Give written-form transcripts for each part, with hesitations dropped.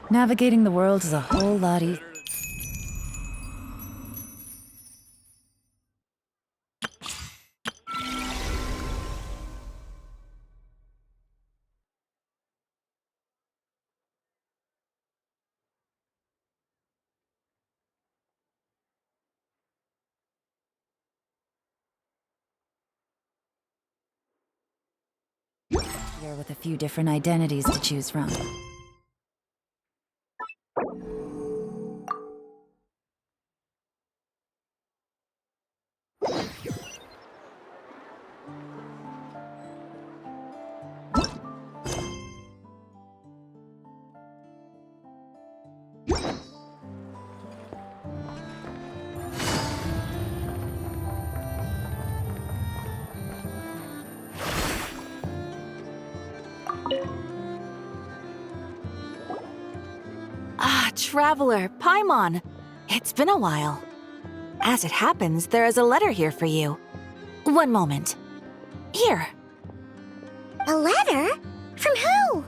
Navigating the world is a whole lot easier. With a few different identities to choose from. Traveler, Paimon. It's been a while. As it happens, there is a letter here for you. One moment. Here. A letter? From who?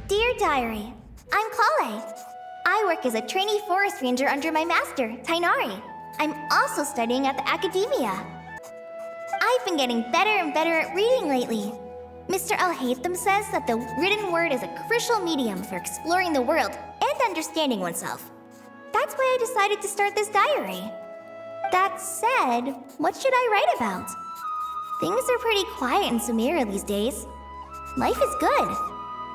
Dear Diary, I'm Collei. I work as a trainee forest ranger under my master, Tighnari. I'm also studying at the academia. I've been getting better and better at reading lately. Mr. Alhaitham says that the written word is a crucial medium for exploring the world and understanding oneself. That's why I decided to start this diary. That said, what should I write about? Things are pretty quiet in Sumeru these days. Life is good.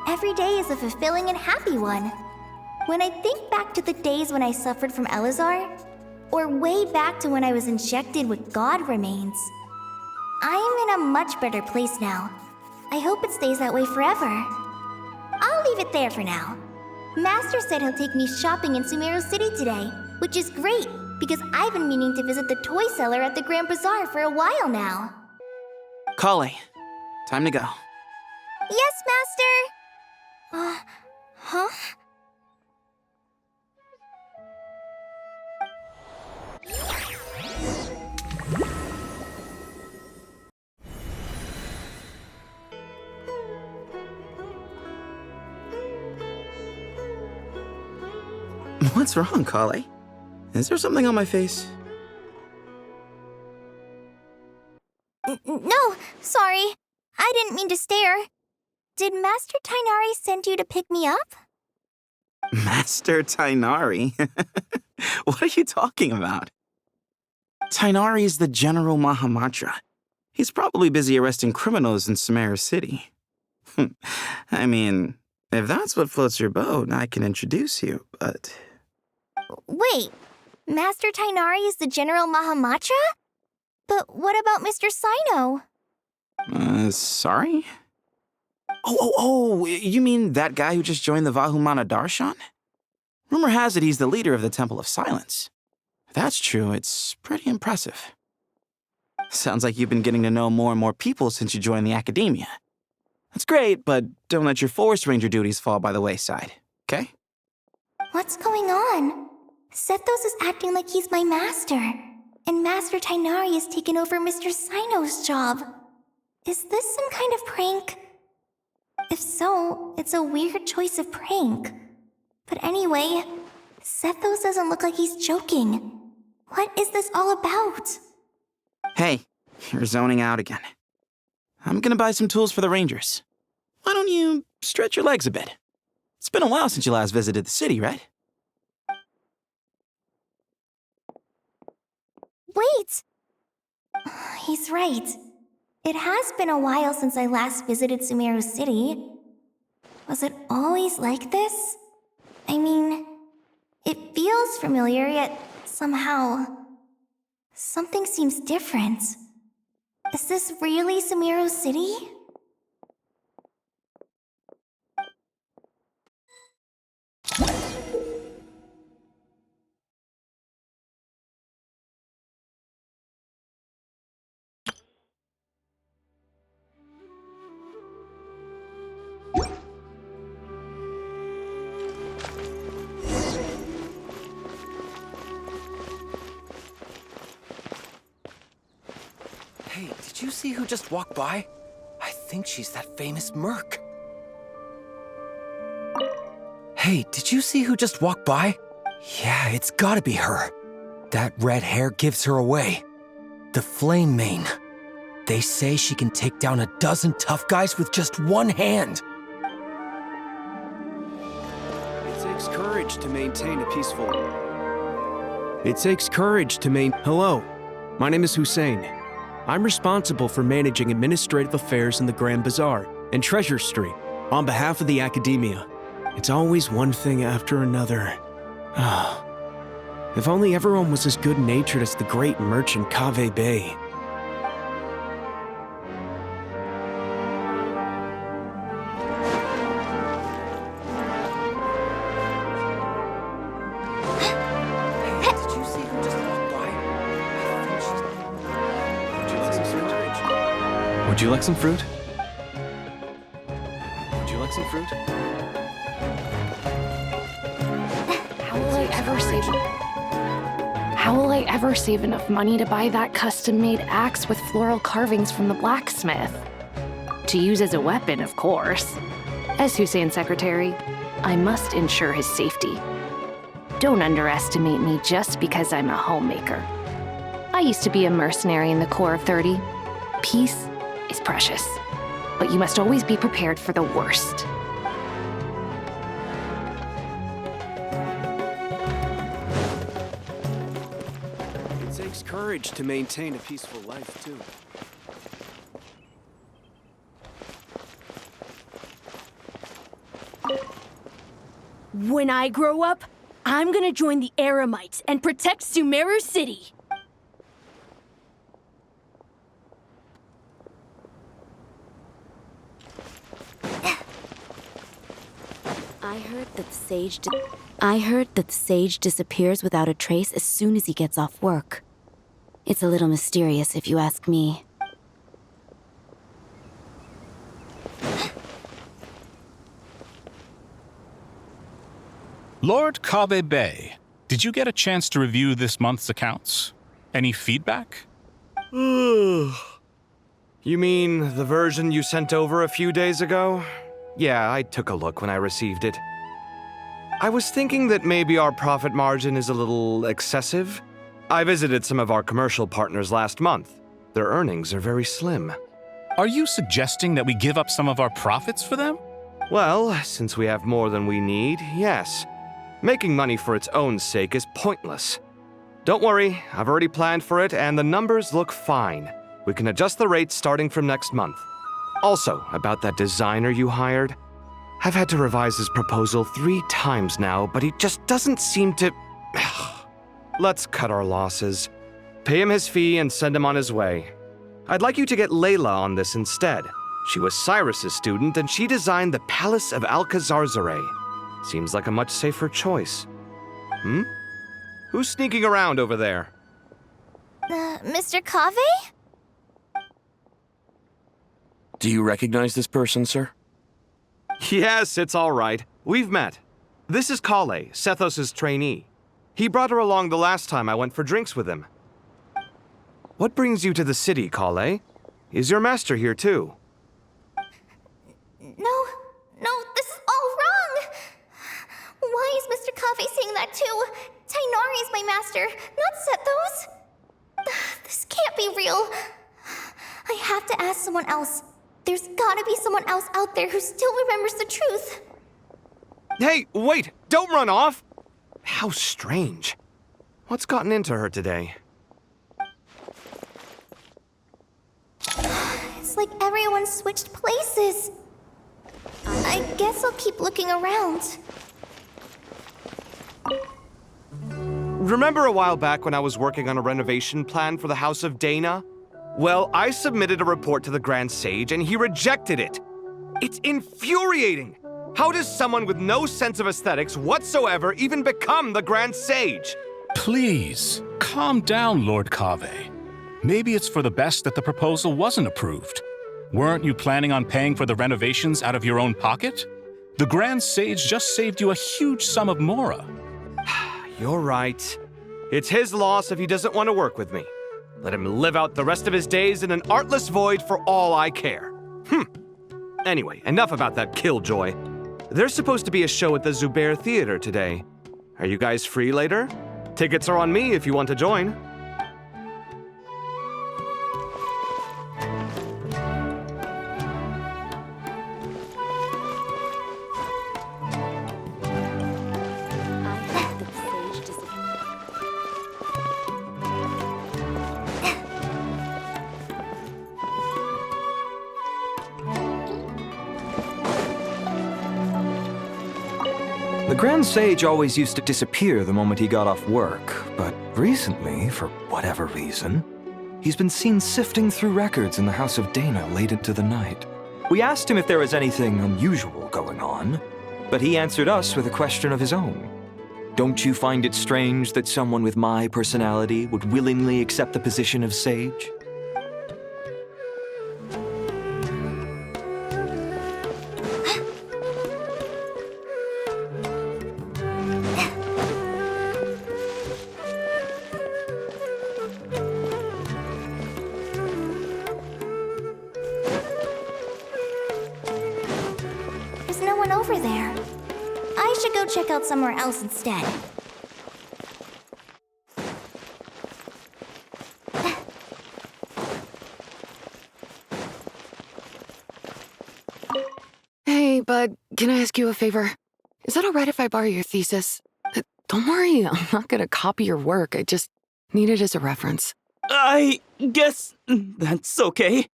Every day is a fulfilling and happy one. When I think back to the days when I suffered from Elazar, or way back to when I was injected with God remains, I am in a much better place now. I hope it stays that way forever. I'll leave it there for now. Master said he'll take me shopping in Sumeru City today, which is great because I've been meaning to visit the toy seller at the Grand Bazaar for a while now. Collei, time to go. Yes, Master! Huh? What's wrong, Collei? Is there something on my face? No, sorry. I didn't mean to stare. Did Master Tighnari send you to pick me up? Master Tighnari? What are you talking about? Tighnari is the General Mahamatra. He's probably busy arresting criminals in Sumeru City. I mean, if that's what floats your boat, I can introduce you, but... Wait, Master Tighnari is the General Mahamatra? But what about Mr. Cyno? Sorry? Oh, you mean that guy who just joined the Vahumana Darshan? Rumor has it he's the leader of the Temple of Silence. If that's true, it's pretty impressive. Sounds like you've been getting to know more and more people since you joined the academia. That's great, but don't let your forest ranger duties fall by the wayside, okay? What's going on? Sethos is acting like he's my master, and Master Tighnari has taken over Mr. Cyno's job. Is this some kind of prank? If so, it's a weird choice of prank. But anyway, Sethos doesn't look like he's joking. What is this all about? Hey, you're zoning out again. I'm gonna buy some tools for the rangers. Why don't you stretch your legs a bit? It's been a while since you last visited the city, right? Wait! He's right. It has been a while since I last visited Sumeru City. Was it always like this? I mean, it feels familiar, yet somehow... something seems different. Is this really Sumeru City? Hey, did you see who just walked by? I think she's that famous merc. Hey, did you see who just walked by? Yeah, it's gotta be her. That red hair gives her away. The Flame Mane. They say she can take down a dozen tough guys with just one hand. It takes courage to maintain a peaceful... It takes courage to Hello, my name is Hussein. I'm responsible for managing administrative affairs in the Grand Bazaar and Treasure Street on behalf of the Academia. It's always one thing after another. If only everyone was as good-natured as the great merchant Kaveh Bey. Would you like some fruit? Would you like some fruit? How will I ever save enough money to buy that custom-made axe with floral carvings from the blacksmith? To use as a weapon, of course. As Hussein's secretary, I must ensure his safety. Don't underestimate me just because I'm a homemaker. I used to be a mercenary in the Corps of 30. Peace is precious, but you must always be prepared for the worst. It takes courage to maintain a peaceful life, too. When I grow up, I'm gonna join the Eremites and protect Sumeru City. I heard that the sage disappears without a trace as soon as he gets off work. It's a little mysterious if you ask me. Lord Kaveh Bey, did you get a chance to review this month's accounts? Any feedback? You mean the version you sent over a few days ago? Yeah, I took a look when I received it. I was thinking that maybe our profit margin is a little excessive. I visited some of our commercial partners last month. Their earnings are very slim. Are you suggesting that we give up some of our profits for them? Well, since we have more than we need, yes. Making money for its own sake is pointless. Don't worry, I've already planned for it and the numbers look fine. We can adjust the rates starting from next month. Also, about that designer you hired, I've had to revise his proposal 3 times now, but he just doesn't seem to... Let's cut our losses. Pay him his fee and send him on his way. I'd like you to get Layla on this instead. She was Cyrus's student and she designed the Palace of Alcazarzare. Seems like a much safer choice. Who's sneaking around over there? Mr. Kaveh? Do you recognize this person, sir? Yes, it's all right. We've met. This is Collei, Sethos' trainee. He brought her along the last time I went for drinks with him. What brings you to the city, Collei? Is your master here too? No, this is all wrong! Why is Mr. Kaveh saying that too? Tighnari is my master, not Sethos. This can't be real. I have to ask someone else. There's gotta be someone else out there who still remembers the truth. Hey, wait! Don't run off! How strange. What's gotten into her today? It's like everyone switched places. I guess I'll keep looking around. Remember a while back when I was working on a renovation plan for the House of Dana? Well, I submitted a report to the Grand Sage and he rejected it. It's infuriating! How does someone with no sense of aesthetics whatsoever even become the Grand Sage? Please, calm down, Lord Kaveh. Maybe it's for the best that the proposal wasn't approved. Weren't you planning on paying for the renovations out of your own pocket? The Grand Sage just saved you a huge sum of mora. You're right. It's his loss if he doesn't want to work with me. Let him live out the rest of his days in an artless void for all I care. Anyway, enough about that killjoy. There's supposed to be a show at the Zubair Theater today. Are you guys free later? Tickets are on me if you want to join. The Grand Sage always used to disappear the moment he got off work, but recently, for whatever reason, he's been seen sifting through records in the House of Dana late into the night. We asked him if there was anything unusual going on, but he answered us with a question of his own. Don't you find it strange that someone with my personality would willingly accept the position of sage? Check out somewhere else instead. Hey, bud, can I ask you a favor? Is that alright if I borrow your thesis? Don't worry, I'm not gonna copy your work. I just need it as a reference. I guess that's okay.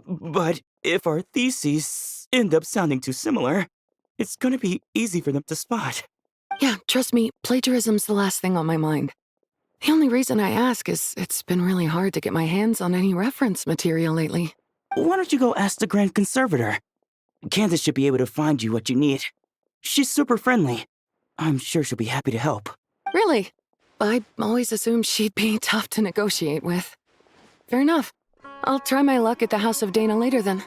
But if our theses end up sounding too similar, it's gonna be easy for them to spot. Yeah, trust me, plagiarism's the last thing on my mind. The only reason I ask is it's been really hard to get my hands on any reference material lately. Why don't you go ask the Grand Conservator? Candace should be able to find you what you need. She's super friendly. I'm sure she'll be happy to help. Really? I always assumed she'd be tough to negotiate with. Fair enough. I'll try my luck at the House of Dana later then.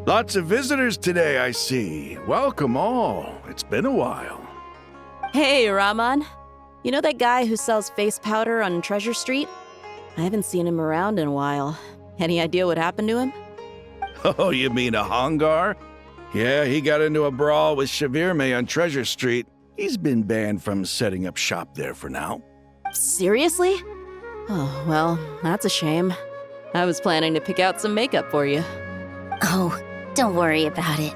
Lots of visitors today, I see. Welcome all. It's been a while. Hey, Rahman. You know that guy who sells face powder on Treasure Street? I haven't seen him around in a while. Any idea what happened to him? Oh, you mean a Hongar? Yeah, he got into a brawl with Shavirme on Treasure Street. He's been banned from setting up shop there for now. Seriously? Oh, well, that's a shame. I was planning to pick out some makeup for you. Oh, don't worry about it.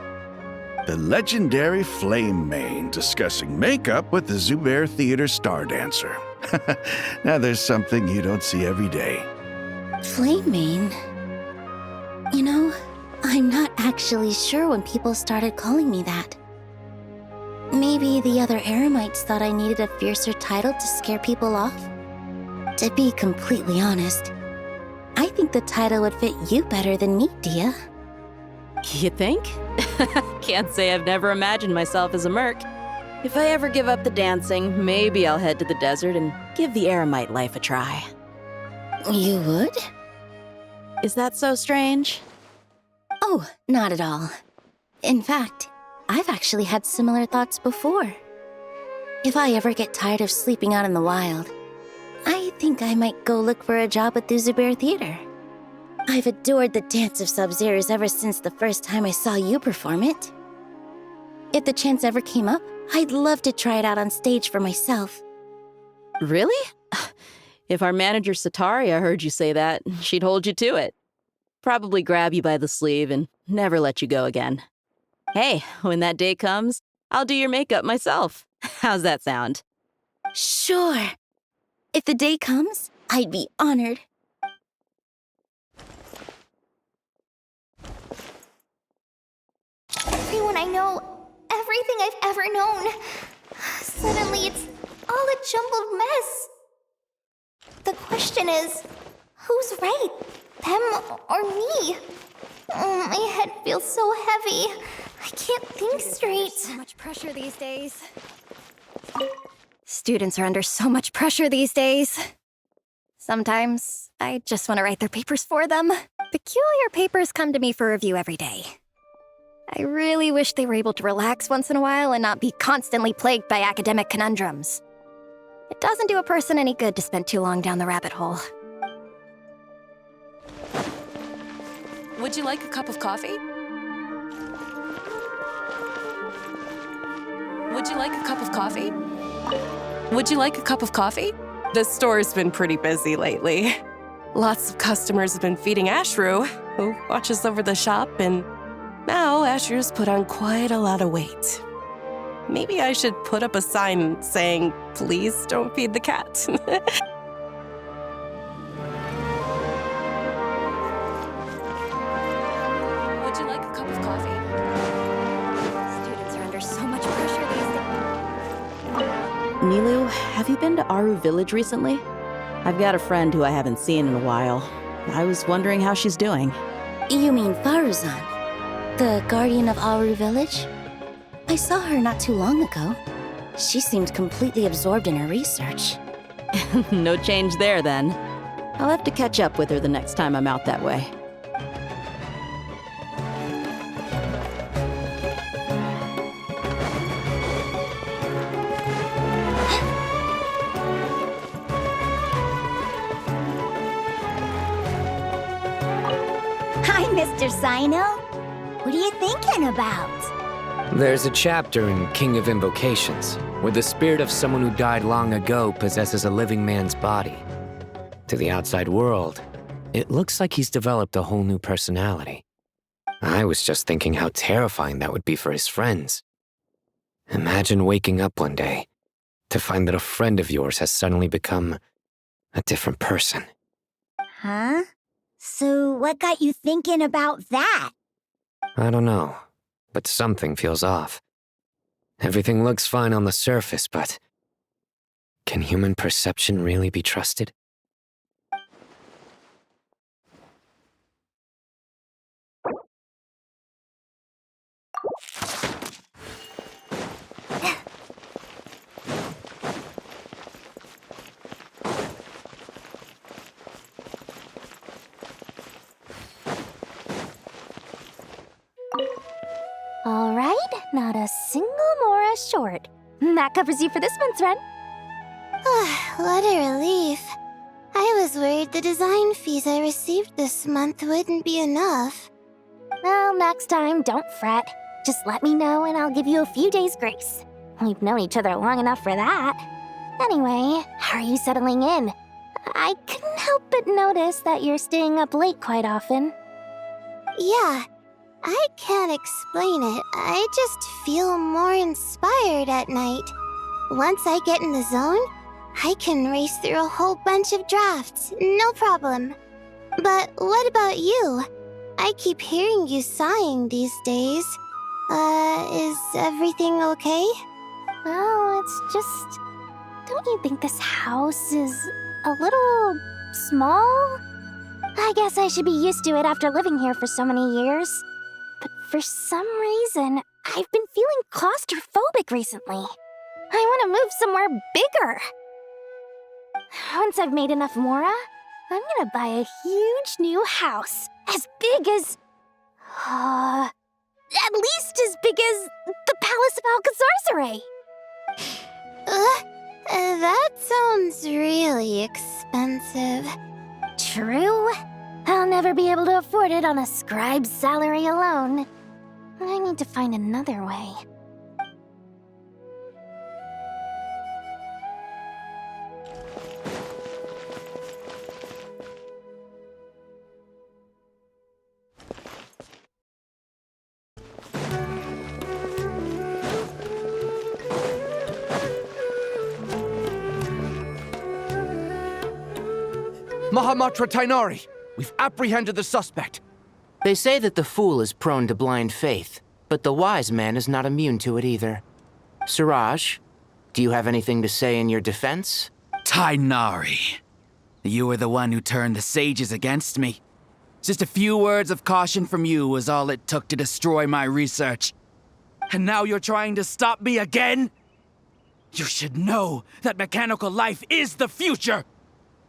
The legendary Flame Mane discussing makeup with the Zubair Theater star dancer. Now there's something you don't see every day. Flame Mane? You know, I'm not actually sure when people started calling me that. Maybe the other Eremites thought I needed a fiercer title to scare people off? To be completely honest, I think the title would fit you better than me, Dia. You think? Can't say I've never imagined myself as a merc. If I ever give up the dancing, maybe I'll head to the desert and give the Eremite life a try. You would? Is that so strange? Oh, not at all. In fact, I've actually had similar thoughts before. If I ever get tired of sleeping out in the wild, I think I might go look for a job at the Zubair Theater. I've adored the dance of Sub-Zeros ever since the first time I saw you perform it. If the chance ever came up, I'd love to try it out on stage for myself. Really? If our manager Sataria heard you say that, she'd hold you to it. Probably grab you by the sleeve and never let you go again. Hey, when that day comes, I'll do your makeup myself. How's that sound? Sure. If the day comes, I'd be honored. Everyone I know, everything I've ever known. Suddenly it's all a jumbled mess. The question is, who's right? Them or me? Oh, my head feels so heavy. I can't think straight. So much pressure these days. Students are under so much pressure these days. Sometimes I just want to write their papers for them. Peculiar papers come to me for review every day. I really wish they were able to relax once in a while and not be constantly plagued by academic conundrums. It doesn't do a person any good to spend too long down the rabbit hole. Would you like a cup of coffee? Would you like a cup of coffee? Would you like a cup of coffee? The store's been pretty busy lately. Lots of customers have been feeding Ashru, who watches over the shop, and now Ashru's put on quite a lot of weight. Maybe I should put up a sign saying, "Please don't feed the cat." Would you like a cup of coffee? Students are under so much pressure these days. Nilu, have you been to Aaru village recently? I've got a friend who I haven't seen in a while. I was wondering how she's doing. You mean Faruzan, the guardian of Aaru village? I saw her not too long ago. She seemed completely absorbed in her research. No change there, then. I'll have to catch up with her the next time I'm out that way. Hi, Mr. Cyno. What are you thinking about? There's a chapter in King of Invocations where the spirit of someone who died long ago possesses a living man's body. To the outside world, it looks like he's developed a whole new personality. I was just thinking how terrifying that would be for his friends. Imagine waking up one day to find that a friend of yours has suddenly become a different person. Huh? So what got you thinking about that? I don't know, but something feels off. Everything looks fine on the surface, but can human perception really be trusted? All right, not a single Mora short. That covers you for this month's rent. What a relief. I was worried the design fees I received this month wouldn't be enough. Well, next time, don't fret. Just let me know and I'll give you a few days' grace. We've known each other long enough for that. Anyway, how are you settling in? I couldn't help but notice that you're staying up late quite often. Yeah, I can't explain it. I just feel more inspired at night. Once I get in the zone, I can race through a whole bunch of drafts, no problem. But what about you? I keep hearing you sighing these days. Is everything okay? Well, it's just... Don't you think this house is a little small? I guess I should be used to it after living here for so many years. But for some reason, I've been feeling claustrophobic recently. I want to move somewhere bigger. Once I've made enough Mora, I'm gonna buy a huge new house. As big as... at least as big as the Palace of Alcazarzaray. That sounds really expensive. True. I'll never be able to afford it on a scribe's salary alone. I need to find another way. Mahamatra Tighnari! We've apprehended the suspect. They say that the fool is prone to blind faith, but the wise man is not immune to it either. Suraj, do you have anything to say in your defense? Tighnari, you were the one who turned the sages against me. Just a few words of caution from you was all it took to destroy my research. And now you're trying to stop me again? You should know that mechanical life is the future!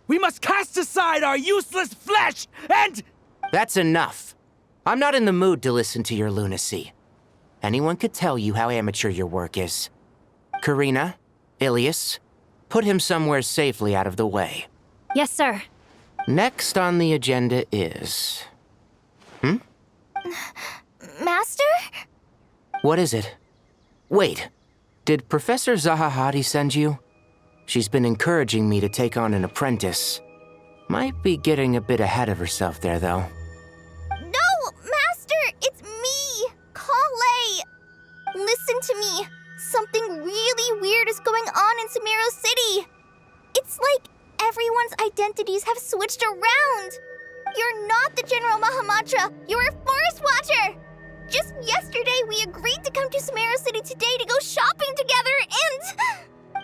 We must cast aside our useless flesh and... That's enough. I'm not in the mood to listen to your lunacy. Anyone could tell you how amateur your work is. Karina, Ilias, put him somewhere safely out of the way. Yes, sir. Next on the agenda is... Master? What is it? Wait, did Professor Zahahati send you? She's been encouraging me to take on an apprentice. Might be getting a bit ahead of herself there, though. No, Master! It's me! Collei! Listen to me. Something really weird is going on in Sumeru City. It's like everyone's identities have switched around. You're not the General Mahamatra. You're a Forest Watcher. Just yesterday, we agreed to come to Sumeru City today to go shopping together and...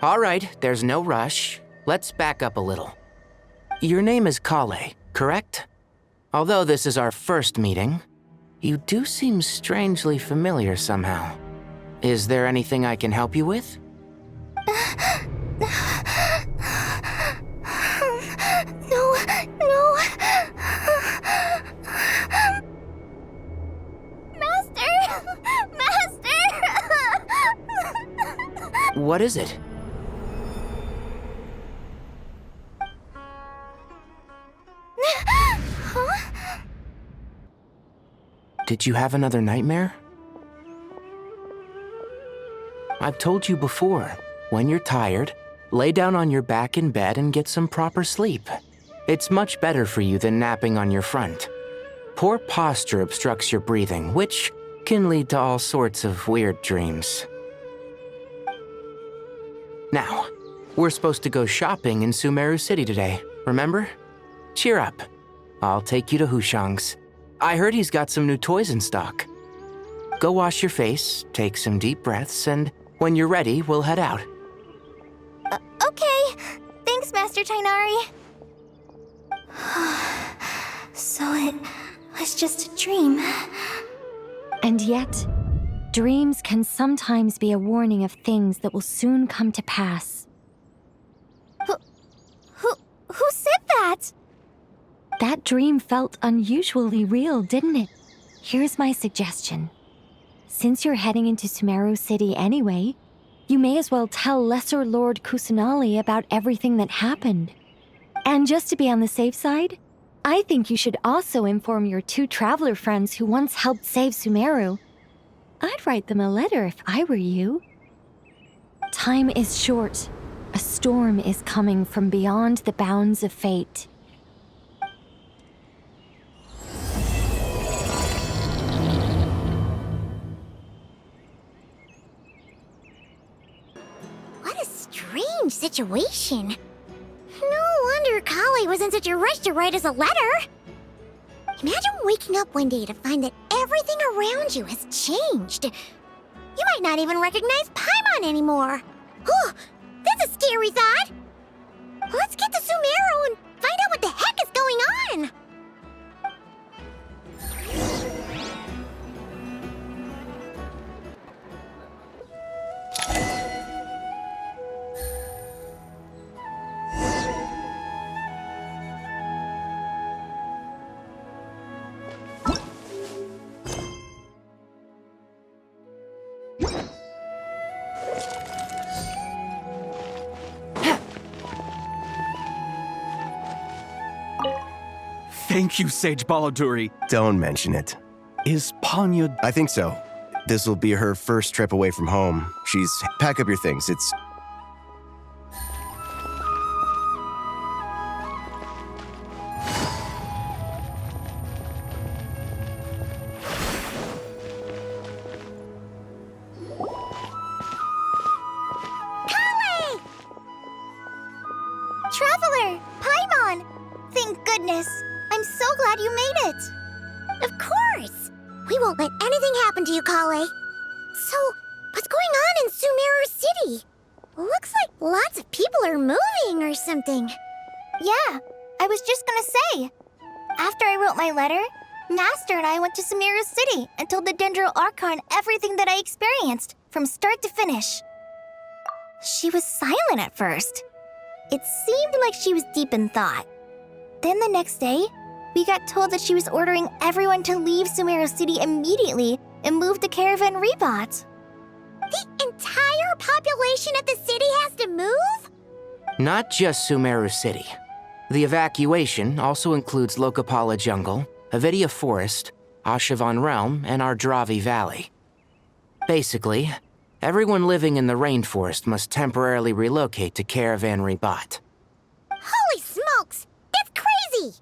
All right, there's no rush. Let's back up a little. Your name is Collei, correct? Although this is our first meeting, you do seem strangely familiar somehow. Is there anything I can help you with? No. Master! What is it? Huh? Did you have another nightmare? I've told you before, when you're tired, lay down on your back in bed and get some proper sleep. It's much better for you than napping on your front. Poor posture obstructs your breathing, which can lead to all sorts of weird dreams. Now, we're supposed to go shopping in Sumeru City today, remember? Cheer up. I'll take you to Hushang's. I heard he's got some new toys in stock. Go wash your face, take some deep breaths, and when you're ready, we'll head out. Okay. Thanks, Master Tighnari. So it was just a dream. And yet, dreams can sometimes be a warning of things that will soon come to pass. Who said that? That dream felt unusually real, didn't it? Here's my suggestion. Since you're heading into Sumeru City anyway, you may as well tell Lesser Lord Kusanali about everything that happened. And just to be on the safe side, I think you should also inform your 2 traveler friends who once helped save Sumeru. I'd write them a letter if I were you. Time is short. A storm is coming from beyond the bounds of fate. What a strange situation. No wonder Collei was in such a rush to write us a letter. Imagine waking up one day to find that everything around you has changed. You might not even recognize Paimon anymore. Oh, that's a scary thought. Let's get to Sumeru and find out what the heck is going on. Thank you, Sage Baladuri. Don't mention it. Is Panya... I think so. This will be her first trip away from home. She's... Pack up your things. It's... Collei! Traveler! Paimon! Thank goodness. I'm so glad you made it. Of course. We won't let anything happen to you, Collei. So, what's going on in Sumeru City? Looks like lots of people are moving or something. Yeah, I was just gonna say. After I wrote my letter, Master and I went to Sumeru City and told the Dendro Archon everything that I experienced, from start to finish. She was silent at first. It seemed like she was deep in thought. Then the next day, we got told that she was ordering everyone to leave Sumeru City immediately and move to Caravan Ribet. The entire population of the city has to move? Not just Sumeru City. The evacuation also includes Lokapala Jungle, Avidia Forest, Ashavan Realm, and Ardravi Valley. Basically, everyone living in the rainforest must temporarily relocate to Caravan Ribet. Holy smokes! That's crazy!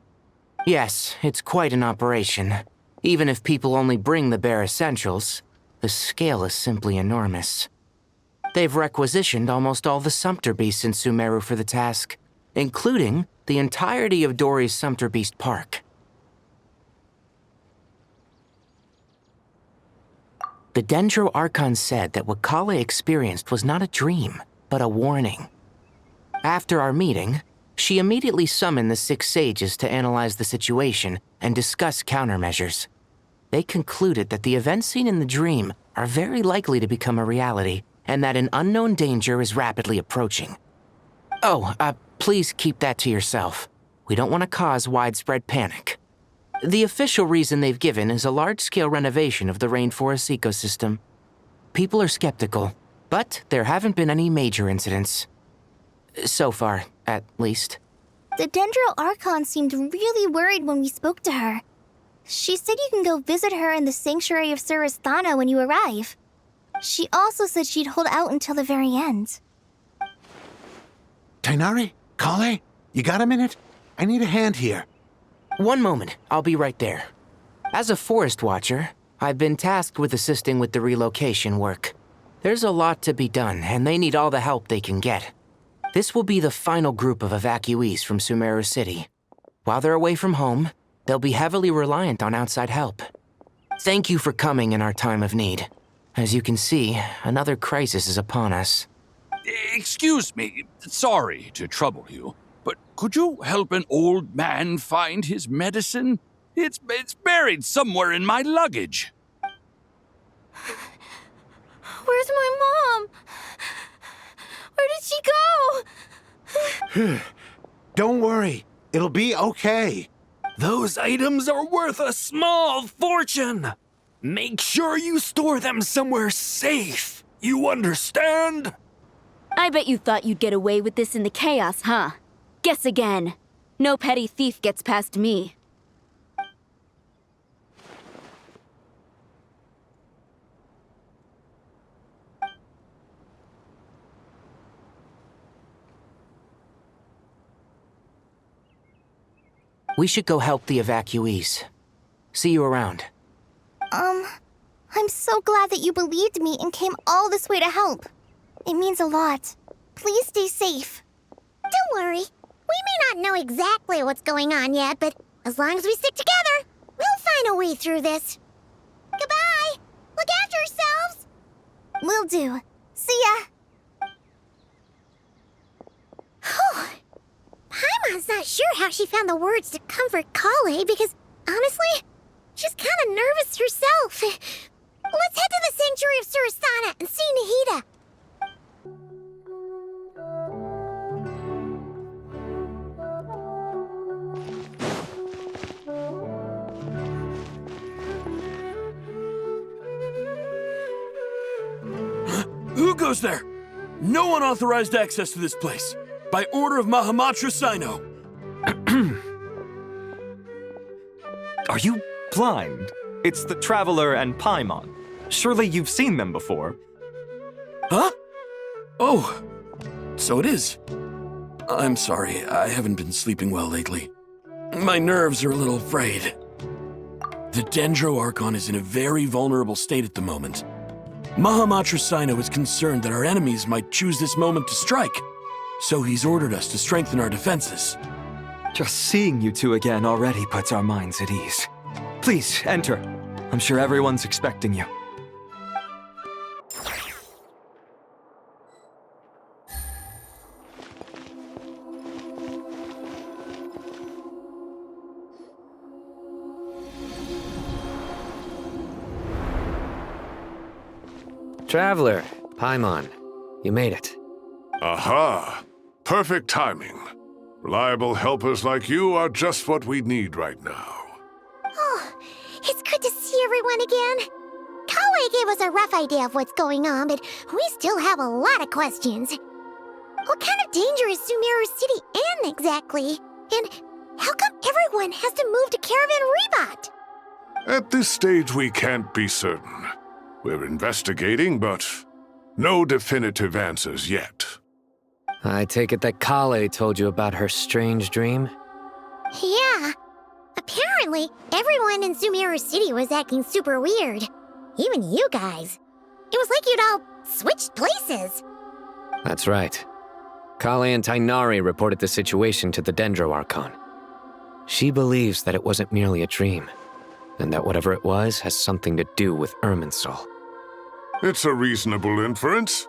Yes, it's quite an operation. Even if people only bring the bare essentials, the scale is simply enormous. They've requisitioned almost all the Sumpter Beasts in Sumeru for the task, including the entirety of Dori's Sumpter Beast Park. The Dendro Archon said that what Collei experienced was not a dream, but a warning. After our meeting, she immediately summoned the 6 sages to analyze the situation and discuss countermeasures. They concluded that the events seen in the dream are very likely to become a reality, and that an unknown danger is rapidly approaching. Oh, please keep that to yourself. We don't want to cause widespread panic. The official reason they've given is a large-scale renovation of the rainforest ecosystem. People are skeptical, but there haven't been any major incidents. So far, at least. The Dendro Archon seemed really worried when we spoke to her. She said you can go visit her in the Sanctuary of Surasthana when you arrive. She also said she'd hold out until the very end. Tighnari? Collei? You got a minute? I need a hand here. One moment, I'll be right there. As a forest watcher, I've been tasked with assisting with the relocation work. There's a lot to be done, and they need all the help they can get. This will be the final group of evacuees from Sumeru City. While they're away from home, they'll be heavily reliant on outside help. Thank you for coming in our time of need. As you can see, another crisis is upon us. Excuse me, sorry to trouble you, but could you help an old man find his medicine? It's buried somewhere in my luggage. Where's my mom? Where did she go? Don't worry, it'll be okay. Those items are worth a small fortune. Make sure you store them somewhere safe. You understand? I bet you thought you'd get away with this in the chaos, huh? Guess again. No petty thief gets past me. We should go help the evacuees. See you around. I'm so glad that you believed me and came all this way to help. It means a lot. Please stay safe. Don't worry. We may not know exactly what's going on yet, but as long as we stick together, we'll find a way through this. Goodbye! Look after yourselves! Will do. See ya! Whew. Paimon's not sure how she found the words to comfort Collei because, honestly, she's kind of nervous herself. Let's head to the Sanctuary of Surasthana and see Nahida. Who goes there? No unauthorized access to this place. By order of Mahamatra Cyno. Are you blind? It's the Traveler and Paimon. Surely you've seen them before. Huh? Oh, so it is. I'm sorry, I haven't been sleeping well lately. My nerves are a little frayed. The Dendro Archon is in a very vulnerable state at the moment. Mahamatra Cyno is concerned that our enemies might choose this moment to strike, so he's ordered us to strengthen our defenses. Just seeing you two again already puts our minds at ease. Please, enter. I'm sure everyone's expecting you. Traveler, Paimon, you made it. Aha! Perfect timing. Reliable helpers like you are just what we need right now. Oh, it's good to see everyone again. Collei gave us a rough idea of what's going on, but we still have a lot of questions. What kind of danger is Sumeru City in exactly? And how come everyone has to move to Caravan Ribet? At this stage, we can't be certain. We're investigating, but no definitive answers yet. I take it that Collei told you about her strange dream? Yeah. Apparently, everyone in Sumeru City was acting super weird. Even you guys. It was like you'd all switched places. That's right. Collei and Tighnari reported the situation to the Dendro Archon. She believes that it wasn't merely a dream, and that whatever it was has something to do with Irminsul. It's a reasonable inference.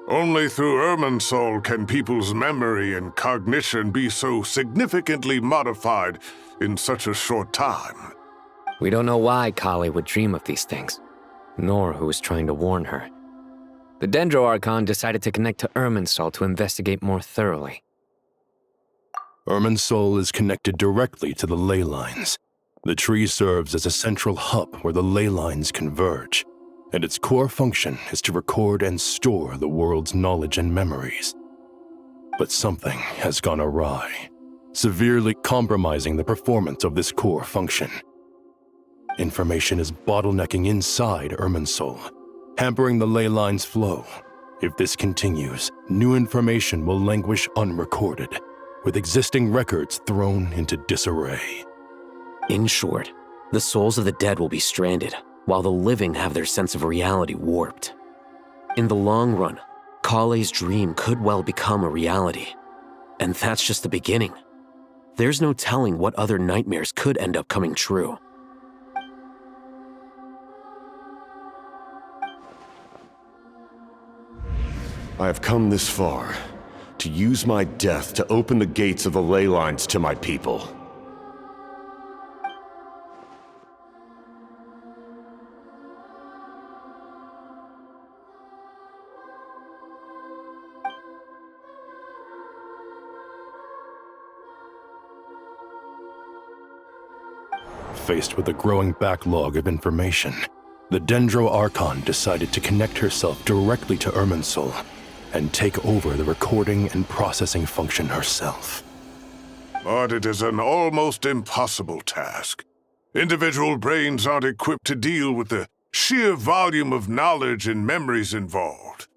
Only through Irminsul can people's memory and cognition be so significantly modified in such a short time. We don't know why Collei would dream of these things, nor who was trying to warn her. The Dendro Archon decided to connect to Irminsul to investigate more thoroughly. Irminsul is connected directly to the ley lines. The tree serves as a central hub where the ley lines converge, and its core function is to record and store the world's knowledge and memories. But something has gone awry, severely compromising the performance of this core function. Information is bottlenecking inside Irminsul, hampering the ley line's flow. If this continues, new information will languish unrecorded, with existing records thrown into disarray. In short, the souls of the dead will be stranded, while the living have their sense of reality warped. In the long run, Collei's dream could well become a reality. And that's just the beginning. There's no telling what other nightmares could end up coming true. I have come this far, to use my death to open the gates of the ley lines to my people. Faced with a growing backlog of information, the Dendro Archon decided to connect herself directly to Irminsul and take over the recording and processing function herself. But it is an almost impossible task. Individual brains aren't equipped to deal with the sheer volume of knowledge and memories involved.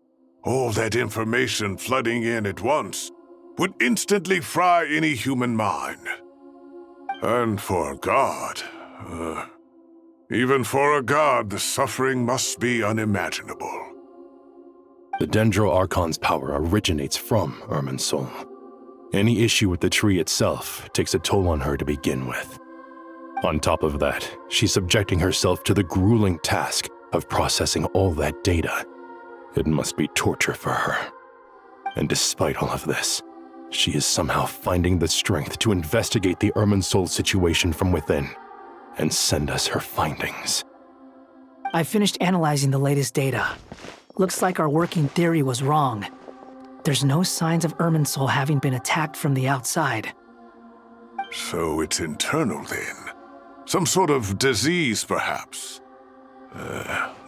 All that information flooding in at once would instantly fry any human mind. And for a god, even for a god, the suffering must be unimaginable. The Dendro Archon's power originates from Irminsul. Any issue with the tree itself takes a toll on her to begin with. On top of that, she's subjecting herself to the grueling task of processing all that data. It must be torture for her. And despite all of this, she is somehow finding the strength to investigate the Irminsul situation from within and send us her findings. I finished analyzing the latest data. Looks like our working theory was wrong. There's no signs of Irminsul having been attacked from the outside. So it's internal then? Some sort of disease, perhaps?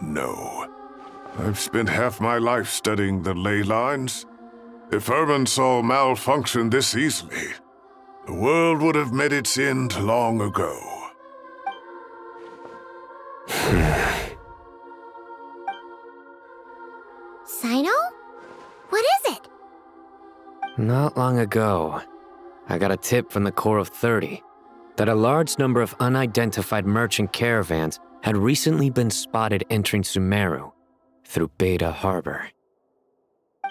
No. I've spent half my life studying the ley lines. If Irminsul malfunctioned this easily, the world would have met its end long ago. Cyno? What is it? Not long ago, I got a tip from the Core of 30 that a large number of unidentified merchant caravans had recently been spotted entering Sumeru through Beta Harbor.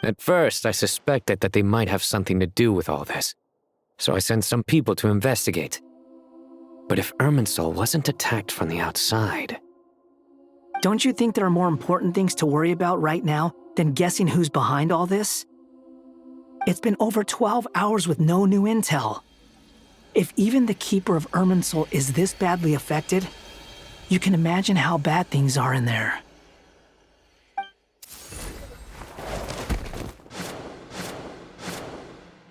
At first, I suspected that they might have something to do with all this, so I sent some people to investigate. But if Irminsul wasn't attacked from the outside... Don't you think there are more important things to worry about right now than guessing who's behind all this? It's been over 12 hours with no new intel. If even the Keeper of Irminsul is this badly affected, you can imagine how bad things are in there.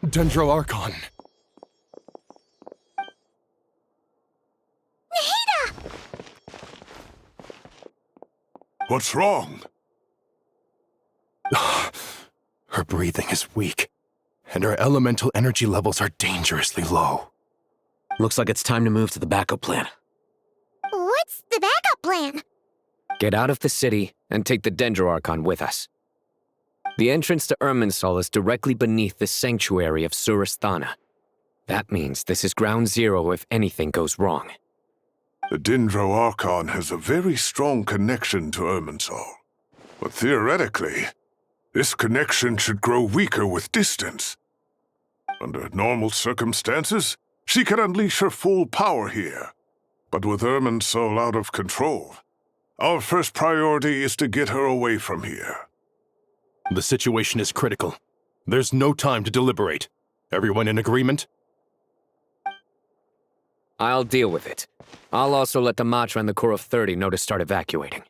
Dendro Archon. Nahida! What's wrong? Her breathing is weak, and her elemental energy levels are dangerously low. Looks like it's time to move to the backup plan. What's the backup plan? Get out of the city and take the Dendro Archon with us. The entrance to Irminsul is directly beneath the sanctuary of Surasthana. That means this is ground zero if anything goes wrong. The Dendro Archon has a very strong connection to Irminsul. But theoretically, this connection should grow weaker with distance. Under normal circumstances, she can unleash her full power here. But with Irminsul out of control, our first priority is to get her away from here. The situation is critical. There's no time to deliberate. Everyone in agreement? I'll deal with it. I'll also let the Matra and the Core of 30 know to start evacuating.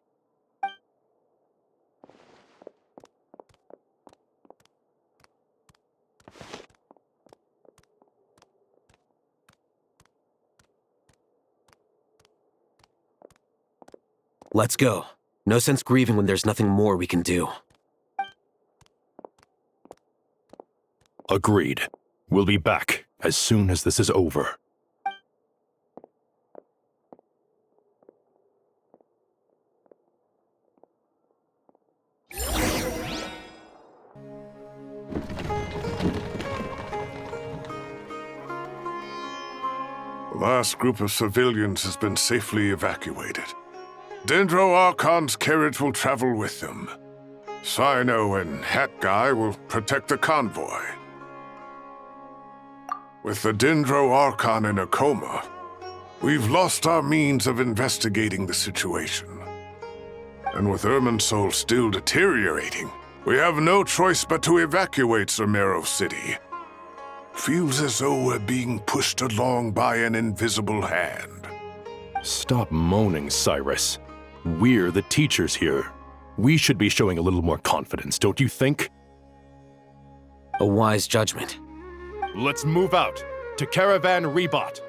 Let's go. No sense grieving when there's nothing more we can do. Agreed. We'll be back as soon as this is over. The last group of civilians has been safely evacuated. Dendro Archon's carriage will travel with them. Cyno and Hat Guy will protect the convoy. With the Dendro Archon in a coma, we've lost our means of investigating the situation. And with Irminsul still deteriorating, we have no choice but to evacuate Sumeru City. Feels as though we're being pushed along by an invisible hand. Stop moaning, Cyrus. We're the teachers here. We should be showing a little more confidence, don't you think? A wise judgment. Let's move out to Caravan Ribet.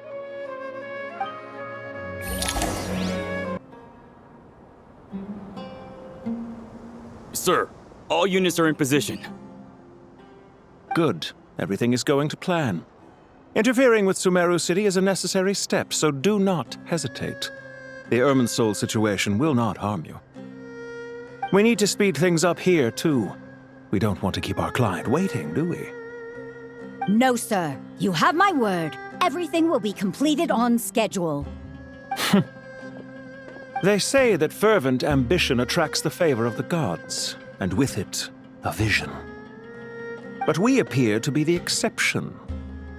Sir, all units are in position. Good. Everything is going to plan. Interfering with Sumeru City is a necessary step, so do not hesitate. The Irminsul situation will not harm you. We need to speed things up here, too. We don't want to keep our client waiting, do we? No, sir. You have my word. Everything will be completed on schedule. They say that fervent ambition attracts the favor of the gods, and with it, a vision. But we appear to be the exception.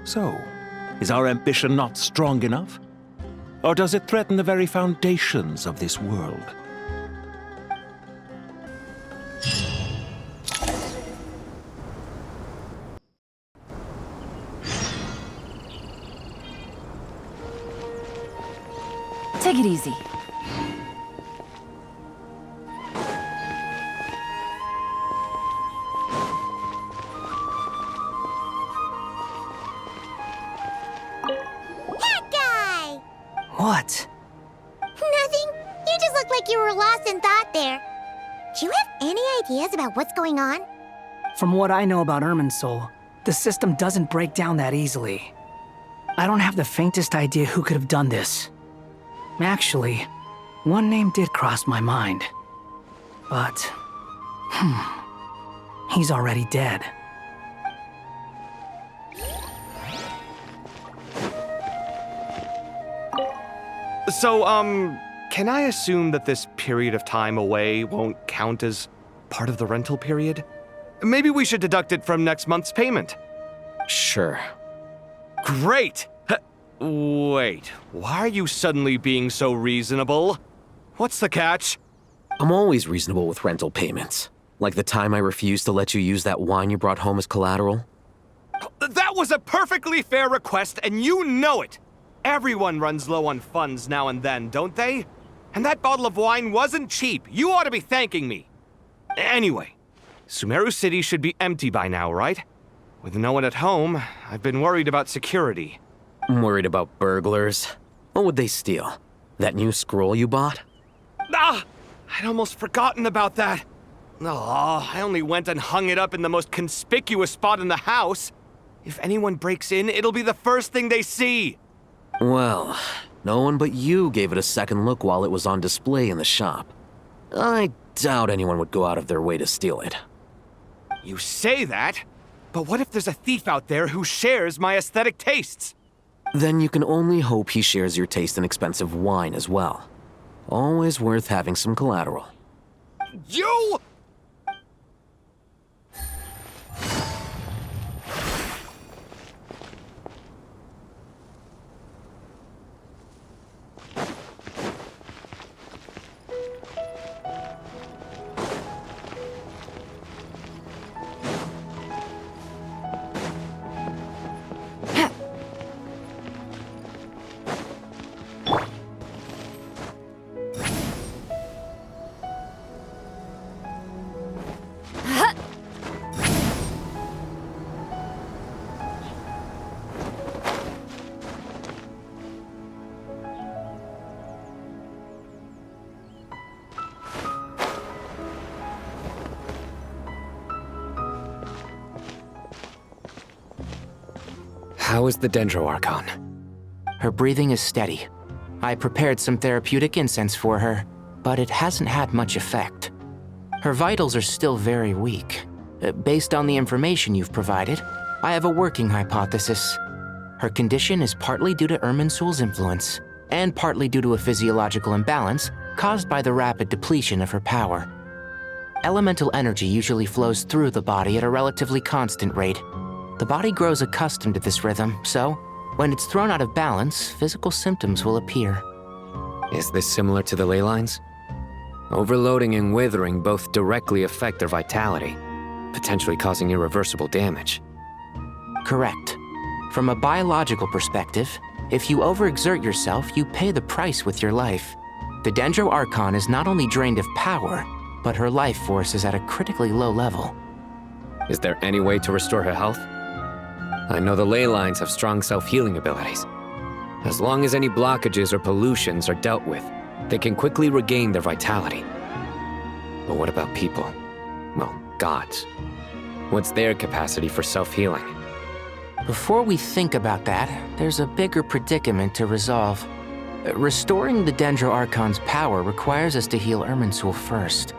So, is our ambition not strong enough? Or does it threaten the very foundations of this world? Take it easy. What? Nothing. You just looked like you were lost in thought there. Do you have any ideas about what's going on? From what I know about Irminsul, the system doesn't break down that easily. I don't have the faintest idea who could have done this. Actually, one name did cross my mind. But, he's already dead. So, can I assume that this period of time away won't count as part of the rental period? Maybe we should deduct it from next month's payment. Sure. Great! Wait, why are you suddenly being so reasonable? What's the catch? I'm always reasonable with rental payments. Like the time I refused to let you use that wine you brought home as collateral. That was a perfectly fair request, and you know it! Everyone runs low on funds now and then, don't they? And that bottle of wine wasn't cheap. You ought to be thanking me. Anyway, Sumeru City should be empty by now, right? With no one at home, I've been worried about security. I'm worried about burglars. What would they steal? That new scroll you bought? Ah! I'd almost forgotten about that. Oh, I only went and hung it up in the most conspicuous spot in the house. If anyone breaks in, it'll be the first thing they see. Well, no one but you gave it a second look while it was on display in the shop. I doubt anyone would go out of their way to steal it. You say that, but what if there's a thief out there who shares my aesthetic tastes? Then you can only hope he shares your taste in expensive wine as well. Always worth having some collateral. You! How is the Dendro Archon? Her breathing is steady. I prepared some therapeutic incense for her, but it hasn't had much effect. Her vitals are still very weak. Based on the information you've provided, I have a working hypothesis. Her condition is partly due to Irminsul's influence, and partly due to a physiological imbalance caused by the rapid depletion of her power. Elemental energy usually flows through the body at a relatively constant rate. The body grows accustomed to this rhythm, so when it's thrown out of balance, physical symptoms will appear. Is this similar to the ley lines? Overloading and withering both directly affect their vitality, potentially causing irreversible damage. Correct. From a biological perspective, if you overexert yourself, you pay the price with your life. The Dendro Archon is not only drained of power, but her life force is at a critically low level. Is there any way to restore her health? I know the ley lines have strong self-healing abilities. As long as any blockages or pollutions are dealt with, they can quickly regain their vitality. But what about people? Well, gods. What's their capacity for self-healing? Before we think about that, there's a bigger predicament to resolve. Restoring the Dendro Archon's power requires us to heal Irminsul first.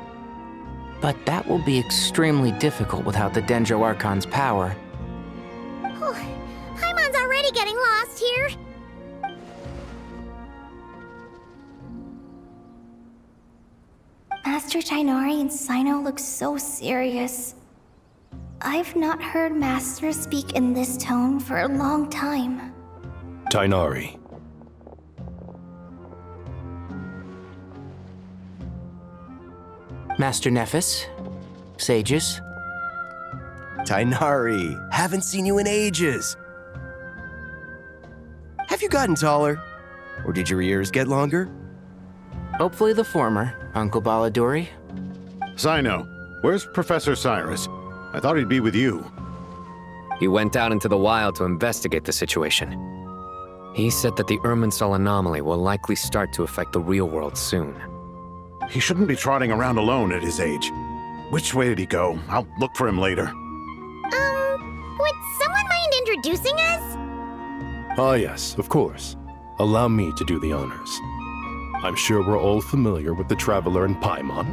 But that will be extremely difficult without the Dendro Archon's power. Paimon's already getting lost here. Master Tighnari and Cyno look so serious. I've not heard Master speak in this tone for a long time. Tighnari. Master Nephis, sages. Tighnari, haven't seen you in ages. Have you gotten taller? Or did your ears get longer? Hopefully the former, Uncle Baladori. Cyno, where's Professor Cyrus? I thought he'd be with you. He went out into the wild to investigate the situation. He said that the Irminsul anomaly will likely start to affect the real world soon. He shouldn't be trotting around alone at his age. Which way did he go? I'll look for him later. Would someone mind introducing us? Ah yes, of course. Allow me to do the honors. I'm sure we're all familiar with the Traveler and Paimon.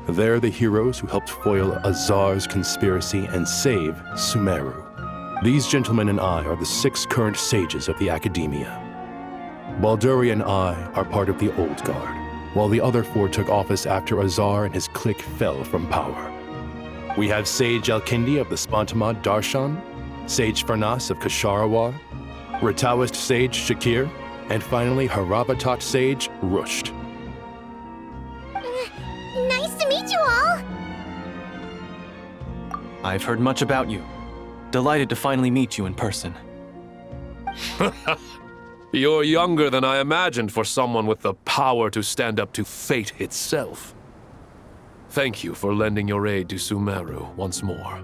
They're the heroes who helped foil Azar's conspiracy and save Sumeru. These gentlemen and I are the 6 current sages of the Academia. Balduri and I are part of the Old Guard, while the other 4 took office after Azar and his clique fell from power. We have Sage Alkindi of the Spontamad Darshan, Sage Farnas of Kasharawar, Rataoist Sage Shakir, and finally Harabatot Sage Rusht. Nice to meet you all! I've heard much about you. Delighted to finally meet you in person. You're younger than I imagined for someone with the power to stand up to fate itself. Thank you for lending your aid to Sumeru once more.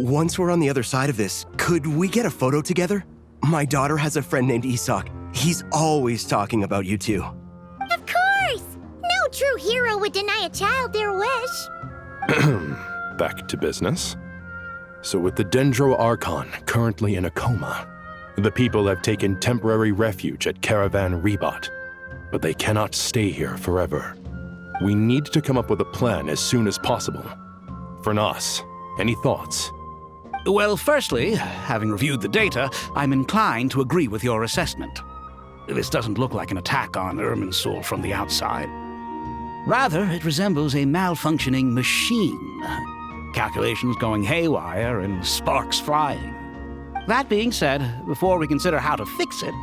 once we're on the other side of this, could we get a photo together? My daughter has a friend named Isak. He's always talking about you two. Of course! No true hero would deny a child their wish. Back to business. So with the Dendro Archon currently in a coma, the people have taken temporary refuge at Caravan Ribet, but they cannot stay here forever. We need to come up with a plan as soon as possible. For Nas, any thoughts? Well, firstly, having reviewed the data, I'm inclined to agree with your assessment. This doesn't look like an attack on Irminsul from the outside. Rather, it resembles a malfunctioning machine. Calculations going haywire and sparks flying. That being said, before we consider how to fix it,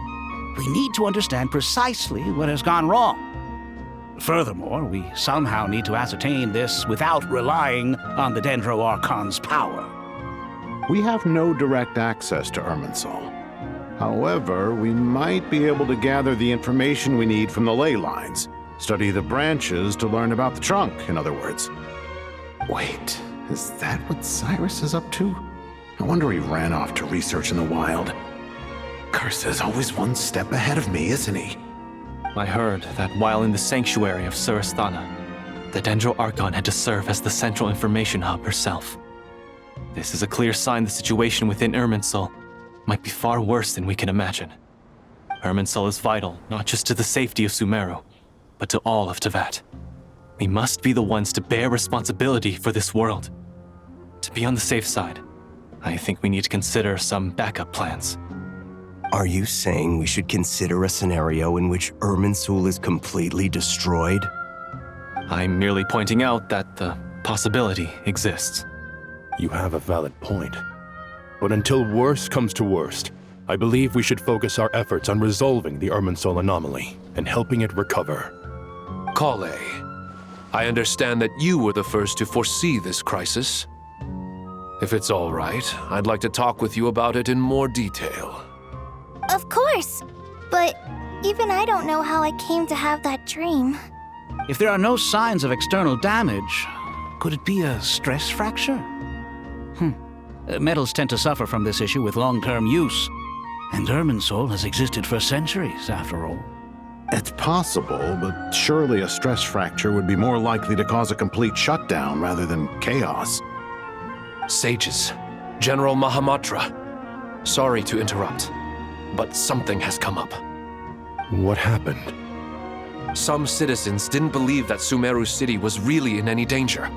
we need to understand precisely what has gone wrong. Furthermore, we somehow need to ascertain this without relying on the Dendro Archon's power. We have no direct access to Irminsul. However, we might be able to gather the information we need from the ley lines. Study the branches to learn about the trunk, in other words. Wait, is that what Cyrus is up to? I wonder he ran off to research in the wild. Curse is always one step ahead of me, isn't he? I heard that while in the sanctuary of Surasthana, the Dendro Archon had to serve as the central information hub herself. This is a clear sign the situation within Irminsul might be far worse than we can imagine. Irminsul is vital not just to the safety of Sumeru, but to all of Tevat. We must be the ones to bear responsibility for this world. To be on the safe side, I think we need to consider some backup plans. Are you saying we should consider a scenario in which Irminsul is completely destroyed? I'm merely pointing out that the possibility exists. You have a valid point. But until worst comes to worst, I believe we should focus our efforts on resolving the Irminsul anomaly and helping it recover. Collei, I understand that you were the first to foresee this crisis. If it's all right, I'd like to talk with you about it in more detail. Of course, but even I don't know how I came to have that dream. If there are no signs of external damage, could it be a stress fracture? Metals tend to suffer from this issue with long-term use, and Irminsul has existed for centuries, after all. It's possible, but surely a stress fracture would be more likely to cause a complete shutdown rather than chaos. Sages, General Mahamatra, sorry to interrupt, but something has come up. What happened? Some citizens didn't believe that Sumeru City was really in any danger.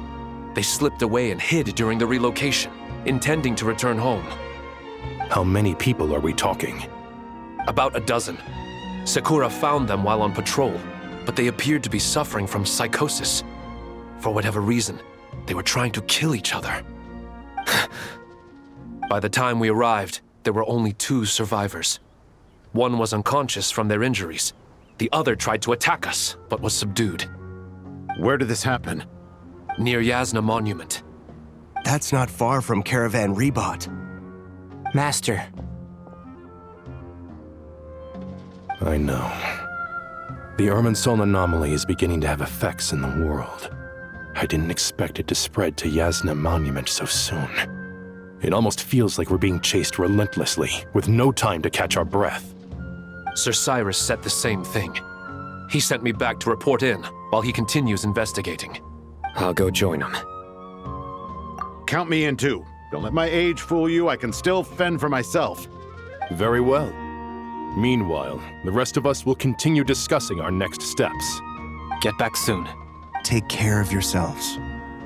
They slipped away and hid during the relocation, intending to return home. How many people are we talking? About a dozen. Sakura found them while on patrol, but they appeared to be suffering from psychosis. For whatever reason, they were trying to kill each other. By the time we arrived, there were only 2 survivors. One was unconscious from their injuries. The other tried to attack us, but was subdued. Where did this happen? Near Yasna Monument. That's not far from Caravan Ribet. Master. I know. The Irminsul anomaly is beginning to have effects in the world. I didn't expect it to spread to Yasna Monument so soon. It almost feels like we're being chased relentlessly, with no time to catch our breath. Sir Cyrus said the same thing. He sent me back to report in, while he continues investigating. I'll go join him. Count me in too. Don't let my age fool you, I can still fend for myself. Very well. Meanwhile, the rest of us will continue discussing our next steps. Get back soon. Take care of yourselves.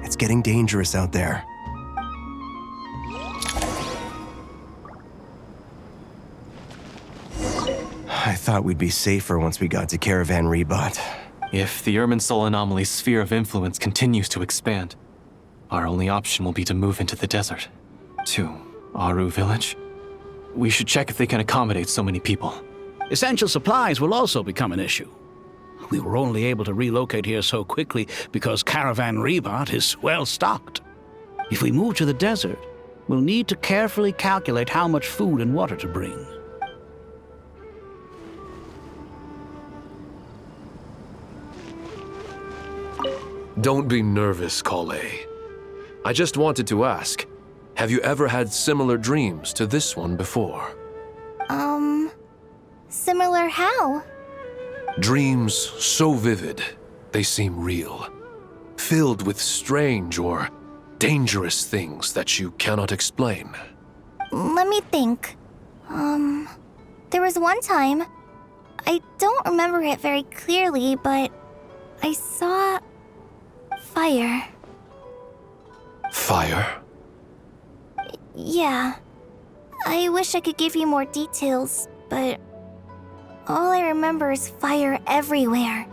It's getting dangerous out there. I thought we'd be safer once we got to Caravan Ribet. If the Irminsul anomaly's sphere of influence continues to expand, our only option will be to move into the desert. To Aaru village? We should check if they can accommodate so many people. Essential supplies will also become an issue. We were only able to relocate here so quickly because Caravan Ribet is well stocked. If we move to the desert, we'll need to carefully calculate how much food and water to bring. Don't be nervous, Collei. I just wanted to ask, Have you ever had similar dreams to this one before? Similar how? Dreams so vivid, they seem real. Filled with strange or dangerous things that you cannot explain. Let me think. There was one time, I don't remember it very clearly, but I saw fire. Fire? Yeah. I wish I could give you more details, but all I remember is fire everywhere.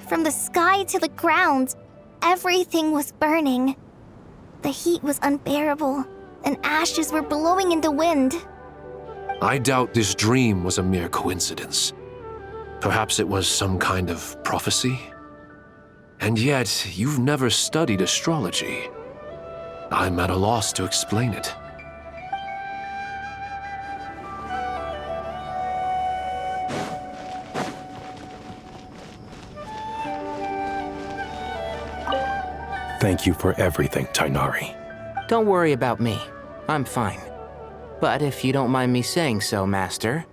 From the sky to the ground, everything was burning. The heat was unbearable, and ashes were blowing in the wind. I doubt this dream was a mere coincidence. Perhaps it was some kind of prophecy? And yet, you've never studied astrology. I'm at a loss to explain it. Thank you for everything, Tighnari. Don't worry about me. I'm fine. But if you don't mind me saying so, Master,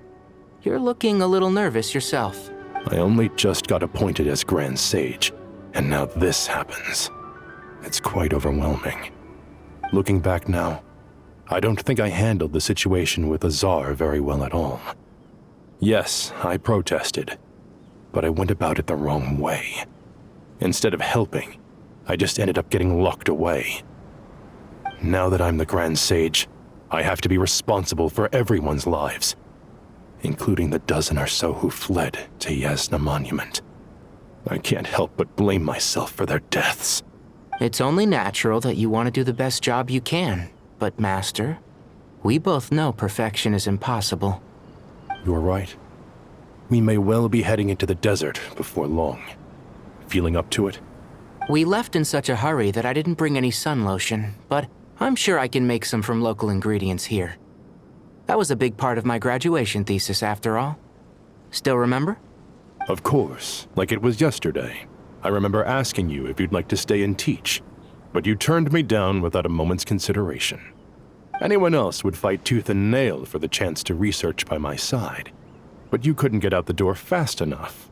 you're looking a little nervous yourself. I only just got appointed as Grand Sage, and now this happens. It's quite overwhelming. Looking back now, I don't think I handled the situation with Azar very well at all. Yes, I protested, but I went about it the wrong way. Instead of helping, I just ended up getting locked away. Now that I'm the Grand Sage, I have to be responsible for everyone's lives, including the dozen or so who fled to Yasna Monument. I can't help but blame myself for their deaths. It's only natural that you want to do the best job you can, but Master, we both know perfection is impossible. You're right. We may well be heading into the desert before long. Feeling up to it? We left in such a hurry that I didn't bring any sun lotion, but I'm sure I can make some from local ingredients here. That was a big part of my graduation thesis, after all. Still remember? Of course, like it was yesterday. I remember asking you if you'd like to stay and teach, but you turned me down without a moment's consideration. Anyone else would fight tooth and nail for the chance to research by my side, but you couldn't get out the door fast enough.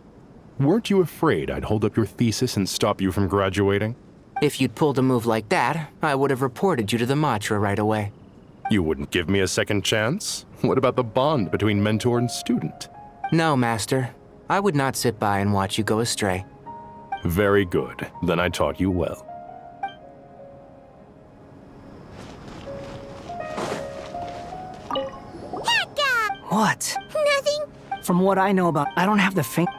Weren't you afraid I'd hold up your thesis and stop you from graduating? If you'd pulled a move like that, I would have reported you to the Matra right away. You wouldn't give me a second chance? What about the bond between mentor and student? No, Master. I would not sit by and watch you go astray. Very good. Then I taught you well. What? Nothing. From what I know about, I don't have the finger.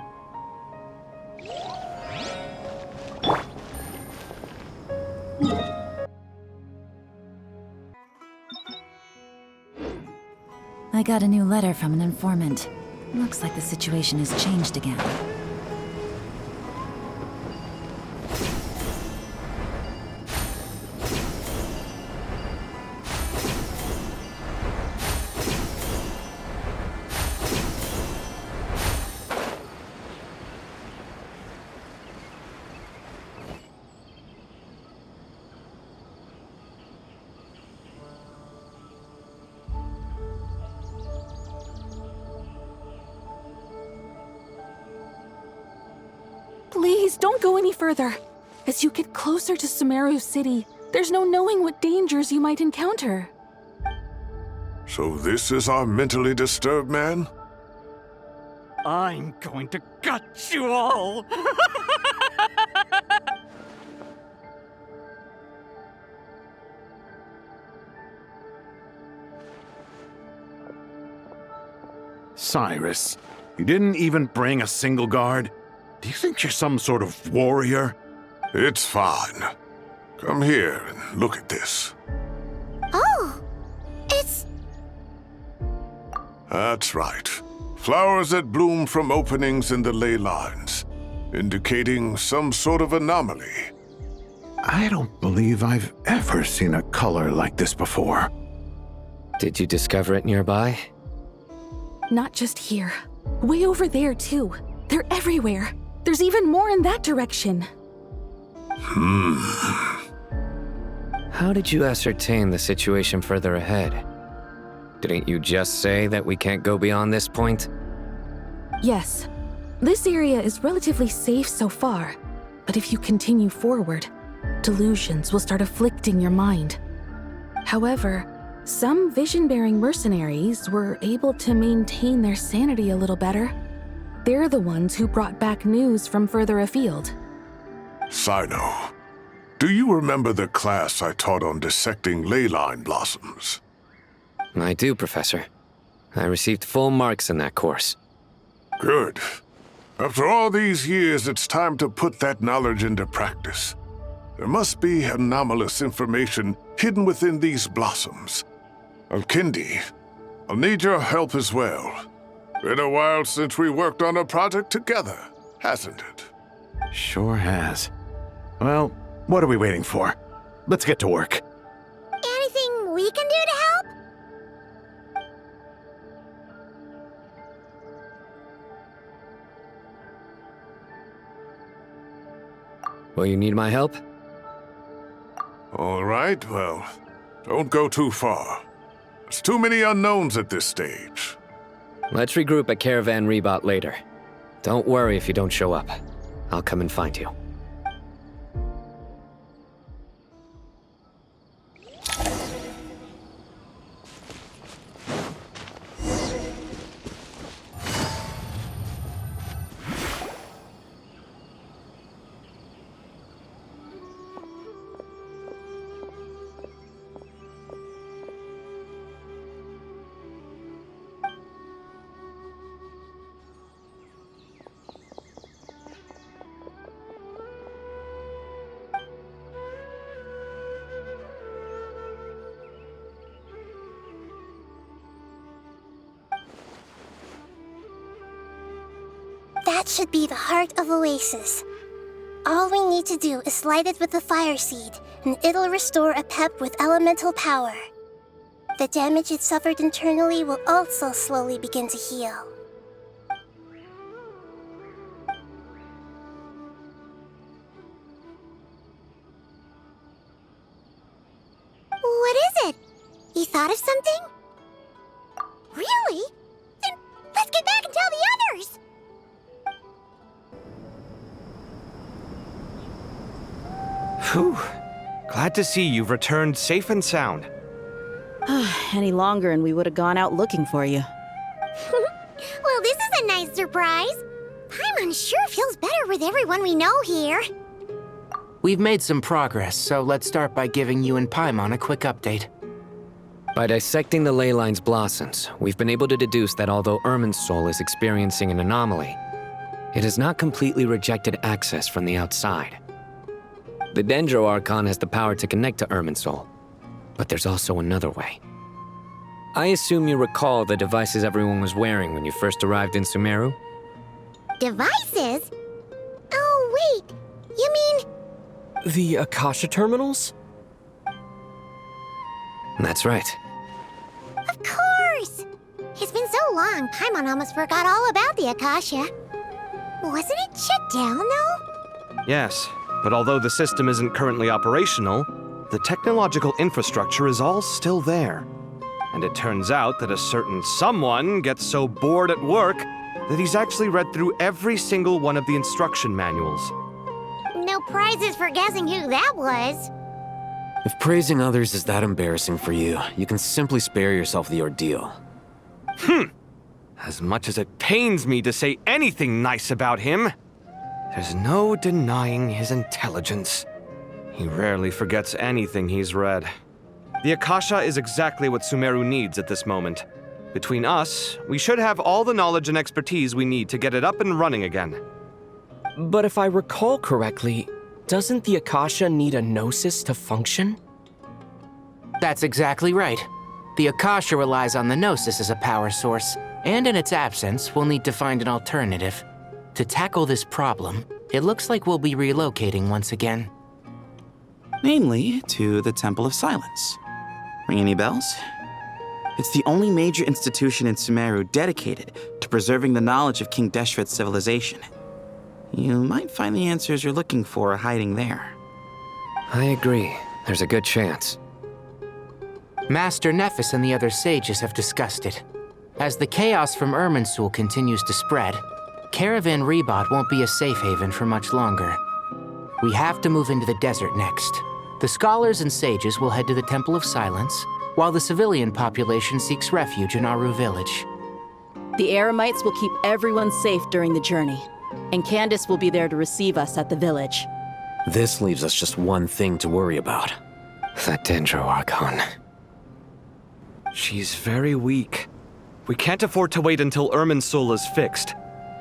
I got a new letter from an informant. Looks like the situation has changed again. Please, don't go any further. As you get closer to Sumeru City, there's no knowing what dangers you might encounter. So this is our mentally disturbed man? I'm going to gut you all! Cyrus, you didn't even bring a single guard? Do you think you're some sort of warrior? It's fine. Come here and look at this. Oh, it's... That's right. Flowers that bloom from openings in the ley lines, indicating some sort of anomaly. I don't believe I've ever seen a color like this before. Did you discover it nearby? Not just here. Way over there, too. They're everywhere. There's even more in that direction. How did you ascertain the situation further ahead? Didn't you just say that we can't go beyond this point? Yes. This area is relatively safe so far, but if you continue forward, delusions will start afflicting your mind. However, some vision-bearing mercenaries were able to maintain their sanity a little better. They're the ones who brought back news from further afield. Cyno, do you remember the class I taught on dissecting leyline blossoms? I do, Professor. I received full marks in that course. Good. After all these years, it's time to put that knowledge into practice. There must be anomalous information hidden within these blossoms. Alkindi, I'll need your help as well. Been a while since we worked on a project together, hasn't it? Sure has. Well, what are we waiting for? Let's get to work. Anything we can do to help? Will you need my help? All right, well, don't go too far. There's too many unknowns at this stage. Let's regroup at Caravan Ribet later. Don't worry if you don't show up. I'll come and find you. That should be the heart of Oasis. All we need to do is light it with the fire seed, and it'll restore Apep with elemental power. The damage it suffered internally will also slowly begin to heal. What is it? You thought of something? Really? Then let's get back and tell the others! Whew. Glad to see you've returned safe and sound. Any longer and we would have gone out looking for you. Well, this is a nice surprise. Paimon sure feels better with everyone we know here. We've made some progress, so let's start by giving you and Paimon a quick update. By dissecting the leyline's blossoms, we've been able to deduce that although Irminsul is experiencing an anomaly, it has not completely rejected access from the outside. The Dendro Archon has the power to connect to Irminsul, but there's also another way. I assume you recall the devices everyone was wearing when you first arrived in Sumeru? Devices? Oh, wait. You mean... The Akasha terminals? That's right. Of course! It's been so long, Paimon almost forgot all about the Akasha. Wasn't it shut down, though? Yes, but although the system isn't currently operational, the technological infrastructure is all still there. And it turns out that a certain someone gets so bored at work that he's actually read through every single one of the instruction manuals. No prizes for guessing who that was. If praising others is that embarrassing for you, you can simply spare yourself the ordeal. As much as it pains me to say anything nice about him, there's no denying his intelligence. He rarely forgets anything he's read. The Akasha is exactly what Sumeru needs at this moment. Between us, we should have all the knowledge and expertise we need to get it up and running again. But if I recall correctly, doesn't the Akasha need a gnosis to function? That's exactly right. The Akasha relies on the Gnosis as a power source, and in its absence, we'll need to find an alternative. To tackle this problem, it looks like we'll be relocating once again. Namely, to the Temple of Silence. Ring any bells? It's the only major institution in Sumeru dedicated to preserving the knowledge of King Deshret's civilization. You might find the answers you're looking for hiding there. I agree. There's a good chance. Master Nephis and the other sages have discussed it. As the chaos from Irminsul continues to spread, Caravan Ribet won't be a safe haven for much longer. We have to move into the desert next. The scholars and sages will head to the Temple of Silence, while the civilian population seeks refuge in Aaru village. The Eremites will keep everyone safe during the journey, and Candace will be there to receive us at the village. This leaves us just one thing to worry about. That Dendro Archon. She's very weak. We can't afford to wait until Irminsul is fixed.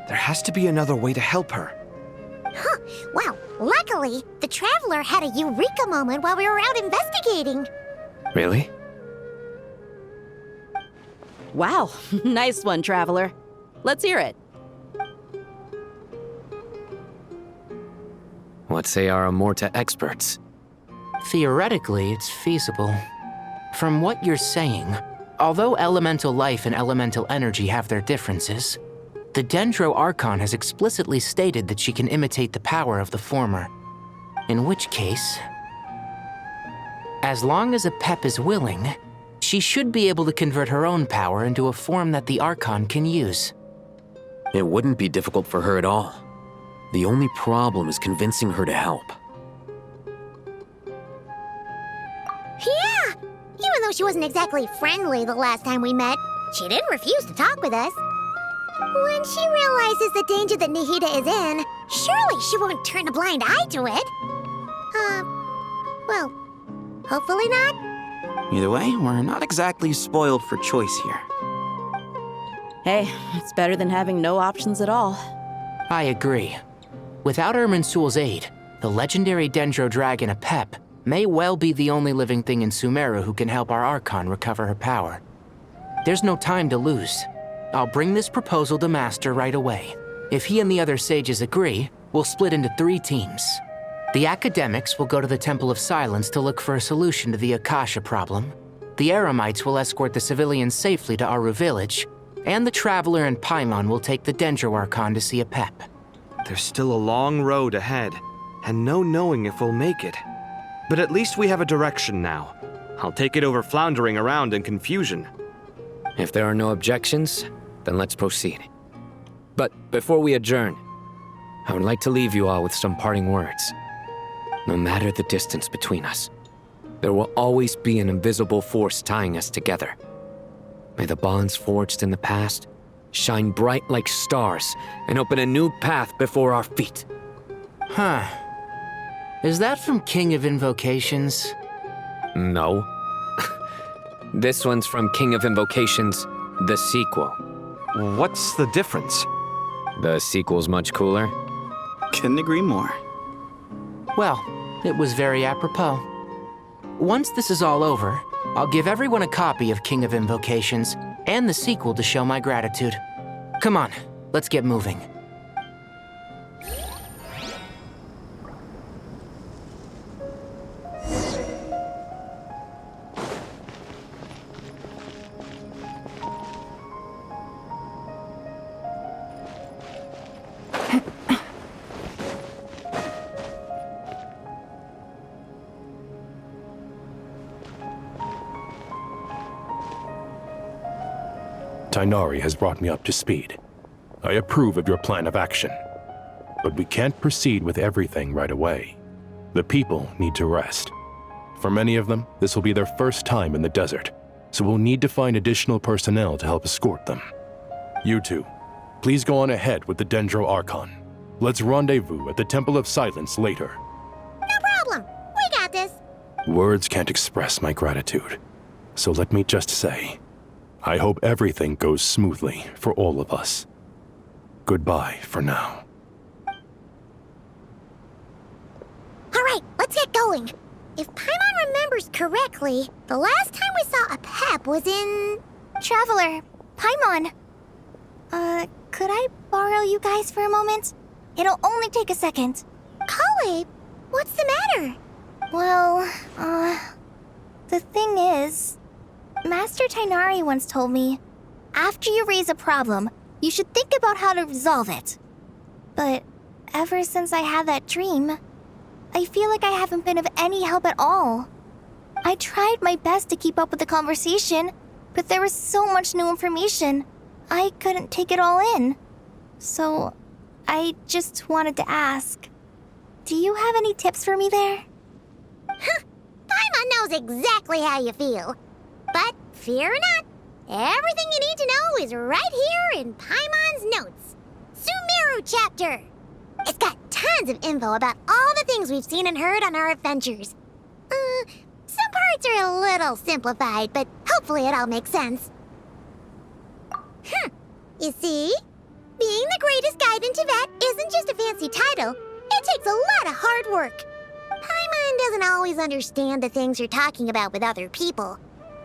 There has to be another way to help her. Huh. Well, luckily, the Traveler had a eureka moment while we were out investigating. Really? Wow, nice one, Traveler. Let's hear it. What say our Amorta experts? Theoretically, it's feasible. From what you're saying, although elemental life and elemental energy have their differences, the Dendro Archon has explicitly stated that she can imitate the power of the former. In which case, as long as Apep is willing, she should be able to convert her own power into a form that the Archon can use. It wouldn't be difficult for her at all. The only problem is convincing her to help. Yeah! Even though she wasn't exactly friendly the last time we met, she didn't refuse to talk with us. When she realizes the danger that Nahida is in, surely she won't turn a blind eye to it. Well, hopefully not. Either way, we're not exactly spoiled for choice here. Hey, it's better than having no options at all. I agree. Without Irminsul's aid, the legendary Dendro dragon Apep may well be the only living thing in Sumeru who can help our Archon recover her power. There's no time to lose. I'll bring this proposal to Master right away. If he and the other sages agree, we'll split into 3 teams. The academics will go to the Temple of Silence to look for a solution to the Akasha problem. The Eremites will escort the civilians safely to Aaru village, and the Traveler and Paimon will take the Dendro Archon to see Apep. There's still a long road ahead, and no knowing if we'll make it. But at least we have a direction now. I'll take it over floundering around in confusion. If there are no objections, then let's proceed. But before we adjourn, I would like to leave you all with some parting words. No matter the distance between us, there will always be an invisible force tying us together. May the bonds forged in the past shine bright like stars and open a new path before our feet. Huh. Is that from King of Invocations? No. This one's from King of Invocations, the sequel. What's the difference? The sequel's much cooler. Couldn't agree more. Well, it was very apropos. Once this is all over, I'll give everyone a copy of King of Invocations and the sequel to show my gratitude. Come on, let's get moving. Tighnari has brought me up to speed. I approve of your plan of action. But we can't proceed with everything right away. The people need to rest. For many of them, this will be their first time in the desert, so we'll need to find additional personnel to help escort them. You two, please go on ahead with the Dendro Archon. Let's rendezvous at the Temple of Silence later. No problem. We got this. Words can't express my gratitude, so let me just say, I hope everything goes smoothly for all of us. Goodbye for now. All right, let's get going. If Paimon remembers correctly, the last time we saw Apep was in... Traveler, Paimon. Could I borrow you guys for a moment? It'll only take a second. Collei, what's the matter? Well, the thing is... Master Tighnari once told me, after you raise a problem, you should think about how to resolve it. But ever since I had that dream, I I feel like I haven't been of any help at all. I tried my best to keep up with the conversation, but there was so much new information. I couldn't take it all in. So, I just wanted to ask, do you have any tips for me there? Paimon knows exactly how you feel. But fear not, everything you need to know is right here in Paimon's notes. Sumeru chapter. It's got tons of info about all the things we've seen and heard on our adventures. Some parts are a little simplified, but hopefully it all makes sense. You see? Being the greatest guide in Jehet isn't just a fancy title. It takes a lot of hard work. Paimon doesn't always understand the things you're talking about with other people.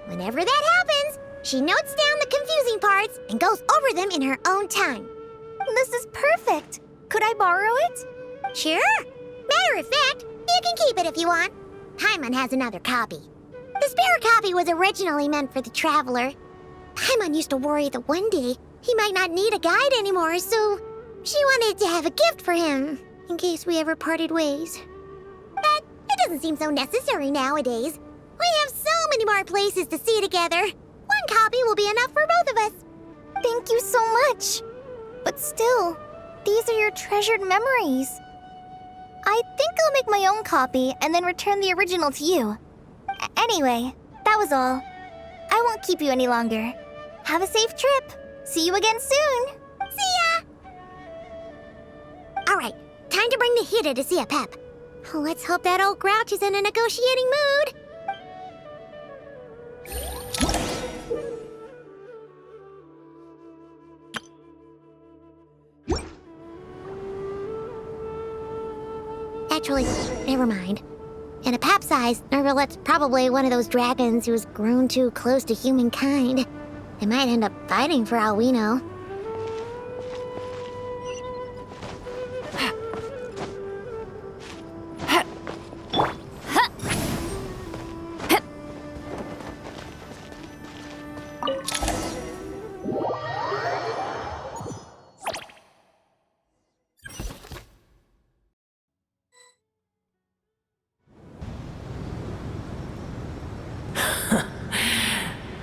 Whenever that happens, she notes down the confusing parts and goes over them in her own time. This is perfect. Could I borrow it? Sure. Matter of fact, you can keep it if you want. Paimon has another copy. The spare copy was originally meant for the Traveler. Paimon used to worry that one day he might not need a guide anymore, so she wanted to have a gift for him, in case we ever parted ways. But it doesn't seem so necessary nowadays. We have so many more places to see together. One copy will be enough for both of us. Thank you so much. But still, these are your treasured memories. I think I'll make my own copy and then return the original to you. Anyway, that was all. I won't keep you any longer. Have a safe trip. See you again soon. See ya! Alright, time to bring Nahida to see Apep. Let's hope that old grouch is in a negotiating mood. Actually, never mind. In Apep's eyes, Nervalet's probably one of those dragons who's grown too close to humankind. They might end up fighting for all we know.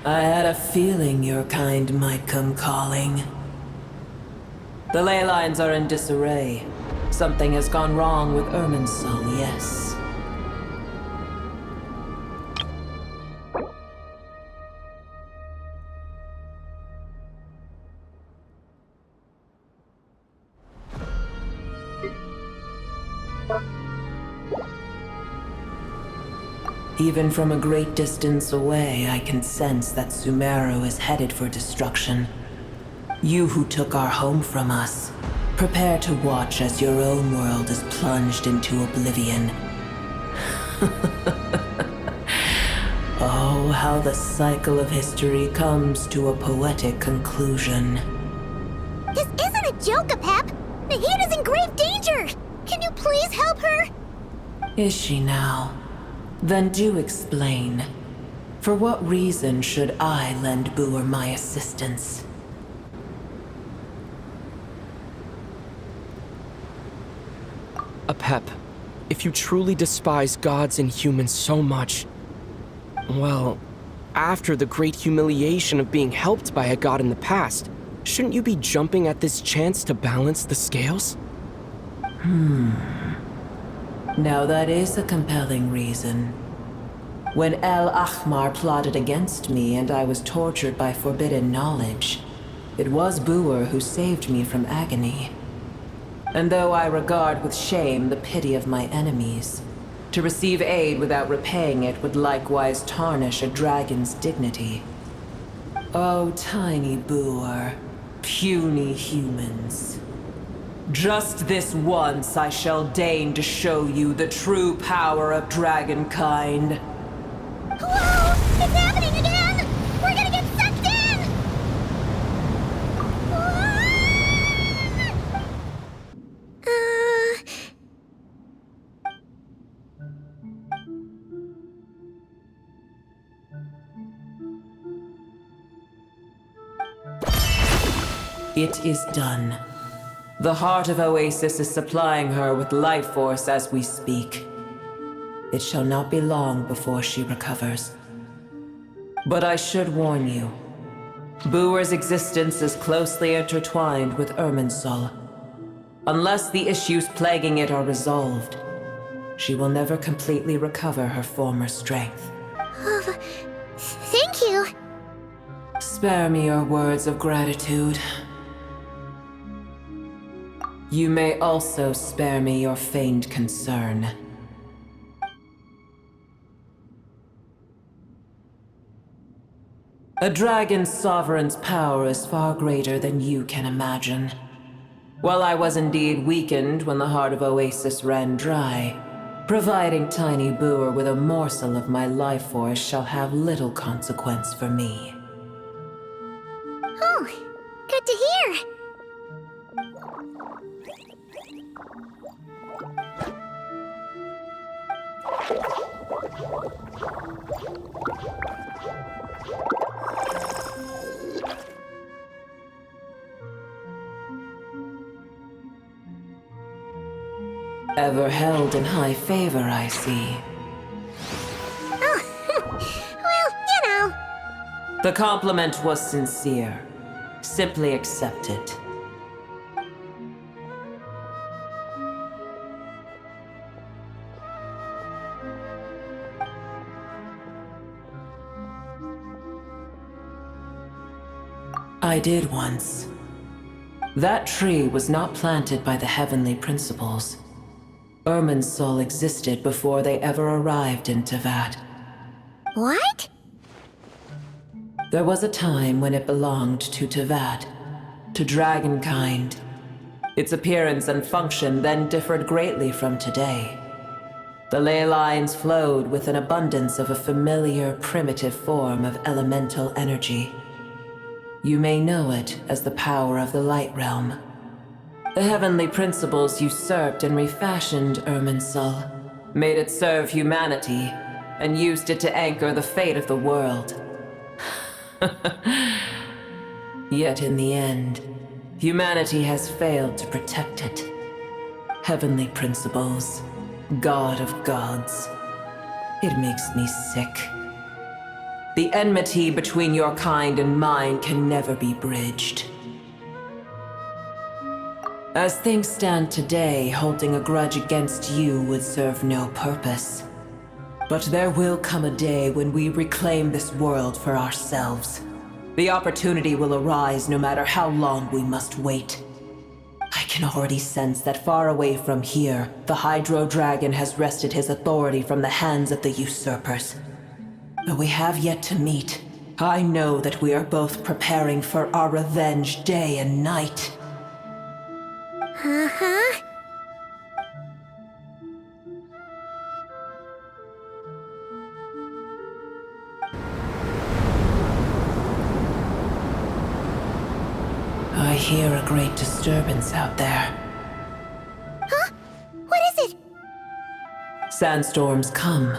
I had a feeling your kind might come calling. The ley lines are in disarray. Something has gone wrong with Irminsul, yes. Even from a great distance away, I can sense that Sumeru is headed for destruction. You who took our home from us, prepare to watch as your own world is plunged into oblivion. Oh, how the cycle of history comes to a poetic conclusion. This isn't a joke, Apep! Nahida's in grave danger! Can you please help her? Is she now? Then do explain. For what reason should I lend Boor my assistance? Apep, if you truly despise gods and humans so much, well, after the great humiliation of being helped by a god in the past, shouldn't you be jumping at this chance to balance the scales? Now that is a compelling reason. When El Ahmar plotted against me and I was tortured by forbidden knowledge, it was Boor who saved me from agony. And though I regard with shame the pity of my enemies, to receive aid without repaying it would likewise tarnish a dragon's dignity. Oh, tiny Boor, puny humans. Just this once I shall deign to show you the true power of dragonkind. Whoa! It's happening again! We're gonna get sucked in! It is done. The heart of Oasis is supplying her with life force as we speak. It shall not be long before she recovers. But I should warn you, Buer's existence is closely intertwined with Irminsul. Unless the issues plaguing it are resolved, she will never completely recover her former strength. Thank you. Spare me your words of gratitude. You may also spare me your feigned concern. A dragon's sovereign's power is far greater than you can imagine. While I was indeed weakened when the heart of Oasis ran dry, providing tiny Buer with a morsel of my life force shall have little consequence for me. Oh, good to hear. Ever held in high favor, I see. Oh, well, The compliment was sincere. Simply accept it. I did once. That tree was not planted by the heavenly principles. Irminsul existed before they ever arrived in Teyvat. What? There was a time when it belonged to Teyvat, to dragonkind. Its appearance and function then differed greatly from today. The ley lines flowed with an abundance of a familiar, primitive form of elemental energy. You may know it as the power of the Light Realm. The heavenly principles usurped and refashioned Irminsul, made it serve humanity, and used it to anchor the fate of the world. Yet in the end, humanity has failed to protect it. Heavenly principles, God of gods. It makes me sick. The enmity between your kind and mine can never be bridged. As things stand today, holding a grudge against you would serve no purpose. But there will come a day when we reclaim this world for ourselves. The opportunity will arise no matter how long we must wait. I can already sense that far away from here, the Hydro Dragon has wrested his authority from the hands of the usurpers. Though we have yet to meet, I know that we are both preparing for our revenge day and night. Uh-huh. I hear a great disturbance out there. Huh? What is it? Sandstorms come.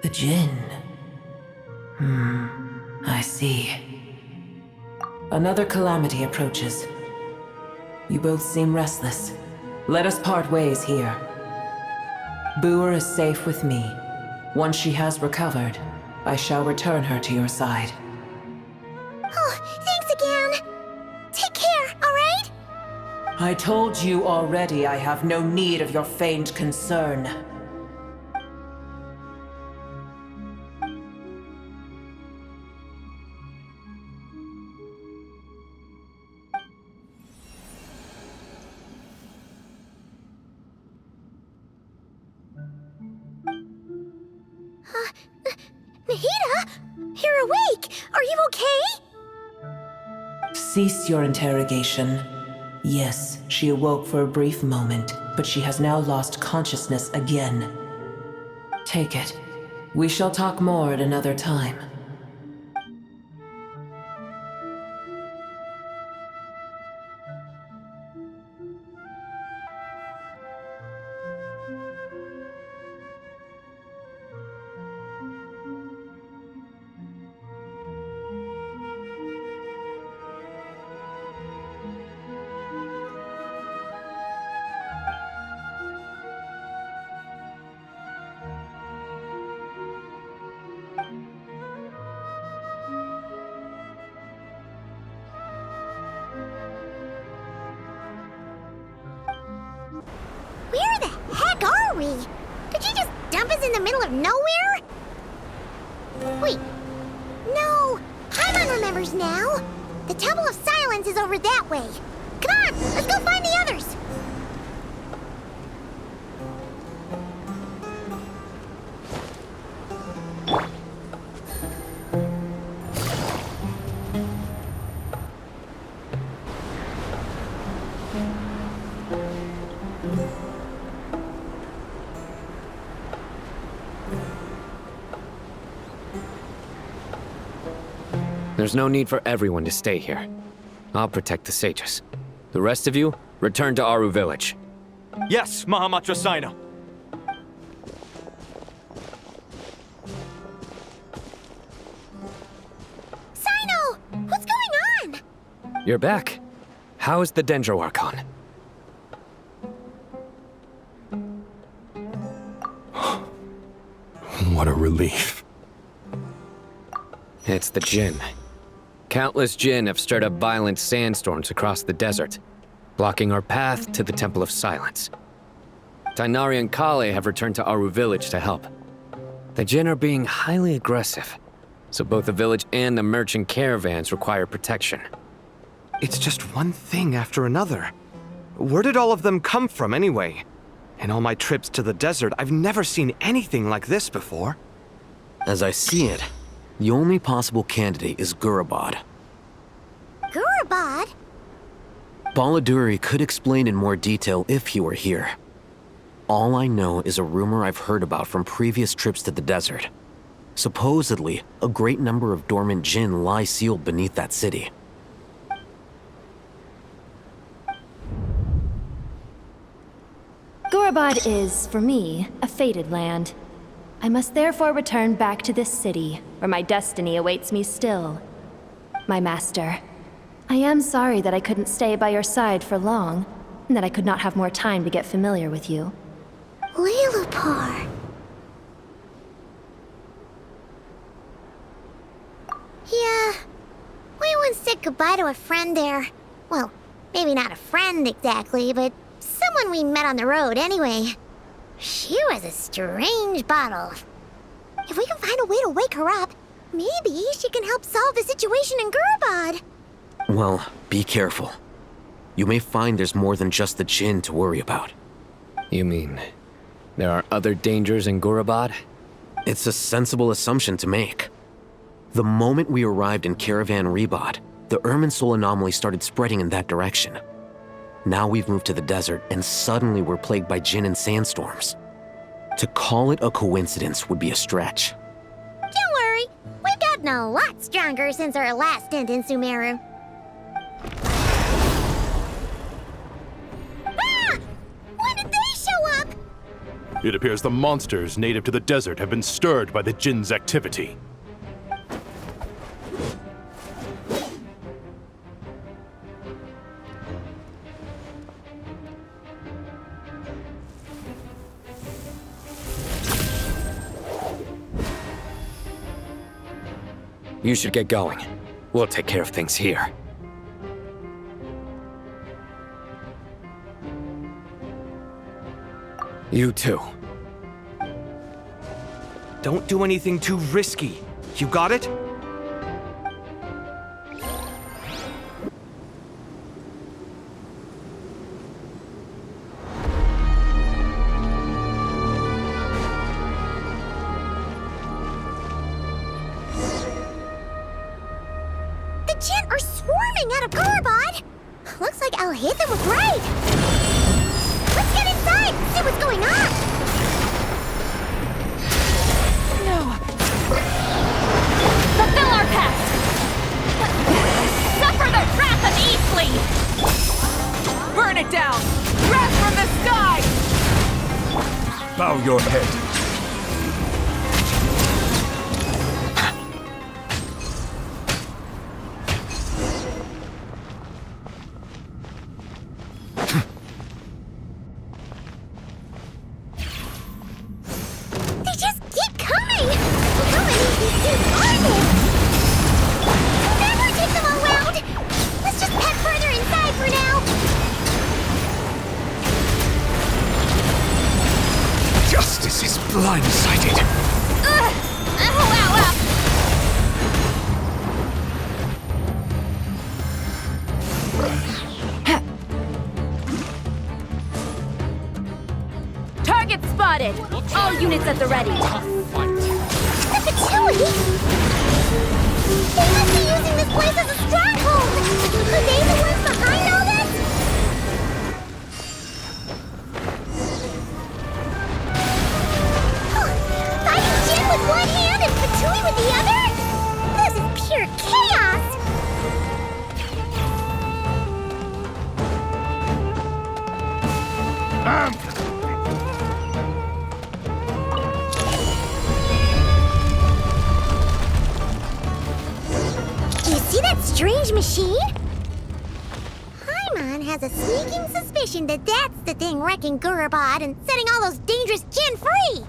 The Jinn. I see. Another calamity approaches. You both seem restless. Let us part ways here. Buer is safe with me. Once she has recovered, I shall return her to your side. Oh, thanks again. Take care, alright? I told you already I have no need of your feigned concern. Nahida? You're awake! Are you okay? Cease your interrogation. Yes, she awoke for a brief moment, but she has now lost consciousness again. Take it. We shall talk more at another time. we? Did you just dump us in the middle of nowhere? Wait. No. Paimon remembers now. The Temple of Silence is over that way. Come on, let's go find the others. There's no need for everyone to stay here. I'll protect the sages. The rest of you, return to Aaru village. Yes, Mahamatra Cyno. Cyno! What's going on? You're back. How is the Dendro Archon? What a relief. It's the Jinn. Countless Jinn have stirred up violent sandstorms across the desert, blocking our path to the Temple of Silence. Tighnari and Collei have returned to Aaru village to help. The Jinn are being highly aggressive, so both the village and the merchant caravans require protection. It's just one thing after another. Where did all of them come from anyway? In all my trips to the desert, I've never seen anything like this before. As I see it, the only possible candidate is Gurabad. Gurabad? Baladuri could explain in more detail if he were here. All I know is a rumor I've heard about from previous trips to the desert. Supposedly, a great number of dormant Jinn lie sealed beneath that city. Gurabad is, for me, a fated land. I must therefore return back to this city, where my destiny awaits me still. My master, I am sorry that I couldn't stay by your side for long, and that I could not have more time to get familiar with you. Liloupar. Yeah, we once said goodbye to a friend there. Well, maybe not a friend exactly, but someone we met on the road anyway. She was a strange bottle. If we can find a way to wake her up, maybe she can help solve the situation in Gurabad. Well, be careful. You may find there's more than just the Jinn to worry about. You mean, there are other dangers in Gurabad? It's a sensible assumption to make. The moment we arrived in Caravan Ribet, the Irminsul anomaly started spreading in that direction. Now we've moved to the desert, and suddenly we're plagued by Jinn and sandstorms. To call it a coincidence would be a stretch. Don't worry, we've gotten a lot stronger since our last stint in Sumeru. Ah! When did they show up? It appears the monsters native to the desert have been stirred by the Jinn's activity. You should get going. We'll take care of things here. You too. Don't do anything too risky. You got it? The Jeht are swarming out of Gurabad! Looks like Alhaitham was right! Let's get inside and see what's going on! No! Fulfill our pact! Suffer the wrath of Eastly! Burn it down! Wrath from the sky! Bow your head. Blindsided. Target spotted! All units at the ready. The Fatui! They must be using this place as a stronghold! Are they the ones behind all this? Fighting Jin with one hand and Fatui with the other? This is pure chaos! Do you see that strange machine? Paimon has a sneaking suspicion that that's the thing wrecking Gurabad and setting all those dangerous Jin free!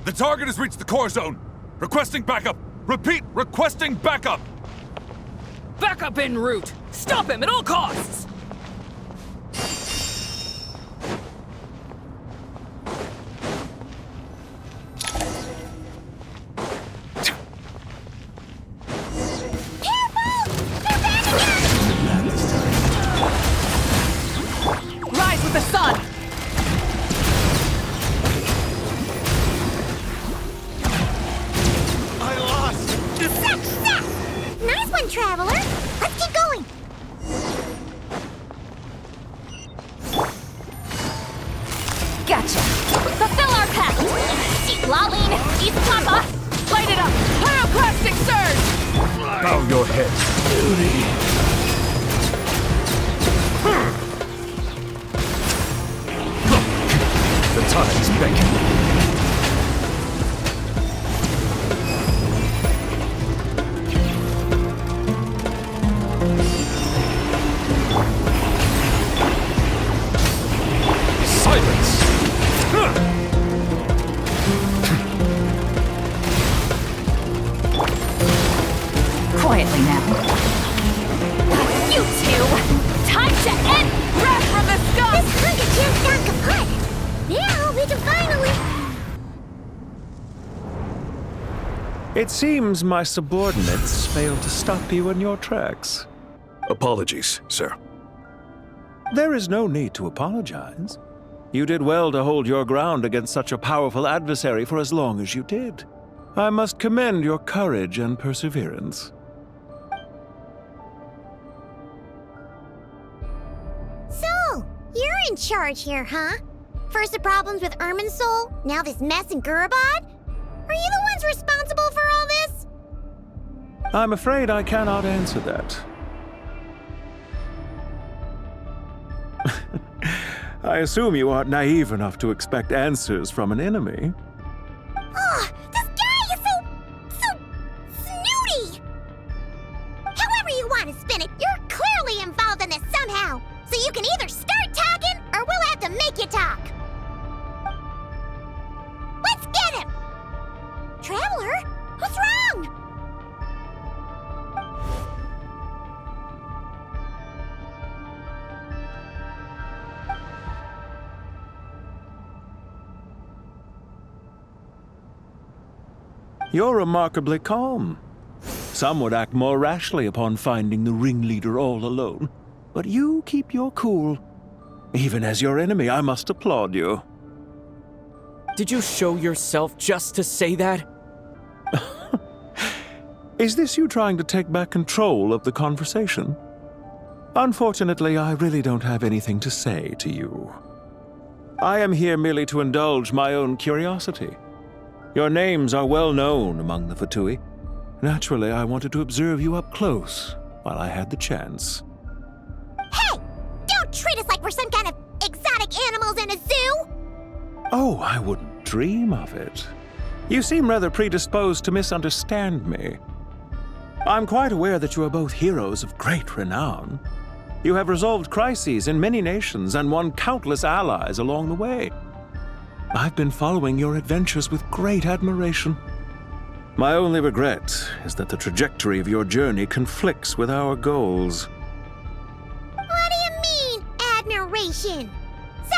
The target has reached the core zone. Requesting backup. Repeat, requesting backup. Backup en route. Stop him at all costs. Rise with the sun. Success! Nice one, Traveler! Let's keep going! Gotcha! Fulfill our pact! Deep Laline! East Papa! Light it up! Pyroclastic surge! Bow your head. Duty. The time's beckoning. Silence! Quietly now. You two! Time to end Wrath from the Scum! This hunger just got kaput! Now we can finally... It seems my subordinates failed to stop you in your tracks. Apologies, sir. There is no need to apologize. You did well to hold your ground against such a powerful adversary for as long as you did. I must commend your courage and perseverance. So, you're in charge here, huh? First the problems with Irminsul, now this mess in Gurabad? Are you the ones responsible for all this? I'm afraid I cannot answer that. I assume you aren't naive enough to expect answers from an enemy. Oh, this guy is so snooty! However you want to spin it, you're clearly involved in this somehow. So you can either start talking, or we'll have to make you talk. Let's get him! Traveler, what's wrong? You're remarkably calm. Some would act more rashly upon finding the ringleader all alone. But you keep your cool. Even as your enemy, I must applaud you. Did you show yourself just to say that? Is this you trying to take back control of the conversation? Unfortunately, I really don't have anything to say to you. I am here merely to indulge my own curiosity. Your names are well known among the Fatui. Naturally, I wanted to observe you up close while I had the chance. Hey! Don't treat us like we're some kind of exotic animals in a zoo! Oh, I wouldn't dream of it. You seem rather predisposed to misunderstand me. I'm quite aware that you are both heroes of great renown. You have resolved crises in many nations and won countless allies along the way. I've been following your adventures with great admiration. My only regret is that the trajectory of your journey conflicts with our goals. What do you mean, admiration?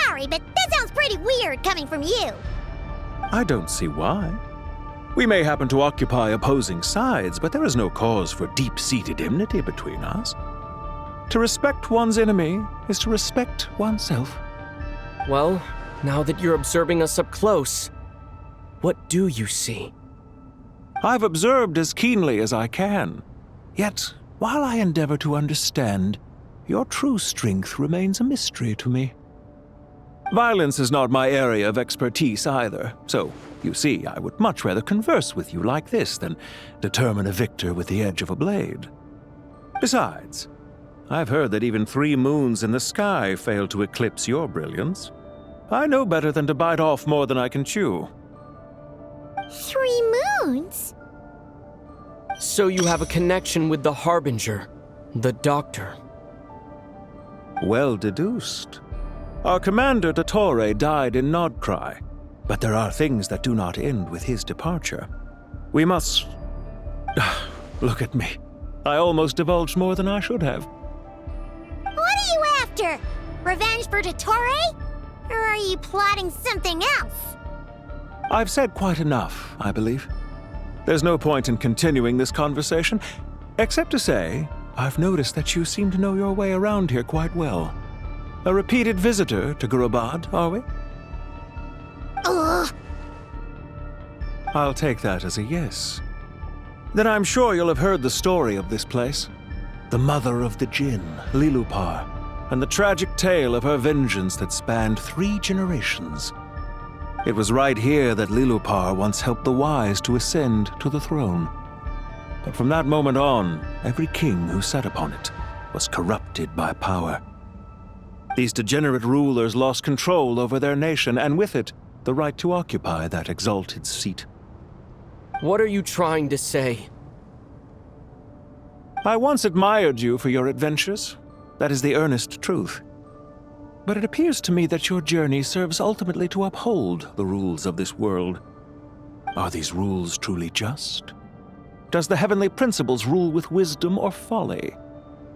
Sorry, but that sounds pretty weird coming from you. I don't see why. We may happen to occupy opposing sides, but there is no cause for deep-seated enmity between us. To respect one's enemy is to respect oneself. Well, now that you're observing us up close, what do you see? I've observed as keenly as I can. Yet, while I endeavor to understand, your true strength remains a mystery to me. Violence is not my area of expertise either, so, you see, I would much rather converse with you like this than determine a victor with the edge of a blade. Besides, I've heard that even 3 moons in the sky fail to eclipse your brilliance. I know better than to bite off more than I can chew. 3 moons? So you have a connection with the Harbinger, the Doctor. Well deduced. Our commander Dottore died in Nodcry, but there are things that do not end with his departure. We must... Look at me. I almost divulged more than I should have. What are you after? Revenge for Dottore? Or are you plotting something else? I've said quite enough, I believe. There's no point in continuing this conversation, except to say, I've noticed that you seem to know your way around here quite well. A repeated visitor to Gurabad, are we? Ugh. I'll take that as a yes. Then I'm sure you'll have heard the story of this place. The mother of the Jinn, Liloupar, and the tragic tale of her vengeance that spanned 3 generations. It was right here that Liloupar once helped the wise to ascend to the throne. But from that moment on, every king who sat upon it was corrupted by power. These degenerate rulers lost control over their nation, and with it, the right to occupy that exalted seat. What are you trying to say? I once admired you for your adventures. That is the earnest truth. But it appears to me that your journey serves ultimately to uphold the rules of this world. Are these rules truly just? Does the heavenly principles rule with wisdom or folly?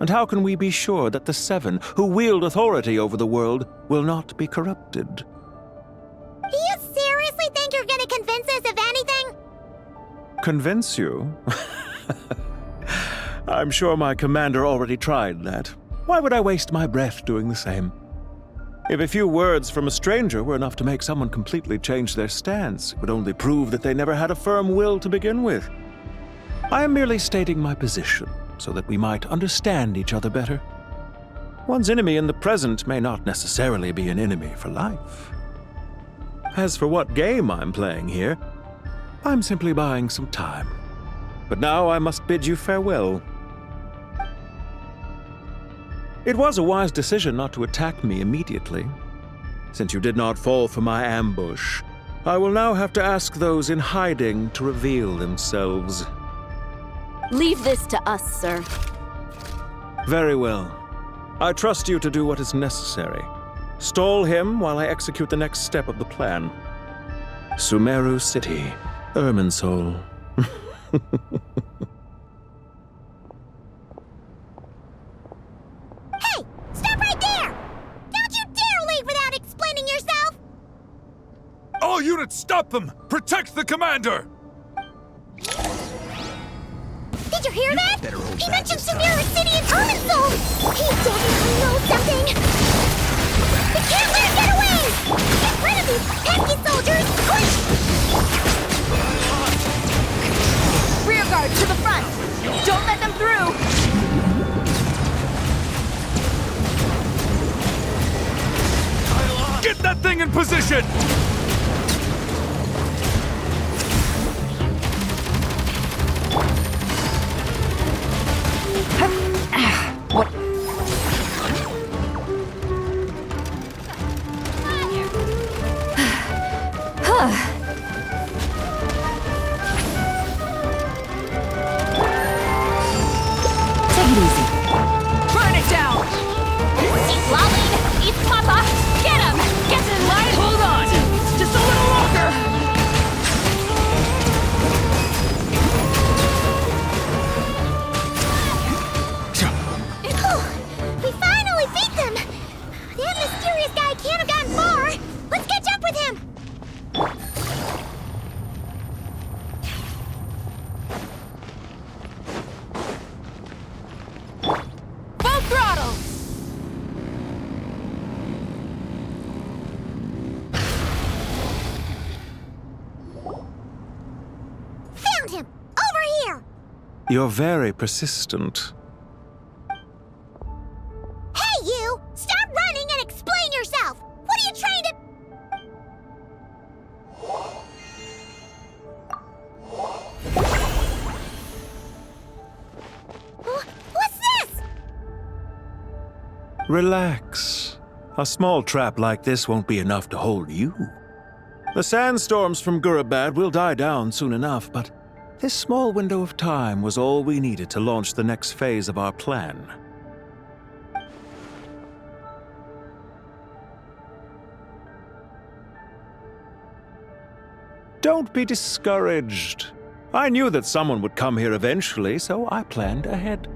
And how can we be sure that the 7 who wield authority over the world will not be corrupted? Do you seriously think you're gonna convince us of anything? Convince you? I'm sure my commander already tried that. Why would I waste my breath doing the same? If a few words from a stranger were enough to make someone completely change their stance, it would only prove that they never had a firm will to begin with. I am merely stating my position, so that we might understand each other better. One's enemy in the present may not necessarily be an enemy for life. As for what game I'm playing here, I'm simply buying some time. But now I must bid you farewell. It was a wise decision not to attack me immediately. Since you did not fall for my ambush, I will now have to ask those in hiding to reveal themselves. Leave this to us, sir. Very well. I trust you to do what is necessary. Stall him while I execute the next step of the plan. Sumeru City, Irminsul. Hey! Stop right there! Don't you dare leave without explaining yourself! All units, stop them! Protect the commander! Did you hear that? He mentioned Sumeru City and Irminsul! He definitely knows something! We can't let him get away! Get rid of these pesky soldiers! Quick! Rear guard to the front! Don't let them through! Get that thing in position! What? Take it easy. Burn it down! He's lolling! He's Papa! Get him! Get in line! Hold on! You're very persistent. Hey, you! Stop running and explain yourself! What are you trying to... What's this? Relax. A small trap like this won't be enough to hold you. The sandstorms from Gurabad will die down soon enough, but this small window of time was all we needed to launch the next phase of our plan. Don't be discouraged. I knew that someone would come here eventually, so I planned ahead.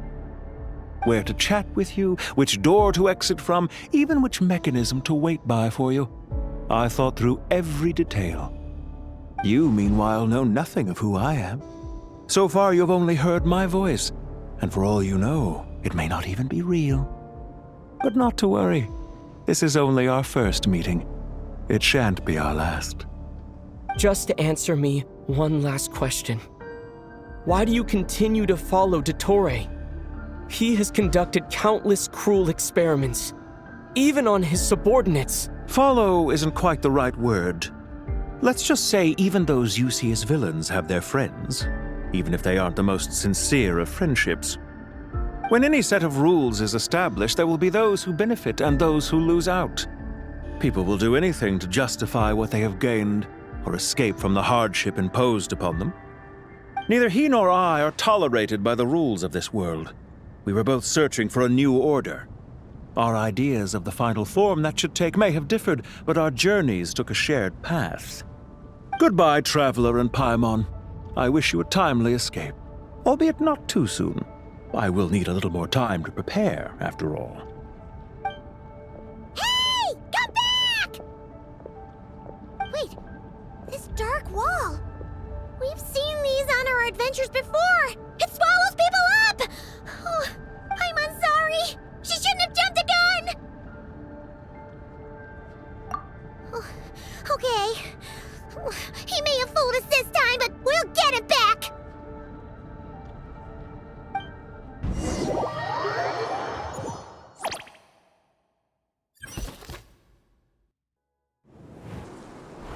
Where to chat with you, which door to exit from, even which mechanism to wait by for you. I thought through every detail. You, meanwhile, know nothing of who I am. So far, you've only heard my voice, and for all you know, it may not even be real. But not to worry. This is only our first meeting. It shan't be our last. Just answer me one last question. Why do you continue to follow Dottore? He has conducted countless cruel experiments, even on his subordinates. Follow isn't quite the right word. Let's just say even those you see as villains have their friends, even if they aren't the most sincere of friendships. When any set of rules is established, there will be those who benefit and those who lose out. People will do anything to justify what they have gained or escape from the hardship imposed upon them. Neither he nor I are tolerated by the rules of this world. We were both searching for a new order. Our ideas of the final form that should take may have differed, but our journeys took a shared path. Goodbye, Traveler and Paimon. I wish you a timely escape, albeit not too soon. I will need a little more time to prepare, after all. Hey! Come back! Wait, this dark wall. We've seen these on our adventures before. It swallows people up! Oh, I'm sorry. She shouldn't have jumped the gun! Oh, okay. He may have fooled us this time, but we'll get him back!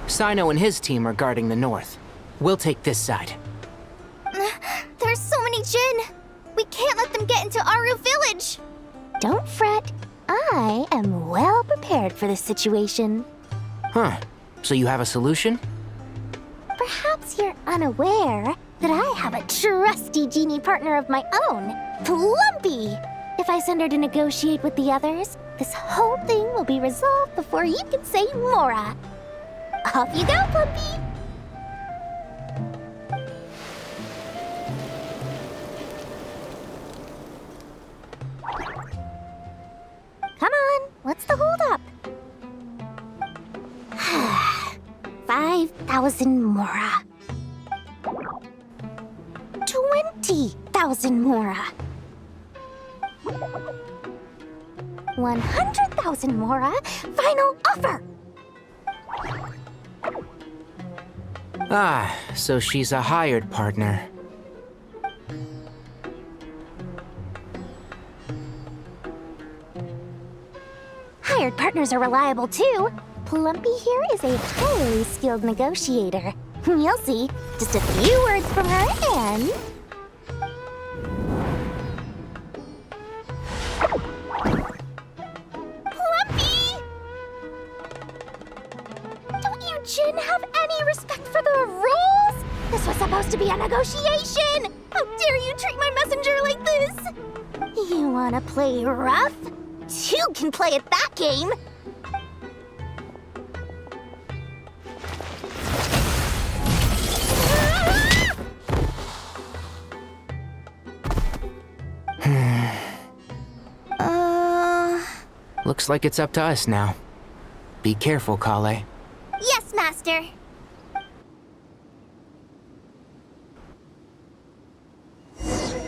Cyno and his team are guarding the north. We'll take this side. There's so many Jinn! We can't let them get into Aaru village! Don't fret. I am well prepared for this situation. Huh. So you have a solution? Perhaps you're unaware that I have a trusty genie partner of my own, Plumpy. If I send her to negotiate with the others, this whole thing will be resolved before you can say Mora. Off you go, Plumpy! Come on, what's the holdup? 5,000 Mora. 20,000 Mora. 100,000 Mora. Final offer! Ah, so she's a hired partner. Hired partners are reliable too. Plumpy here is a highly skilled negotiator. You'll see. Just a few words from her and... Plumpy! Don't you Jinn have any respect for the rules? This was supposed to be a negotiation! How dare you treat my messenger like this? You wanna play rough? Two can play at that game! Looks like it's up to us now. Be careful, Collei. Yes, Master.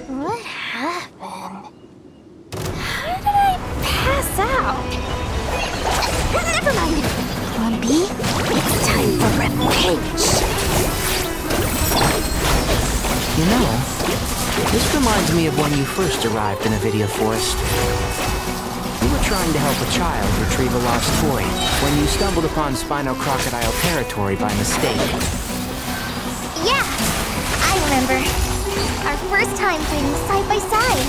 What happened? How did I pass out? Never mind. Plumpy, it's time for revenge. You know, This reminds me of when you first arrived in Avidia Forest. You were trying to help a child retrieve a lost toy when you stumbled upon Spino Crocodile territory by mistake. Yeah, I remember. Our first time fighting side by side.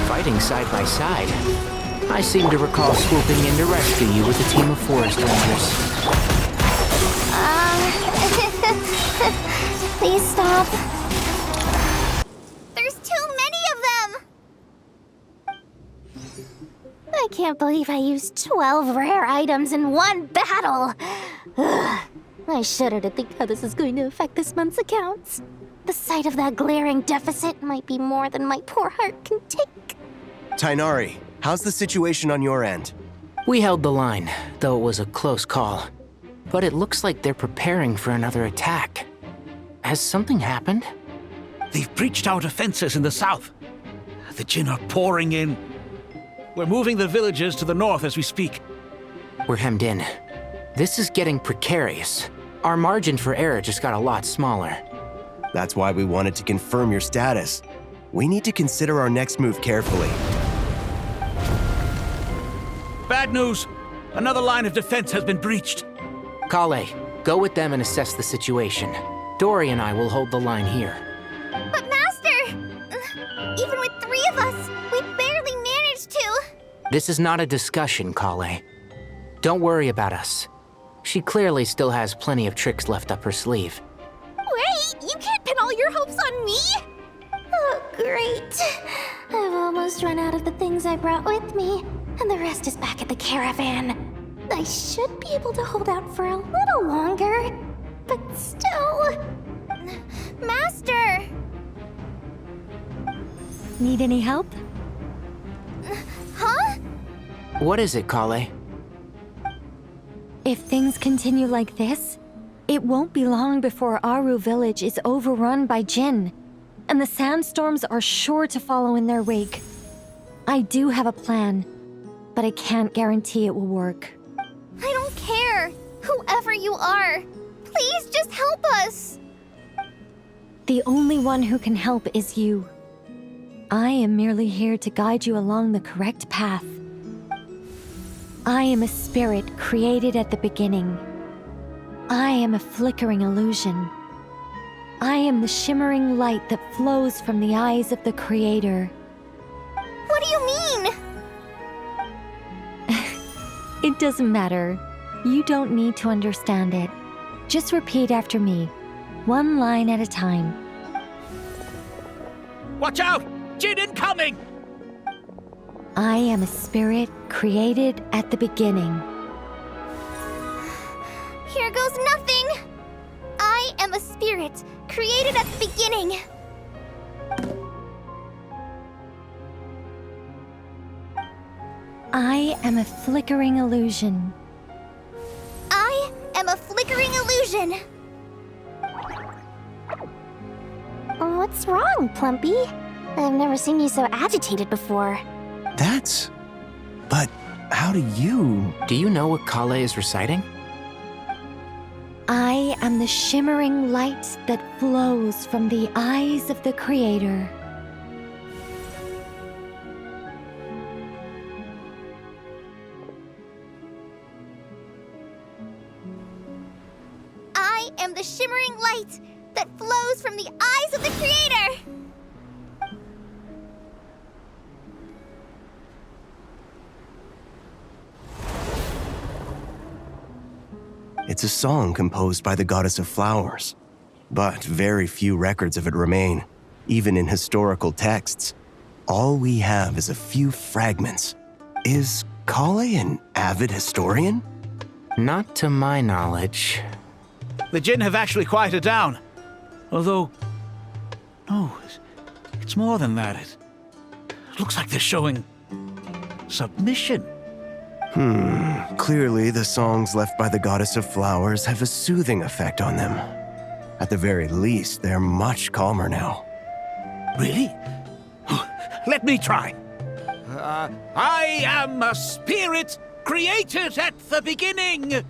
Fighting side by side? I seem to recall swooping in to rescue you with a team of forest rangers. Please stop. There's too many of them! I can't believe I used 12 rare items in one battle! Ugh. I shudder to think how this is going to affect this month's accounts. The sight of that glaring deficit might be more than my poor heart can take. Tighnari, how's the situation on your end? We held the line, though it was a close call. But it looks like they're preparing for another attack. Has something happened? They've breached our defenses in the south. The Jinn are pouring in. We're moving the villagers to the north as we speak. We're hemmed in. This is getting precarious. Our margin for error just got a lot smaller. That's why we wanted to confirm your status. We need to consider our next move carefully. Bad news! Another line of defense has been breached. Collei, go with them and assess the situation. Dori and I will hold the line here. But Master! Even with 3 of us, we barely managed to. This is not a discussion, Collei. Don't worry about us. She clearly still has plenty of tricks left up her sleeve. Wait, you can't pin all your hopes on me? Oh, great. I've almost run out of the things I brought with me, and the rest is back at the caravan. I should be able to hold out for a little longer, but still... Master! Need any help? Huh? What is it, Collei? If things continue like this, it won't be long before Aaru village is overrun by Jinn, and the sandstorms are sure to follow in their wake. I do have a plan, but I can't guarantee it will work. I don't care. Whoever you are, please just help us. The only one who can help is you. I am merely here to guide you along the correct path. I am a spirit created at the beginning. I am a flickering illusion. I am the shimmering light that flows from the eyes of the Creator. What do you mean? It doesn't matter. You don't need to understand it. Just repeat after me, one line at a time. Watch out! Jinn incoming! I am a spirit created at the beginning. Here goes nothing! I am a spirit created at the beginning. I am a flickering illusion. I am a flickering illusion. What's wrong, Plumpy? I've never seen you so agitated before. But how do you... Do you know what Collei is reciting? I am the shimmering light that flows from the eyes of the Creator. I am the shimmering light that flows from the eyes of the Creator. It's a song composed by the goddess of flowers, but very few records of it remain, even in historical texts. All we have is a few fragments. Is Collei an avid historian? Not to my knowledge. The Jinn have actually quieted down. Although... no, it's more than that. It looks like they're showing... submission. Clearly the songs left by the goddess of flowers have a soothing effect on them. At the very least, they're much calmer now. Really? Let me try. I am a spirit created at the beginning.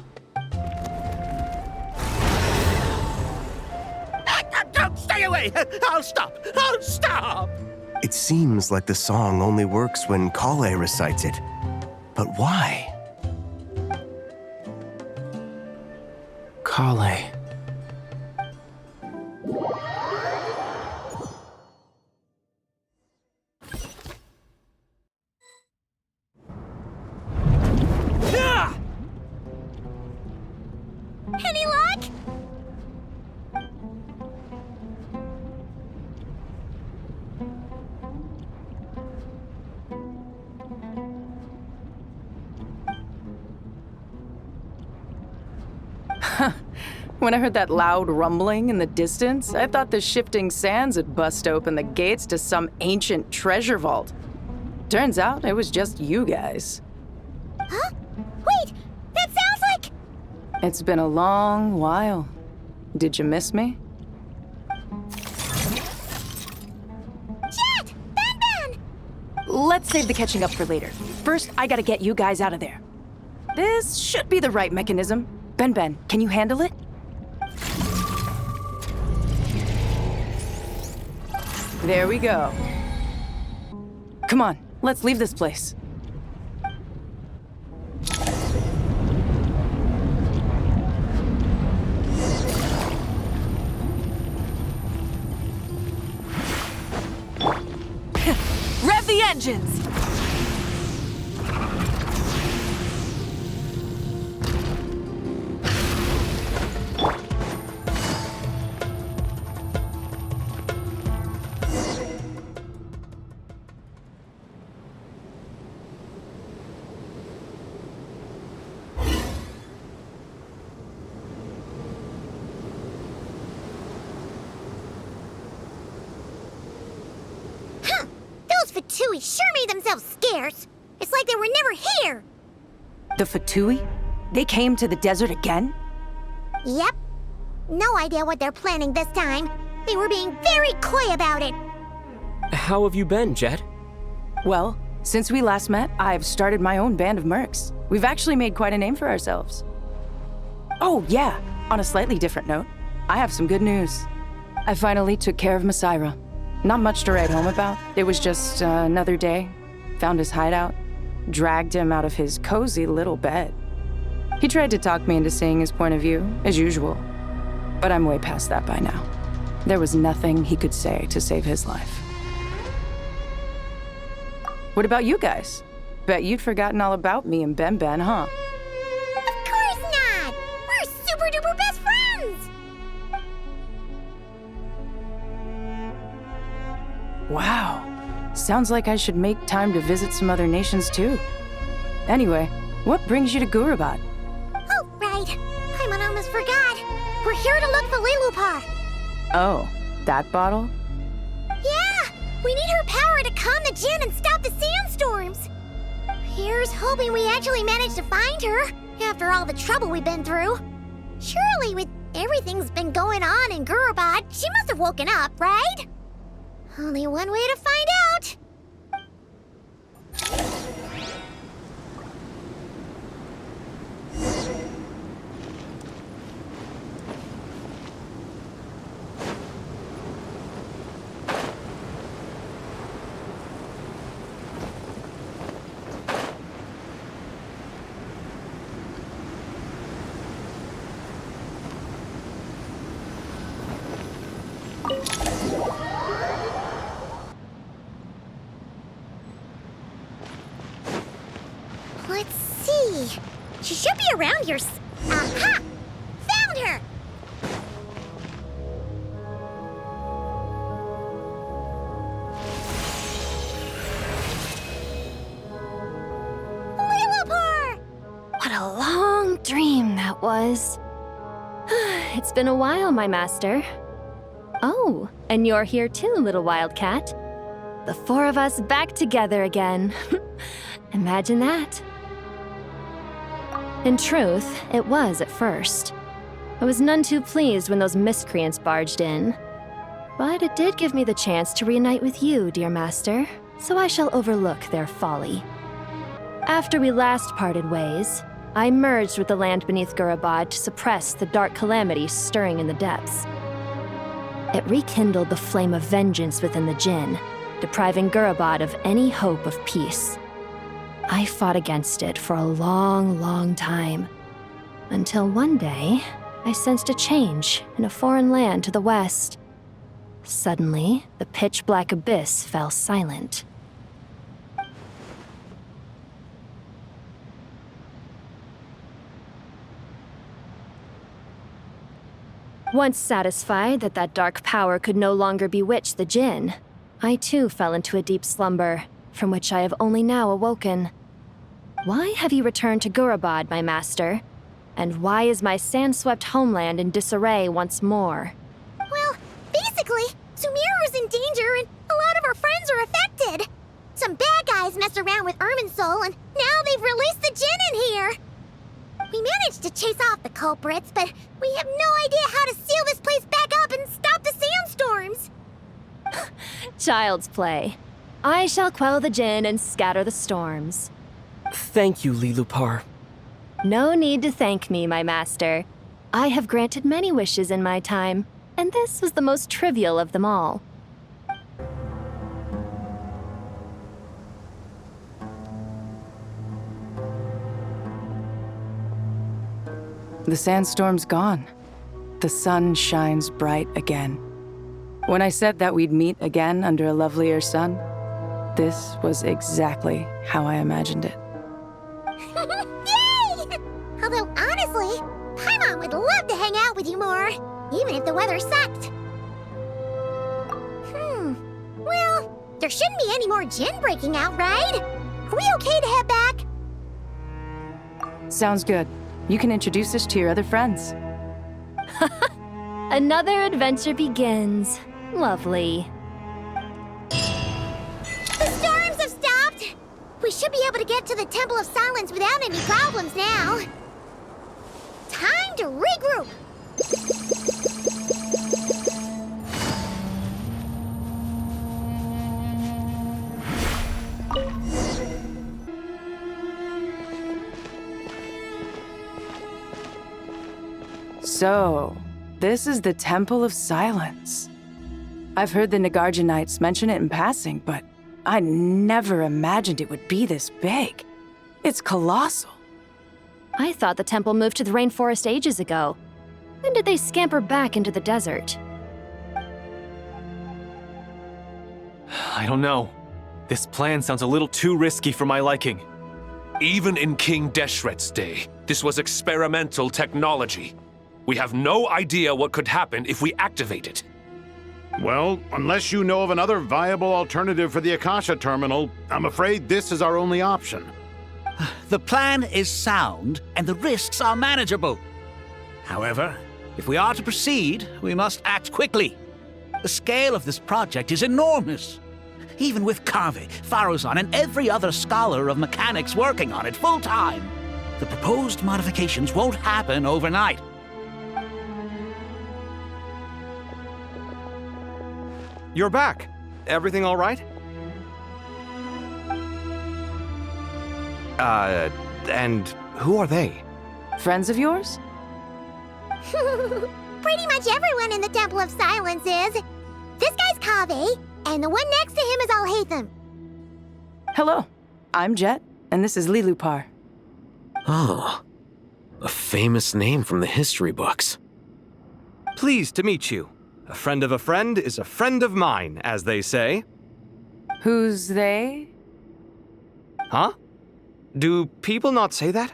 Don't stay away! I'll stop! I'll stop! It seems like the song only works when Collei recites it. But why? Collei. Any luck? When I heard that loud rumbling in the distance, I thought the shifting sands had bust open the gates to some ancient treasure vault. Turns out it was just you guys. Huh? Wait, that sounds like... It's been a long while. Did you miss me? Jeht! Ben! Let's save the catching up for later. First, I gotta get you guys out of there. This should be the right mechanism. Ben, can you handle it? There we go. Come on, let's leave this place. Rev the engines! Fatui sure made themselves scarce. It's like they were never here. The Fatui? They came to the desert again? Yep. No idea what they're planning this time. They were being very coy about it. How have you been, Jeht? Well, since we last met, I've started my own band of mercs. We've actually made quite a name for ourselves. Oh, yeah. On a slightly different note, I have some good news. I finally took care of Messiah. Not much to write home about. It was just another day. Found his hideout. Dragged him out of his cozy little bed. He tried to talk me into seeing his point of view, as usual. But I'm way past that by now. There was nothing he could say to save his life. What about you guys? Bet you'd forgotten all about me and Ben, huh? Of course not! We're super duper best friends! Wow. Sounds like I should make time to visit some other nations too. Anyway, what brings you to Gurabad? Oh, right. Paimon almost forgot. We're here to look for Liloupar. Oh, that bottle? Yeah! We need her power to calm the Jinn and stop the sandstorms. Here's hoping we actually manage to find her, after all the trouble we've been through. Surely with everything's been going on in Gurabad, she must have woken up, right? Only one way to find out. Let's see. She should be around here. Aha! Found her! Liloupar! What a long dream that was. It's been a while, my master. Oh, and you're here too, little wildcat. The four of us back together again. Imagine that. In truth, it was at first. I was none too pleased when those miscreants barged in. But it did give me the chance to reunite with you, dear master, so I shall overlook their folly. After we last parted ways, I merged with the land beneath Gurabad to suppress the dark calamities stirring in the depths. It rekindled the flame of vengeance within the Jinn, depriving Gurabad of any hope of peace. I fought against it for a long, long time, until one day, I sensed a change in a foreign land to the west. Suddenly, the pitch-black abyss fell silent. Once satisfied that that dark power could no longer bewitch the Jinn, I too fell into a deep slumber, from which I have only now awoken. Why have you returned to Gurabad, my master? And why is my sand-swept homeland in disarray once more? Well, basically, Sumeru's in danger and a lot of our friends are affected. Some bad guys messed around with Soul and now they've released the Jinn in here. We managed to chase off the culprits, but we have no idea how to seal this place back up and stop the sandstorms. Child's play. I shall quell the Jinn and scatter the storms. Thank you, Liloupar. No need to thank me, my master. I have granted many wishes in my time, and this was the most trivial of them all. The sandstorm's gone. The sun shines bright again. When I said that we'd meet again under a lovelier sun, this was exactly how I imagined it. Yay! Although honestly, Paimon would love to hang out with you more, even if the weather sucked. Well, there shouldn't be any more Jinn breaking out, right? Are we okay to head back? Sounds good. You can introduce us to your other friends. Another adventure begins. Lovely. The storms have stopped! We should be able to get to the Temple of Silence without any problems now. Time to regroup! So, this is the Temple of Silence. I've heard the Nagarjanites mention it in passing, but I never imagined it would be this big. It's colossal. I thought the temple moved to the rainforest ages ago. When did they scamper back into the desert? I don't know. This plan sounds a little too risky for my liking. Even in King Deshret's day, this was experimental technology. We have no idea what could happen if we activate it. Well, unless you know of another viable alternative for the Akasha terminal, I'm afraid this is our only option. The plan is sound, and the risks are manageable. However, if we are to proceed, we must act quickly. The scale of this project is enormous. Even with Kaveh, Faruzan, and every other scholar of mechanics working on it full-time, the proposed modifications won't happen overnight. You're back. Everything all right? And who are they? Friends of yours? Pretty much everyone in the Temple of Silence is. This guy's Kaveh, and the one next to him is Alhaitham. Hello, I'm Jeht, and this is Liloupar. Oh, a famous name from the history books. Pleased to meet you. A friend of a friend is a friend of mine, as they say. Who's they? Huh? Do people not say that?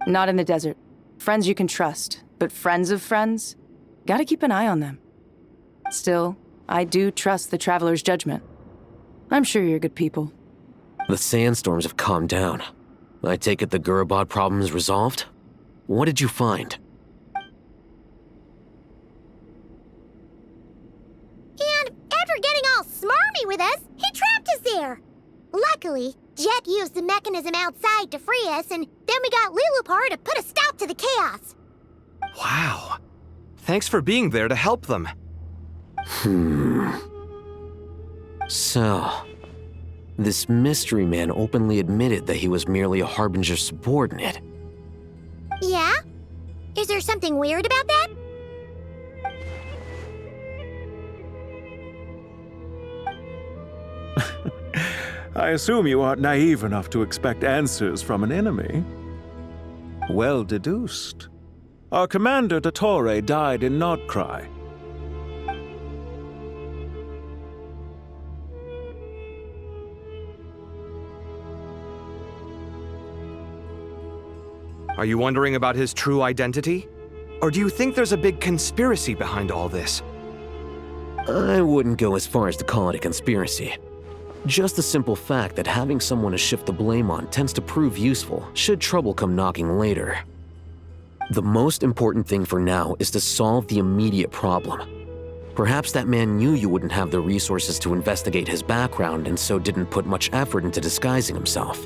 Not in the desert. Friends you can trust, but friends of friends? Gotta keep an eye on them. Still, I do trust the Traveler's judgment. I'm sure you're good people. The sandstorms have calmed down. I take it the Gurabad problem is resolved? What did you find? And after getting all smarmy with us, he trapped us there. Luckily, Jeht used the mechanism outside to free us, and then we got Liloupar to put a stop to the chaos. Wow. Thanks for being there to help them. So, this mystery man openly admitted that he was merely a Harbinger subordinate. Yeah? Is there something weird about that? I assume you aren't naive enough to expect answers from an enemy. Well deduced. Our commander Dottore died in Nodcry. Are you wondering about his true identity? Or do you think there's a big conspiracy behind all this? I wouldn't go as far as to call it a conspiracy. Just the simple fact that having someone to shift the blame on tends to prove useful should trouble come knocking later. The most important thing for now is to solve the immediate problem. Perhaps that man knew you wouldn't have the resources to investigate his background and so didn't put much effort into disguising himself.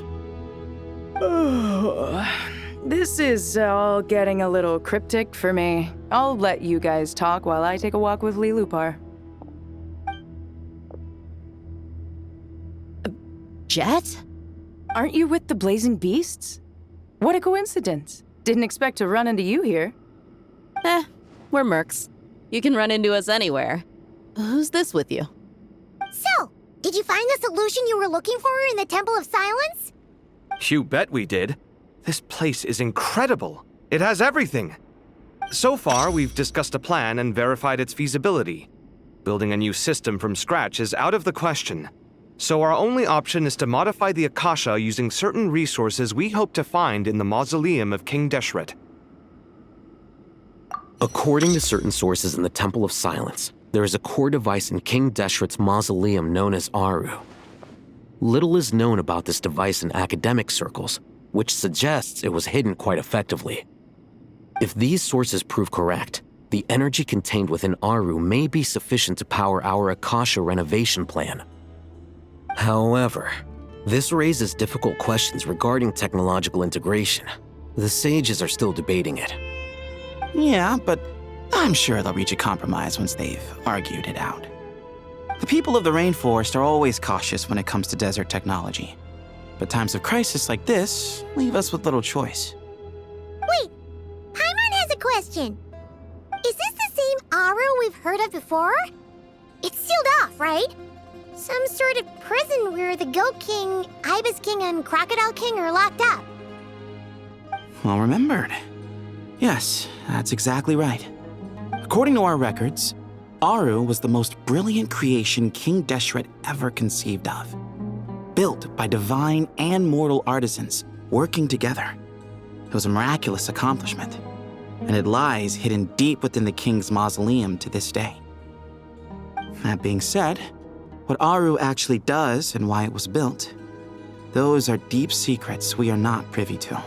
This is all getting a little cryptic for me. I'll let you guys talk while I take a walk with Liloupar. Jeht? Aren't you with the Blazing Beasts? What a coincidence. Didn't expect to run into you here. We're mercs. You can run into us anywhere. Who's this with you? So, did you find the solution you were looking for in the Temple of Silence? You bet we did. This place is incredible. It has everything. So far, we've discussed a plan and verified its feasibility. Building a new system from scratch is out of the question. So our only option is to modify the Akasha using certain resources we hope to find in the Mausoleum of King Deshret. According to certain sources in the Temple of Silence, there is a core device in King Deshret's mausoleum known as Aaru. Little is known about this device in academic circles, which suggests it was hidden quite effectively. If these sources prove correct, the energy contained within Aaru may be sufficient to power our Akasha renovation plan. However, this raises difficult questions regarding technological integration. The sages are still debating it. Yeah, but I'm sure they'll reach a compromise once they've argued it out. The people of the rainforest are always cautious when it comes to desert technology. But times of crisis like this leave us with little choice. Wait, Paimon has a question. Is this the same Aaru we've heard of before? It's sealed off, right? Some sort of prison where the Goat King, Ibis King, and Crocodile King are locked up. Well remembered. Yes, that's exactly right. According to our records, Aaru was the most brilliant creation King Deshret ever conceived of. Built by divine and mortal artisans working together. It was a miraculous accomplishment, and it lies hidden deep within the king's mausoleum to this day. That being said, what Aaru actually does and why it was built, those are deep secrets we are not privy to.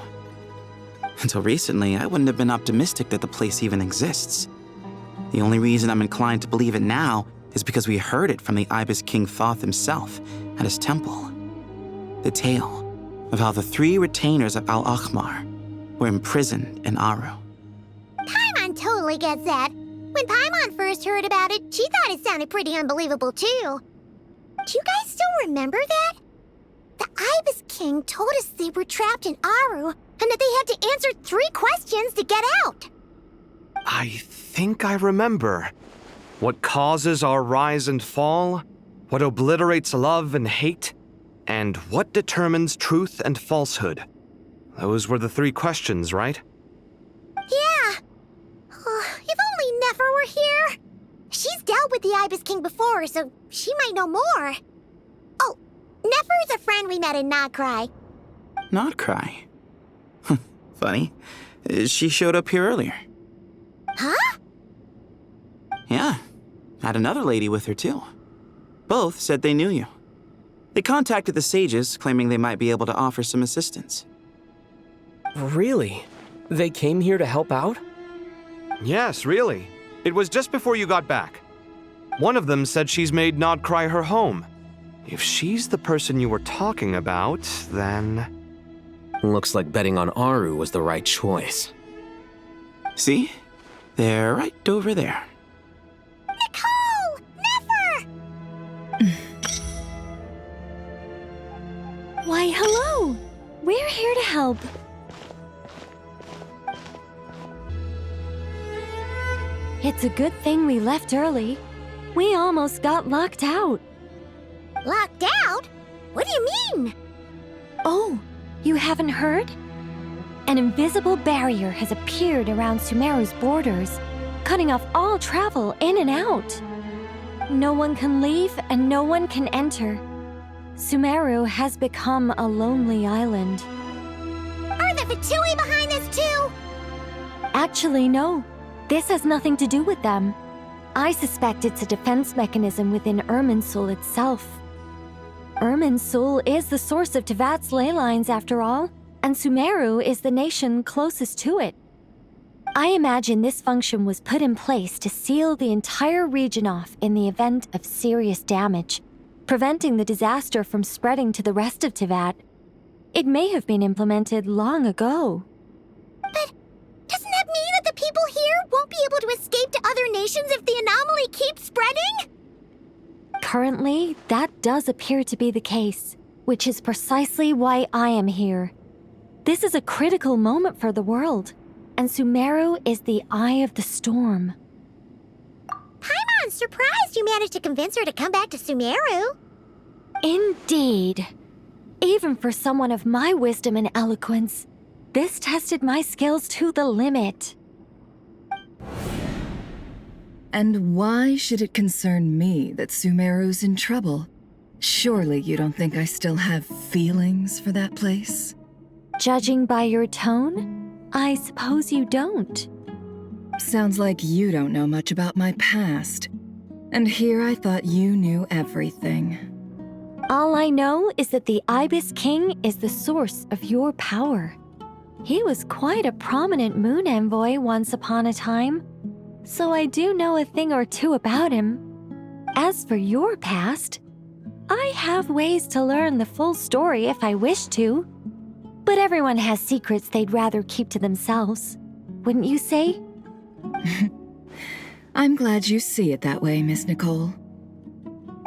Until recently, I wouldn't have been optimistic that the place even exists. The only reason I'm inclined to believe it now is because we heard it from the Ibis King Thoth himself at his temple. The tale of how the 3 retainers of Al-Akhmar were imprisoned in Aaru. Paimon totally gets that. When Paimon first heard about it, she thought it sounded pretty unbelievable too. Do you guys still remember that? The Ibis King told us they were trapped in Aaru and that they had to answer 3 questions to get out. I think I remember. What causes our rise and fall? What obliterates love and hate? And what determines truth and falsehood? Those were the 3 questions, right? Yeah. If only Nefer were here. She's dealt with the Ibis King before, so she might know more. Oh, Nefer is a friend we met in Nodcry. Nodcry? Funny. She showed up here earlier. Huh? Yeah. Had another lady with her, too. Both said they knew you. They contacted the sages, claiming they might be able to offer some assistance. Really? They came here to help out? Yes, really. It was just before you got back. One of them said she's made Nodcry her home. If she's the person you were talking about, then... Looks like betting on Aaru was the right choice. See? They're right over there. Nicole! Nefer! Why, hello! We're here to help. It's a good thing we left early. We almost got locked out. Locked out? What do you mean? Oh, you haven't heard? An invisible barrier has appeared around Sumeru's borders, cutting off all travel in and out. No one can leave and no one can enter. Sumeru has become a lonely island. Are the Fatui behind this too? Actually, no. This has nothing to do with them. I suspect it's a defense mechanism within Irminsul itself. Irminsul is the source of Teyvat's ley lines after all, and Sumeru is the nation closest to it. I imagine this function was put in place to seal the entire region off in the event of serious damage, preventing the disaster from spreading to the rest of Teyvat. It may have been implemented long ago. But doesn't that mean that the people here won't be able to escape to other nations if the anomaly keeps spreading? Currently, that does appear to be the case, which is precisely why I am here. This is a critical moment for the world, and Sumeru is the eye of the storm. Paimon's surprised you managed to convince her to come back to Sumeru. Indeed. Even for someone of my wisdom and eloquence, this tested my skills to the limit. And why should it concern me that Sumeru's in trouble? Surely you don't think I still have feelings for that place? Judging by your tone, I suppose you don't. Sounds like you don't know much about my past. And here I thought you knew everything. All I know is that the Ibis King is the source of your power. He was quite a prominent moon envoy once upon a time, so I do know a thing or two about him. As for your past, I have ways to learn the full story if I wish to. But everyone has secrets they'd rather keep to themselves, wouldn't you say? I'm glad you see it that way, Miss Nicole.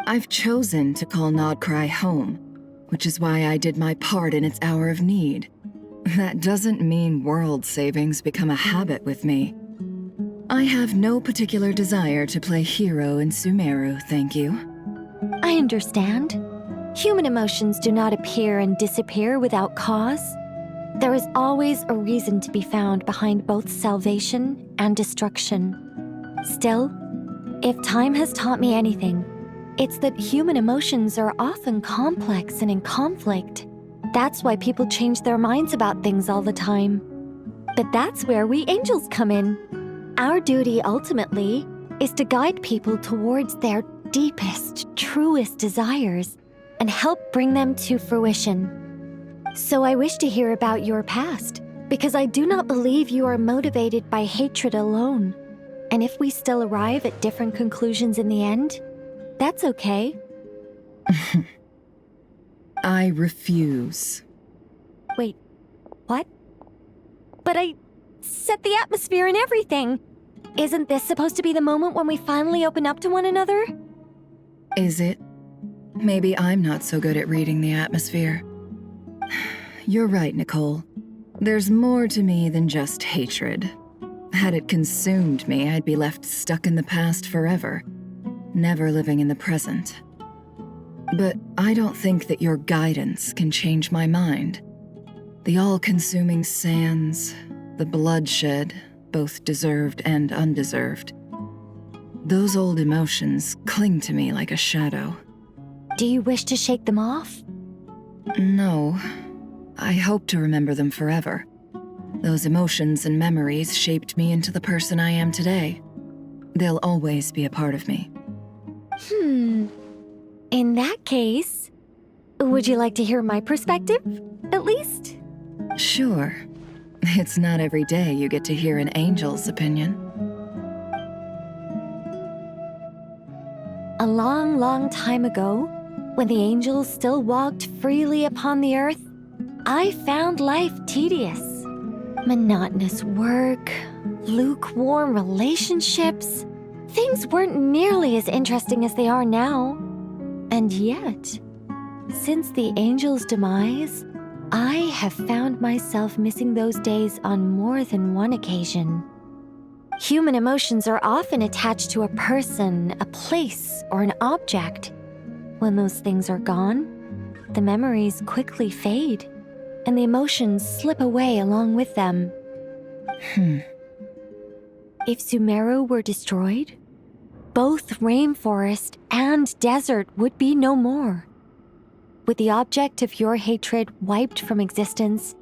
I've chosen to call Nodcry home, which is why I did my part in its hour of need. That doesn't mean world savings become a habit with me. I have no particular desire to play hero in Sumeru, thank you. I understand. Human emotions do not appear and disappear without cause. There is always a reason to be found behind both salvation and destruction. Still, if time has taught me anything, it's that human emotions are often complex and in conflict. That's why people change their minds about things all the time. But that's where we angels come in. Our duty, ultimately, is to guide people towards their deepest, truest desires and help bring them to fruition. So I wish to hear about your past, because I do not believe you are motivated by hatred alone. And if we still arrive at different conclusions in the end, that's okay. I refuse. Wait, what? But I set the atmosphere and everything. Isn't this supposed to be the moment when we finally open up to one another? Is it? Maybe I'm not so good at reading the atmosphere. You're right, Nicole. There's more to me than just hatred. Had it consumed me, I'd be left stuck in the past forever, never living in the present. But I don't think that your guidance can change my mind. The all-consuming sands, the bloodshed, both deserved and undeserved. Those old emotions cling to me like a shadow. Do you wish to shake them off? No. I hope to remember them forever. Those emotions and memories shaped me into the person I am today. They'll always be a part of me. In that case, would you like to hear my perspective, at least? Sure. It's not every day you get to hear an angel's opinion. A long, long time ago, when the angels still walked freely upon the earth, I found life tedious. Monotonous work, lukewarm relationships. Things weren't nearly as interesting as they are now. And yet, since the angels' demise, I have found myself missing those days on more than one occasion. Human emotions are often attached to a person, a place, or an object. When those things are gone, the memories quickly fade, and the emotions slip away along with them. If Sumeru were destroyed, both rainforest and desert would be no more. With the object of your hatred wiped from existence,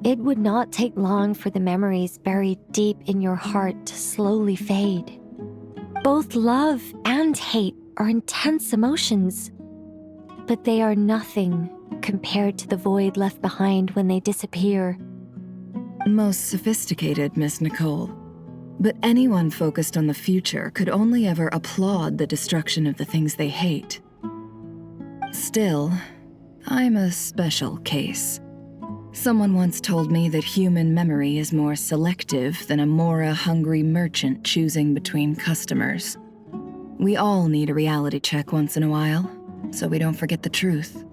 it would not take long for the memories buried deep in your heart to slowly fade. Both love and hate are intense emotions, but they are nothing compared to the void left behind when they disappear. Most sophisticated, Miss Nicole. But anyone focused on the future could only ever applaud the destruction of the things they hate. Still, I'm a special case. Someone once told me that human memory is more selective than a Mora-hungry merchant choosing between customers. We all need a reality check once in a while, so we don't forget the truth.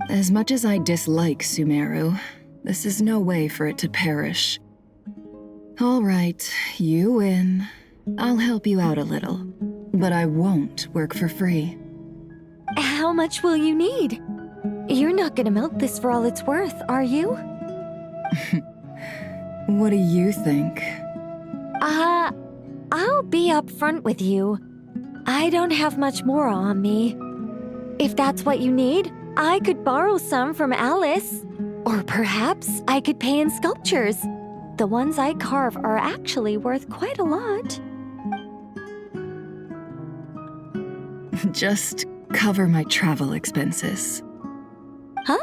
As much as I dislike Sumeru, this is no way for it to perish. All right, you win. I'll help you out a little, but I won't work for free. How much will you need? You're not gonna milk this for all it's worth, are you? What do you think? I'll be upfront with you. I don't have much more on me. If that's what you need, I could borrow some from Alice. Or perhaps I could pay in sculptures. The ones I carve are actually worth quite a lot. Just cover my travel expenses. Huh?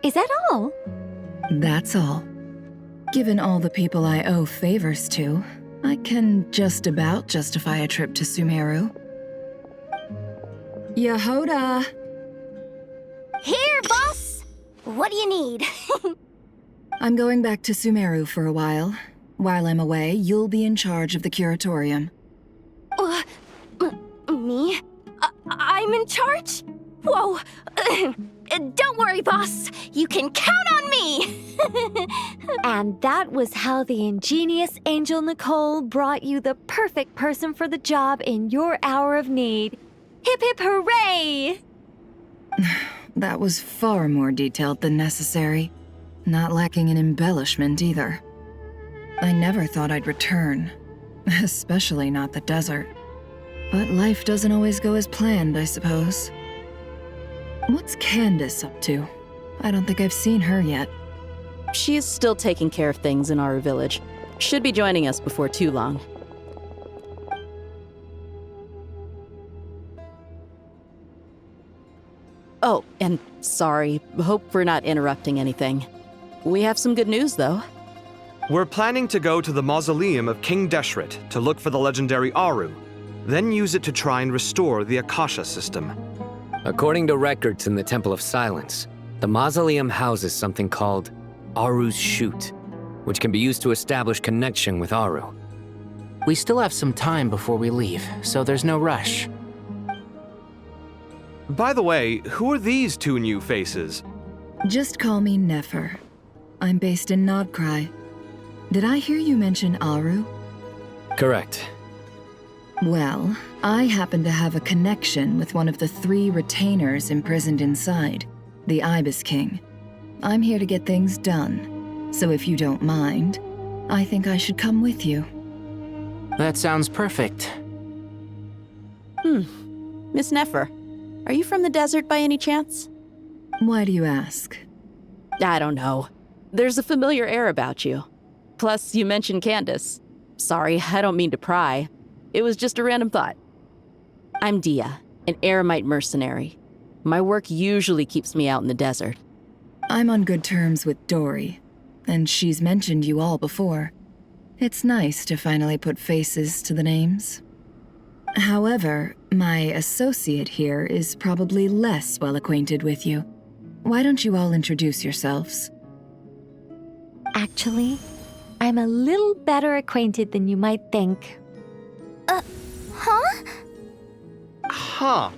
Is that all? That's all. Given all the people I owe favors to, I can just about justify a trip to Sumeru. Yehoda! Here, boss! What do you need? I'm going back to Sumeru for a while. While I'm away, you'll be in charge of the curatorium. Me? I'm in charge? Whoa! Don't worry, boss. You can count on me! And that was how the ingenious angel Nicole brought you the perfect person for the job in your hour of need. Hip hip hooray! That was far more detailed than necessary. Not lacking in embellishment either. I never thought I'd return. Especially not the desert. But life doesn't always go as planned, I suppose. What's Candace up to? I don't think I've seen her yet. She is still taking care of things in Aaru village. Should be joining us before too long. Oh, and sorry. Hope we're not interrupting anything. We have some good news, though. We're planning to go to the Mausoleum of King Deshret to look for the legendary Aaru, then use it to try and restore the Akasha system. According to records in the Temple of Silence, the mausoleum houses something called Aaru's Chute, which can be used to establish connection with Aaru. We still have some time before we leave, so there's no rush. By the way, who are these two new faces? Just call me Nefer. I'm based in Nodcry. Did I hear you mention Aaru? Correct. Well, I happen to have a connection with one of the 3 retainers imprisoned inside, the Ibis King. I'm here to get things done, so if you don't mind, I think I should come with you. That sounds perfect. Miss Nefer, are you from the desert by any chance? Why do you ask? I don't know. There's a familiar air about you. Plus, you mentioned Candace. Sorry, I don't mean to pry. It was just a random thought. I'm Dia, an eremite mercenary. My work usually keeps me out in the desert. I'm on good terms with Dori, and she's mentioned you all before. It's nice to finally put faces to the names. However, my associate here is probably less well acquainted with you. Why don't you all introduce yourselves? Actually, I'm a little better acquainted than you might think. Huh? Huh.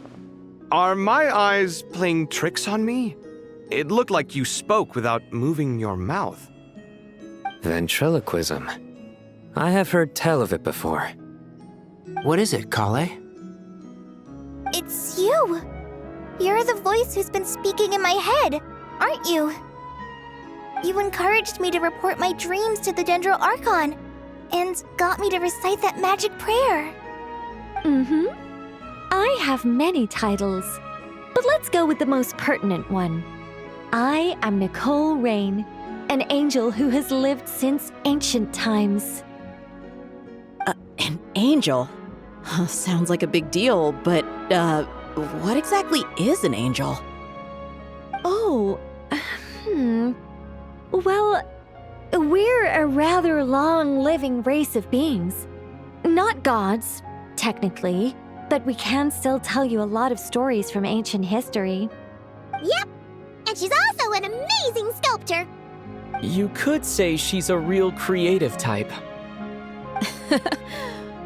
Are my eyes playing tricks on me? It looked like you spoke without moving your mouth. Ventriloquism. I have heard tell of it before. What is it, Collei? It's you! You're the voice who's been speaking in my head, aren't you? You encouraged me to report my dreams to the Dendro Archon, and got me to recite that magic prayer. Mm-hmm. I have many titles, but let's go with the most pertinent one. I am Nicole Rain, an angel who has lived since ancient times. An angel? Sounds like a big deal, but, what exactly is an angel? Oh, Well, we're a rather long-living race of beings. Not gods, technically, but we can still tell you a lot of stories from ancient history. Yep, and she's also an amazing sculptor. You could say she's a real creative type.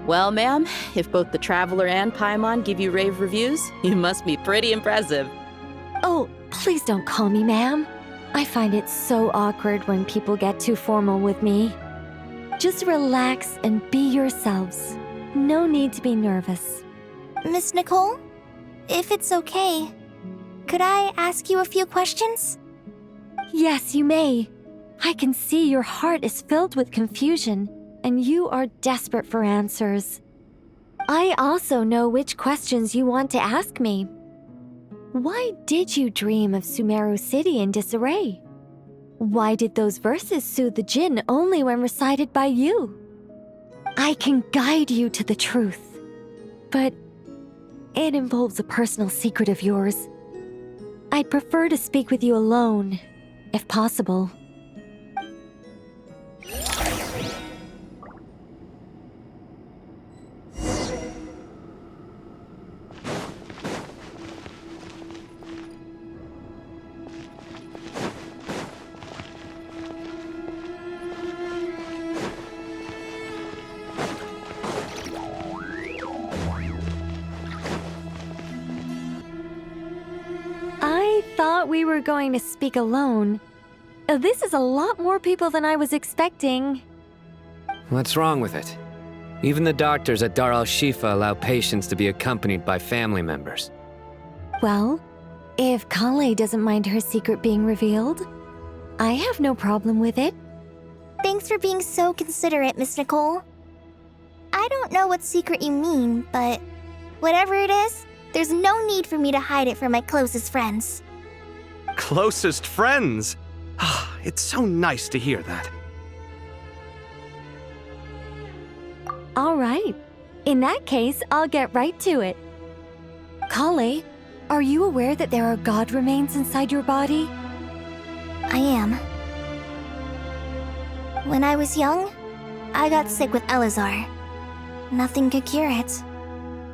Well, ma'am, if both the Traveler and Paimon give you rave reviews, you must be pretty impressive. Oh, please don't call me ma'am. I find it so awkward when people get too formal with me. Just relax and be yourselves. No need to be nervous. Miss Nicole, if it's okay, could I ask you a few questions? Yes, you may. I can see your heart is filled with confusion, and you are desperate for answers. I also know which questions you want to ask me. Why did you dream of Sumeru City in disarray? Why did those verses soothe the Jinn only when recited by you? I can guide you to the truth, but it involves a personal secret of yours. I'd prefer to speak with you alone, if possible. I thought we were going to speak alone. This is a lot more people than I was expecting. What's wrong with it? Even the doctors at Dar al-Shifa allow patients to be accompanied by family members. Well, if Collei doesn't mind her secret being revealed, I have no problem with it. Thanks for being so considerate, Miss Nicole. I don't know what secret you mean, but whatever it is, there's no need for me to hide it from my closest friends. Closest friends? It's so nice to hear that. All right. In that case, I'll get right to it. Collei, are you aware that there are god remains inside your body? I am. When I was young, I got sick with Elazar. Nothing could cure it.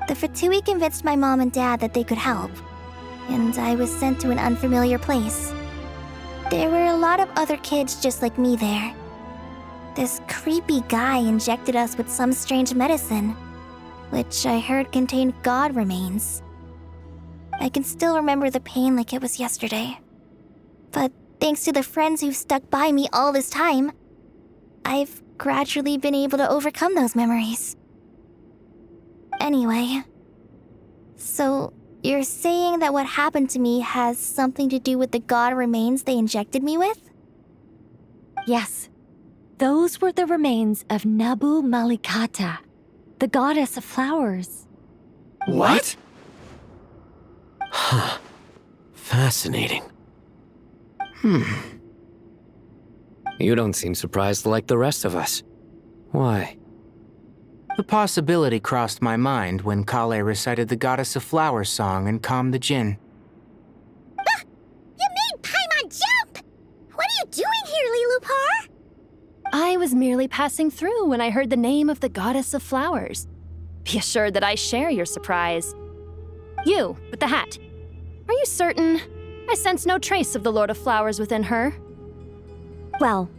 The Fatui convinced my mom and dad that they could help, and I was sent to an unfamiliar place. There were a lot of other kids just like me there. This creepy guy injected us with some strange medicine, which I heard contained god remains. I can still remember the pain like it was yesterday. But thanks to the friends who've stuck by me all this time, I've gradually been able to overcome those memories. Anyway, so you're saying that what happened to me has something to do with the god remains they injected me with? Yes. Those were the remains of Nabu Malikata, the goddess of flowers. What? Huh. Fascinating. You don't seem surprised like the rest of us. Why? The possibility crossed my mind when Collei recited the Goddess of Flowers song and calmed the Jinn. You made Paimon jump! What are you doing here, Liloupar? I was merely passing through when I heard the name of the Goddess of Flowers. Be assured that I share your surprise. You, with the hat. Are you certain? I sense no trace of the Lord of Flowers within her. Well,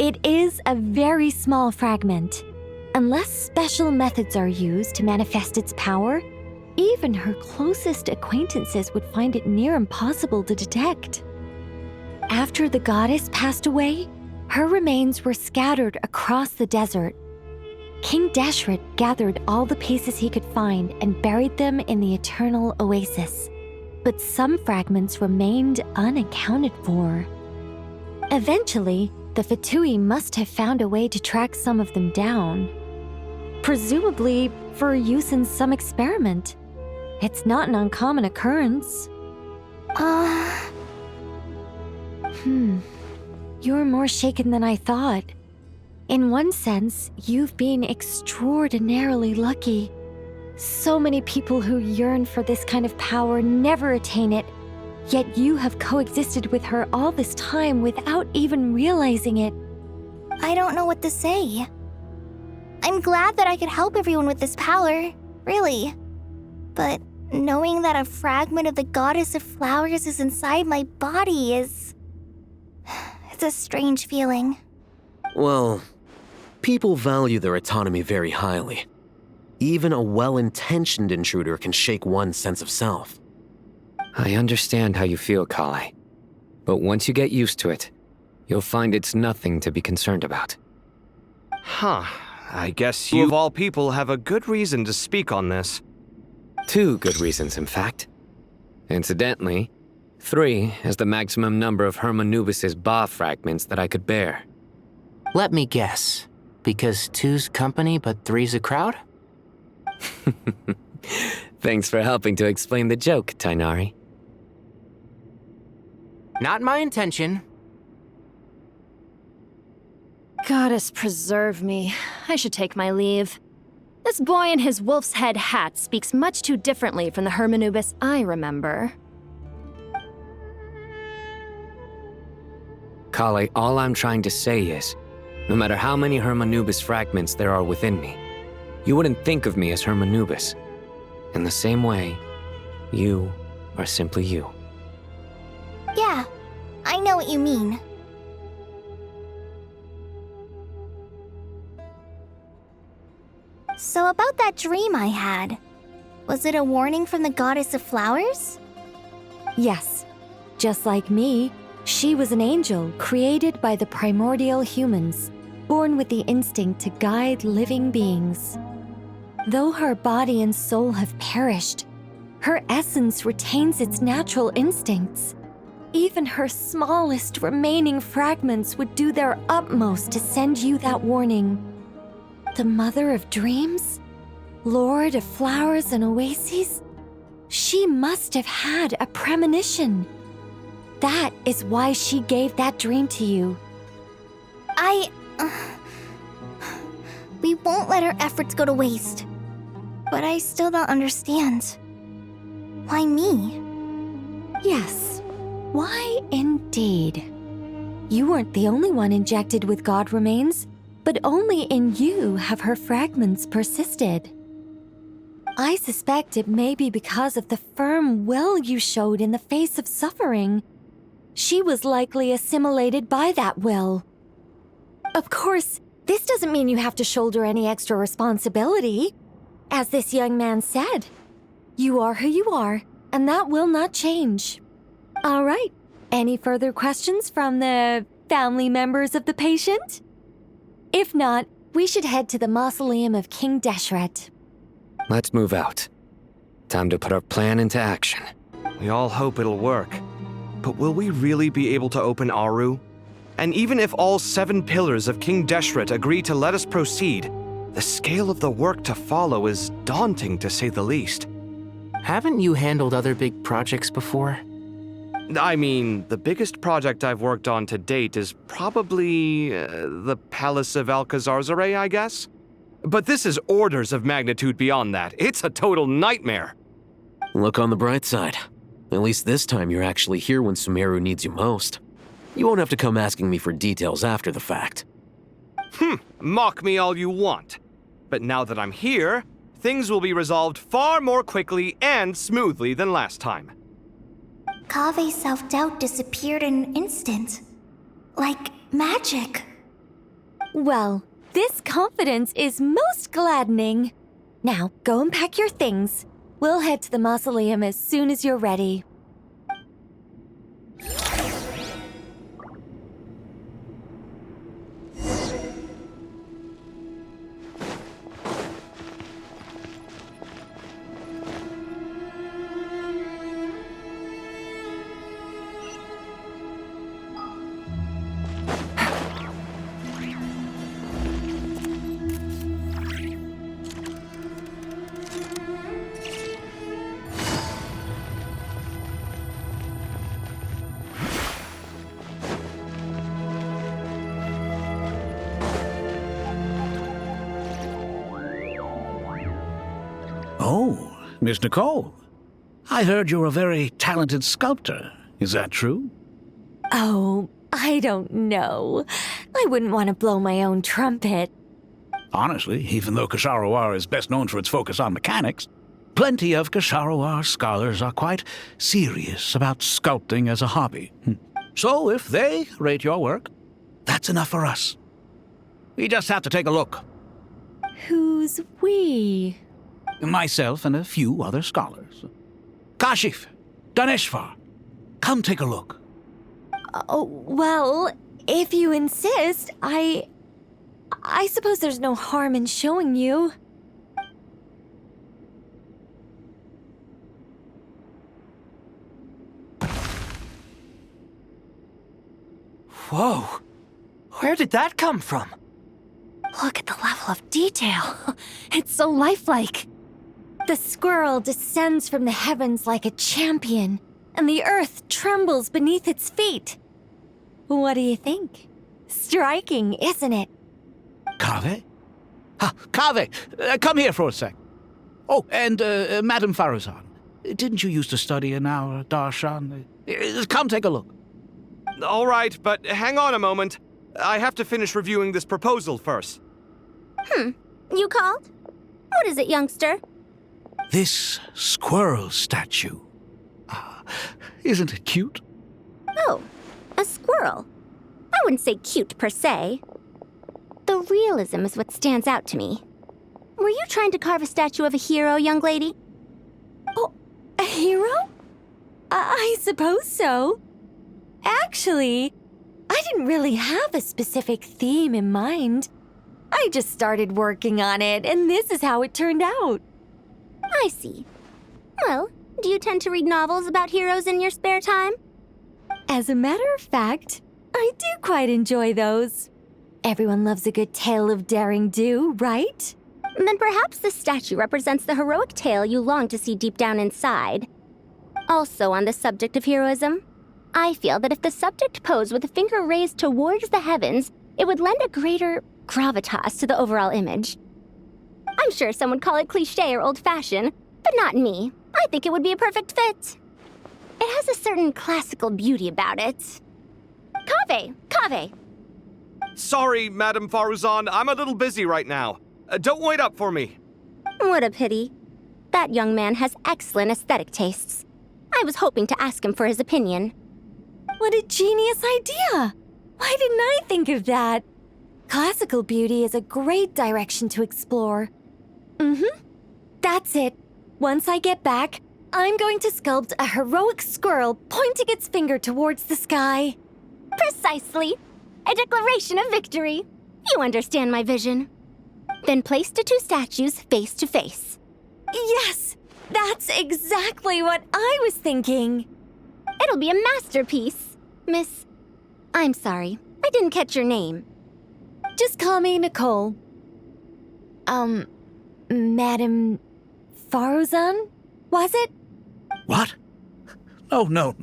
it is a very small fragment. Unless special methods are used to manifest its power, even her closest acquaintances would find it near impossible to detect. After the goddess passed away, her remains were scattered across the desert. King Deshret gathered all the pieces he could find and buried them in the eternal oasis. but some fragments remained unaccounted for. Eventually, the Fatui must have found a way to track some of them down. Presumably for use in some experiment. It's not an uncommon occurrence. You're more shaken than I thought. In one sense, you've been extraordinarily lucky. So many people who yearn for this kind of power never attain it, yet you have coexisted with her all this time without even realizing it. I don't know what to say. I'm glad that I could help everyone with this power, really. But knowing that a fragment of the Goddess of Flowers is inside my body is... it's a strange feeling. Well, people value their autonomy very highly. Even a well-intentioned intruder can shake one's sense of self. I understand how you feel, Collei. But once you get used to it, you'll find it's nothing to be concerned about. Huh. I guess you of all people have a good reason to speak on this. 2 good reasons, in fact. Incidentally, 3 is the maximum number of Hermanubis' Ba fragments that I could bear. Let me guess. Because 2's company but 3's a crowd? Thanks for helping to explain the joke, Tighnari. Not my intention. Goddess preserve me. I should take my leave. This boy in his wolf's head hat speaks much too differently from the Hermanubis I remember. Collei, all I'm trying to say is, no matter how many Hermanubis fragments there are within me, you wouldn't think of me as Hermanubis. In the same way, you are simply you. Yeah, I know what you mean. So about that dream I had, was it a warning from the Goddess of Flowers? Yes. Just like me, she was an angel created by the primordial humans, born with the instinct to guide living beings. Though her body and soul have perished, her essence retains its natural instincts. Even her smallest remaining fragments would do their utmost to send you that warning. The Mother of Dreams? Lord of Flowers and Oases? She must have had a premonition. That is why she gave that dream to you. We won't let her efforts go to waste. But I still don't understand. Why me? Yes. Why indeed? You weren't the only one injected with god remains, but only in you have her fragments persisted. I suspect it may be because of the firm will you showed in the face of suffering. She was likely assimilated by that will. Of course, this doesn't mean you have to shoulder any extra responsibility. As this young man said, you are who you are, and that will not change. All right, any further questions from the family members of the patient? If not, we should head to the Mausoleum of King Deshret. Let's move out. Time to put our plan into action. We all hope it'll work. But will we really be able to open Aaru? And even if all 7 pillars of King Deshret agree to let us proceed, the scale of the work to follow is daunting to say the least. Haven't you handled other big projects before? I mean, the biggest project I've worked on to date is probably the Palace of Alcazarzaray, I guess? But this is orders of magnitude beyond that. It's a total nightmare. Look on the bright side. At least this time you're actually here when Sumeru needs you most. You won't have to come asking me for details after the fact. Mock me all you want. But now that I'm here, things will be resolved far more quickly and smoothly than last time. Kaveh's self-doubt disappeared in an instant. Like magic. Well, this confidence is most gladdening. Now, go and pack your things. We'll head to the mausoleum as soon as you're ready. Miss Nicole, I heard you're a very talented sculptor. Is that true? Oh, I don't know. I wouldn't want to blow my own trumpet. Honestly, even though Kasharawar is best known for its focus on mechanics, plenty of Kasharawar scholars are quite serious about sculpting as a hobby. So if they rate your work, that's enough for us. We just have to take a look. Who's we? Myself and a few other scholars. Kashif, Daneshvar, come take a look. Oh, well, if you insist, I suppose there's no harm in showing you. Whoa! Where did that come from? Look at the level of detail. It's so lifelike. The squirrel descends from the heavens like a champion, and the earth trembles beneath its feet. What do you think? Striking, isn't it? Kaveh? Kaveh, come here for a sec. Oh, and Madam Faruzan, didn't you used to study in our darshan? Come take a look. All right, but hang on a moment. I have to finish reviewing this proposal first. You called? What is it, youngster? This squirrel statue. Isn't it cute? Oh, a squirrel. I wouldn't say cute per se. The realism is what stands out to me. Were you trying to carve a statue of a hero, young lady? Oh, a hero? I suppose so. Actually, I didn't really have a specific theme in mind. I just started working on it, and this is how it turned out. I see. Well, do you tend to read novels about heroes in your spare time? As a matter of fact, I do quite enjoy those. Everyone loves a good tale of daring do, right? Then perhaps this statue represents the heroic tale you long to see deep down inside. Also on the subject of heroism, I feel that if the subject posed with a finger raised towards the heavens, it would lend a greater gravitas to the overall image. I'm sure some would call it cliché or old-fashioned, but not me. I think it would be a perfect fit. It has a certain classical beauty about it. Kaveh! Sorry, Madam Faruzan, I'm a little busy right now. Don't wait up for me. What a pity. That young man has excellent aesthetic tastes. I was hoping to ask him for his opinion. What a genius idea! Why didn't I think of that? Classical beauty is a great direction to explore. That's it. Once I get back, I'm going to sculpt a heroic squirrel pointing its finger towards the sky. Precisely. A declaration of victory. You understand my vision. Then place the two statues face to face. Yes! That's exactly what I was thinking. It'll be a masterpiece. Miss... I'm sorry. I didn't catch your name. Just call me Nicole. Madam Faruzan? Was it? What? Oh, no.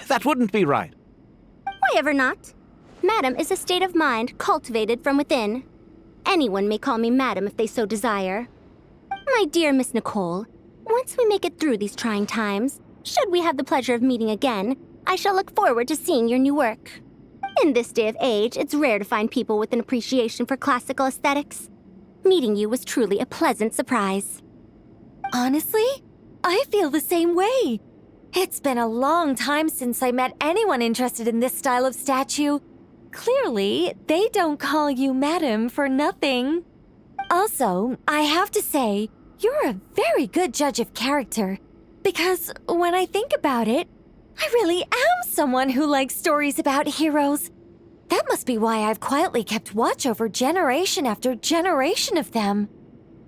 That wouldn't be right. Why ever not? Madam is a state of mind cultivated from within. Anyone may call me Madam if they so desire. My dear Miss Nicole, once we make it through these trying times, should we have the pleasure of meeting again, I shall look forward to seeing your new work. In this day of age, it's rare to find people with an appreciation for classical aesthetics. Meeting you was truly a pleasant surprise. Honestly, I feel the same way. It's been a long time since I met anyone interested in this style of statue. Clearly, they don't call you Madam for nothing. Also, I have to say, you're a very good judge of character. Because when I think about it, I really am someone who likes stories about heroes. That must be why I've quietly kept watch over generation after generation of them.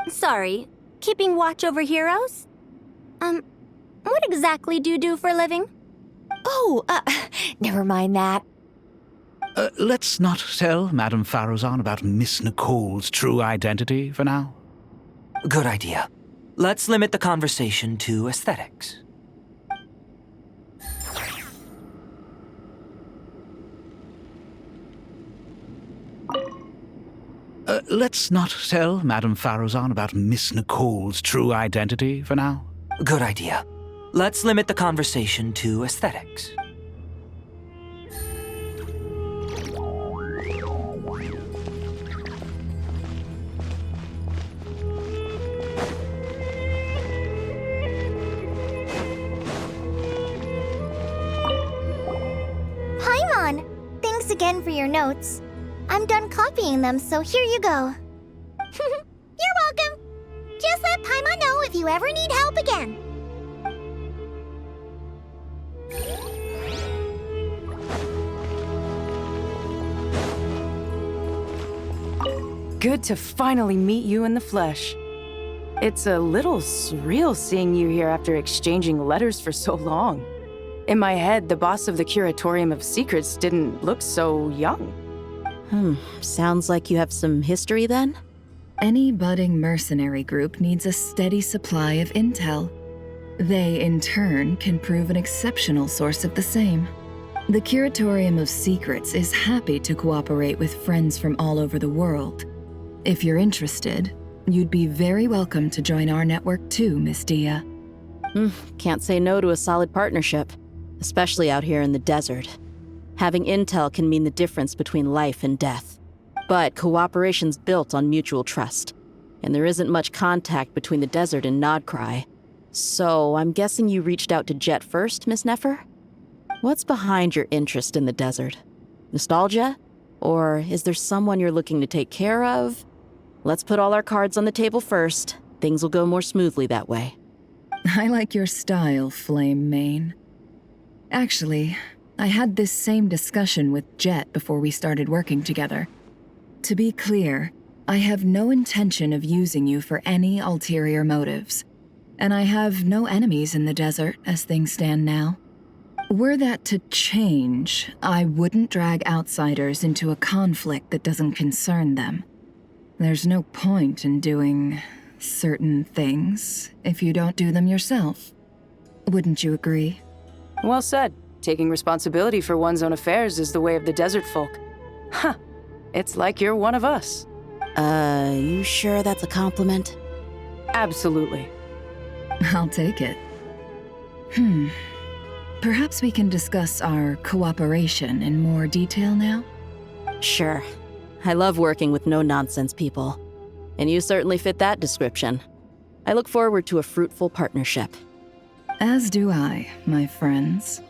Sorry, keeping watch over heroes? What exactly do you do for a living? Oh, never mind that. Let's not tell Madame Faruzan about Miss Nicole's true identity for now. Good idea. Let's limit the conversation to aesthetics. Let's not tell Madame Faruzan about Miss Nicole's true identity for now. Good idea. Let's limit the conversation to aesthetics. Paimon! Thanks again for your notes. I'm done copying them, so here you go. You're welcome. Just let Paimon know if you ever need help again. Good to finally meet you in the flesh. It's a little surreal seeing you here after exchanging letters for so long. In my head, the boss of the Curatorium of Secrets didn't look so young. Sounds like you have some history then? Any budding mercenary group needs a steady supply of intel. They, in turn, can prove an exceptional source of the same. The Curatorium of Secrets is happy to cooperate with friends from all over the world. If you're interested, you'd be very welcome to join our network too, Miss Dia. Can't say no to a solid partnership, especially out here in the desert. Having intel can mean the difference between life and death. But cooperation's built on mutual trust, and there isn't much contact between the desert and Nodcry. So I'm guessing you reached out to Jeht first, Miss Nefer? What's behind your interest in the desert? Nostalgia? Or is there someone you're looking to take care of? Let's put all our cards on the table first. Things will go more smoothly that way. I like your style, Flame Mane. Actually, I had this same discussion with Jeht before we started working together. To be clear, I have no intention of using you for any ulterior motives, and I have no enemies in the desert as things stand now. Were that to change, I wouldn't drag outsiders into a conflict that doesn't concern them. There's no point in doing certain things if you don't do them yourself. Wouldn't you agree? Well said. Taking responsibility for one's own affairs is the way of the desert folk. Huh. It's like you're one of us. You sure that's a compliment? Absolutely. I'll take it. Perhaps we can discuss our cooperation in more detail now? Sure. I love working with no-nonsense people. And you certainly fit that description. I look forward to a fruitful partnership. As do I, my friends.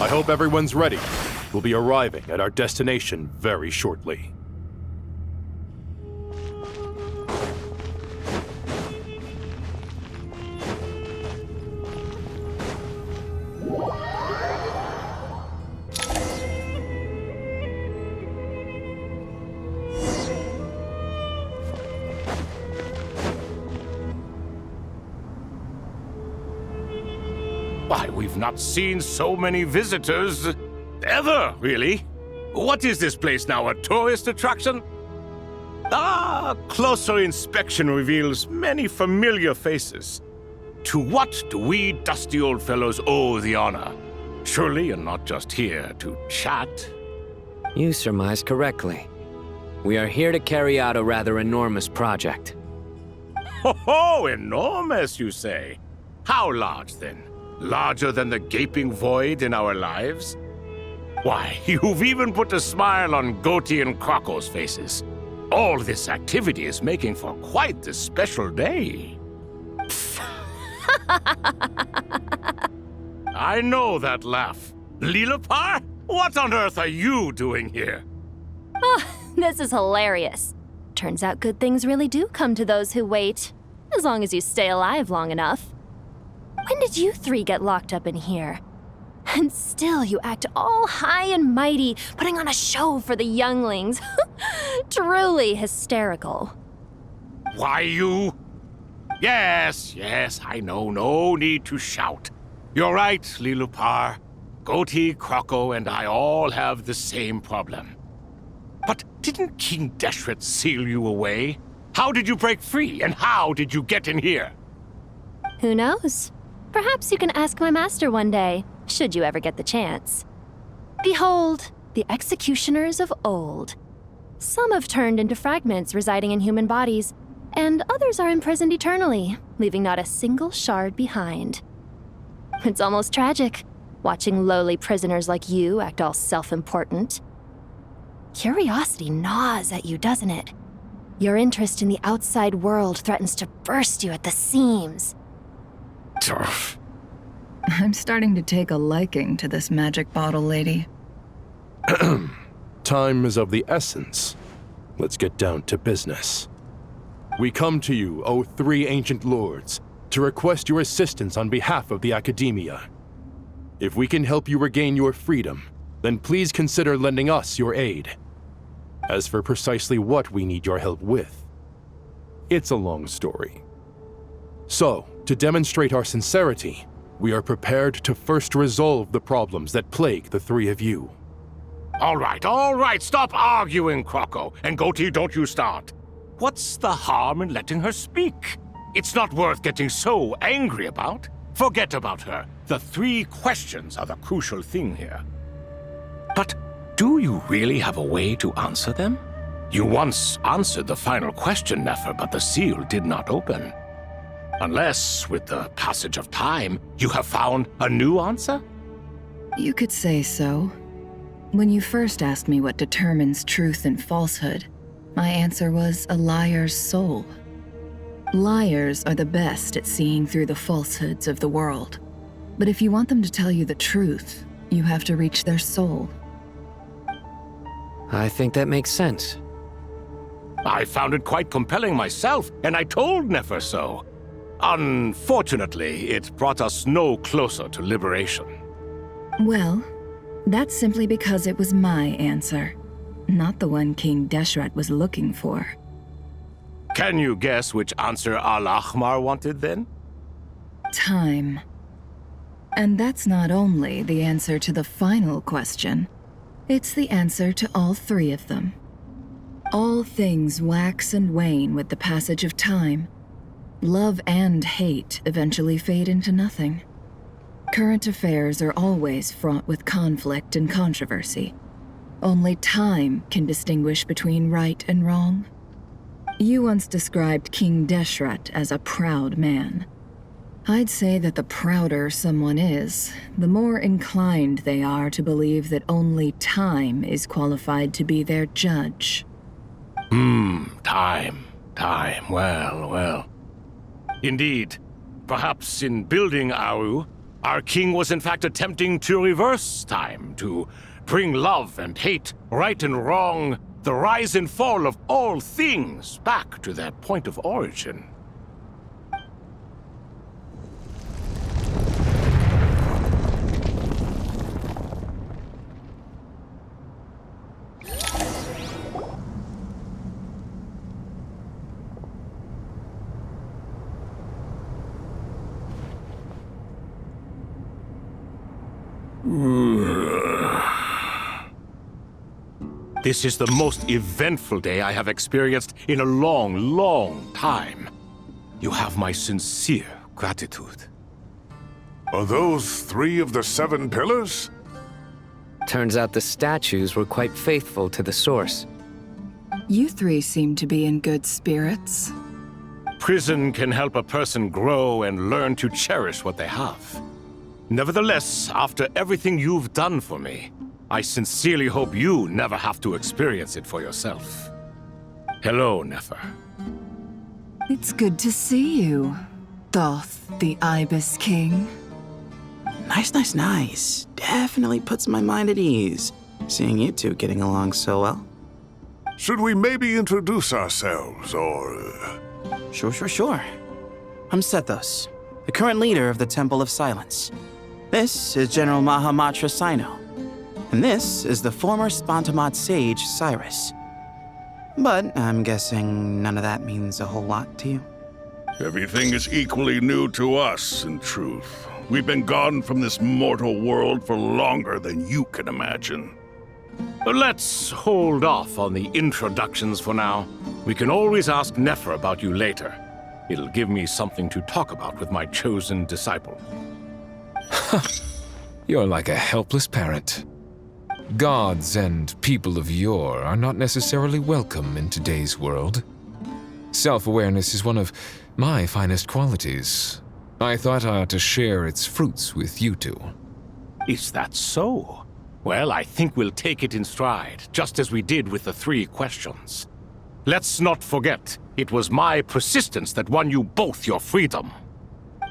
I hope everyone's ready. We'll be arriving at our destination very shortly. Why, we've not seen so many visitors ever, really. What is this place now, a tourist attraction? Closer inspection reveals many familiar faces. To what do we dusty old fellows owe the honor? Surely you're not just here to chat. You surmise correctly. We are here to carry out a rather enormous project. Ho, enormous, you say? How large, then? Larger than the gaping void in our lives? Why, you've even put a smile on Goatee and Croco's faces. All this activity is making for quite the special day. I know that laugh. Liloupar? What on earth are you doing here? Oh, this is hilarious. Turns out good things really do come to those who wait, as long as you stay alive long enough. When did you three get locked up in here? And still you act all high and mighty, putting on a show for the younglings. Truly hysterical. Why, you? Yes, I know. No need to shout. You're right, Liloupar. Goatee, Croco, and I all have the same problem. But didn't King Deshret seal you away? How did you break free, and how did you get in here? Who knows? Perhaps you can ask my master one day, should you ever get the chance. Behold, the executioners of old. Some have turned into fragments residing in human bodies, and others are imprisoned eternally, leaving not a single shard behind. It's almost tragic, watching lowly prisoners like you act all self-important. Curiosity gnaws at you, doesn't it? Your interest in the outside world threatens to burst you at the seams. Turf. I'm starting to take a liking to this magic bottle lady. Time is of the essence. Let's get down to business. We come to you, O three ancient lords, to request your assistance on behalf of the Academia. If we can help you regain your freedom, then please consider lending us your aid. As for precisely what we need your help with, it's a long story. So, to demonstrate our sincerity, we are prepared to first resolve the problems that plague the three of you. All right, stop arguing, Croco. And Goatee, don't you start. What's the harm in letting her speak? It's not worth getting so angry about. Forget about her. The three questions are the crucial thing here. But do you really have a way to answer them? You once answered the final question, Nefer, but the seal did not open. Unless, with the passage of time, you have found a new answer? You could say so. When you first asked me what determines truth and falsehood, my answer was a liar's soul. Liars are the best at seeing through the falsehoods of the world. But if you want them to tell you the truth, you have to reach their soul. I think that makes sense. I found it quite compelling myself, and I told Nefer so. Unfortunately, it brought us no closer to liberation. Well, that's simply because it was my answer, not the one King Deshret was looking for. Can you guess which answer Al-Ahmar wanted then? Time. And that's not only the answer to the final question, it's the answer to all three of them. All things wax and wane with the passage of time. Love and hate eventually fade into nothing. Current affairs are always fraught with conflict and controversy. Only time can distinguish between right and wrong. You once described King Deshret as a proud man. I'd say that the prouder someone is, the more inclined they are to believe that only time is qualified to be their judge. Time. Well. Indeed. Perhaps in building Aaru, our king was in fact attempting to reverse time, to bring love and hate, right and wrong, the rise and fall of all things back to their point of origin. This is the most eventful day I have experienced in a long time. You have my sincere gratitude. Are those 3 of the 7 pillars? Turns out the statues were quite faithful to the source. You three seem to be in good spirits. Prison can help a person grow and learn to cherish what they have. Nevertheless, after everything you've done for me, I sincerely hope you never have to experience it for yourself. Hello, Nefer. It's good to see you, Thoth, the Ibis King. Nice. Definitely puts my mind at ease, seeing you two getting along so well. Should we maybe introduce ourselves, or... Sure. I'm Sethos, the current leader of the Temple of Silence. This is General Mahamatra Cyno. And this is the former Spantamat sage, Cyrus. But I'm guessing none of that means a whole lot to you. Everything is equally new to us, in truth. We've been gone from this mortal world for longer than you can imagine. Let's hold off on the introductions for now. We can always ask Nefer about you later. It'll give me something to talk about with my chosen disciple. You're like a helpless parent. Gods and people of yore are not necessarily welcome in today's world. Self-awareness is one of my finest qualities. I thought I ought to share its fruits with you two. Is that so? Well, I think we'll take it in stride, just as we did with the 3 questions. Let's not forget, it was my persistence that won you both your freedom.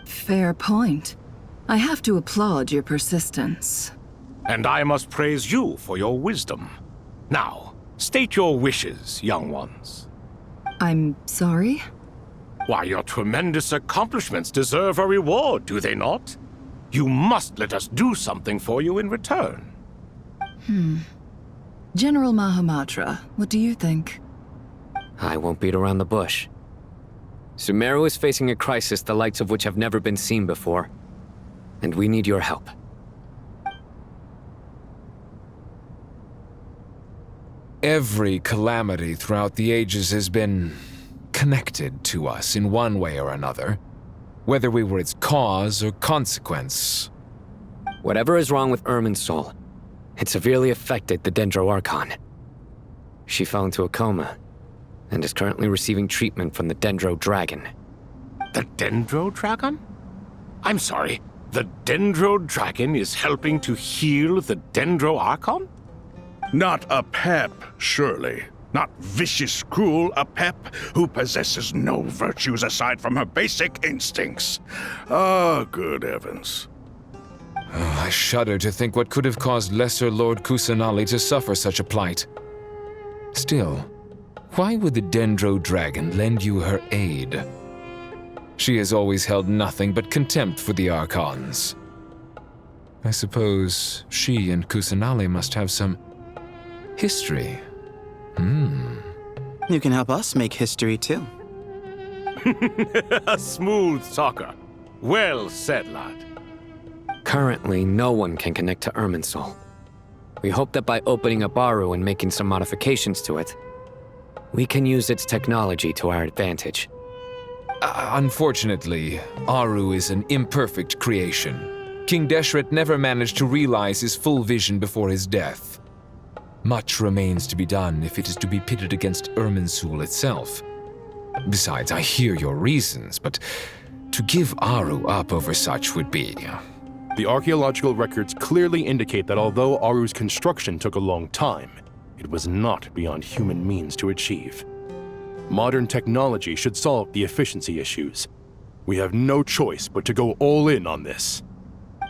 Fair point. I have to applaud your persistence. And I must praise you for your wisdom. Now, state your wishes, young ones. I'm sorry? Why, your tremendous accomplishments deserve a reward, do they not? You must let us do something for you in return. General Mahamatra, what do you think? I won't beat around the bush. Sumeru is facing a crisis the likes of which have never been seen before. And we need your help. Every calamity throughout the ages has been connected to us in one way or another, whether we were its cause or consequence. Whatever is wrong with Irminsul, it severely affected the Dendro Archon. She fell into a coma and is currently receiving treatment from the Dendro Dragon. The Dendro Dragon? I'm sorry, the Dendro Dragon is helping to heal the Dendro Archon? Not Apep, surely. Not vicious, cruel Apep, who possesses no virtues aside from her basic instincts. Ah, good heavens. Oh, I shudder to think what could have caused Lesser Lord Kusanali to suffer such a plight. Still, why would the Dendro Dragon lend you her aid? She has always held nothing but contempt for the Archons. I suppose she and Kusanali must have some history. You can help us make history too. A smooth talker. Well said, lad. Currently, no one can connect to Irminsul. We hope that by opening up Aaru and making some modifications to it, we can use its technology to our advantage. Unfortunately, Aaru is an imperfect creation. King Deshret never managed to realize his full vision before his death. Much remains to be done if it is to be pitted against Irminsul itself. Besides, I hear your reasons, but to give Aaru up over such would be... The archaeological records clearly indicate that although Aaru's construction took a long time, it was not beyond human means to achieve. Modern technology should solve the efficiency issues. We have no choice but to go all in on this.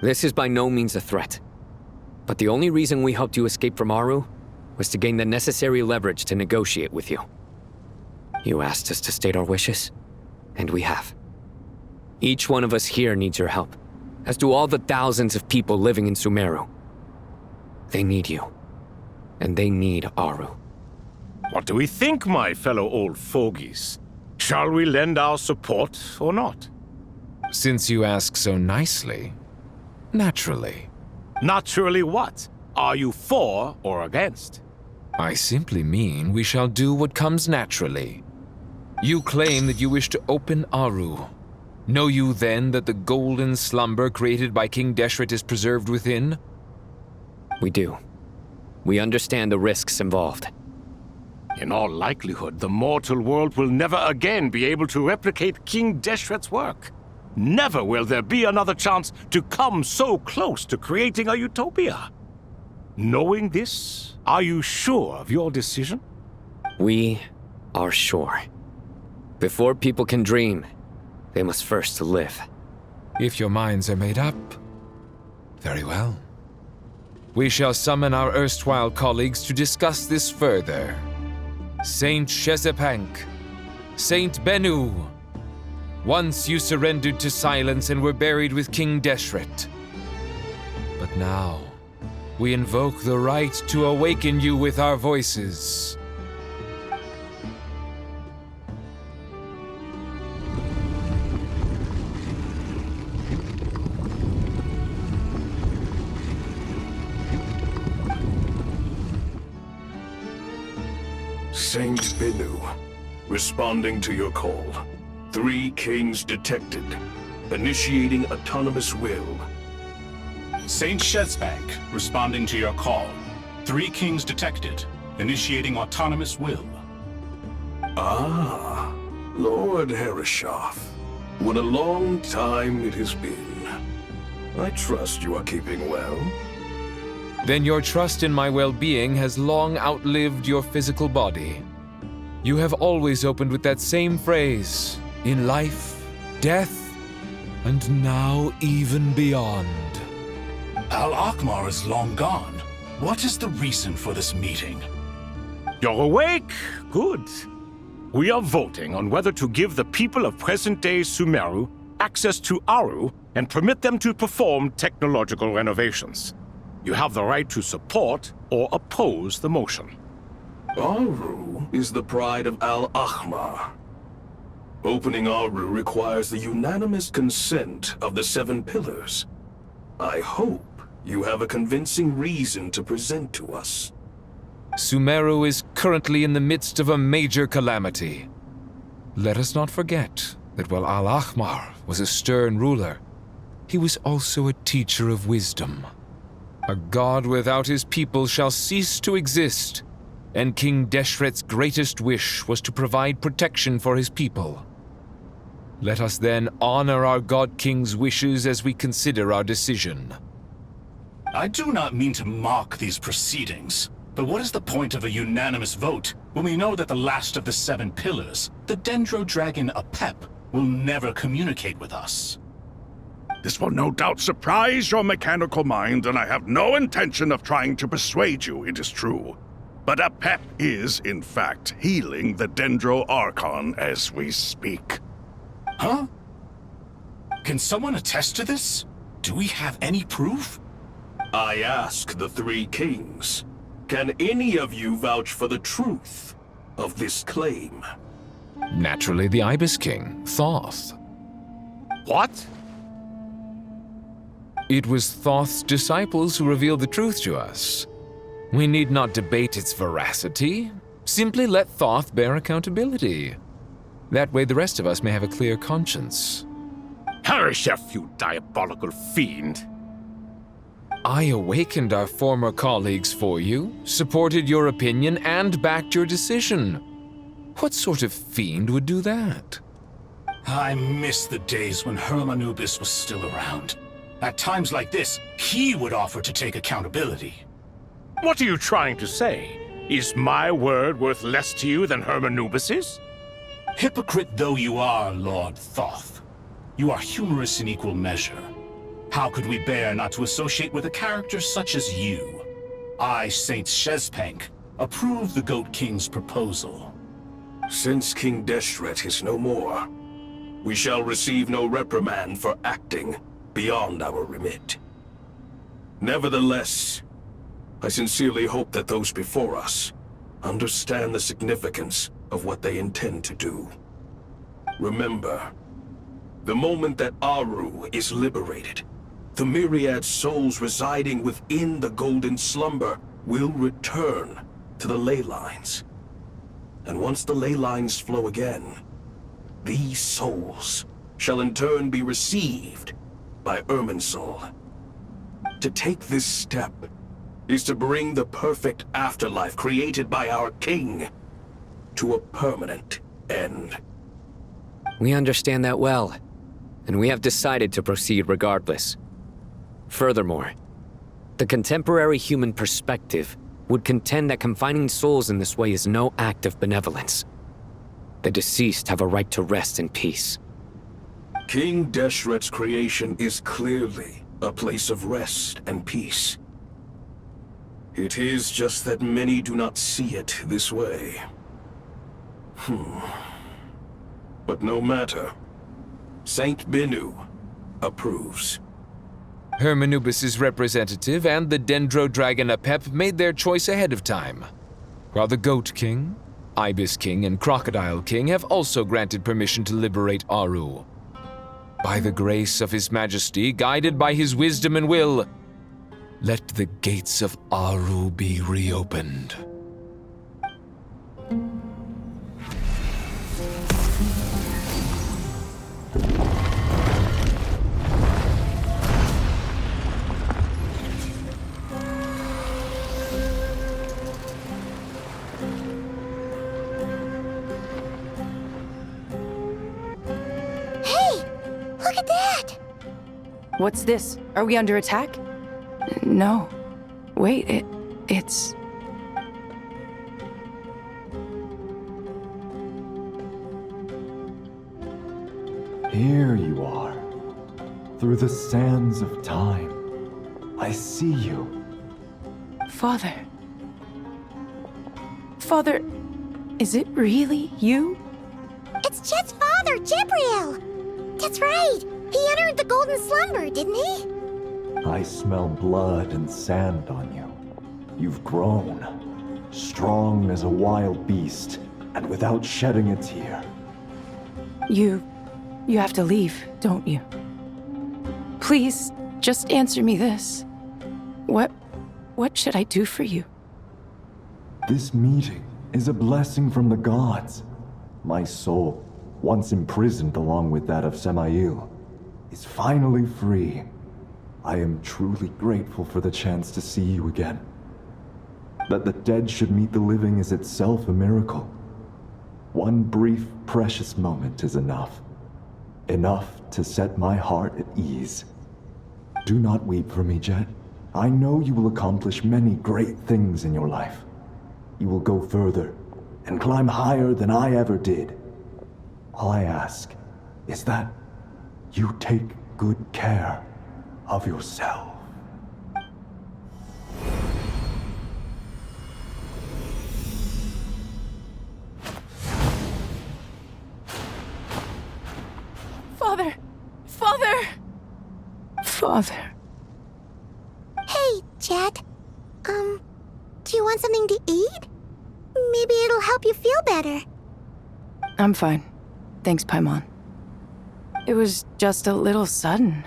This is by no means a threat. But the only reason we helped you escape from Aaru was to gain the necessary leverage to negotiate with you. You asked us to state our wishes, and we have. Each one of us here needs your help, as do all the thousands of people living in Sumeru. They need you, and they need Aaru. What do we think, my fellow old fogies? Shall we lend our support or not? Since you ask so nicely, naturally. Naturally what? Are you for or against? I simply mean we shall do what comes naturally. You claim that you wish to open Aaru. Know you then that the golden slumber created by King Deshret is preserved within? We do. We understand the risks involved. In all likelihood, the mortal world will never again be able to replicate King Deshret's work. Never will there be another chance to come so close to creating a utopia. Knowing this, are you sure of your decision? We are sure. Before people can dream, they must first live. If your minds are made up, very well. We shall summon our erstwhile colleagues to discuss this further. Saint Shezepank, Saint Bennu. Once you surrendered to silence and were buried with King Deshret. But now, we invoke the right to awaken you with our voices. Saint Binu, responding to your call. 3 kings detected. Initiating autonomous will. Saint Shezbank, responding to your call. 3 kings detected. Initiating autonomous will. Ah, Lord Herreshoff. What a long time it has been. I trust you are keeping well. Then your trust in my well-being has long outlived your physical body. You have always opened with that same phrase, in life, death, and now even beyond. Al-Akhmar is long gone. What is the reason for this meeting? You're awake? Good. We are voting on whether to give the people of present-day Sumeru access to Aaru and permit them to perform technological renovations. You have the right to support or oppose the motion. Aaru is the pride of Al-Akhmar. Opening Aaru requires the unanimous consent of the 7 pillars. I hope you have a convincing reason to present to us. Sumeru is currently in the midst of a major calamity. Let us not forget that while Al-Akhmar was a stern ruler, he was also a teacher of wisdom. A god without his people shall cease to exist, and King Deshret's greatest wish was to provide protection for his people. Let us then honor our God King's wishes as we consider our decision. I do not mean to mock these proceedings, but what is the point of a unanimous vote when we know that the last of the 7 pillars, the Dendro Dragon Apep, will never communicate with us? This will no doubt surprise your mechanical mind, and I have no intention of trying to persuade you it is true. But Apep is, in fact, healing the Dendro Archon as we speak. Huh? Can someone attest to this? Do we have any proof? I ask the 3 kings. Can any of you vouch for the truth of this claim? Naturally, the Ibis King, Thoth. What? It was Thoth's disciples who revealed the truth to us. We need not debate its veracity. Simply let Thoth bear accountability. That way the rest of us may have a clear conscience. Herreshoff, you diabolical fiend! I awakened our former colleagues for you, supported your opinion, and backed your decision. What sort of fiend would do that? I miss the days when Hermanubis was still around. At times like this, he would offer to take accountability. What are you trying to say? Is my word worth less to you than Hermanubis's? Hypocrite though you are, Lord Thoth, you are humorous in equal measure. How could we bear not to associate with a character such as you? I, Saint Shezbank, approve the Goat King's proposal. Since King Deshret is no more, we shall receive no reprimand for acting beyond our remit. Nevertheless, I sincerely hope that those before us understand the significance of what they intend to do. Remember, the moment that Aaru is liberated, the myriad souls residing within the Golden Slumber will return to the ley lines. And once the ley lines flow again, these souls shall in turn be received by Irminsul. To take this step is to bring the perfect afterlife created by our king to a permanent end. We understand that well, and we have decided to proceed regardless. Furthermore, the contemporary human perspective would contend that confining souls in this way is no act of benevolence. The deceased have a right to rest in peace. King Deshret's creation is clearly a place of rest and peace. It is just that many do not see it this way. But no matter. Saint Binu approves. Hermanubis' representative and the Dendro Dragon Apep made their choice ahead of time, while the Goat King, Ibis King, and Crocodile King have also granted permission to liberate Aaru. By the grace of His Majesty, guided by His wisdom and will, let the gates of Aaru be reopened. Look at that! What's this? Are we under attack? No. Wait, it's... Here you are. Through the sands of time. I see you. Father. Father, is it really you? It's Jeht's father, Jibriel! That's right! He entered the golden slumber, didn't he? I smell blood and sand on you. You've grown. Strong as a wild beast, and without shedding a tear. You have to leave, don't you? Please, just answer me this. What should I do for you? This meeting is a blessing from the gods. My soul, once imprisoned along with that of Samael, is finally free. I am truly grateful for the chance to see you again. That the dead should meet the living is itself a miracle. One brief, precious moment is enough. Enough to set my heart at ease. Do not weep for me, Jeht. I know you will accomplish many great things in your life. You will go further and climb higher than I ever did. All I ask is that you take good care of yourself. Father! Father! Father. Hey, Jeht. Do you want something to eat? Maybe it'll help you feel better. I'm fine. Thanks, Paimon. It was just a little sudden.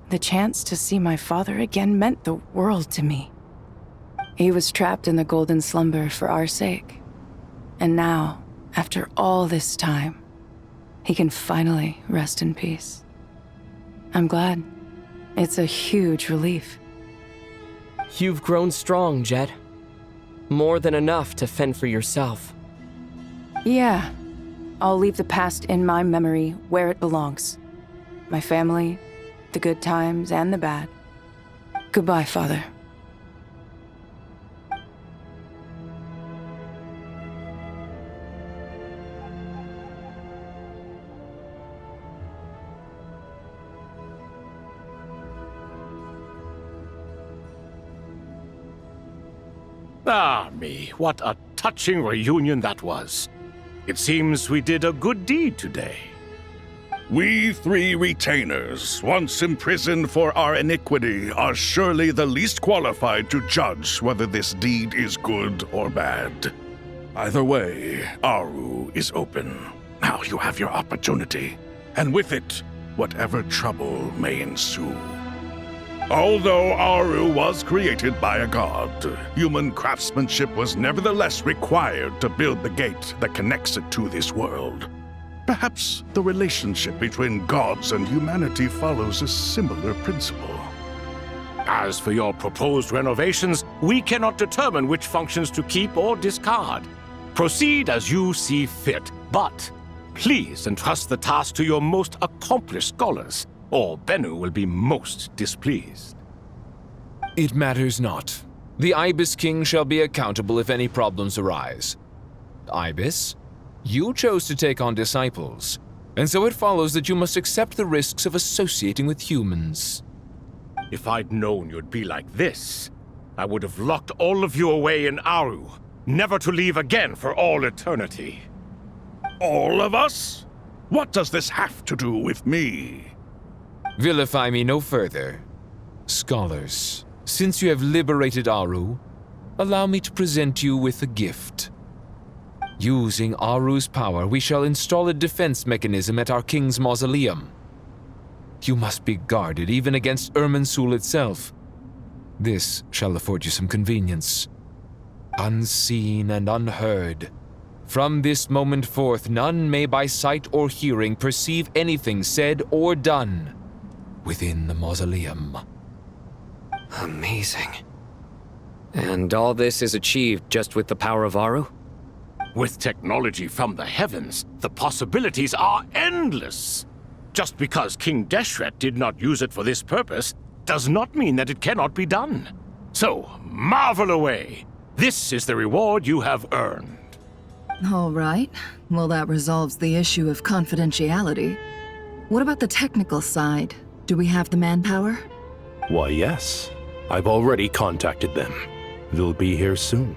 The chance to see my father again meant the world to me. He was trapped in the golden slumber for our sake. And now, after all this time, he can finally rest in peace. I'm glad. It's a huge relief. You've grown strong, Jeht. More than enough to fend for yourself. Yeah. I'll leave the past in my memory where it belongs. My family, the good times and the bad. Goodbye, Father. Ah, me, what a touching reunion that was. It seems we did a good deed today. We three retainers, once imprisoned for our iniquity, are surely the least qualified to judge whether this deed is good or bad. Either way, Aaru is open. Now you have your opportunity, and with it, whatever trouble may ensue. Although Aaru was created by a god, human craftsmanship was nevertheless required to build the gate that connects it to this world. Perhaps the relationship between gods and humanity follows a similar principle. As for your proposed renovations, we cannot determine which functions to keep or discard. Proceed as you see fit, but please entrust the task to your most accomplished scholars, or Bennu will be most displeased. It matters not. The Ibis King shall be accountable if any problems arise. Ibis, you chose to take on disciples, and so it follows that you must accept the risks of associating with humans. If I'd known you'd be like this, I would have locked all of you away in Aaru, never to leave again for all eternity. All of us? What does this have to do with me? Vilify me no further. Scholars, since you have liberated Aaru, allow me to present you with a gift. Using Aaru's power, we shall install a defense mechanism at our king's mausoleum. You must be guarded even against Irminsul itself. This shall afford you some convenience. Unseen and unheard. From this moment forth, none may by sight or hearing perceive anything said or done within the mausoleum. Amazing. And all this is achieved just with the power of Aaru? With technology from the heavens, the possibilities are endless. Just because King Deshret did not use it for this purpose does not mean that it cannot be done. So, marvel away. This is the reward you have earned. All right. Well, that resolves the issue of confidentiality. What about the technical side? Do we have the manpower? Why, yes. I've already contacted them. They'll be here soon.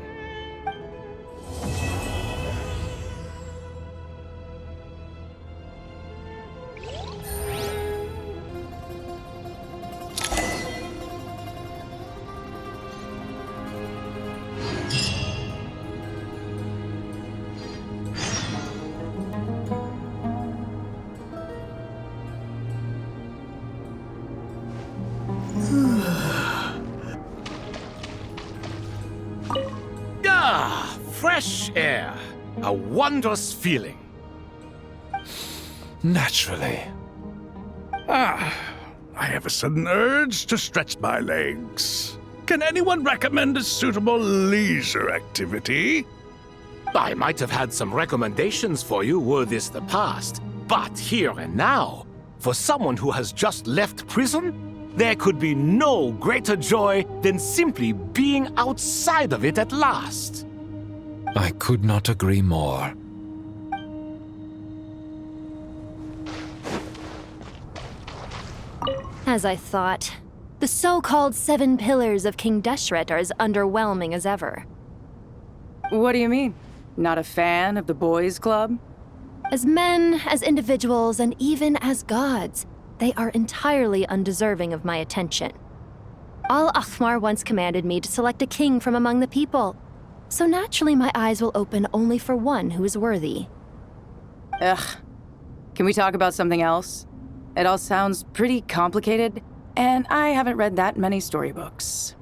Fresh air. A wondrous feeling. Naturally. I have a sudden urge to stretch my legs. Can anyone recommend a suitable leisure activity? I might have had some recommendations for you were this the past, but here and now, for someone who has just left prison, there could be no greater joy than simply being outside of it at last. I could not agree more. As I thought, the so-called 7 pillars of King Deshret are as underwhelming as ever. What do you mean? Not a fan of the boys' club? As men, as individuals, and even as gods, they are entirely undeserving of my attention. Al-Ahmar once commanded me to select a king from among the people, so naturally my eyes will open only for one who is worthy. Ugh. Can we talk about something else? It all sounds pretty complicated, and I haven't read that many storybooks.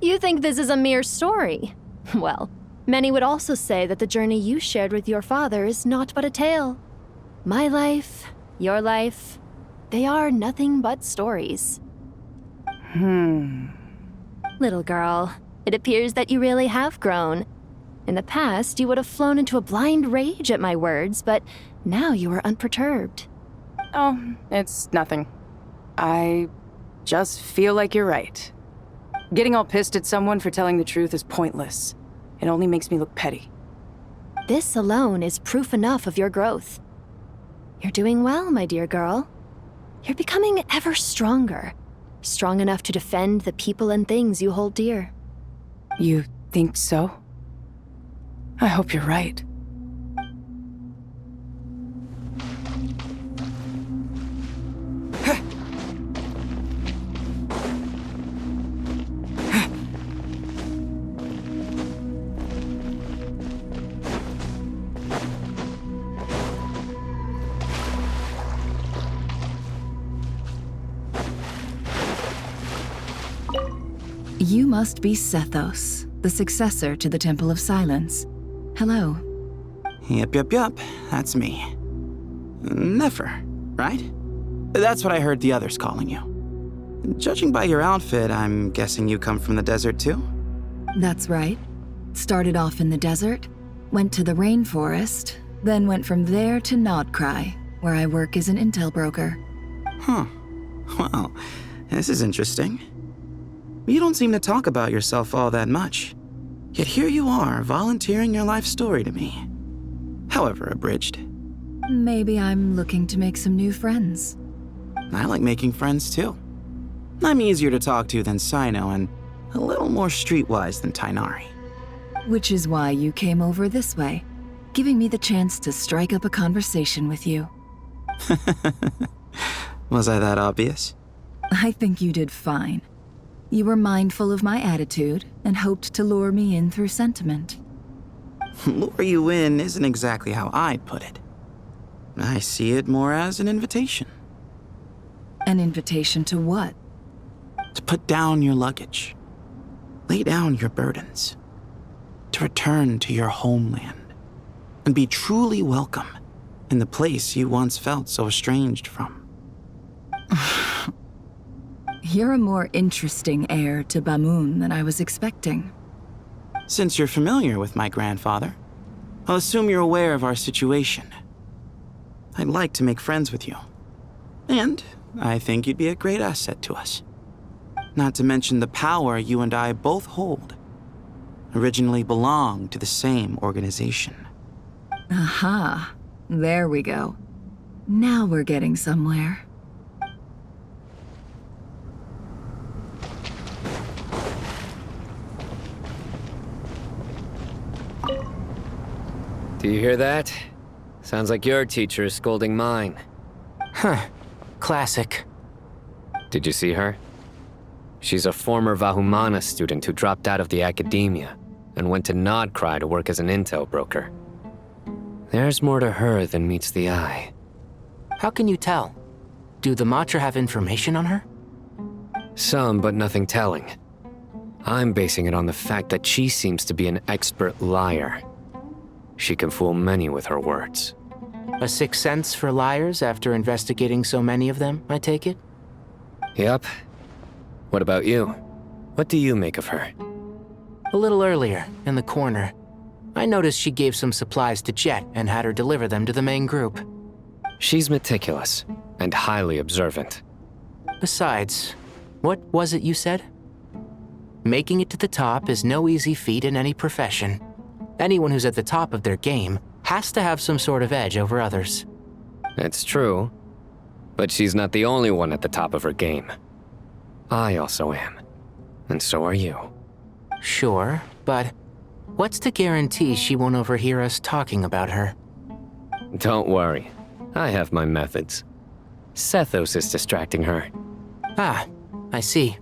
You think this is a mere story? Well, many would also say that the journey you shared with your father is not but a tale. My life, your life, they are nothing but stories. Little girl, it appears that you really have grown. In the past, you would have flown into a blind rage at my words, but now you are unperturbed. Oh, it's nothing. I just feel like you're right. Getting all pissed at someone for telling the truth is pointless. It only makes me look petty. This alone is proof enough of your growth. You're doing well, my dear girl. You're becoming ever stronger. Strong enough to defend the people and things you hold dear. You think so? I hope you're right. You must be Sethos, the successor to the Temple of Silence. Hello. Yep. That's me. Nefer, right? That's what I heard the others calling you. Judging by your outfit, I'm guessing you come from the desert too? That's right. Started off in the desert, went to the rainforest, then went from there to Nodcry, where I work as an intel broker. Huh. Well, this is interesting. You don't seem to talk about yourself all that much. Yet here you are, volunteering your life story to me. However abridged. Maybe I'm looking to make some new friends. I like making friends too. I'm easier to talk to than Cyno and a little more streetwise than Tighnari. Which is why you came over this way, giving me the chance to strike up a conversation with you. Was I that obvious? I think you did fine. You were mindful of my attitude and hoped to lure me in through sentiment. Lure you in isn't exactly how I'd put it. I see it more as an invitation. An invitation to what? To put down your luggage. Lay down your burdens. To return to your homeland. And be truly welcome in the place you once felt so estranged from. You're a more interesting heir to Bamun than I was expecting. Since you're familiar with my grandfather, I'll assume you're aware of our situation. I'd like to make friends with you. And I think you'd be a great asset to us. Not to mention the power you and I both hold. Originally belonged to the same organization. Aha. There we go. Now we're getting somewhere. Do you hear that? Sounds like your teacher is scolding mine. Huh. Classic. Did you see her? She's a former Vahumana student who dropped out of the academia and went to Nodcry to work as an intel broker. There's more to her than meets the eye. How can you tell? Do the Matra have information on her? Some, but nothing telling. I'm basing it on the fact that she seems to be an expert liar. She can fool many with her words. A sixth sense for liars after investigating so many of them, I take it? Yep. What about you? What do you make of her? A little earlier, in the corner, I noticed she gave some supplies to Jeht and had her deliver them to the main group. She's meticulous and highly observant. Besides, what was it you said? Making it to the top is no easy feat in any profession. Anyone who's at the top of their game has to have some sort of edge over others. It's true, but she's not the only one at the top of her game. I also am, and so are you. Sure, but what's to guarantee she won't overhear us talking about her? Don't worry, I have my methods. Sethos is distracting her. Ah, I see.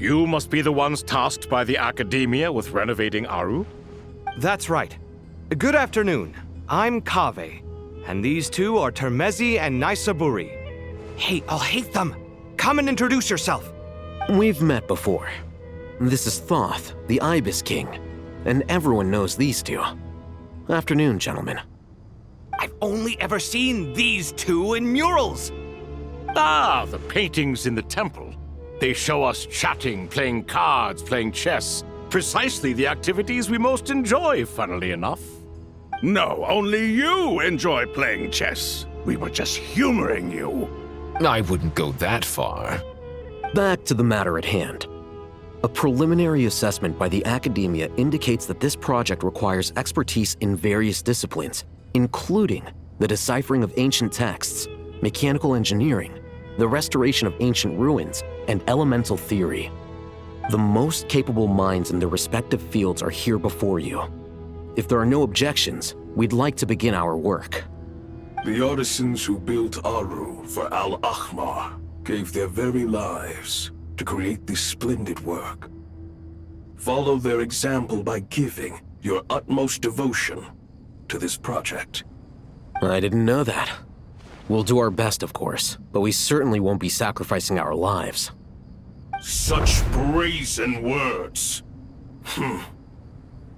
You must be the ones tasked by the Academia with renovating Aaru? That's right. Good afternoon. I'm Kaveh, and these two are Termezi and Naisaburi. Hey, Alhaitham, come and introduce yourself. We've met before. This is Thoth, the Ibis King, and everyone knows these two. Afternoon, gentlemen. I've only ever seen these two in murals. Ah, the paintings in the temple. They show us chatting, playing cards, playing chess. Precisely the activities we most enjoy, funnily enough. No, only you enjoy playing chess. We were just humoring you. I wouldn't go that far. Back to the matter at hand. A preliminary assessment by the academia indicates that this project requires expertise in various disciplines, including the deciphering of ancient texts, mechanical engineering, the restoration of ancient ruins, and elemental theory. The most capable minds in their respective fields are here before you. If there are no objections, we'd like to begin our work. The artisans who built Aaru for Al-Ahmar gave their very lives to create this splendid work. Follow their example by giving your utmost devotion to this project. I didn't know that. We'll do our best, of course, but we certainly won't be sacrificing our lives. Such brazen words.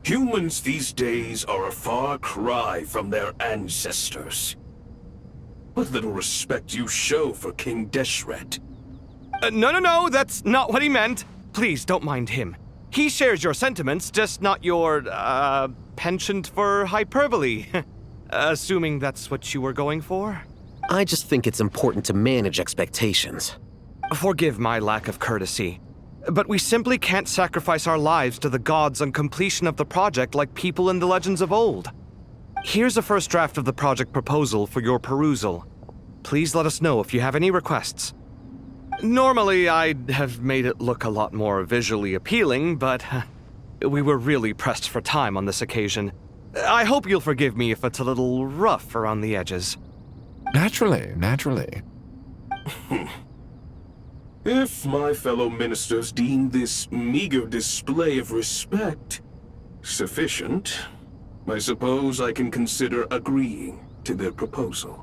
Humans these days are a far cry from their ancestors. What little respect you show for King Deshret. No, that's not what he meant. Please, don't mind him. He shares your sentiments, just not your, penchant for hyperbole. Assuming that's what you were going for? I just think it's important to manage expectations. Forgive my lack of courtesy, but we simply can't sacrifice our lives to the gods on completion of the project like people in the legends of old. Here's a first draft of the project proposal for your perusal. Please let us know if you have any requests. Normally, I'd have made it look a lot more visually appealing, but we were really pressed for time on this occasion. I hope you'll forgive me if it's a little rough around the edges. Naturally. If my fellow ministers deem this meager display of respect sufficient, I suppose I can consider agreeing to their proposal.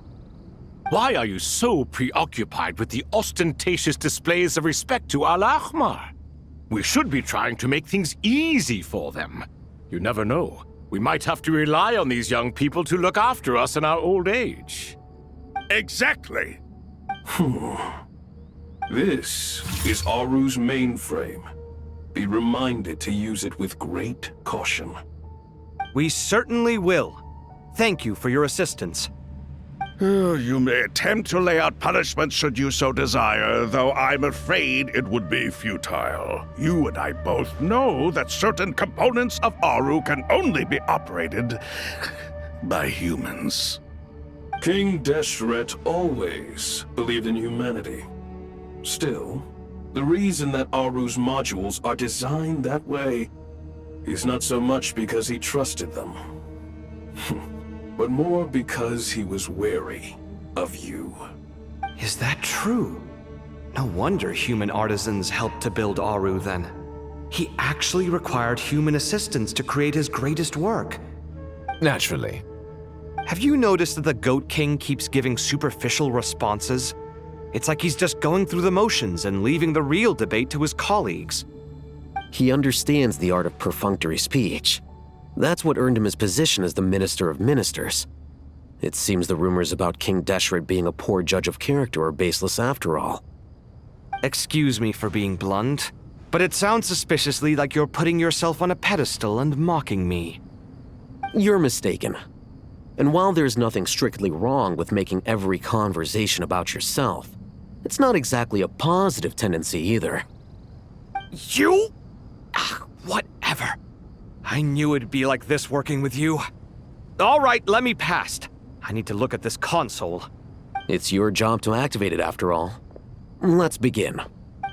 Why are you so preoccupied with the ostentatious displays of respect to Al-Ahmar? We should be trying to make things easy for them. You never know. We might have to rely on these young people to look after us in our old age. Exactly. This is Aaru's mainframe. Be reminded to use it with great caution. We certainly will. Thank you for your assistance. You may attempt to lay out punishment should you so desire, though I'm afraid it would be futile. You and I both know that certain components of Aaru can only be operated by humans. King Deshret always believed in humanity. Still, the reason that Aaru's modules are designed that way is not so much because he trusted them, but more because he was wary of you. Is that true? No wonder human artisans helped to build Aaru then. He actually required human assistance to create his greatest work. Naturally. Have you noticed that the Goat King keeps giving superficial responses? It's like he's just going through the motions and leaving the real debate to his colleagues. He understands the art of perfunctory speech. That's what earned him his position as the Minister of Ministers. It seems the rumors about King Deshret being a poor judge of character are baseless after all. Excuse me for being blunt, but it sounds suspiciously like you're putting yourself on a pedestal and mocking me. You're mistaken. And while there's nothing strictly wrong with making every conversation about yourself, it's not exactly a positive tendency either. You? Whatever. I knew it'd be like this working with you. All right, let me past. I need to look at this console. It's your job to activate it after all. Let's begin.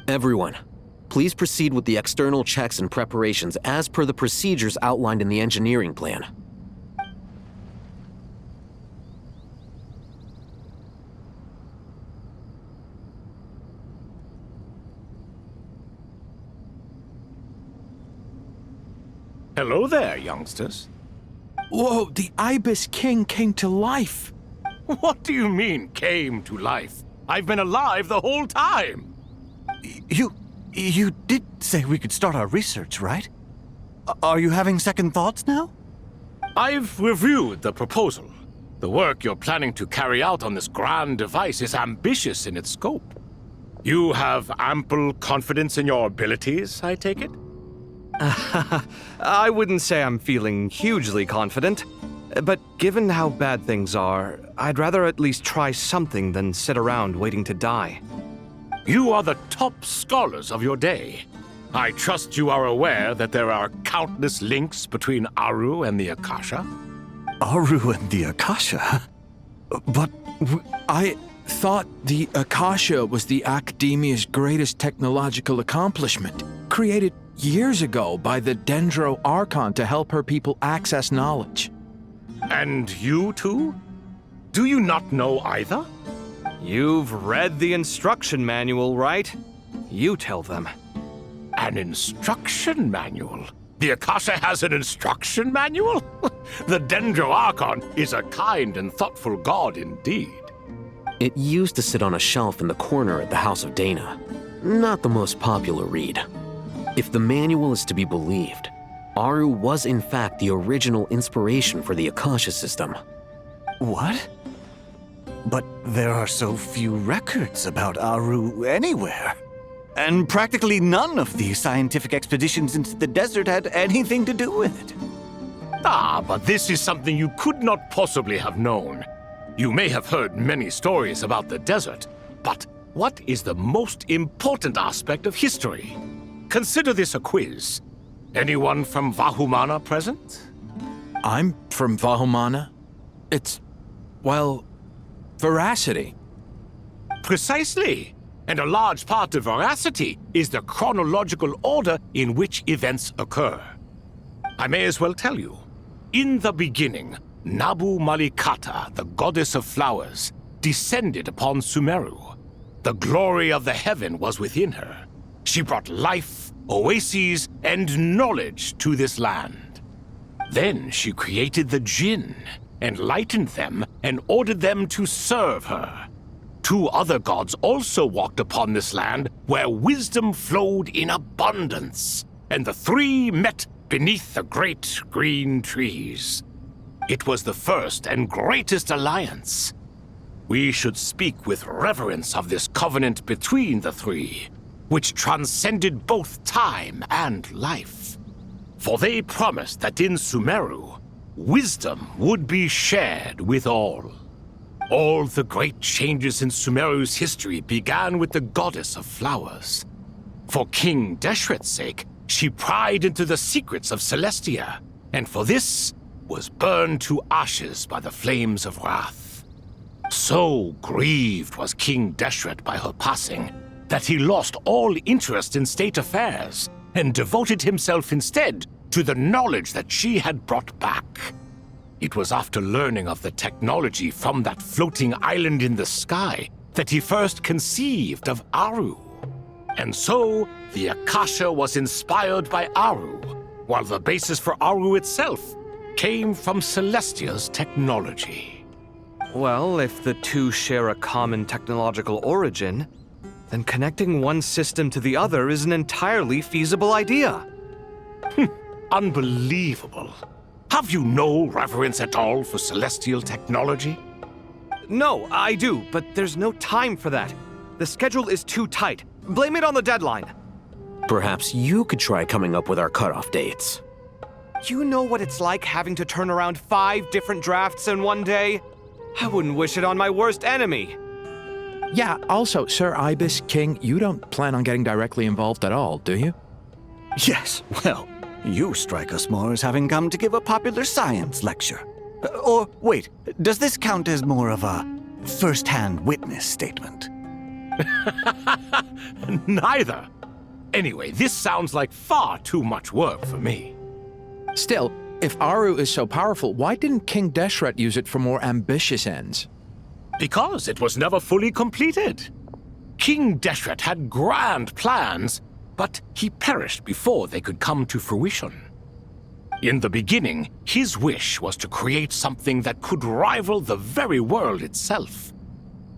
Everyone, please proceed with the external checks and preparations as per the procedures outlined in the engineering plan. Hello there, youngsters. Whoa, the Ibis King came to life. What do you mean, came to life? I've been alive the whole time. You did say we could start our research, right? Are you having second thoughts now? I've reviewed the proposal. The work you're planning to carry out on this grand device is ambitious in its scope. You have ample confidence in your abilities, I take it? I wouldn't say I'm feeling hugely confident, but given how bad things are, I'd rather at least try something than sit around waiting to die. You are the top scholars of your day. I trust you are aware that there are countless links between Aaru and the Akasha? Aaru and the Akasha? But I thought the Akasha was the Academia's greatest technological accomplishment, created years ago by the Dendro Archon to help her people access knowledge. And you too? Do you not know either? You've read the instruction manual, right? You tell them. An instruction manual? The Akasha has an instruction manual? The Dendro Archon is a kind and thoughtful god indeed. It used to sit on a shelf in the corner at the House of Dana. Not the most popular read. If the manual is to be believed, Aaru was in fact the original inspiration for the Akasha system. What? But there are so few records about Aaru anywhere. And practically none of the scientific expeditions into the desert had anything to do with it. Ah, but this is something you could not possibly have known. You may have heard many stories about the desert, but what is the most important aspect of history? Consider this a quiz. Anyone from Vahumana present? I'm from Vahumana. It's, well, veracity. Precisely. And a large part of veracity is the chronological order in which events occur. I may as well tell you. In the beginning, Nabu Malikata, the goddess of flowers, descended upon Sumeru. The glory of the heaven was within her. She brought life, oases, and knowledge to this land. Then she created the Jinn, enlightened them, and ordered them to serve her. 2 other gods also walked upon this land where wisdom flowed in abundance, and the 3 met beneath the great green trees. It was the first and greatest alliance. We should speak with reverence of this covenant between the 3, which transcended both time and life. For they promised that in Sumeru, wisdom would be shared with all. All the great changes in Sumeru's history began with the goddess of flowers. For King Deshret's sake, she pried into the secrets of Celestia, and for this was burned to ashes by the flames of wrath. So grieved was King Deshret by her passing that he lost all interest in state affairs and devoted himself instead to the knowledge that she had brought back. It was after learning of the technology from that floating island in the sky that he first conceived of Aaru. And so, the Akasha was inspired by Aaru, while the basis for Aaru itself came from Celestia's technology. Well, if the 2 share a common technological origin, then connecting one system to the other is an entirely feasible idea. Unbelievable. Have you no reverence at all for celestial technology? No, I do, but there's no time for that. The schedule is too tight. Blame it on the deadline. Perhaps you could try coming up with our cutoff dates. You know what it's like having to turn around 5 different drafts in one day? I wouldn't wish it on my worst enemy. Yeah, also, Sir Ibis, King, you don't plan on getting directly involved at all, do you? Yes, well, you strike us more as having come to give a popular science lecture. Or, wait, does this count as more of a first-hand witness statement? Neither. Anyway, this sounds like far too much work for me. Still, if Aaru is so powerful, why didn't King Deshret use it for more ambitious ends? Because it was never fully completed. King Deshret had grand plans, but he perished before they could come to fruition. In the beginning, his wish was to create something that could rival the very world itself.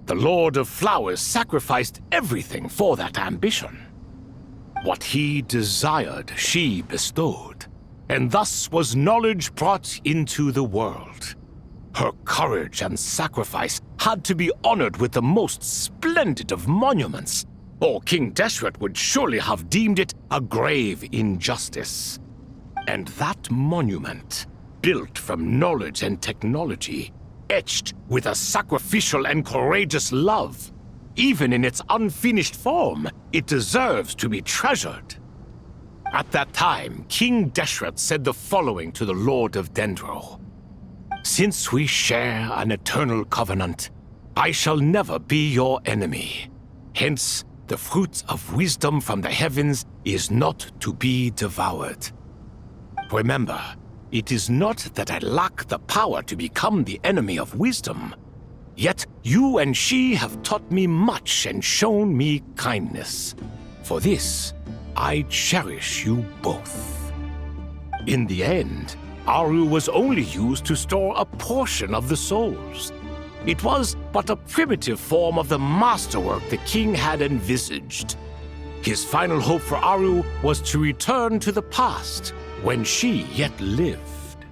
The Lord of Flowers sacrificed everything for that ambition. What he desired, she bestowed, and thus was knowledge brought into the world. Her courage and sacrifice had to be honored with the most splendid of monuments, or King Deshret would surely have deemed it a grave injustice. And that monument, built from knowledge and technology, etched with a sacrificial and courageous love, even in its unfinished form, it deserves to be treasured. At that time, King Deshret said the following to the Lord of Dendro. Since we share an eternal covenant, I shall never be your enemy. Hence, the fruit of wisdom from the heavens is not to be devoured. Remember, it is not that I lack the power to become the enemy of wisdom. Yet you and she have taught me much and shown me kindness. For this, I cherish you both. In the end, Aaru was only used to store a portion of the souls. It was but a primitive form of the masterwork the king had envisaged. His final hope for Aaru was to return to the past, when she yet lived.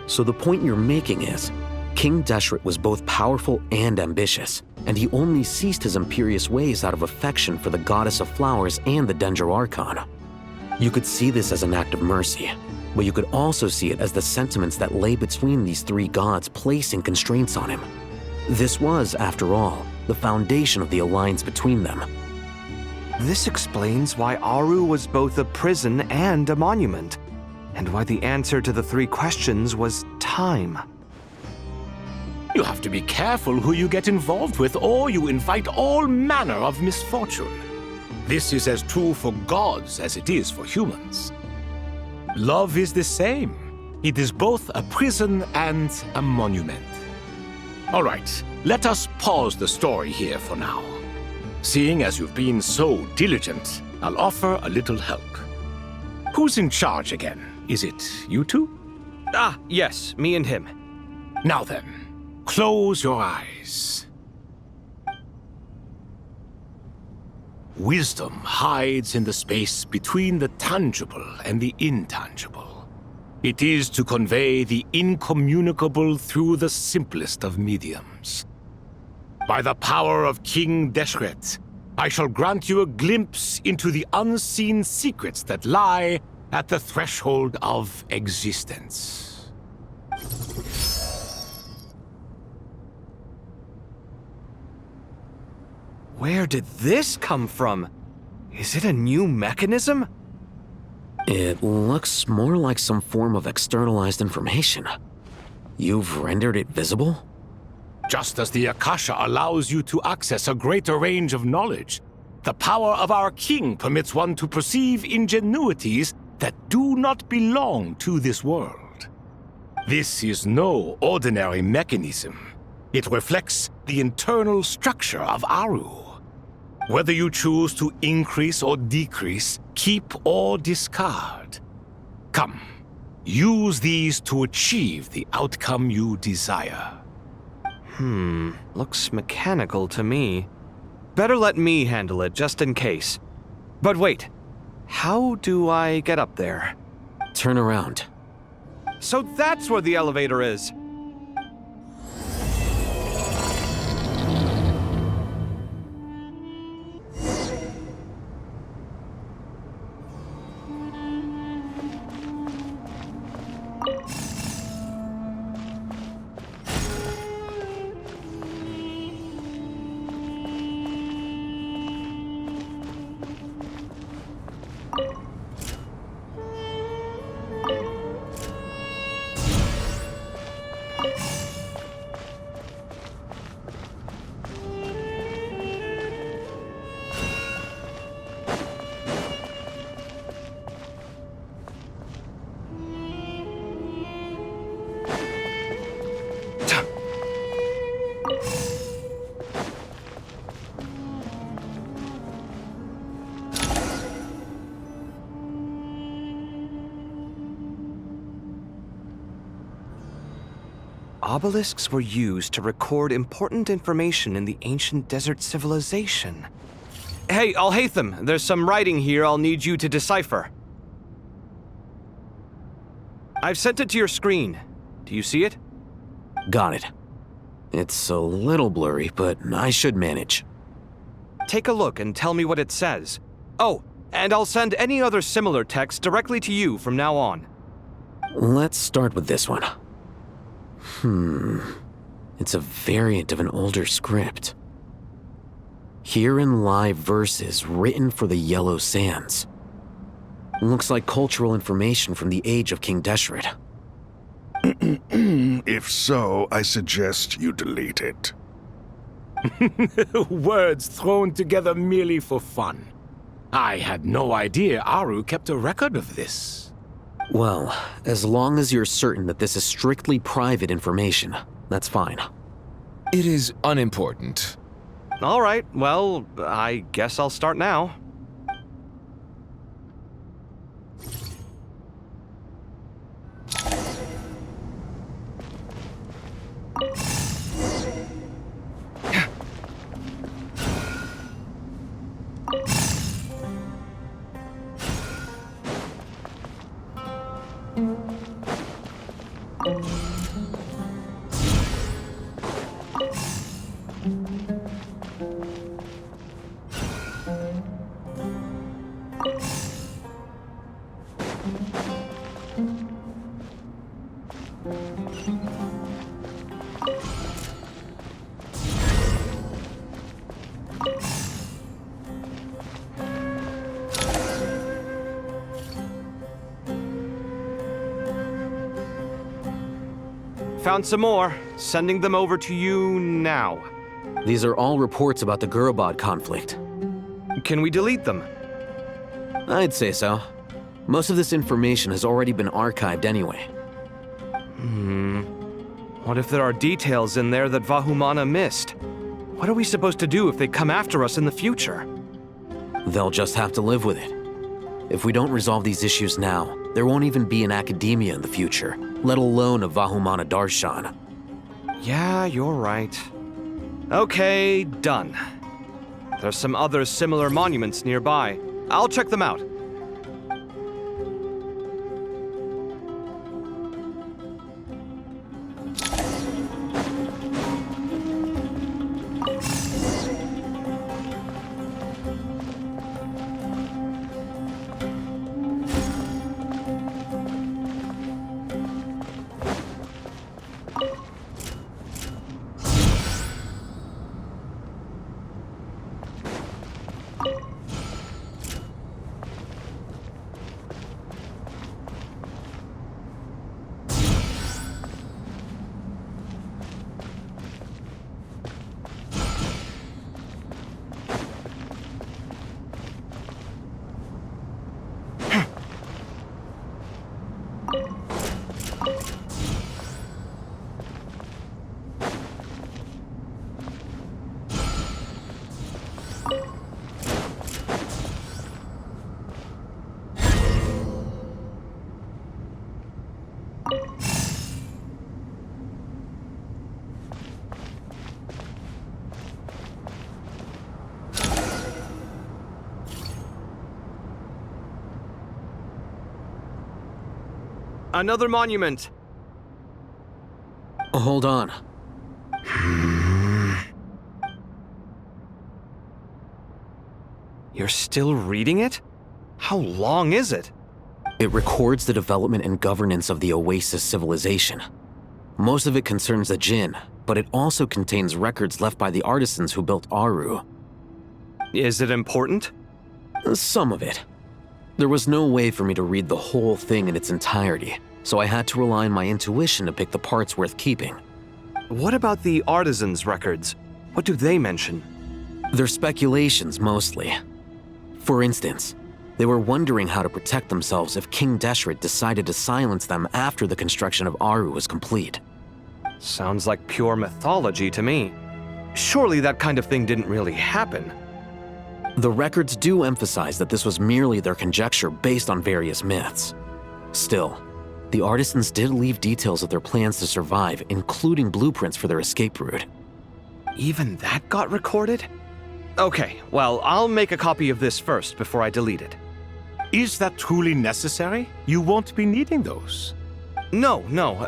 So the point you're making is, King Deshret was both powerful and ambitious, and he only ceased his imperious ways out of affection for the goddess of flowers and the Dendro Archon. You could see this as an act of mercy, but you could also see it as the sentiments that lay between these three gods placing constraints on him. This was, after all, the foundation of the alliance between them. This explains why Aaru was both a prison and a monument, and why the answer to the three questions was time. You have to be careful who you get involved with, or you invite all manner of misfortune. This is as true for gods as it is for humans. Love is the same. It is both a prison and a monument. All right, let us pause the story here for now. Seeing as you've been so diligent, I'll offer a little help. Who's in charge again? Is it you two? Ah, yes, me and him. Now then, close your eyes. Wisdom hides in the space between the tangible and the intangible. It is to convey the incommunicable through the simplest of mediums. By the power of King Deshret, I shall grant you a glimpse into the unseen secrets that lie at the threshold of existence. Where did this come from? Is it a new mechanism? It looks more like some form of externalized information. You've rendered it visible? Just as the Akasha allows you to access a greater range of knowledge, the power of our king permits one to perceive ingenuities that do not belong to this world. This is no ordinary mechanism. It reflects the internal structure of Aaru. Whether you choose to increase or decrease, keep or discard. Come, use these to achieve the outcome you desire. Looks mechanical to me. Better let me handle it, just in case. But wait, how do I get up there? Turn around. So that's where the elevator is. Obelisks were used to record important information in the ancient desert civilization. Hey, Alhaitham, there's some writing here I'll need you to decipher. I've sent it to your screen. Do you see it? Got it. It's a little blurry, but I should manage. Take a look and tell me what it says. Oh, and I'll send any other similar text directly to you from now on. Let's start with this one. It's a variant of an older script. Herein lie verses written for the Yellow Sands. Looks like cultural information from the age of King Deshret. If so, I suggest you delete it. Words thrown together merely for fun. I had no idea Aaru kept a record of this. Well, as long as you're certain that this is strictly private information, that's fine. It is unimportant. All right, well, I guess I'll start now. Found some more. Sending them over to you now. These are all reports about the Gurabad conflict. Can we delete them? I'd say so. Most of this information has already been archived anyway. What if there are details in there that Vahumana missed? What are we supposed to do if they come after us in the future? They'll just have to live with it. If we don't resolve these issues now, there won't even be an academia in the future, let alone a Vahumana Darshan. Yeah, you're right. Okay, done. There's some other similar monuments nearby. I'll check them out. Another monument. Hold on. You're still reading it? How long is it? It records the development and governance of the Oasis civilization. Most of it concerns the Jinn, but it also contains records left by the artisans who built Aaru. Is it important? Some of it. There was no way for me to read the whole thing in its entirety, so I had to rely on my intuition to pick the parts worth keeping. What about the artisans' records? What do they mention? They're speculations, mostly. For instance, they were wondering how to protect themselves if King Deshret decided to silence them after the construction of Aaru was complete. Sounds like pure mythology to me. Surely that kind of thing didn't really happen. The records do emphasize that this was merely their conjecture based on various myths. Still, the artisans did leave details of their plans to survive, including blueprints for their escape route. Even that got recorded? Okay, well, I'll make a copy of this first before I delete it. Is that truly necessary? You won't be needing those. No,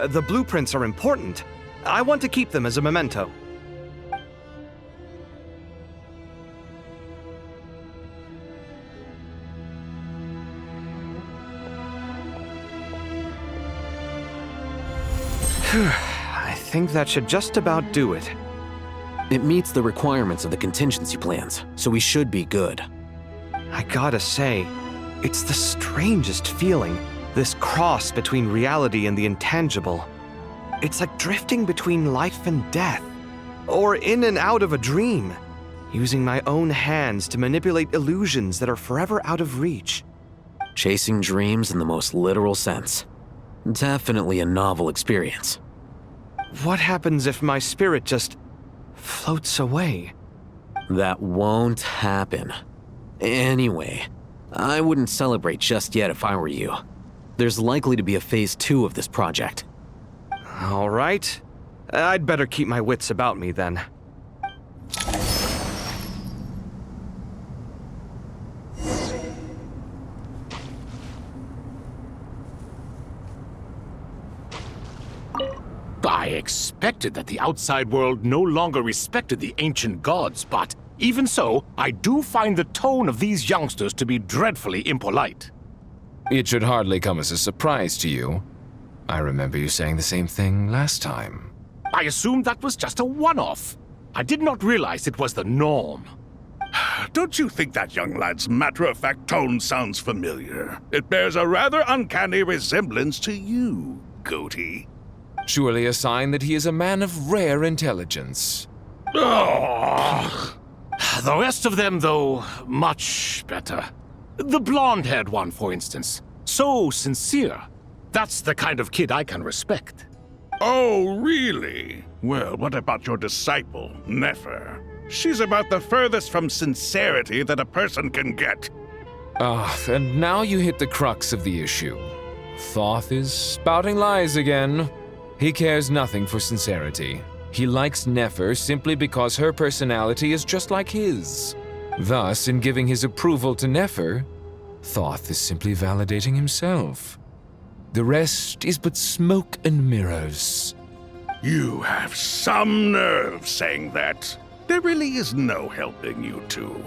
the blueprints are important. I want to keep them as a memento. I think that should just about do it. It meets the requirements of the contingency plans, so we should be good. I gotta say, It's the strangest feeling, this cross between reality and the intangible. It's like drifting between life and death, or in and out of a dream, using my own hands to manipulate illusions that are forever out of reach. Chasing dreams in the most literal sense. Definitely a novel experience. What happens if my spirit just floats away? That won't happen. Anyway, I wouldn't celebrate just yet if I were you. There's likely to be a phase 2 of this project. All right. I'd better keep my wits about me then. I expected that the outside world no longer respected the ancient gods, but even so, I do find the tone of these youngsters to be dreadfully impolite. It should hardly come as a surprise to you. I remember you saying the same thing last time. I assumed that was just a one-off. I did not realize it was the norm. Don't you think that young lad's matter-of-fact tone sounds familiar? It bears a rather uncanny resemblance to you, Goatee. Surely a sign that he is a man of rare intelligence. Oh. The rest of them, though, much better. The blonde-haired one, for instance. So sincere. That's the kind of kid I can respect. Oh, really? Well, what about your disciple, Nefer? She's about the furthest from sincerity that a person can get. And now you hit the crux of the issue. Thoth is spouting lies again. He cares nothing for sincerity. He likes Nefer simply because her personality is just like his. Thus, in giving his approval to Nefer, Thoth is simply validating himself. The rest is but smoke and mirrors. You have some nerve saying that. There really is no helping you two.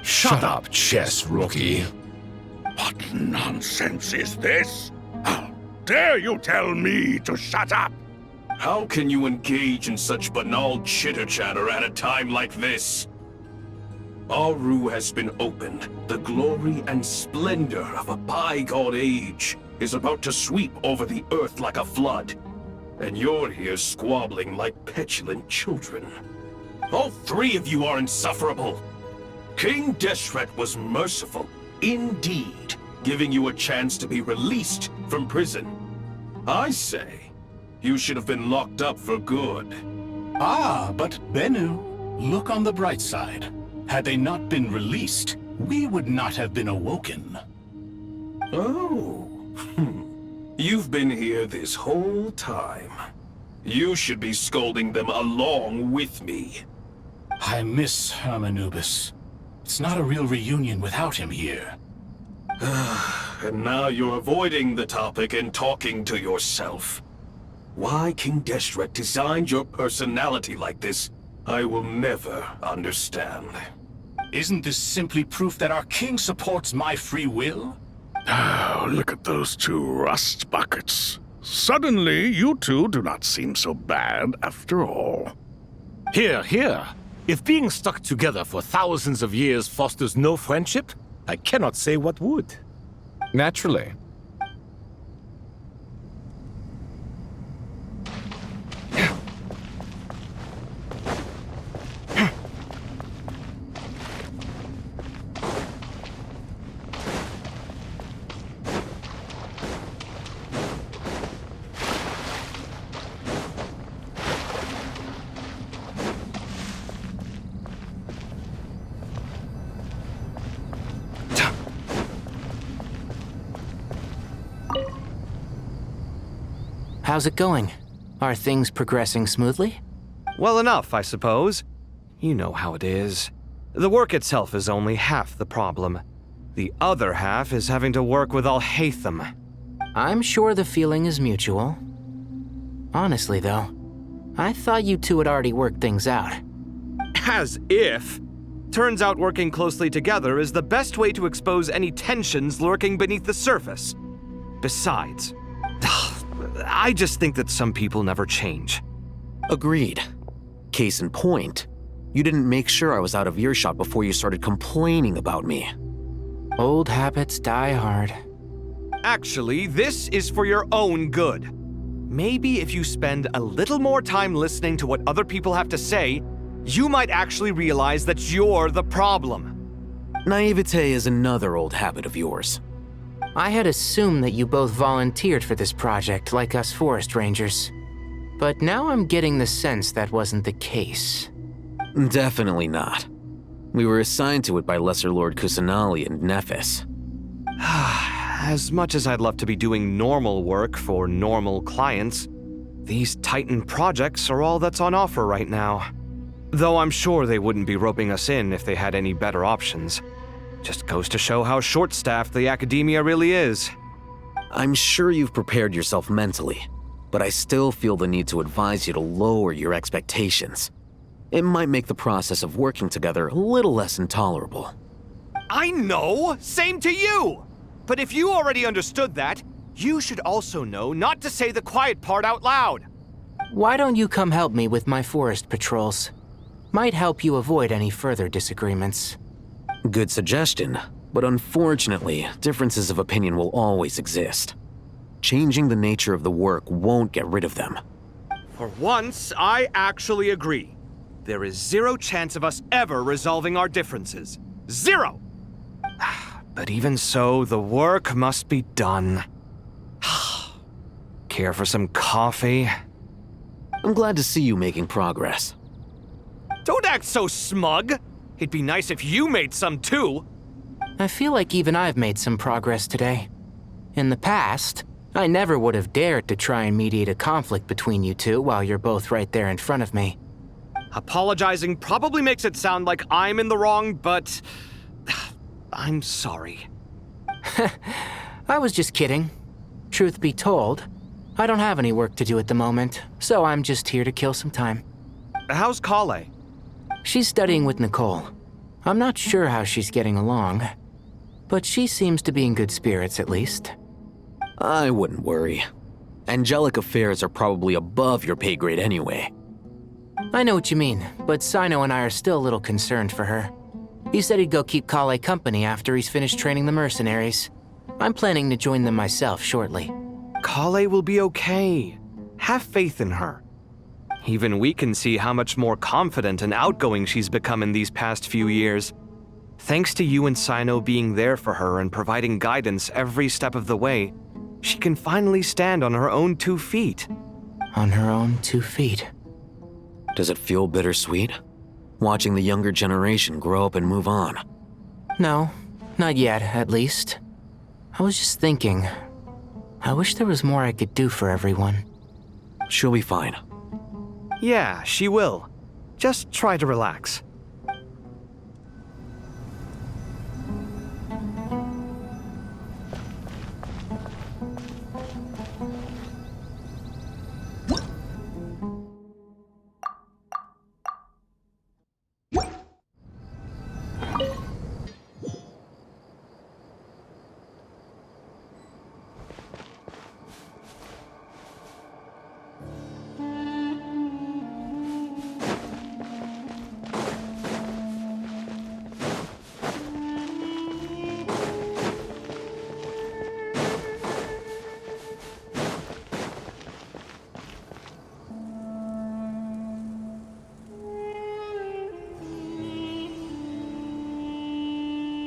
Shut up, chess rookie. What nonsense is this? How dare you tell me to shut up? How can you engage in such banal chitter-chatter at a time like this? Aaru has been opened. The glory and splendor of a bygone age is about to sweep over the earth like a flood. And you're here squabbling like petulant children. All three of you are insufferable. King Deshret was merciful, indeed, giving you a chance to be released from prison. I say, you should have been locked up for good. Ah, but Bennu, look on the bright side. Had they not been released, we would not have been awoken. Oh. You've been here this whole time. You should be scolding them along with me. I miss Hermanubis. It's not a real reunion without him here. And now you're avoiding the topic and talking to yourself. Why King Deshret designed your personality like this, I will never understand. Isn't this simply proof that our king supports my free will? Oh, look at those two rust buckets. Suddenly, you two do not seem so bad after all. Here, here. If being stuck together for thousands of years fosters no friendship, I cannot say what would. Naturally. How's it going? Are things progressing smoothly? Well enough, I suppose. You know how it is. The work itself is only half the problem. The other half is having to work with Alhaitham. I'm sure the feeling is mutual. Honestly, though, I thought you two had already worked things out. As if. Turns out working closely together is the best way to expose any tensions lurking beneath the surface. Besides, I just think that some people never change. Agreed. Case in point, you didn't make sure I was out of earshot before you started complaining about me. Old habits die hard. Actually, this is for your own good. Maybe if you spend a little more time listening to what other people have to say, you might actually realize that you're the problem. Naivete is another old habit of yours. I had assumed that you both volunteered for this project like us forest rangers. But now I'm getting the sense that wasn't the case. Definitely not. We were assigned to it by Lesser Lord Kusanali and Nephis. As much as I'd love to be doing normal work for normal clients, these Titan projects are all that's on offer right now. Though I'm sure they wouldn't be roping us in if they had any better options. Just goes to show how short-staffed the academia really is. I'm sure you've prepared yourself mentally, but I still feel the need to advise you to lower your expectations. It might make the process of working together a little less intolerable. I know! Same to you! But if you already understood that, you should also know not to say the quiet part out loud. Why don't you come help me with my forest patrols? Might help you avoid any further disagreements. Good suggestion, but unfortunately, differences of opinion will always exist. Changing the nature of the work won't get rid of them. For once, I actually agree. There is zero chance of us ever resolving our differences. Zero! But even so, the work must be done. Care for some coffee? I'm glad to see you making progress. Don't act so smug! It'd be nice if you made some too! I feel like even I've made some progress today. In the past, I never would have dared to try and mediate a conflict between you two while you're both right there in front of me. Apologizing probably makes it sound like I'm in the wrong, but I'm sorry. I was just kidding. Truth be told, I don't have any work to do at the moment, so I'm just here to kill some time. How's Collei? She's studying with Nicole. I'm not sure how she's getting along, but she seems to be in good spirits at least. I wouldn't worry. Angelic affairs are probably above your pay grade anyway. I know what you mean, but Cyno and I are still a little concerned for her. He said he'd go keep Collei company after he's finished training the mercenaries. I'm planning to join them myself shortly. Collei will be okay. Have faith in her. Even we can see how much more confident and outgoing she's become in these past few years. Thanks to you and Cyno being there for her and providing guidance every step of the way, she can finally stand on her own 2 feet. On her own 2 feet. Does it feel bittersweet? Watching the younger generation grow up and move on? No, not yet, at least. I was just thinking, I wish there was more I could do for everyone. She'll be fine. Yeah, she will. Just try to relax.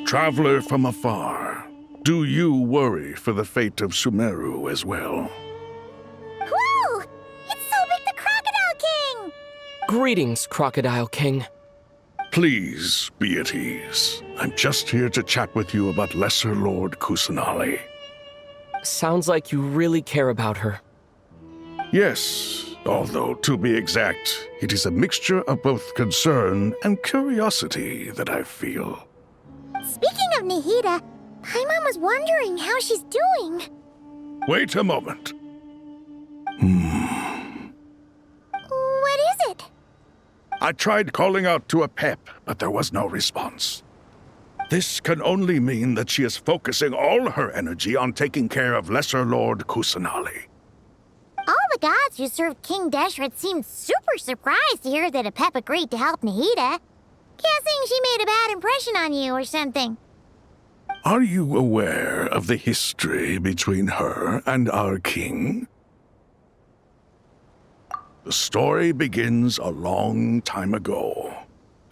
Traveler from afar, do you worry for the fate of Sumeru as well? Whoa! It's Sobek the Crocodile King! Greetings, Crocodile King. Please be at ease. I'm just here to chat with you about Lesser Lord Kusanali. Sounds like you really care about her. Yes, although to be exact, it is a mixture of both concern and curiosity that I feel. Speaking of Nahida, Paimon was wondering how she's doing. Wait a moment. What is it? I tried calling out to Apep, but there was no response. This can only mean that she is focusing all her energy on taking care of Lesser Lord Kusanali. All the gods who served King Deshret seemed super surprised to hear that Apep agreed to help Nahida. Guessing she made a bad impression on you or something. Are you aware of the history between her and our king? The story begins a long time ago.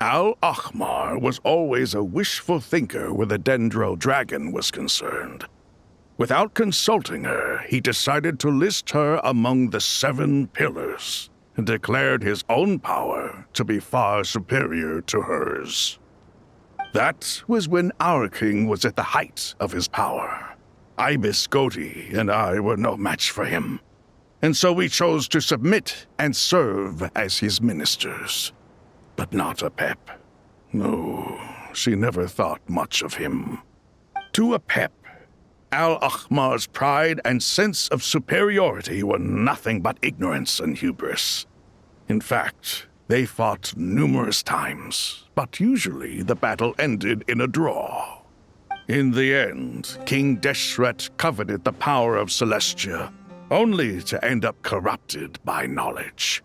Al-Ahmar was always a wishful thinker where the Dendro dragon was concerned. Without consulting her, he decided to list her among the 7 pillars and declared his own power to be far superior to hers. That was when our king was at the height of his power. Ibis Goti and I were no match for him, and so we chose to submit and serve as his ministers. But not Apep. No, she never thought much of him. To Apep, Al-Ahmar's pride and sense of superiority were nothing but ignorance and hubris. In fact, they fought numerous times, but usually the battle ended in a draw. In the end, King Deshret coveted the power of Celestia, only to end up corrupted by knowledge.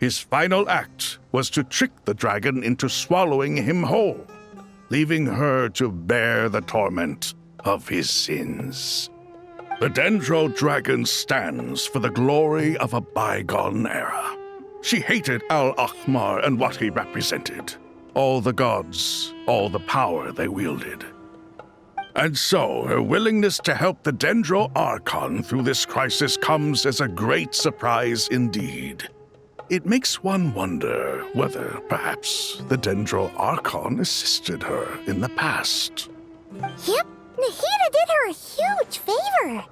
His final act was to trick the dragon into swallowing him whole, leaving her to bear the torment of his sins. The Dendro dragon stands for the glory of a bygone era. She hated Al-Ahmar and what he represented. All the gods, all the power they wielded. And so, her willingness to help the Dendro Archon through this crisis comes as a great surprise indeed. It makes one wonder whether, perhaps, the Dendro Archon assisted her in the past. Yep, Nahida did her a huge favor.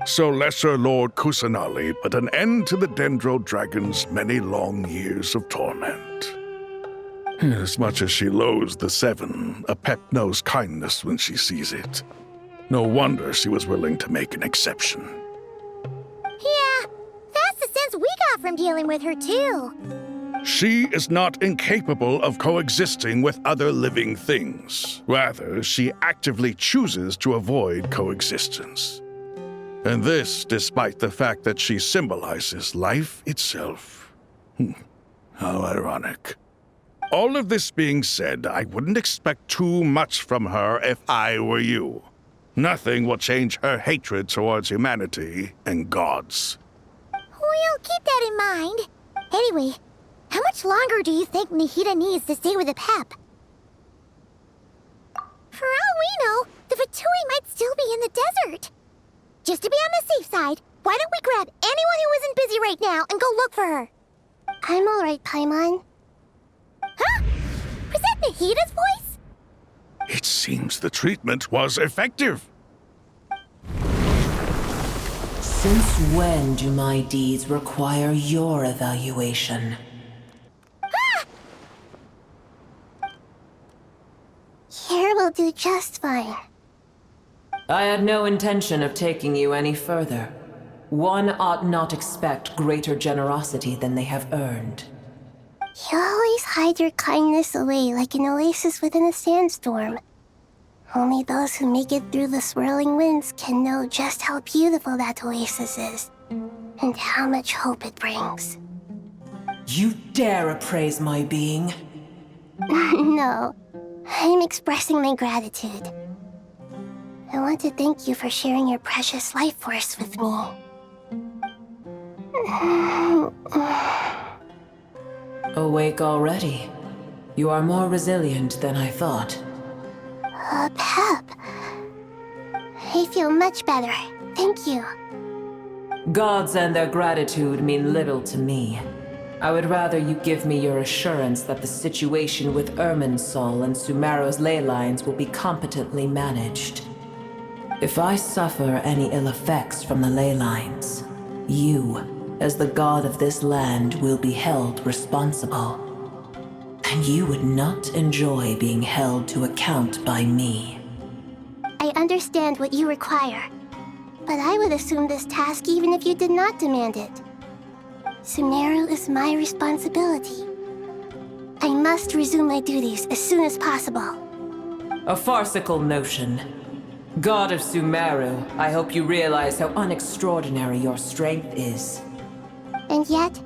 So Lesser Lord Kusanali put an end to the Dendro Dragon's many long years of torment. As much as she loathes the 7, Apep knows kindness when she sees it. No wonder she was willing to make an exception. Yeah, that's the sense we got from dealing with her, too. She is not incapable of coexisting with other living things. Rather, she actively chooses to avoid coexistence. And this despite the fact that she symbolizes life itself. How ironic. All of this being said, I wouldn't expect too much from her if I were you. Nothing will change her hatred towards humanity and gods. We'll keep that in mind. Anyway, how much longer do you think Nahida needs to stay with Apep? For all we know, the Fatui might still be in the desert. Just to be on the safe side, why don't we grab anyone who isn't busy right now and go look for her? I'm alright, Paimon. Huh? Was that Nahida's voice? It seems the treatment was effective. Since when do my deeds require your evaluation? Here will do just fine. I had no intention of taking you any further. One ought not expect greater generosity than they have earned. You always hide your kindness away like an oasis within a sandstorm. Only those who make it through the swirling winds can know just how beautiful that oasis is, and how much hope it brings. You dare appraise my being? No, I'm expressing my gratitude. I want to thank you for sharing your precious life force with me. Awake already? You are more resilient than I thought. Apep. I feel much better. Thank you. Gods and their gratitude mean little to me. I would rather you give me your assurance that the situation with Irminsul and Sumeru's ley lines will be competently managed. If I suffer any ill effects from the ley lines, you, as the god of this land, will be held responsible. And you would not enjoy being held to account by me. I understand what you require, but I would assume this task even if you did not demand it. Sumeru is my responsibility. I must resume my duties as soon as possible. A farcical notion. God of Sumeru, I hope you realize how unextraordinary your strength is. And yet,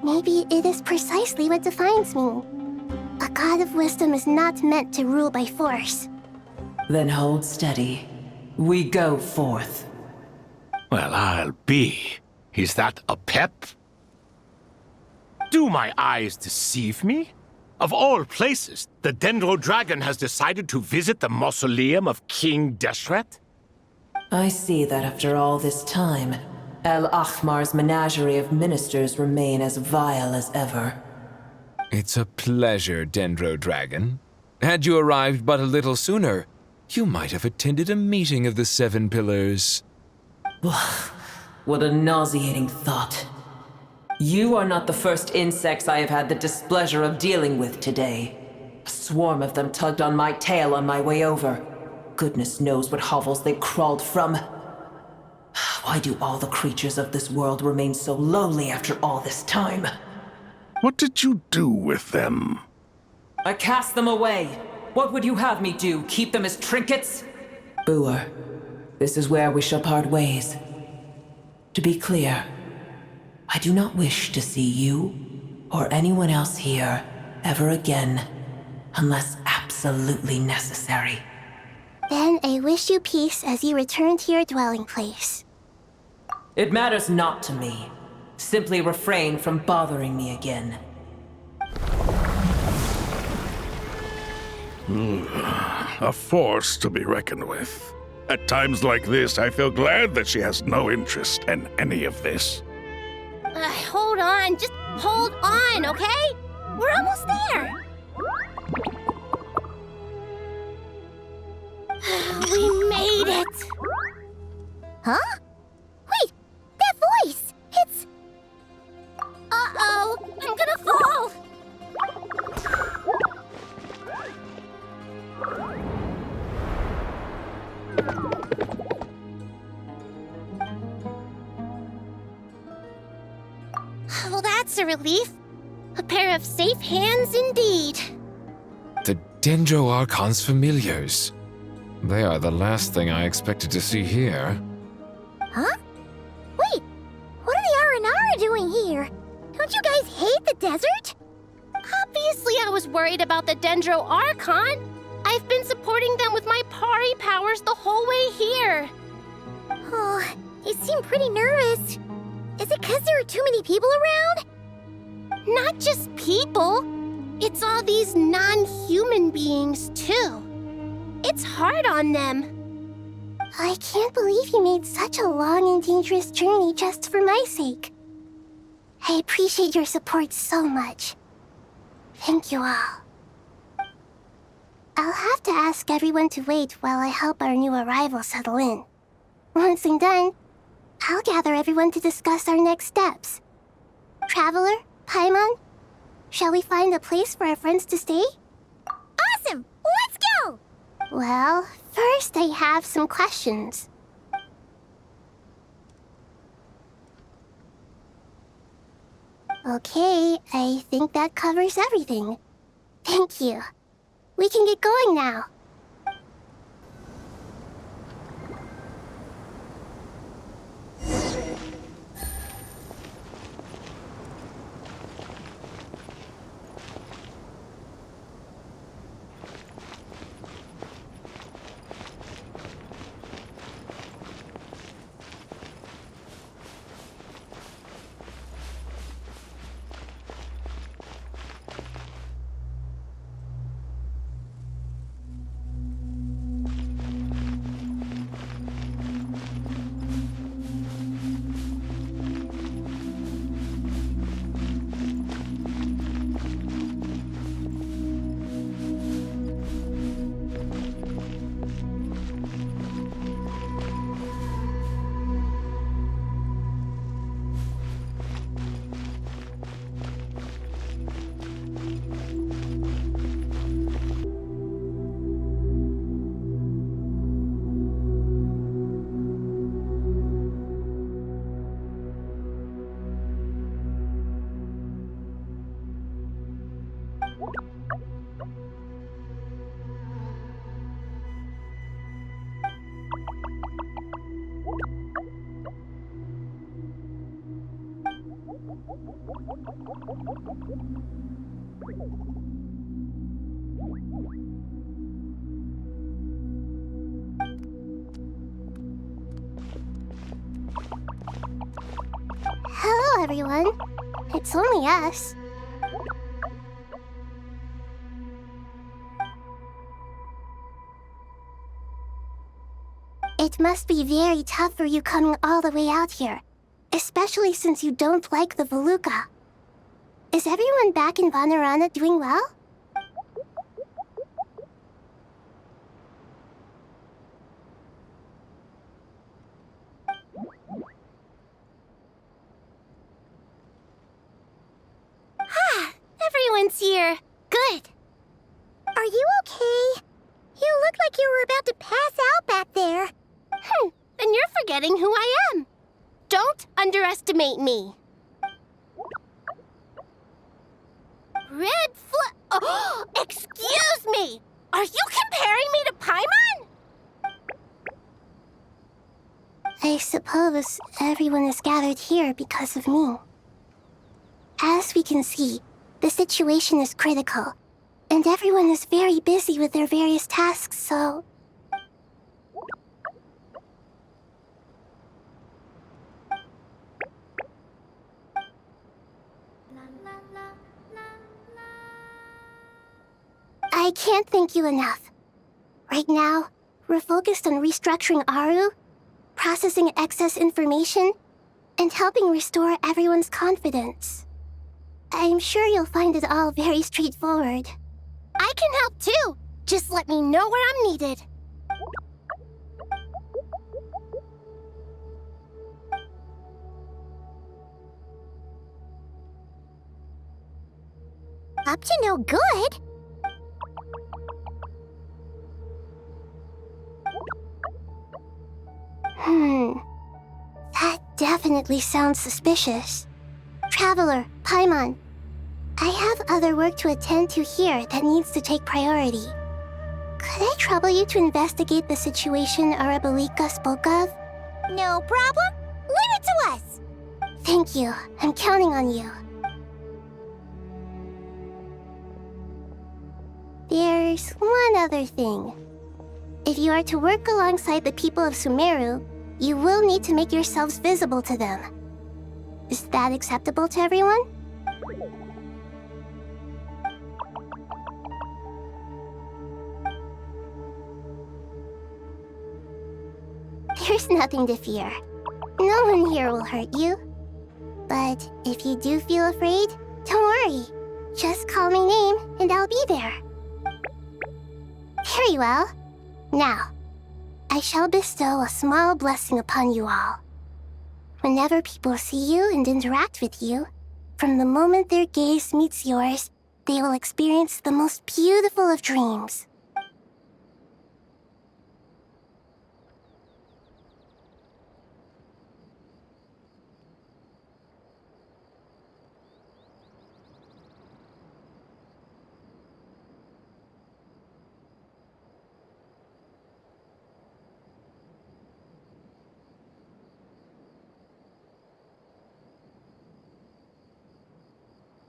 maybe it is precisely what defines me. A god of wisdom is not meant to rule by force. Then hold steady. We go forth. Well, I'll be. Is that Apep? Do my eyes deceive me? Of all places, the Dendro Dragon has decided to visit the Mausoleum of King Deshret? I see that after all this time, El Ahmar's menagerie of ministers remain as vile as ever. It's a pleasure, Dendro Dragon. Had you arrived but a little sooner, you might have attended a meeting of the Seven Pillars. What a nauseating thought. You are not the first insects I have had the displeasure of dealing with today. A swarm of them tugged on my tail on my way over. Goodness knows what hovels they crawled from. Why do all the creatures of this world remain so lowly after all this time? What did you do with them? I cast them away. What would you have me do? Keep them as trinkets? Boer, this is where we shall part ways. To be clear, I do not wish to see you or anyone else here ever again, unless absolutely necessary. Then I wish you peace as you return to your dwelling place. It matters not to me. Simply refrain from bothering me again. A force to be reckoned with. At times like this, I feel glad that she has no interest in any of this. Hold on, just hold on, okay? We're almost there. We made it. Huh? Wait, that voice! It's... Uh-oh, I'm gonna fall! Well, that's a relief. A pair of safe hands indeed. The Dendro Archon's familiars. They are the last thing I expected to see here. Huh? Wait, what are the Aaru doing here? Don't you guys hate the desert? Obviously I was worried about the Dendro Archon. I've been supporting them with my Pari powers the whole way here. Oh, you seem pretty nervous. Is it because there are too many people around? Not just people. It's all these non-human beings, too. It's hard on them. I can't believe you made such a long and dangerous journey just for my sake. I appreciate your support so much. Thank you all. I'll have to ask everyone to wait while I help our new arrival settle in. Once I'm done, I'll gather everyone to discuss our next steps. Traveler, Paimon, shall we find a place for our friends to stay? Awesome! Let's go! Well, first I have some questions. Okay, I think that covers everything. Thank you. We can get going now. everyone. It's only us. It must be very tough for you coming all the way out here, especially since you don't like the Voluka. Is everyone back in Vanarana doing well? Everyone's here. Good. Are you okay? You look like you were about to pass out back there. And you're forgetting who I am. Don't underestimate me. Oh, excuse me! Are you comparing me to Paimon? I suppose everyone is gathered here because of me. As we can see, the situation is critical, and everyone is very busy with their various tasks, so... I can't thank you enough. Right now, we're focused on restructuring Aaru, processing excess information, and helping restore everyone's confidence. I'm sure you'll find it all very straightforward. I can help too! Just let me know where I'm needed. Up to no good? That definitely sounds suspicious. Traveler, Paimon, I have other work to attend to here that needs to take priority. Could I trouble you to investigate the situation Arabalika spoke of? No problem. Leave it to us. Thank you. I'm counting on you. There's one other thing. If you are to work alongside the people of Sumeru, you will need to make yourselves visible to them. Is that acceptable to everyone? There's nothing to fear. No one here will hurt you. But if you do feel afraid, don't worry. Just call my name and I'll be there. Very well. Now, I shall bestow a small blessing upon you all. Whenever people see you and interact with you, from the moment their gaze meets yours, they will experience the most beautiful of dreams.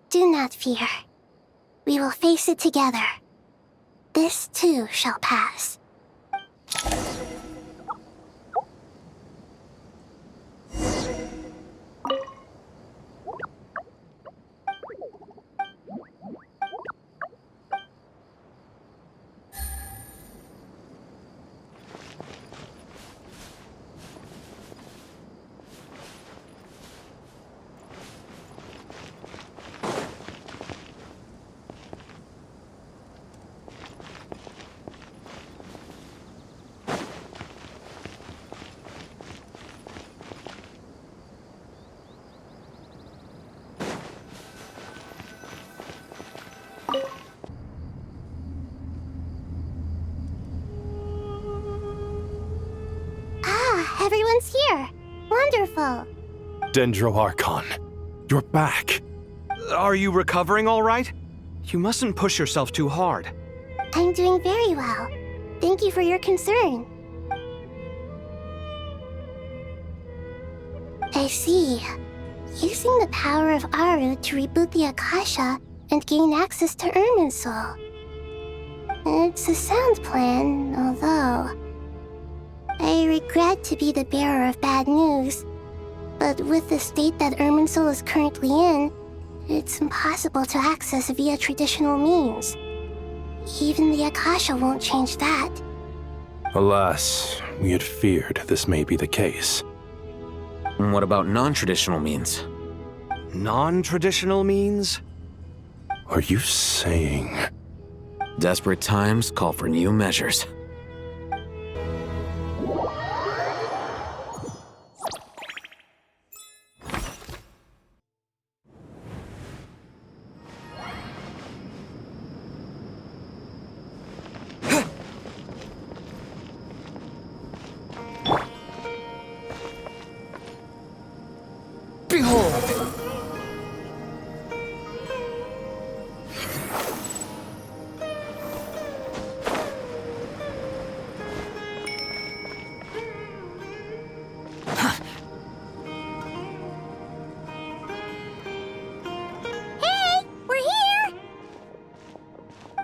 Do not fear. We will face it together. This too shall pass. Everyone's here. Wonderful. Dendro Archon, you're back. Are you recovering all right? You mustn't push yourself too hard. I'm doing very well. Thank you for your concern. I see. Using the power of Aaru to reboot the Akasha and gain access to Irminsul. It's a sound plan, although... I regret to be the bearer of bad news, But with the state that Irminsul is currently in, it's impossible to access via traditional means. Even the Akasha won't change that. Alas, we had feared this may be the case. And what about non-traditional means? Non-traditional means? Are you saying... Desperate times call for new measures.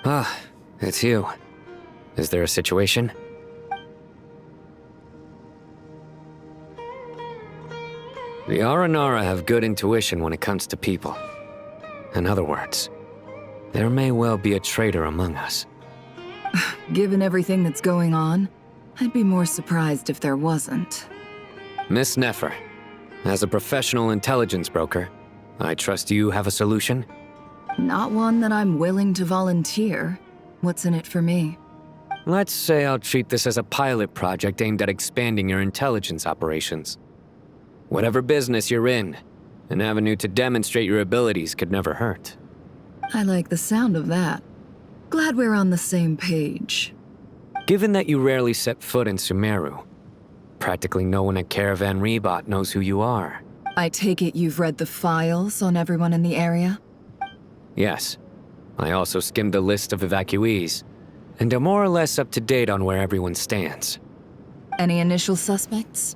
Ah, it's you. Is there a situation? The Aranara have good intuition when it comes to people. In other words, there may well be a traitor among us. Given everything that's going on, I'd be more surprised if there wasn't. Miss Nefer, as a professional intelligence broker, I trust you have a solution? Not one that I'm willing to volunteer. What's in it for me? Let's say I'll treat this as a pilot project aimed at expanding your intelligence operations. Whatever business you're in, an avenue to demonstrate your abilities could never hurt. I like the sound of that. Glad we're on the same page. Given that you rarely set foot in Sumeru, practically no one at Caravan Ribet knows who you are. I take it you've read the files on everyone in the area? Yes. I also skimmed the list of evacuees, and am more or less up to date on where everyone stands. Any initial suspects?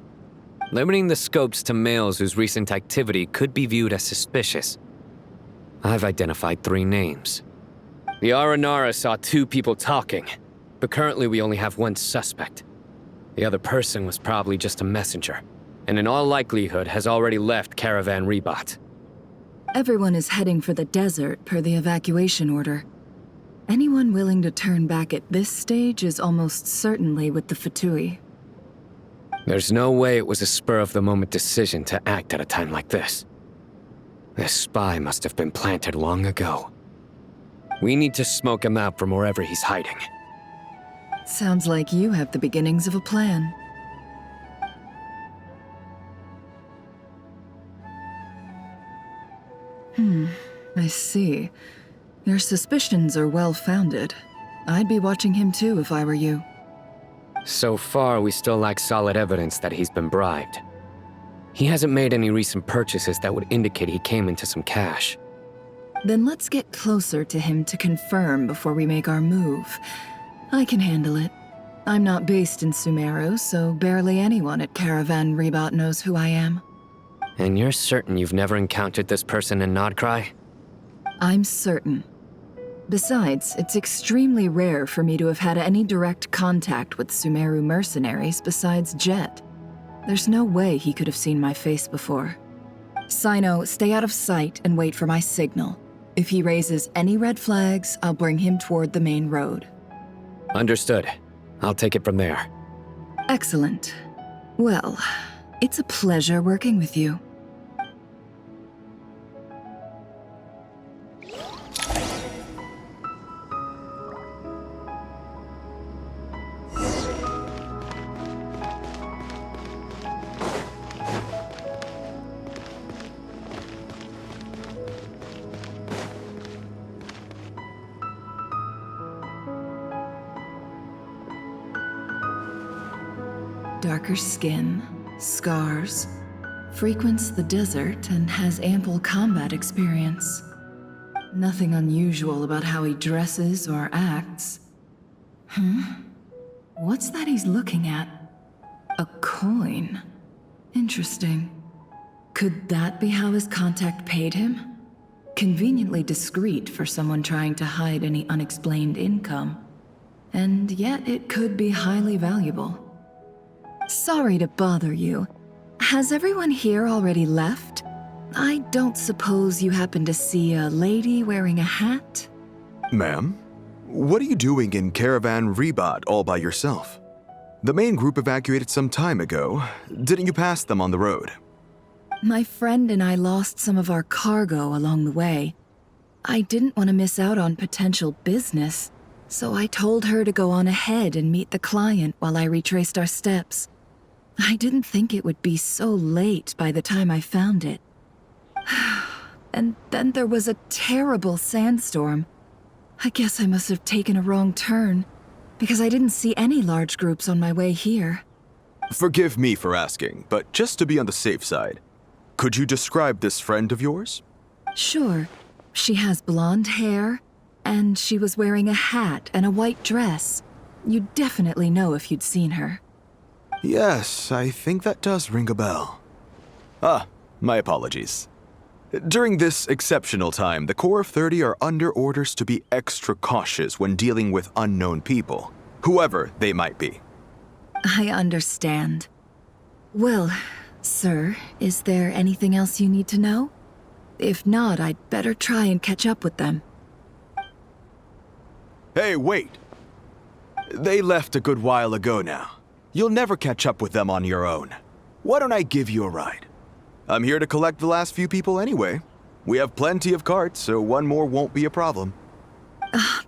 Limiting the scopes to males whose recent activity could be viewed as suspicious. I've identified 3 names. The Aranara saw 2 people talking, but currently we only have 1 suspect. The other person was probably just a messenger, and in all likelihood has already left Caravan Ribet. Everyone is heading for the desert per the evacuation order. Anyone willing to turn back at this stage is almost certainly with the Fatui. There's no way it was a spur-of-the-moment decision to act at a time like this. This spy must have been planted long ago. We need to smoke him out from wherever he's hiding. Sounds like you have the beginnings of a plan. I see. Your suspicions are well-founded. I'd be watching him too if I were you. So far, we still lack solid evidence that he's been bribed. He hasn't made any recent purchases that would indicate he came into some cash. Then let's get closer to him to confirm before we make our move. I can handle it. I'm not based in Sumeru, so barely anyone at Caravan Ribet knows who I am. And you're certain you've never encountered this person in Nodcry? I'm certain. Besides, it's extremely rare for me to have had any direct contact with Sumeru mercenaries besides Jeht. There's no way he could have seen my face before. Cyno, stay out of sight and wait for my signal. If he raises any red flags, I'll bring him toward the main road. Understood. I'll take it from there. Excellent. Well, it's a pleasure working with you. Darker skin, scars, frequents the desert and has ample combat experience. Nothing unusual about how he dresses or acts. What's that he's looking at? A coin. Interesting. Could that be how his contact paid him? Conveniently discreet for someone trying to hide any unexplained income. And yet it could be highly valuable. Sorry to bother you. Has everyone here already left? I don't suppose you happen to see a lady wearing a hat? Ma'am, what are you doing in Caravan Ribet all by yourself? The main group evacuated some time ago. Didn't you pass them on the road? My friend and I lost some of our cargo along the way. I didn't want to miss out on potential business, so I told her to go on ahead and meet the client while I retraced our steps. I didn't think it would be so late by the time I found it. And then there was a terrible sandstorm. I guess I must have taken a wrong turn, because I didn't see any large groups on my way here. Forgive me for asking, but just to be on the safe side, could you describe this friend of yours? Sure. She has blonde hair, and she was wearing a hat and a white dress. You'd definitely know if you'd seen her. Yes, I think that does ring a bell. Ah, my apologies. During this exceptional time, the Core of 30 are under orders to be extra cautious when dealing with unknown people, whoever they might be. I understand. Well, sir, is there anything else you need to know? If not, I'd better try and catch up with them. Hey, wait! They left a good while ago now. You'll never catch up with them on your own. Why don't I give you a ride? I'm here to collect the last few people anyway. We have plenty of carts, so one more won't be a problem.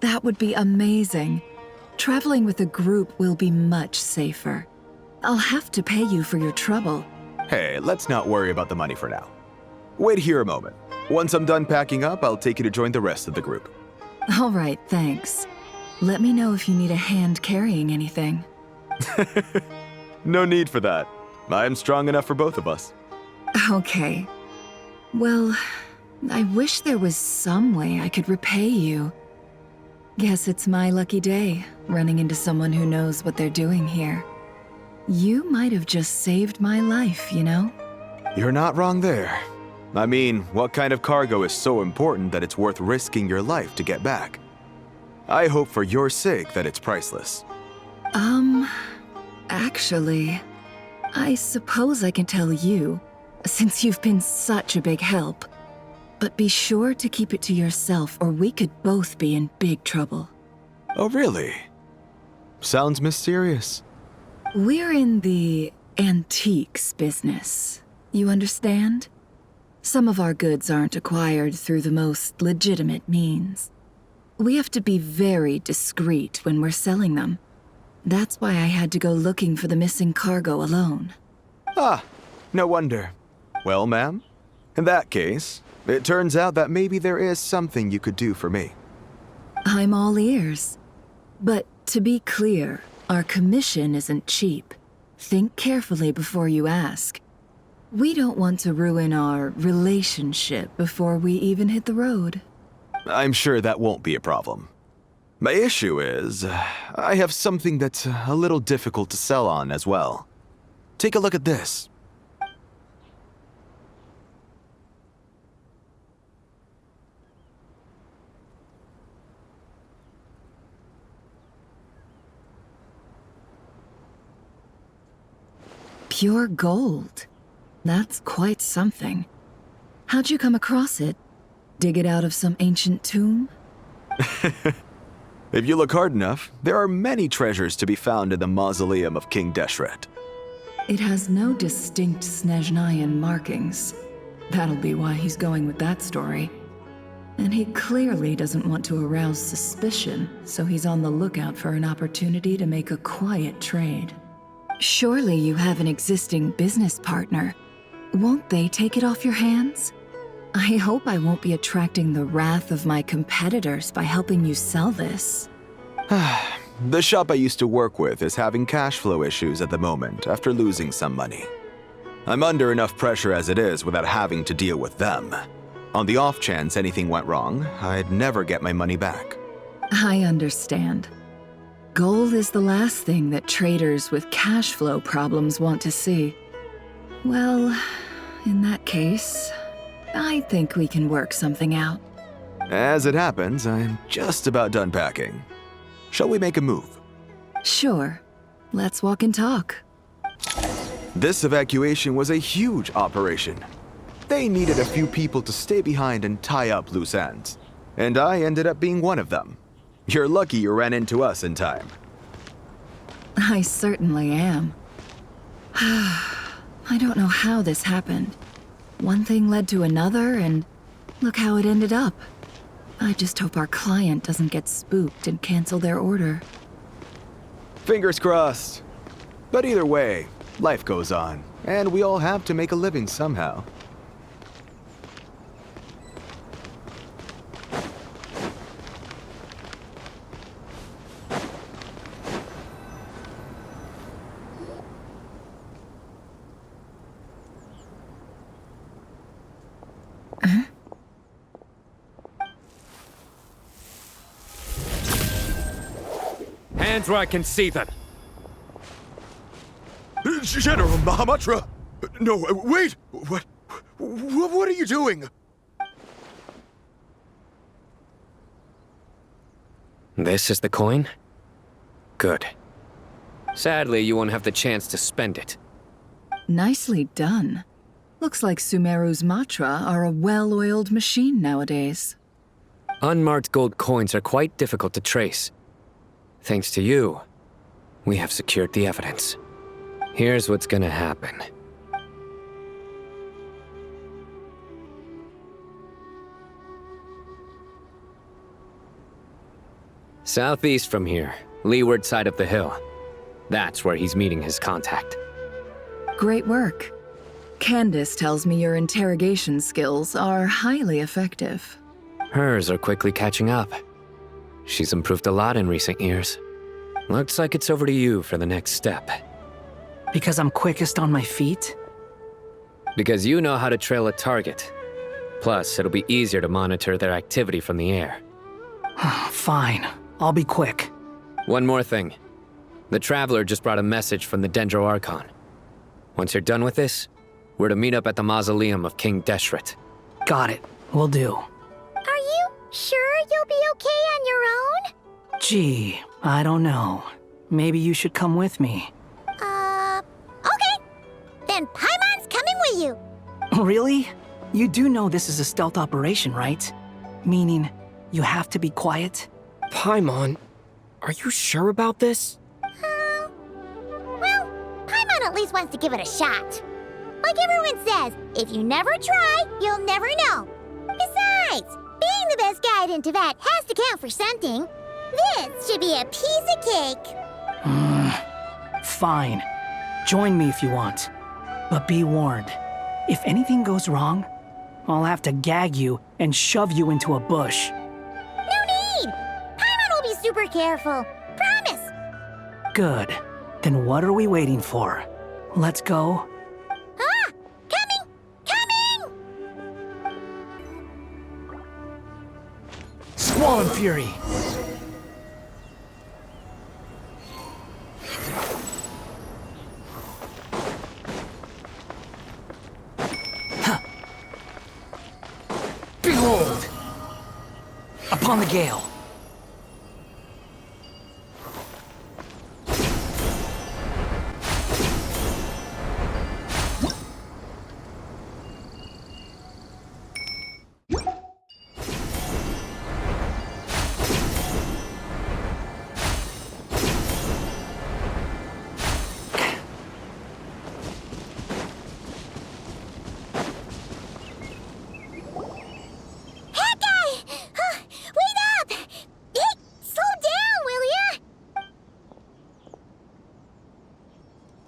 That would be amazing. Traveling with a group will be much safer. I'll have to pay you for your trouble. Hey, let's not worry about the money for now. Wait here a moment. Once I'm done packing up, I'll take you to join the rest of the group. All right, thanks. Let me know if you need a hand carrying anything. No need for that. I'm strong enough for both of us. Okay. Well, I wish there was some way I could repay you. Guess it's my lucky day, running into someone who knows what they're doing here. You might have just saved my life, you know? You're not wrong there. I mean, what kind of cargo is so important that it's worth risking your life to get back? I hope for your sake that it's priceless. Actually, I suppose I can tell you, since you've been such a big help. But be sure to keep it to yourself, or we could both be in big trouble. Oh, really? Sounds mysterious. We're in the antiques business. You understand? Some of our goods aren't acquired through the most legitimate means. We have to be very discreet when we're selling them. That's why I had to go looking for the missing cargo alone. Ah, no wonder. Well, ma'am, in that case, it turns out that maybe there is something you could do for me. I'm all ears. But to be clear, our commission isn't cheap. Think carefully before you ask. We don't want to ruin our relationship before we even hit the road. I'm sure that won't be a problem. My issue is, I have something that's a little difficult to sell on as well. Take a look at this. Pure gold. That's quite something. How'd you come across it? Dig it out of some ancient tomb? If you look hard enough, there are many treasures to be found in the Mausoleum of King Deshret. It has no distinct Snezhnayan markings. That'll be why he's going with that story. And he clearly doesn't want to arouse suspicion, so he's on the lookout for an opportunity to make a quiet trade. Surely you have an existing business partner. Won't they take it off your hands? I hope I won't be attracting the wrath of my competitors by helping you sell this. The shop I used to work with is having cash flow issues at the moment after losing some money. I'm under enough pressure as it is without having to deal with them. On the off chance anything went wrong, I'd never get my money back. I understand. Gold is the last thing that traders with cash flow problems want to see. Well, in that case, I think we can work something out. As it happens, I'm just about done packing. Shall we make a move? Sure. Let's walk and talk. This evacuation was a huge operation. They needed a few people to stay behind and tie up loose ends. And I ended up being one of them. You're lucky you ran into us in time. I certainly am. I don't know how this happened. One thing led to another, and look how it ended up. I just hope our client doesn't get spooked and cancel their order. Fingers crossed. But either way, life goes on, and we all have to make a living somehow. Hands where I can see them. General Mahamatra! No, wait! What are you doing? This is the coin? Good. Sadly, you won't have the chance to spend it. Nicely done. Looks like Sumeru's mantra are a well-oiled machine nowadays. Unmarked gold coins are quite difficult to trace. Thanks to you, we have secured the evidence. Here's what's gonna happen. Southeast from here, leeward side of the hill. That's where he's meeting his contact. Great work. Candace tells me your interrogation skills are highly effective. Hers are quickly catching up. She's improved a lot in recent years. Looks like it's over to you for the next step. Because I'm quickest on my feet? Because you know how to trail a target. Plus, it'll be easier to monitor their activity from the air. Fine. I'll be quick. One more thing. The Traveler just brought a message from the Dendro Archon. Once you're done with this, we're to meet up at the Mausoleum of King Deshret. Got it. Will do. Are you sure you'll be okay on your own? Gee, I don't know. Maybe you should come with me. Okay. Then Paimon's coming with you. Really? You do know this is a stealth operation, right? Meaning, you have to be quiet? Paimon, are you sure about this? Well, Paimon at least wants to give it a shot. Like everyone says, if you never try, you'll never know. Besides, being the best guide in Teyvat has to count for something. This should be a piece of cake. Fine. Join me if you want. But be warned, if anything goes wrong, I'll have to gag you and shove you into a bush. No need! Paimon will be super careful. Promise! Good. Then what are we waiting for? Let's go. Coming! Squall Fury! Behold! Upon the gale.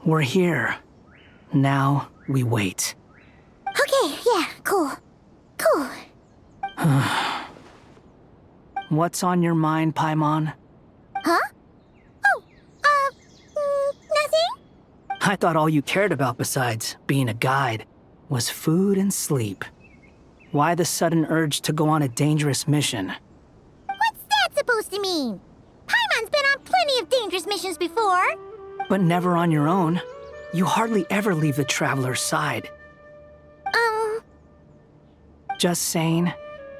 We're here. Now we wait. Okay, yeah, cool. What's on your mind, Paimon? Huh? Nothing? I thought all you cared about besides being a guide was food and sleep. Why the sudden urge to go on a dangerous mission? What's that supposed to mean? Paimon's been on plenty of dangerous missions before. But never on your own. You hardly ever leave the Traveler's side. Just saying.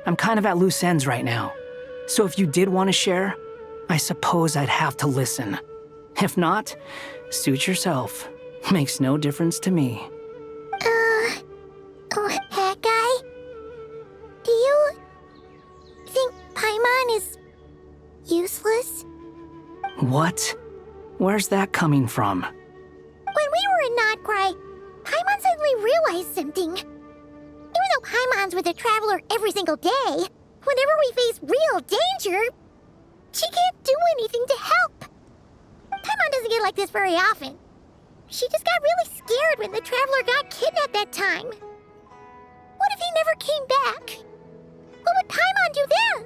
I'm kind of at loose ends right now. So if you did want to share, I suppose I'd have to listen. If not, suit yourself. Makes no difference to me. That guy? Do you think Paimon is useless? What? Where's that coming from? When we were in Notcry, Paimon suddenly realized something. Even though Paimon's with a traveler every single day, whenever we face real danger, she can't do anything to help. Paimon doesn't get like this very often. She just got really scared when the traveler got kidnapped that time. What if he never came back? What would Paimon do then?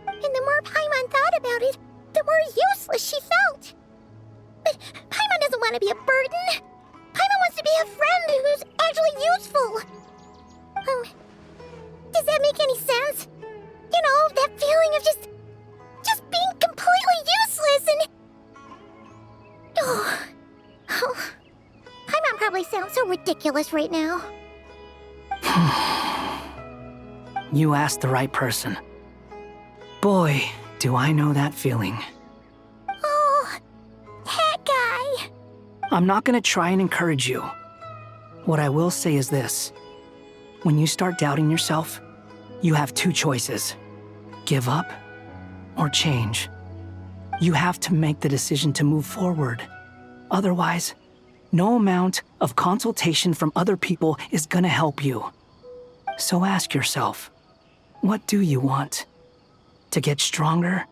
And the more Paimon thought about it, the more useless she felt. But Paimon doesn't want to be a burden. Paimon wants to be a friend who's actually useful. Does that make any sense? You know, that feeling of just being completely useless and... Oh, Paimon probably sounds so ridiculous right now. You asked the right person. Boy, do I know that feeling. Oh, that guy. I'm not gonna try and encourage you. What I will say is this. When you start doubting yourself, you have two choices. Give up or change. You have to make the decision to move forward. Otherwise, no amount of consultation from other people is gonna help you. So ask yourself, what do you want? To get stronger?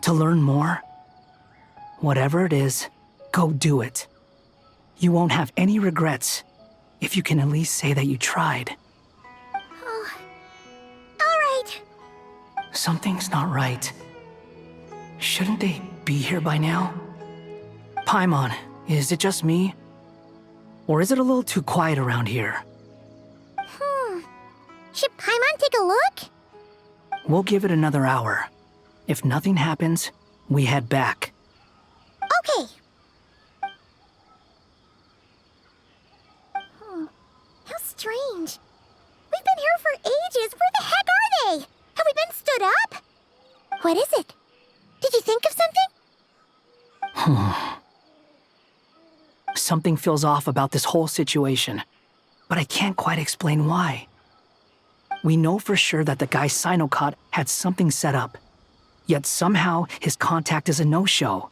To learn more? Whatever it is, go do it. You won't have any regrets if you can at least say that you tried. Oh, all right. Something's not right. Shouldn't they be here by now? Paimon, is it just me? Or is it a little too quiet around here? Should Paimon take a look? We'll give it another hour. If nothing happens, we head back. Okay. How strange. We've been here for ages. Where the heck are they? Have we been stood up? What is it? Did you think of something? Something feels off about this whole situation, but I can't quite explain why. We know for sure that the guy Cyno caught had something set up, yet somehow his contact is a no-show.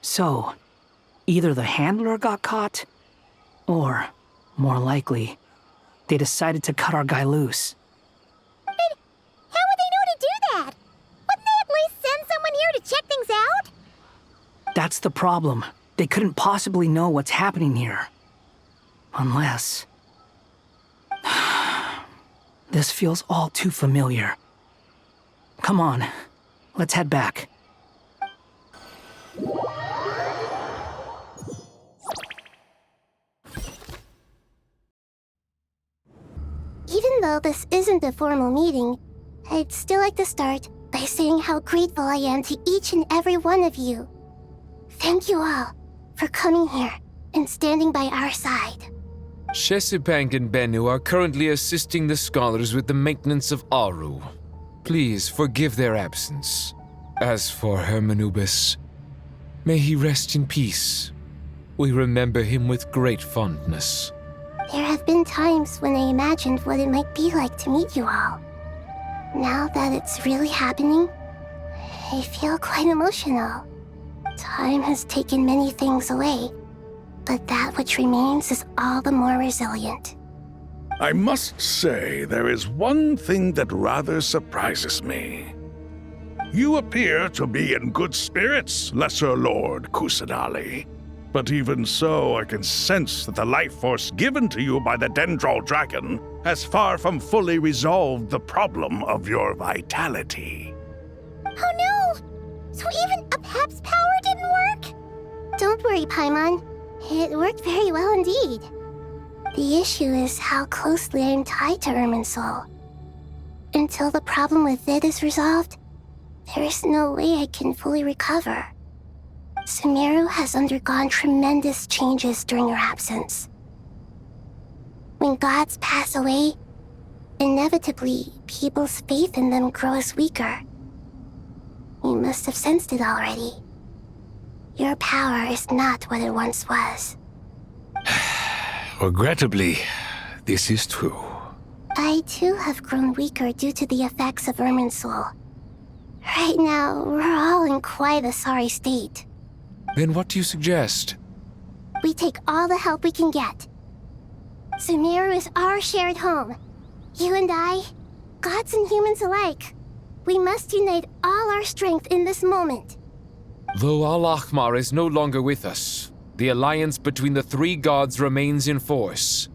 So, either the handler got caught, or, more likely, they decided to cut our guy loose. But how would they know to do that? Wouldn't they at least send someone here to check things out? That's the problem. They couldn't possibly know what's happening here. Unless... This feels all too familiar. Come on, let's head back. Even though this isn't a formal meeting, I'd still like to start by saying how grateful I am to each and every one of you. Thank you all for coming here and standing by our side. Shesipank and Bennu are currently assisting the scholars with the maintenance of Aaru. Please forgive their absence. As for Hermanubis, may he rest in peace. We remember him with great fondness. There have been times when I imagined what it might be like to meet you all. Now that it's really happening, I feel quite emotional. Time has taken many things away, but that which remains is all the more resilient. I must say, there is one thing that rather surprises me. You appear to be in good spirits, Lesser Lord Kusanali. But even so, I can sense that the life force given to you by the Dendral Dragon has far from fully resolved the problem of your vitality. Oh no! So even Apep's power didn't work? Don't worry, Paimon. It worked very well indeed. The issue is how closely I am tied to Irminsul. Until the problem with it is resolved, there is no way I can fully recover. Sumeru has undergone tremendous changes during your absence. When gods pass away, inevitably, people's faith in them grows weaker. You must have sensed it already. Your power is not what it once was. Regrettably, this is true. I too have grown weaker due to the effects of Irminsul. Right now, we're all in quite a sorry state. Then what do you suggest? We take all the help we can get. Sumeru is our shared home. You and I, gods and humans alike. We must unite all our strength in this moment. Though Al-Ahmar is no longer with us, the alliance between the three gods remains in force.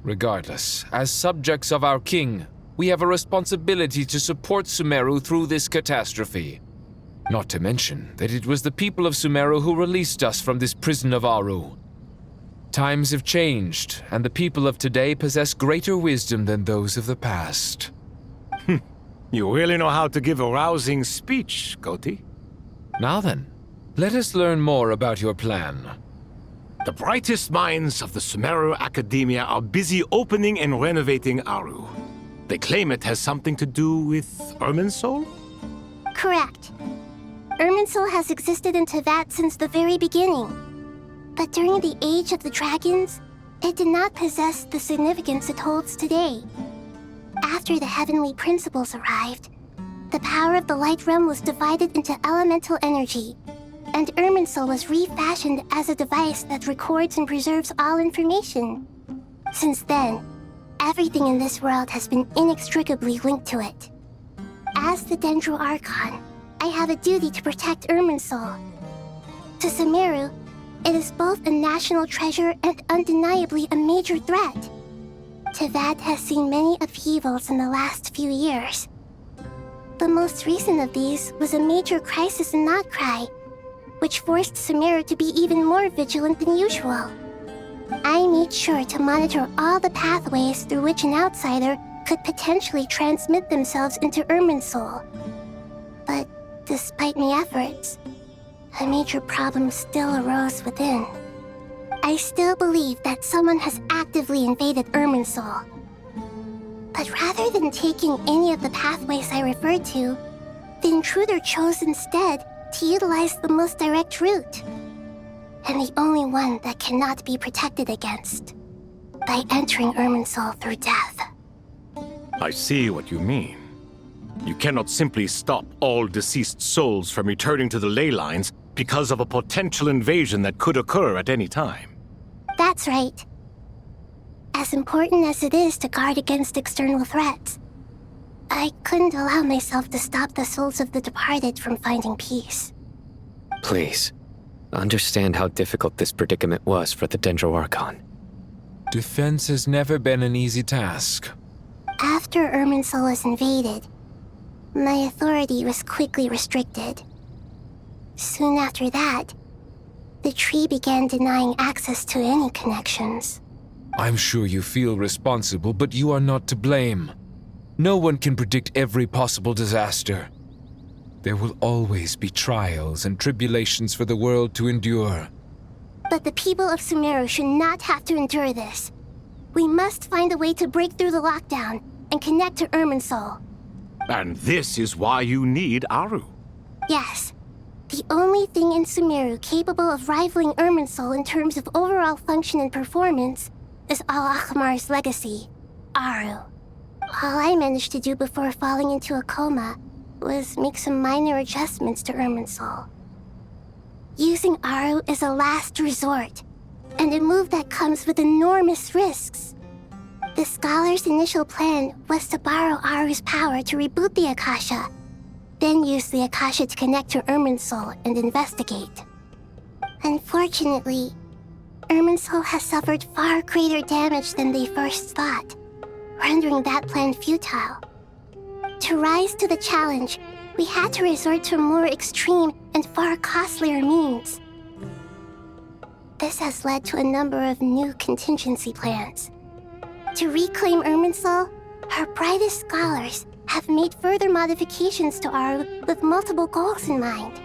Regardless, as subjects of our king, we have a responsibility to support Sumeru through this catastrophe. Not to mention that it was the people of Sumeru who released us from this prison of Aaru. Times have changed, and the people of today possess greater wisdom than those of the past. You really know how to give a rousing speech, Koti. Now then, let us learn more about your plan. The brightest minds of the Sumeru Academia are busy opening and renovating Aaru. They claim it has something to do with Irminsul? Correct. Irminsul has existed in Teyvat since the very beginning. But during the Age of the Dragons, it did not possess the significance it holds today. After the heavenly principles arrived, the power of the Light Realm was divided into elemental energy, and Irminsul was refashioned as a device that records and preserves all information. Since then, everything in this world has been inextricably linked to it. As the Dendro Archon, I have a duty to protect Irminsul. To Sumeru, it is both a national treasure and undeniably a major threat. Teyvat has seen many upheavals in the last few years. The most recent of these was a major crisis in Notcry, which forced Sumeru to be even more vigilant than usual. I made sure to monitor all the pathways through which an outsider could potentially transmit themselves into Irminsul. But despite my efforts, a major problem still arose within. I still believe that someone has actively invaded Irminsul. But rather than taking any of the pathways I referred to, the intruder chose instead to utilize the most direct route, and the only one that cannot be protected against, by entering Irminsul through death. I see what you mean. You cannot simply stop all deceased souls from returning to the ley lines because of a potential invasion that could occur at any time. That's right. As important as it is to guard against external threats, I couldn't allow myself to stop the souls of the departed from finding peace. Please, understand how difficult this predicament was for the Dendro Archon. Defense has never been an easy task. After Irminsul was invaded, my authority was quickly restricted. Soon after that, the tree began denying access to any connections. I'm sure you feel responsible, but you are not to blame. No one can predict every possible disaster. There will always be trials and tribulations for the world to endure. But the people of Sumeru should not have to endure this. We must find a way to break through the lockdown and connect to Irminsul. And this is why you need Aaru. Yes. The only thing in Sumeru capable of rivaling Irminsul in terms of overall function and performance is Al-Ahmar's legacy, Aaru. All I managed to do before falling into a coma was make some minor adjustments to Irminsul. Using Aaru is a last resort, and a move that comes with enormous risks. The scholar's initial plan was to borrow Aaru's power to reboot the Akasha, then use the Akasha to connect to Irminsul and investigate. Unfortunately, Irminsul has suffered far greater damage than they first thought, rendering that plan futile. To rise to the challenge, we had to resort to a more extreme and far costlier means. This has led to a number of new contingency plans. To reclaim Irminsul, our brightest scholars have made further modifications to Aaru with multiple goals in mind.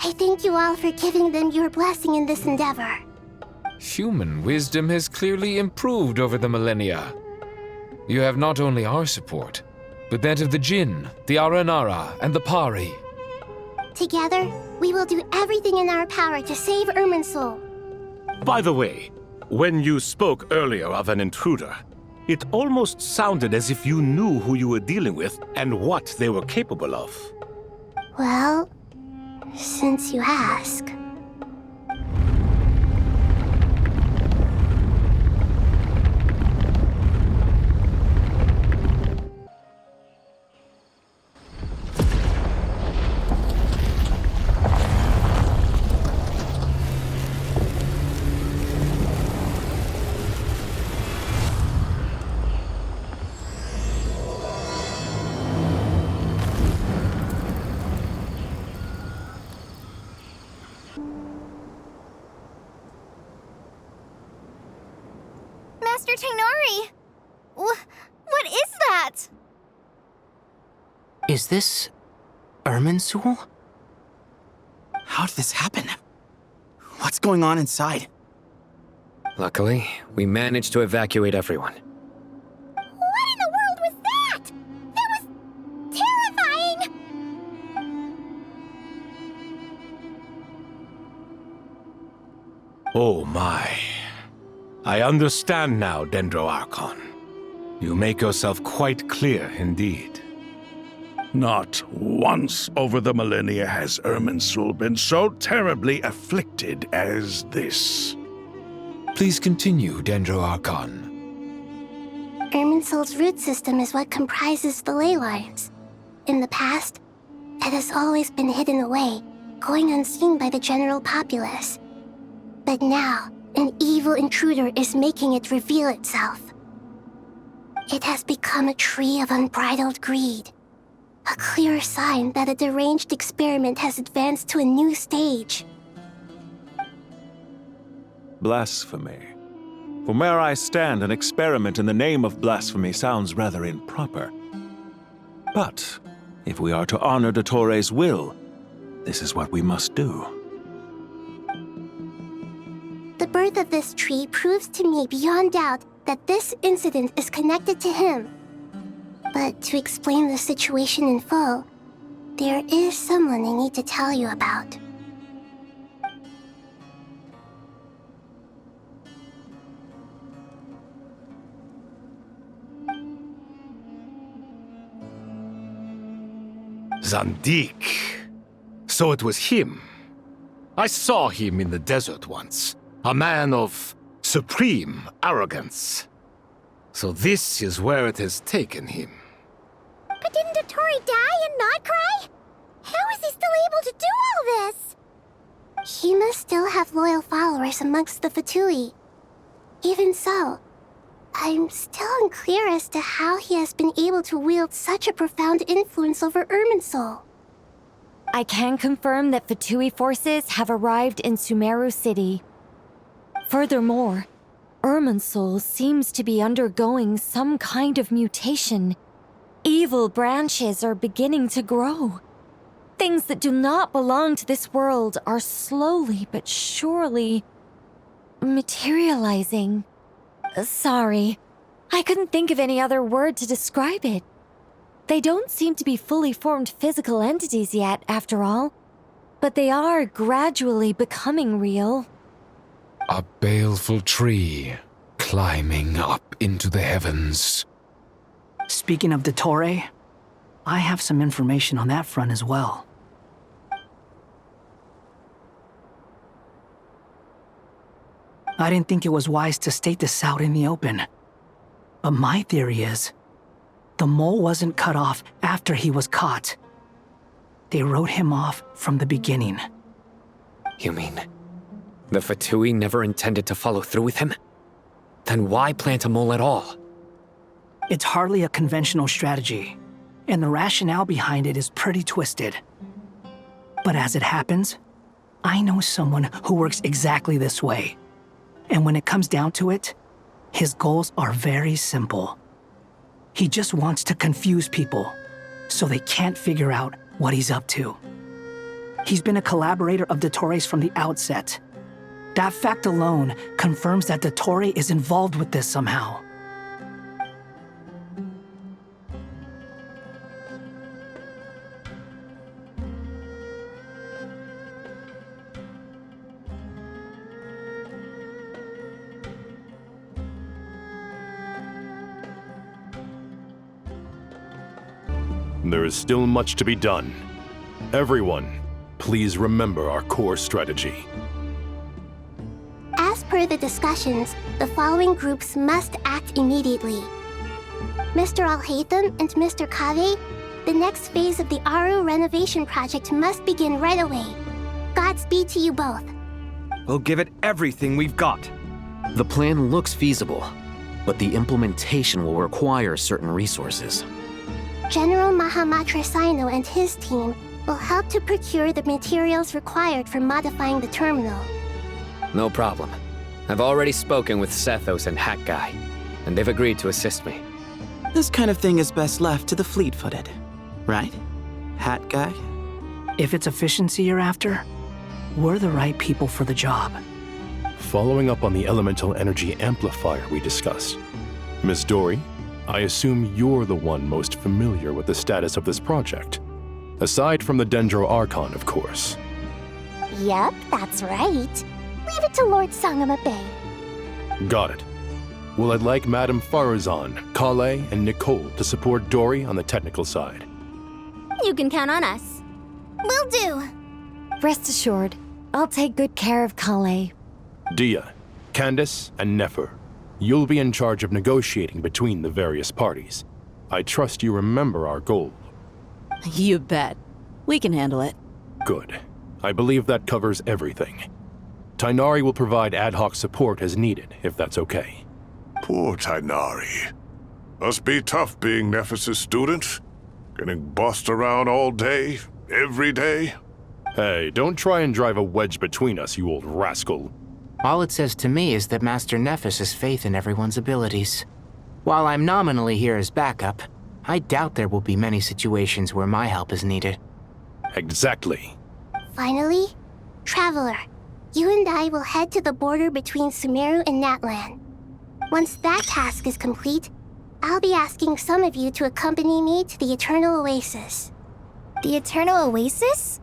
I thank you all for giving them your blessing in this endeavor. Human wisdom has clearly improved over the millennia. You have not only our support, but that of the Jinn, the Aranara, and the Pari. Together, we will do everything in our power to save Irminsul. By the way, When you spoke earlier of an intruder, it almost sounded as if you knew who you were dealing with and what they were capable of. Well, since you ask. Master Tighnari! What is that? Is this Irminsul? How did this happen? What's going on inside? Luckily, we managed to evacuate everyone. What in the world was that? That was terrifying! Oh my. I understand now, Dendro Archon. You make yourself quite clear indeed. Not once over the millennia has Irminsul been so terribly afflicted as this. Please continue, Dendro Archon. Irminsul's root system is what comprises the ley lines. In the past, it has always been hidden away, going unseen by the general populace. But now, an evil intruder is making it reveal itself. It has become a tree of unbridled greed. A clear sign that a deranged experiment has advanced to a new stage. Blasphemy. From where I stand, an experiment in the name of blasphemy sounds rather improper. But if we are to honor Dottore's will, this is what we must do. The birth of this tree proves to me beyond doubt that this incident is connected to him. But to explain the situation in full, there is someone I need to tell you about. Zandik. So it was him. I saw him in the desert once. A man of supreme arrogance. So this is where it has taken him. But didn't Dottore die and not cry? How is he still able to do all this? He must still have loyal followers amongst the Fatui. Even so, I'm still unclear as to how he has been able to wield such a profound influence over Irminsul. I can confirm that Fatui forces have arrived in Sumeru City. Furthermore, Irminsul seems to be undergoing some kind of mutation. Evil branches are beginning to grow. Things that do not belong to this world are slowly but surely materializing. Sorry, I couldn't think of any other word to describe it. They don't seem to be fully formed physical entities yet, after all, but they are gradually becoming real. A baleful tree climbing up into the heavens. Speaking of Dottore, I have some information on that front as well. I didn't think it was wise to state this out in the open. But my theory is, the mole wasn't cut off after he was caught. They wrote him off from the beginning. You mean, the Fatui never intended to follow through with him? Then why plant a mole at all? It's hardly a conventional strategy, and the rationale behind it is pretty twisted. But as it happens, I know someone who works exactly this way. And when it comes down to it, his goals are very simple. He just wants to confuse people, so they can't figure out what he's up to. He's been a collaborator of Dottore's from the outset. That fact alone confirms that Dottore is involved with this somehow. There is still much to be done. Everyone, please remember our core strategy. As per the discussions, the following groups must act immediately. Mr. Alhaitham and Mr. Kaveh, the next phase of the Aaru renovation project must begin right away. Godspeed to you both. We'll give it everything we've got. The plan looks feasible, but the implementation will require certain resources. General Mahamatra Cyno and his team will help to procure the materials required for modifying the terminal. No problem. I've already spoken with Sethos and Hat Guy, and they've agreed to assist me. This kind of thing is best left to the fleet-footed, right? Hat Guy? If it's efficiency you're after, we're the right people for the job. Following up on the elemental energy amplifier we discussed, Ms. Dori, I assume you're the one most familiar with the status of this project. Aside from the Dendro Archon, of course. Yep, that's right. Leave it to Lord Sangamabe. Got it. Well, I'd like Madame Faruzan, Collei, and Nicole to support Dori on the technical side. You can count on us. Will do. Rest assured, I'll take good care of Collei. Dia, Candace, and Nefer, you'll be in charge of negotiating between the various parties. I trust you remember our goal. You bet. We can handle it. Good. I believe that covers everything. Tighnari will provide ad hoc support as needed, if that's okay. Poor Tighnari. Must be tough being Nephis' student. Getting bossed around all day, every day. Hey, don't try and drive a wedge between us, you old rascal. All it says to me is that Master Nephis has faith in everyone's abilities. While I'm nominally here as backup, I doubt there will be many situations where my help is needed. Exactly. Finally, Traveler, you and I will head to the border between Sumeru and Natlan. Once that task is complete, I'll be asking some of you to accompany me to the Eternal Oasis. The Eternal Oasis?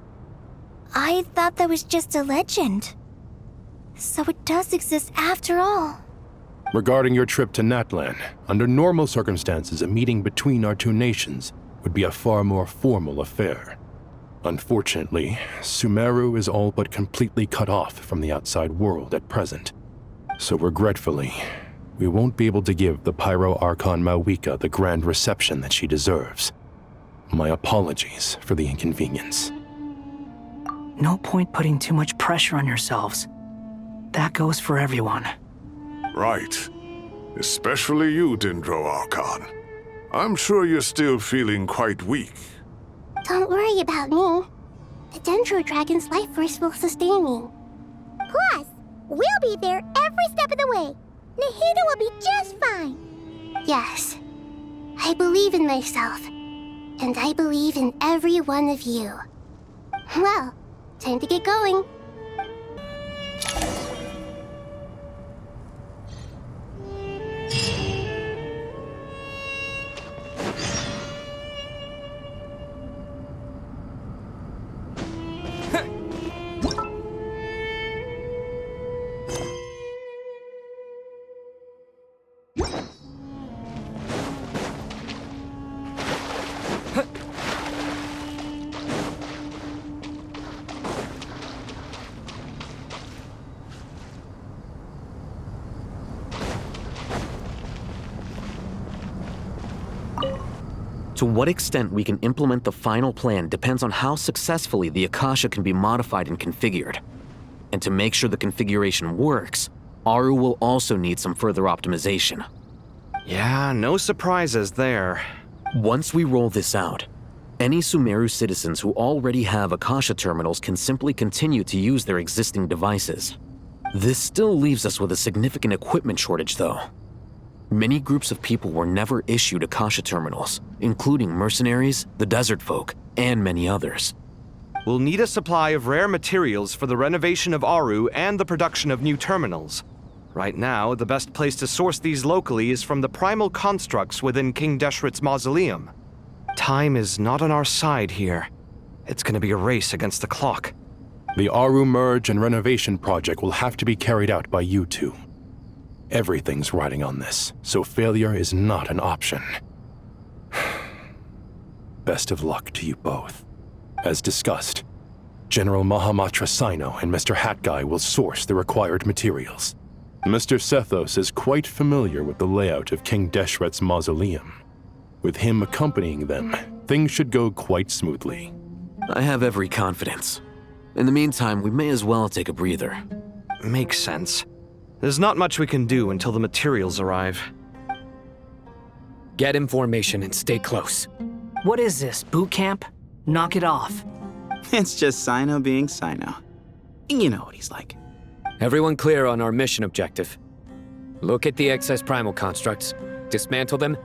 I thought that was just a legend. So it does exist after all. Regarding your trip to Natlan, under normal circumstances, a meeting between our two nations would be a far more formal affair. Unfortunately, Sumeru is all but completely cut off from the outside world at present. So regretfully, we won't be able to give the Pyro Archon Mawika the grand reception that she deserves. My apologies for the inconvenience. No point putting too much pressure on yourselves. That goes for everyone. Right. Especially you, Dendro Archon. I'm sure you're still feeling quite weak. Don't worry about me. The Dendro Dragon's life force will sustain me. Plus, we'll be there every step of the way. Nahida will be just fine. Yes. I believe in myself. And I believe in every one of you. Well, time to get going. To what extent we can implement the final plan depends on how successfully the Akasha can be modified and configured. And to make sure the configuration works, Aaru will also need some further optimization. Yeah, no surprises there. Once we roll this out, any Sumeru citizens who already have Akasha terminals can simply continue to use their existing devices. This still leaves us with a significant equipment shortage, though. Many groups of people were never issued Akasha terminals, including mercenaries, the desert folk, and many others. We'll need a supply of rare materials for the renovation of Aaru and the production of new terminals. Right now, the best place to source these locally is from the primal constructs within King Deshret's Mausoleum. Time is not on our side here. It's gonna be a race against the clock. The Aaru merge and renovation project will have to be carried out by you two. Everything's riding on this, so failure is not an option. best of luck to you both. As discussed, General Mahamatra Cyno and Mr. Hat Guy will source the required materials. Mr. Sethos is quite familiar with the layout of King Deshret's mausoleum. With him accompanying them, things should go quite smoothly. I have every confidence. In the meantime, we may as well take a breather. Makes sense. There's not much we can do until the materials arrive. Get information and stay close. What is this, boot camp? Knock it off. It's just Cyno being Cyno. You know what he's like. Everyone clear on our mission objective. Look at the excess primal constructs, dismantle them,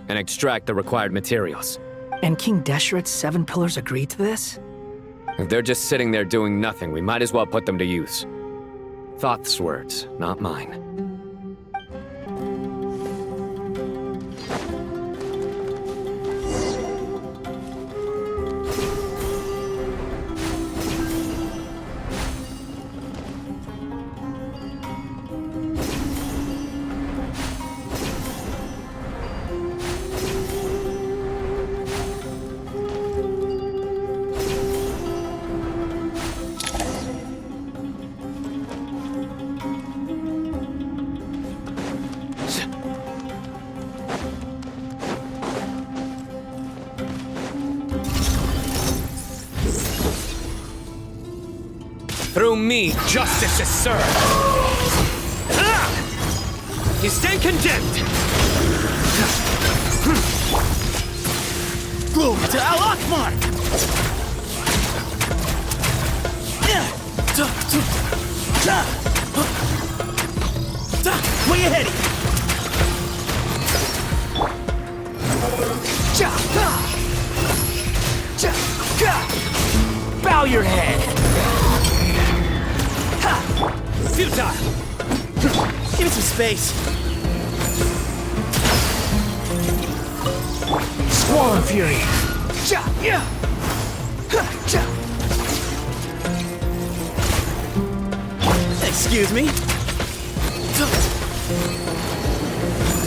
and extract the required materials. And King Deshret's 7 pillars agreed to this? If they're just sitting there doing nothing, we might as well put them to use. Thoth's words, not mine. Through me, justice is served. You stand condemned. Glory to Al-Akmar! Where you heading? Bow your head! Futile! Give it some space. Squall Fury! Excuse me?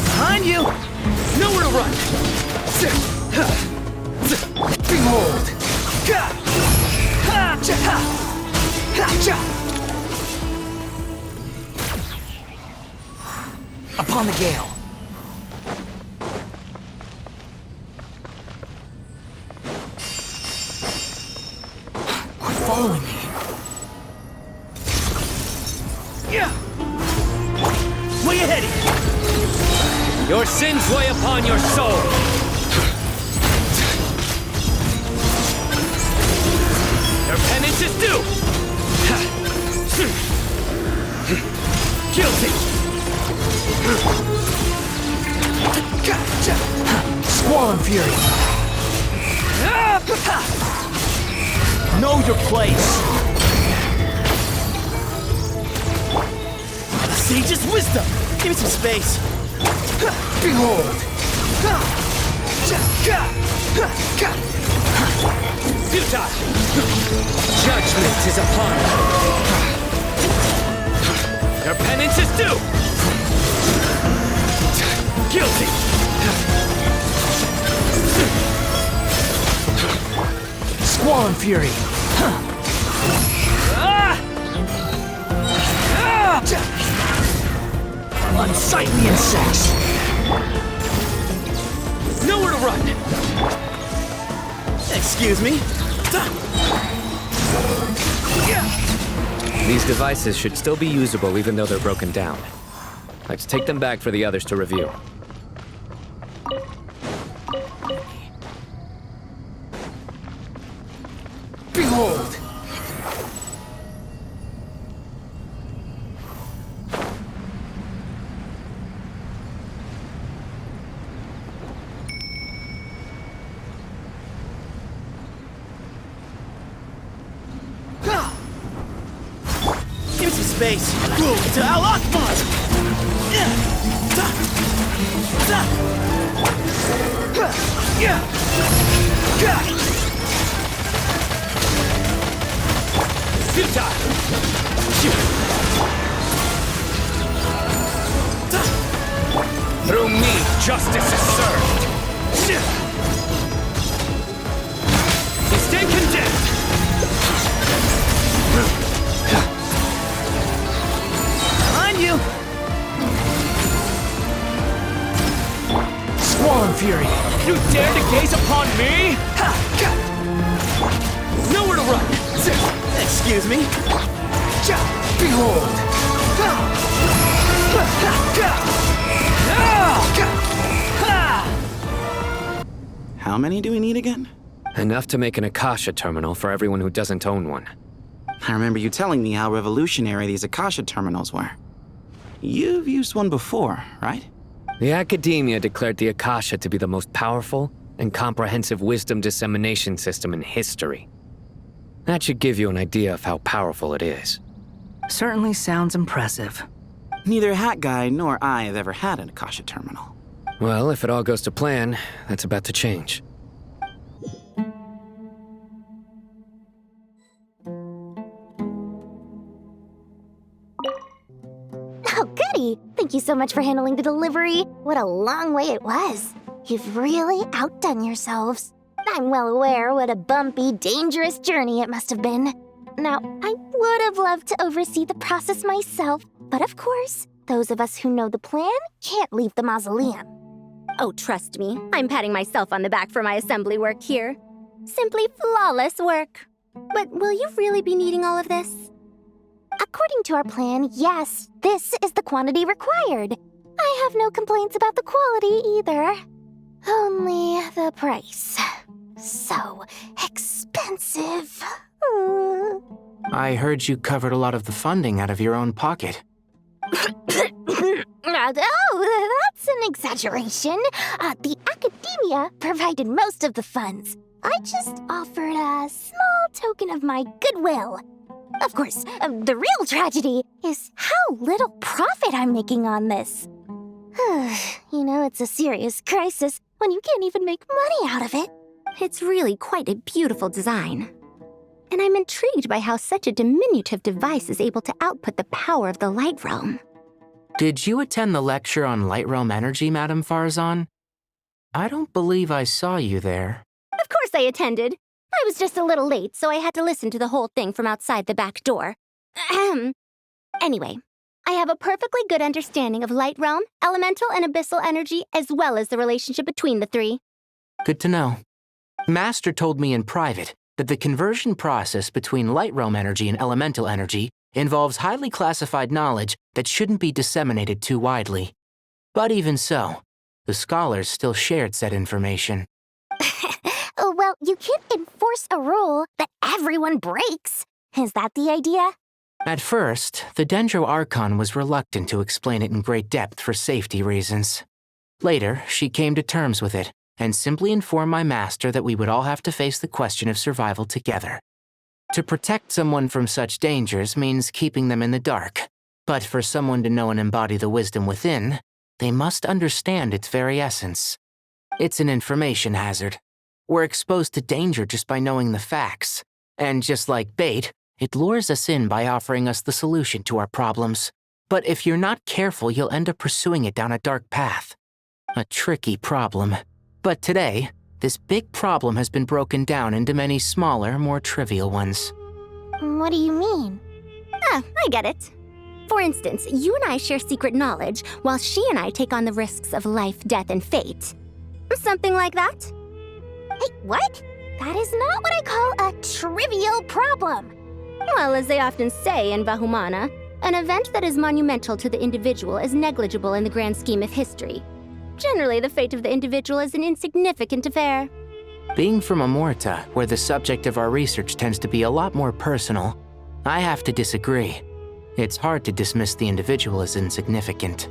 Behind you! Nowhere to run! Behold! Upon the gale. Quit following me. Where you heading? Your sins weigh upon your soul. Your penance is due. Guilty. Squall Fury! Know your place! The sage's wisdom! Give me some space! Behold! Futile! Judgment is upon you! Your penance is due! Guilty! Squall Fury! Unsightly insects! Nowhere to run! Excuse me? These devices should still be usable even though they're broken down. Let's take them back for the others to review. Behold! Give me some space! Glory to Al-Akmar! Futile! Through me, justice is served! fury! You dare to gaze upon me? Nowhere to run! Excuse me? Behold! How many do we need again? Enough to make an Akasha terminal for everyone who doesn't own one. I remember you telling me how revolutionary these Akasha terminals were. You've used one before, right? The Academia declared the Akasha to be the most powerful and comprehensive wisdom dissemination system in history. That should give you an idea of how powerful it is. Certainly sounds impressive. Neither Hat Guy nor I have ever had an Akasha terminal. Well, if it all goes to plan, that's about to change. Oh, goody! Thank you so much for handling the delivery. What a long way it was. You've really outdone yourselves. I'm well aware what a bumpy, dangerous journey it must have been. Now, I would have loved to oversee the process myself, but of course, those of us who know the plan can't leave the mausoleum. Oh, trust me, I'm patting myself on the back for my assembly work here. Simply flawless work. But will you really be needing all of this? According to our plan, yes, this is the quantity required. I have no complaints about the quality either. Only the price. So expensive. I heard you covered a lot of the funding out of your own pocket. Oh, that's an exaggeration. The Academia provided most of the funds. I just offered a small token of my goodwill. Of course, the real tragedy is how little profit I'm making on this. You know, it's a serious crisis when you can't even make money out of it. It's really quite a beautiful design. And I'm intrigued by how such a diminutive device is able to output the power of the Light Realm. Did you attend the lecture on Light Realm energy, Madame Faruzan? I don't believe I saw you there. Of course I attended. I was just a little late, so I had to listen to the whole thing from outside the back door. Anyway, I have a perfectly good understanding of Light Realm, elemental and abyssal energy, as well as the relationship between the three. Good to know. Master told me in private that the conversion process between Light Realm energy and elemental energy involves highly classified knowledge that shouldn't be disseminated too widely. But even so, the scholars still shared said information. Well, you can't enforce a rule that everyone breaks. Is that the idea? At first, the Dendro Archon was reluctant to explain it in great depth for safety reasons. Later, she came to terms with it and simply informed my master that we would all have to face the question of survival together. To protect someone from such dangers means keeping them in the dark, but for someone to know and embody the wisdom within, they must understand its very essence. It's an information hazard. We're exposed to danger just by knowing the facts, and just like bait, it lures us in by offering us the solution to our problems. But if you're not careful, you'll end up pursuing it down a dark path. A tricky problem. But today, this big problem has been broken down into many smaller, more trivial ones. What do you mean? I get it. For instance, you and I share secret knowledge, while she and I take on the risks of life, death, and fate. Something like that? Hey, what? That is not what I call a trivial problem. Well, as they often say in Vahumana, an event that is monumental to the individual is negligible in the grand scheme of history. Generally, the fate of the individual is an insignificant affair. Being from Amorta, where the subject of our research tends to be a lot more personal, I have to disagree. It's hard to dismiss the individual as insignificant.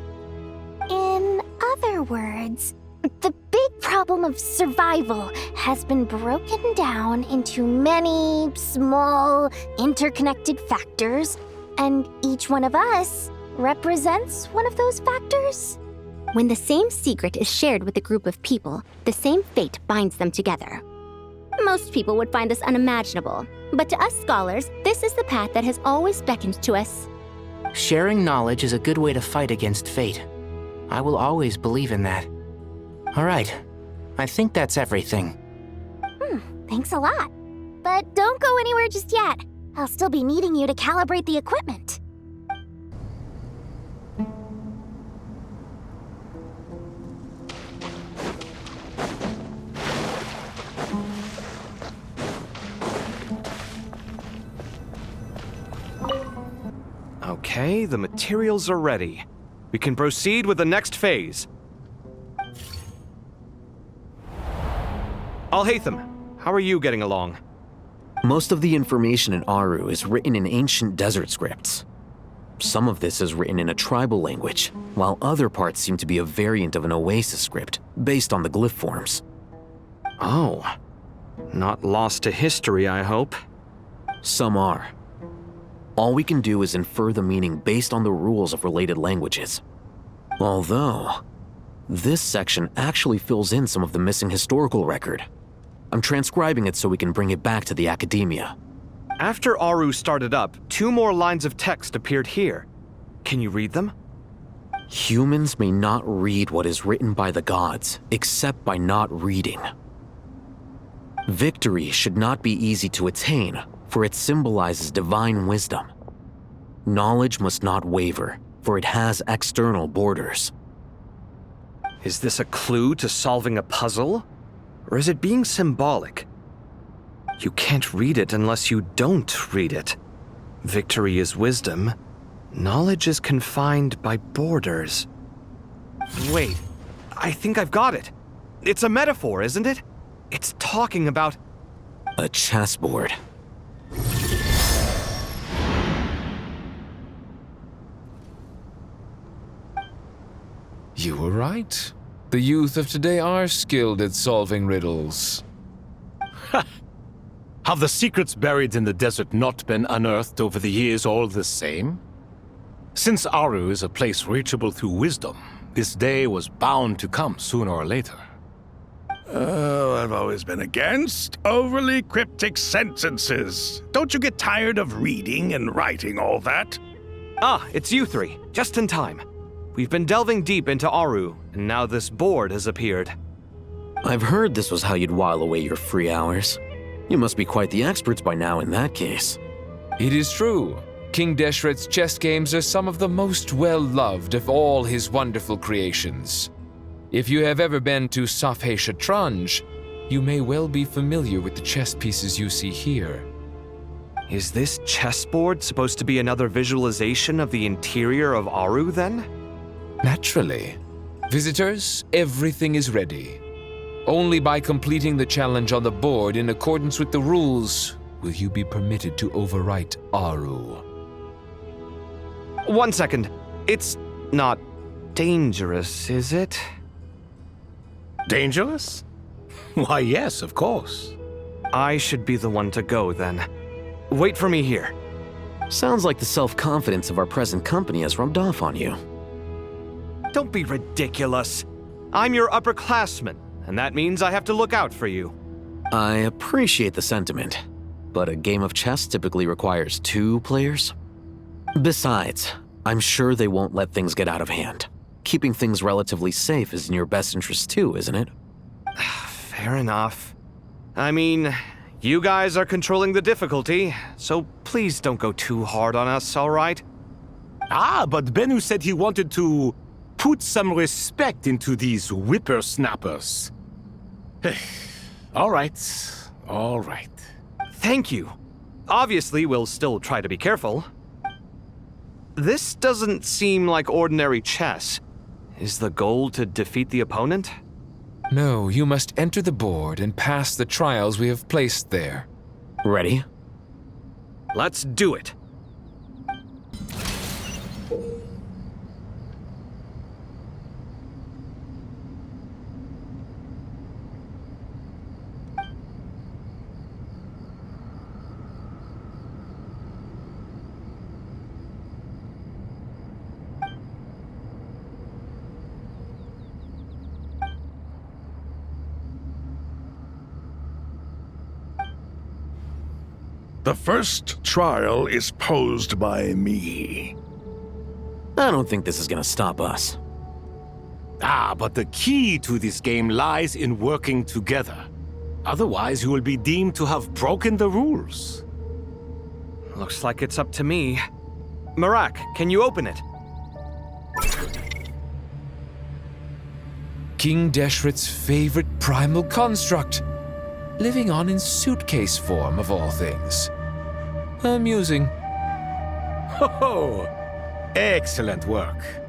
In other words, the big problem of survival has been broken down into many small, interconnected factors, and each one of us represents one of those factors. When the same secret is shared with a group of people, the same fate binds them together. Most people would find this unimaginable, but to us scholars, this is the path that has always beckoned to us. Sharing knowledge is a good way to fight against fate. I will always believe in that. All right, I think that's everything. Thanks a lot. But don't go anywhere just yet. I'll still be needing you to calibrate the equipment. Okay, the materials are ready. We can proceed with the next phase. Alhaitham, how are you getting along? Most of the information in Aaru is written in ancient desert scripts. Some of this is written in a tribal language, while other parts seem to be a variant of an oasis script, based on the glyph forms. Oh. Not lost to history, I hope. Some are. All we can do is infer the meaning based on the rules of related languages. Although, this section actually fills in some of the missing historical record. I'm transcribing it so we can bring it back to the academia. After Aaru started up, 2 more lines of text appeared here. Can you read them? Humans may not read what is written by the gods, except by not reading. Victory should not be easy to attain, for it symbolizes divine wisdom. Knowledge must not waver, for it has external borders. Is this a clue to solving a puzzle? Or is it being symbolic? You can't read it unless you don't read it. Victory is wisdom. Knowledge is confined by borders. Wait, I think I've got it. It's a metaphor, isn't it? It's talking about... a chessboard. You were right. The youth of today are skilled at solving riddles. Have the secrets buried in the desert not been unearthed over the years all the same? Since Aaru is a place reachable through wisdom, this day was bound to come sooner or later. Oh, I've always been against overly cryptic sentences. Don't you get tired of reading and writing all that? Ah, it's you 3, just in time. We've been delving deep into Aaru, and now this board has appeared. I've heard this was how you'd while away your free hours. You must be quite the experts by now in that case. It is true. King Deshret's chess games are some of the most well-loved of all his wonderful creations. If you have ever been to Safhe Shatranj, you may well be familiar with the chess pieces you see here. Is this chessboard supposed to be another visualization of the interior of Aaru, then? Naturally. Visitors, everything is ready. Only by completing the challenge on the board in accordance with the rules will you be permitted to overwrite Aaru. 1 second. It's not dangerous, is it? Dangerous? Why, yes, of course. I should be the one to go, then. Wait for me here. Sounds like the self-confidence of our present company has rubbed off on you. Don't be ridiculous. I'm your upperclassman, and that means I have to look out for you. I appreciate the sentiment, but a game of chess typically requires 2 players. Besides, I'm sure they won't let things get out of hand. Keeping things relatively safe is in your best interest too, isn't it? Fair enough. I mean, you guys are controlling the difficulty, so please don't go too hard on us, all right? Ah, but Bennu said he wanted to put some respect into these whippersnappers. All right, all right. Thank you. Obviously, we'll still try to be careful. This doesn't seem like ordinary chess. Is the goal to defeat the opponent? No, you must enter the board and pass the trials we have placed there. Ready? Let's do it. The first trial is posed by me. I don't think this is gonna stop us. Ah, but the key to this game lies in working together. Otherwise, you will be deemed to have broken the rules. Looks like it's up to me. Marak, can you open it? King Deshret's favorite primal construct. Living on in suitcase form, of all things. Amusing. Ho ho! Excellent work.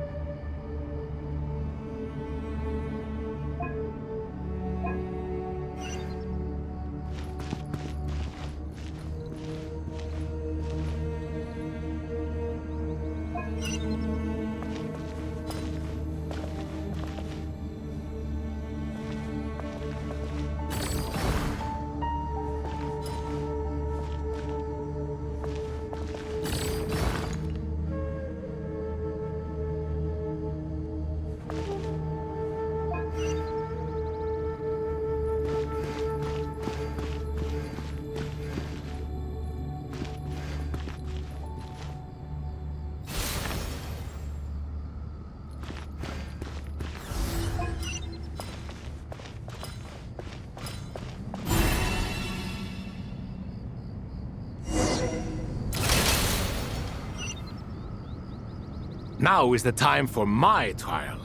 Now is the time for my trial.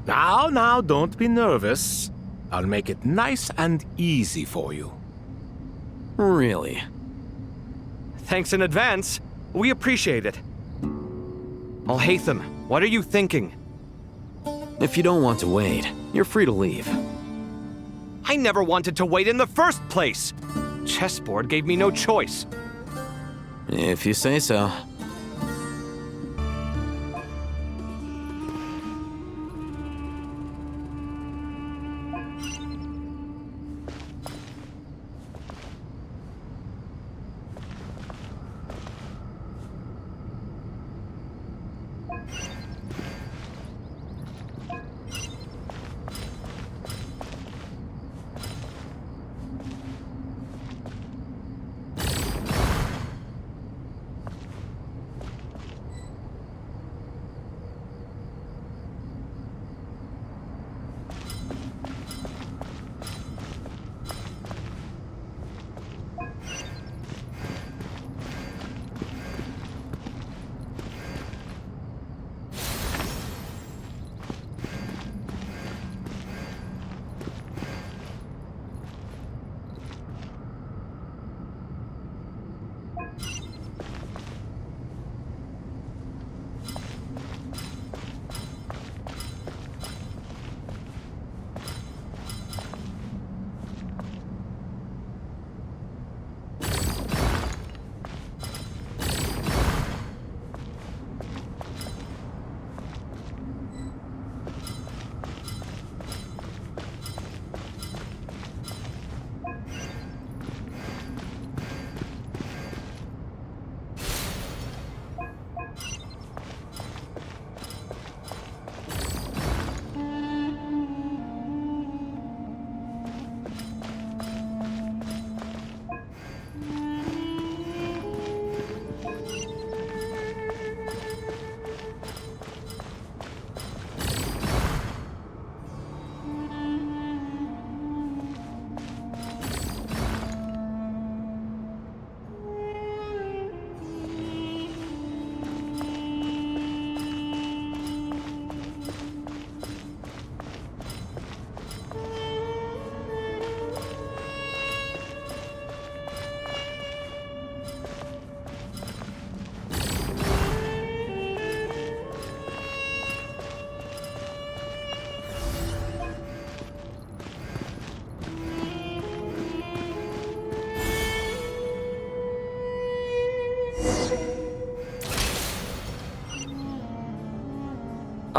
Now, don't be nervous. I'll make it nice and easy for you. Really? Thanks in advance. We appreciate it. Alhaitham, what are you thinking? If you don't want to wait, you're free to leave. I never wanted to wait in the first place. Chessboard gave me no choice. If you say so.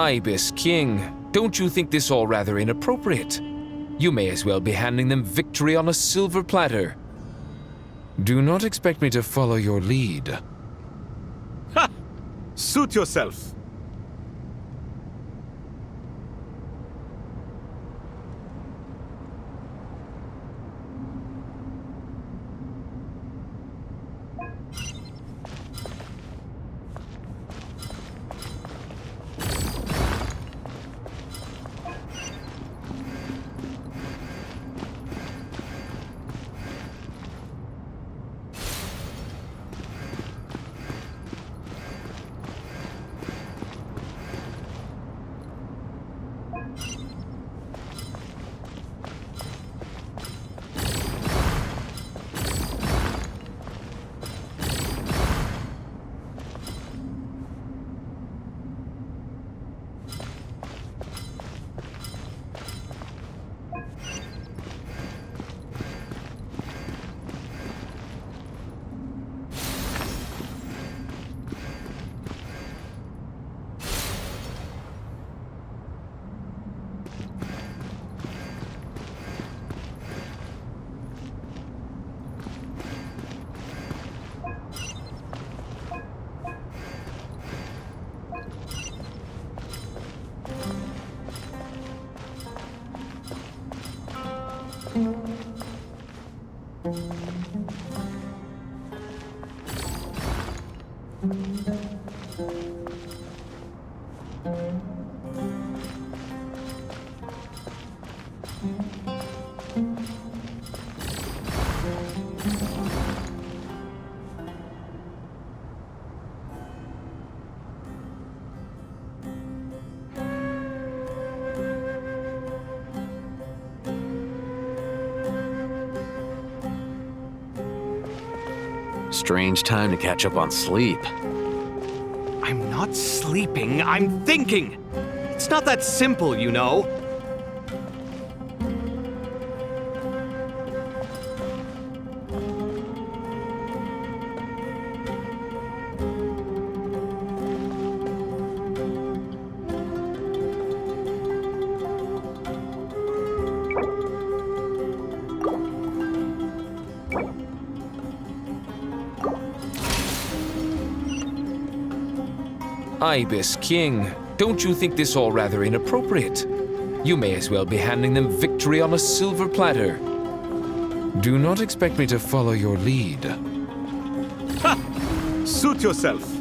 Ibis, King, don't you think this all rather inappropriate? You may as well be handing them victory on a silver platter. Do not expect me to follow your lead. Ha! Suit yourself. Strange time to catch up on sleep. I'm not sleeping, I'm thinking! It's not that simple, you know. Ibis, King, don't you think this all rather inappropriate? You may as well be handing them victory on a silver platter. Do not expect me to follow your lead. Ha! Suit yourself.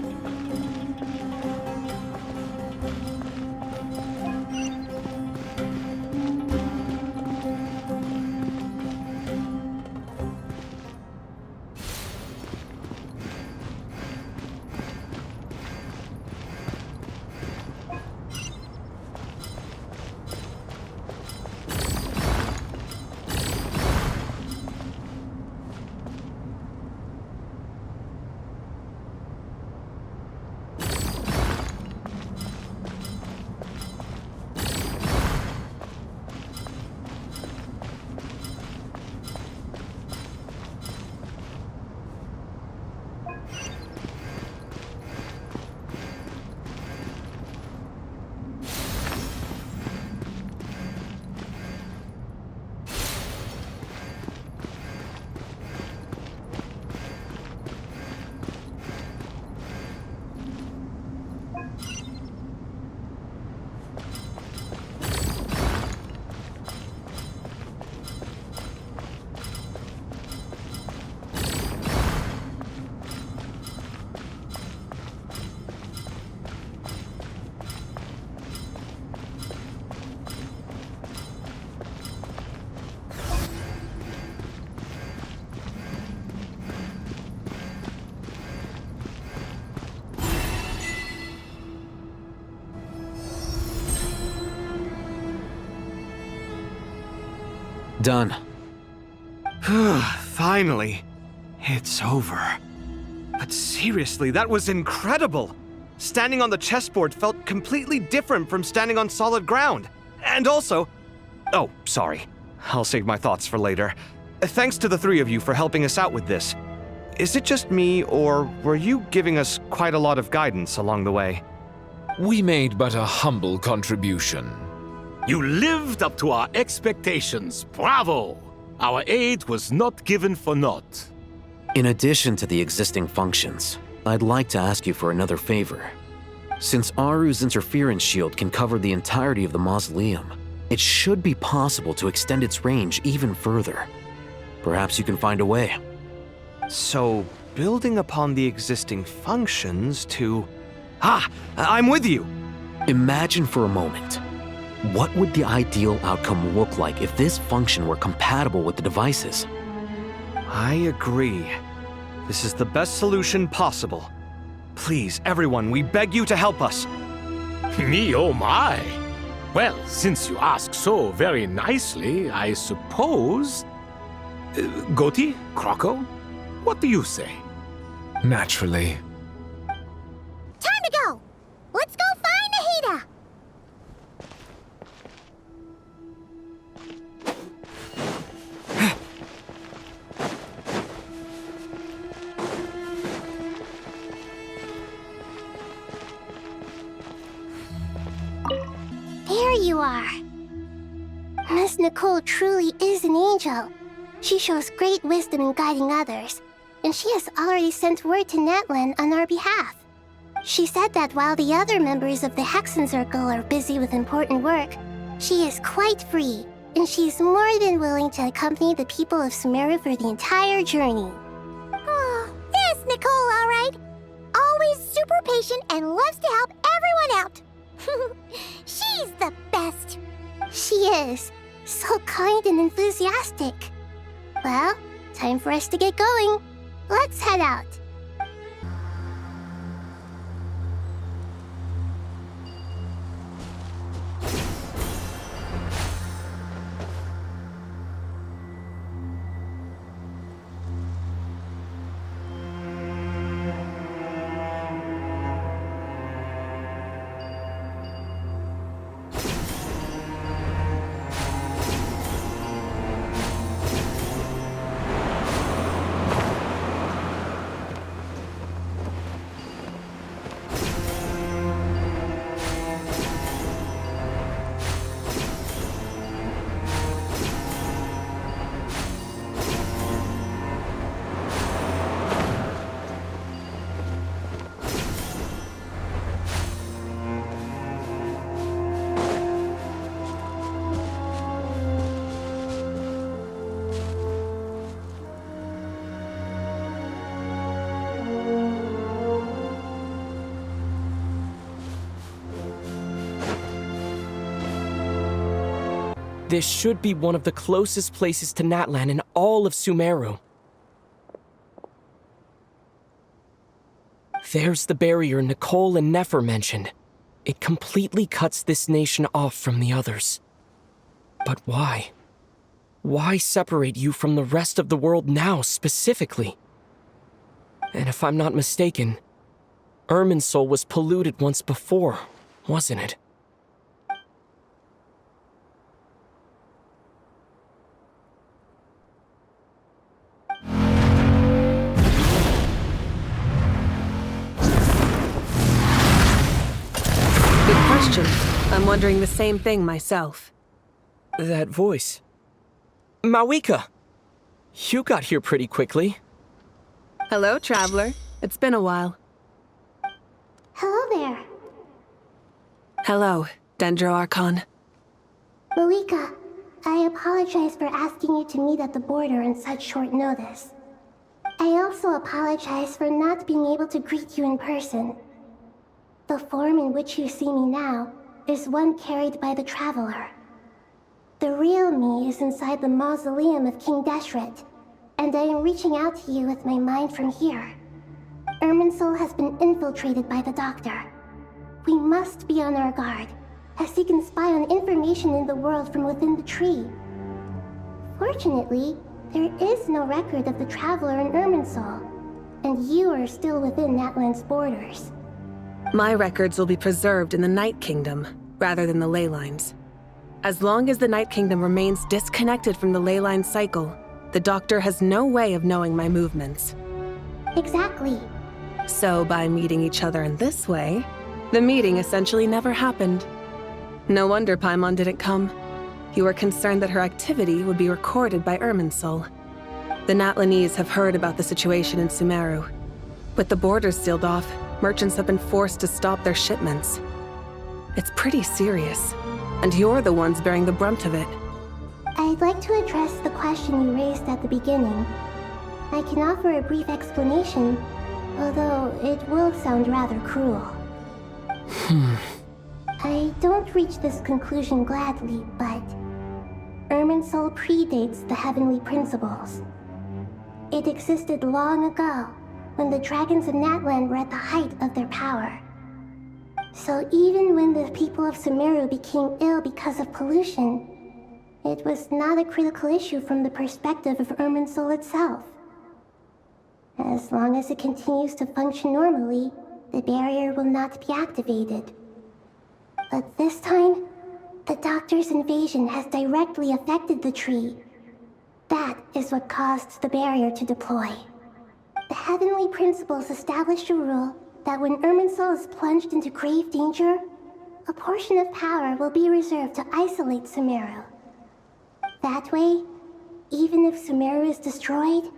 Done. Finally. It's over. But seriously, that was incredible! Standing on the chessboard felt completely different from standing on solid ground. And also... Oh, sorry. I'll save my thoughts for later. Thanks to the three of you for helping us out with this. Is it just me, or were you giving us quite a lot of guidance along the way? We made but a humble contribution. You lived up to our expectations. Bravo! Our aid was not given for naught. In addition to the existing functions, I'd like to ask you for another favor. Since Aaru's interference shield can cover the entirety of the Mausoleum, it should be possible to extend its range even further. Perhaps you can find a way. So, building upon the existing functions to... Ah! I'm with you! Imagine for a moment. What would the ideal outcome look like if this function were compatible with the devices? I agree. This is the best solution possible. Please, everyone, we beg you to help us. Me, oh my! Well, since you ask so very nicely, I suppose... Goti? Croco? What do you say? Naturally. Time to go! Let's go find Nahida! There you are. Miss Nicole truly is an angel. She shows great wisdom in guiding others, and she has already sent word to Natlan on our behalf. She said that while the other members of the Hexen Circle are busy with important work, she is quite free, and she's more than willing to accompany the people of Sumeru for the entire journey. Oh, there's Nicole, all right. Always super patient and loves to help everyone out. She's the best. She is. So kind and enthusiastic. Well, time for us to get going. Let's head out. This should be one of the closest places to Natlan in all of Sumeru. There's the barrier Nicole and Nefer mentioned. It completely cuts this nation off from the others. But why? Why separate you from the rest of the world now, specifically? And if I'm not mistaken, Irminsul was polluted once before, wasn't it? I'm wondering the same thing myself. That voice. Mawika! You got here pretty quickly. Hello, traveler. It's been a while. Hello there. Hello, Dendro Archon. Mawika, I apologize for asking you to meet at the border on such short notice. I also apologize for not being able to greet you in person. The form in which you see me now is one carried by the Traveler. The real me is inside the Mausoleum of King Deshret, and I am reaching out to you with my mind from here. Irminsul has been infiltrated by the Doctor. We must be on our guard, as he can spy on information in the world from within the tree. Fortunately, there is no record of the Traveler in Irminsul, and you are still within Natlan's borders. My records will be preserved in the Night Kingdom, rather than the ley lines. As long as the Night Kingdom remains disconnected from the ley line cycle, the Doctor has no way of knowing my movements. Exactly. So by meeting each other in this way, the meeting essentially never happened. No wonder Paimon didn't come. You were concerned that her activity would be recorded by Irminsul. The Natlanese have heard about the situation in Sumeru. With the borders sealed off, merchants have been forced to stop their shipments. It's pretty serious, and you're the ones bearing the brunt of it. I'd like to address the question you raised at the beginning. I can offer a brief explanation, although it will sound rather cruel. I don't reach this conclusion gladly, but Irminsul predates the heavenly principles. It existed long ago, when the dragons of Natlan were at the height of their power. So even when the people of Sumeru became ill because of pollution, it was not a critical issue from the perspective of Irminsul itself. As long as it continues to function normally, the barrier will not be activated. But this time, the Doctor's invasion has directly affected the tree. That is what caused the barrier to deploy. The heavenly principles established a rule that when Irminsul is plunged into grave danger, a portion of power will be reserved to isolate Sumeru. That way, even if Sumeru is destroyed,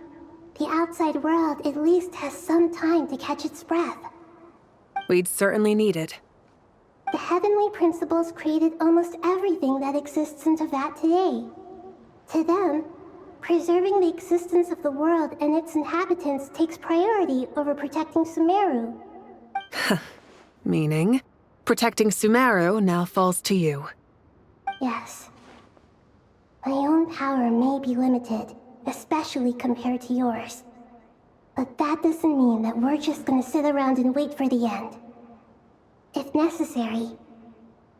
the outside world at least has some time to catch its breath. We'd certainly need it. The heavenly principles created almost everything that exists in Teyvat today. To them, preserving the existence of the world and its inhabitants takes priority over protecting Sumeru. Meaning, protecting Sumeru now falls to you. Yes. own power may be limited, especially compared to yours. But that doesn't mean that we're just gonna sit around and wait for the end. If necessary,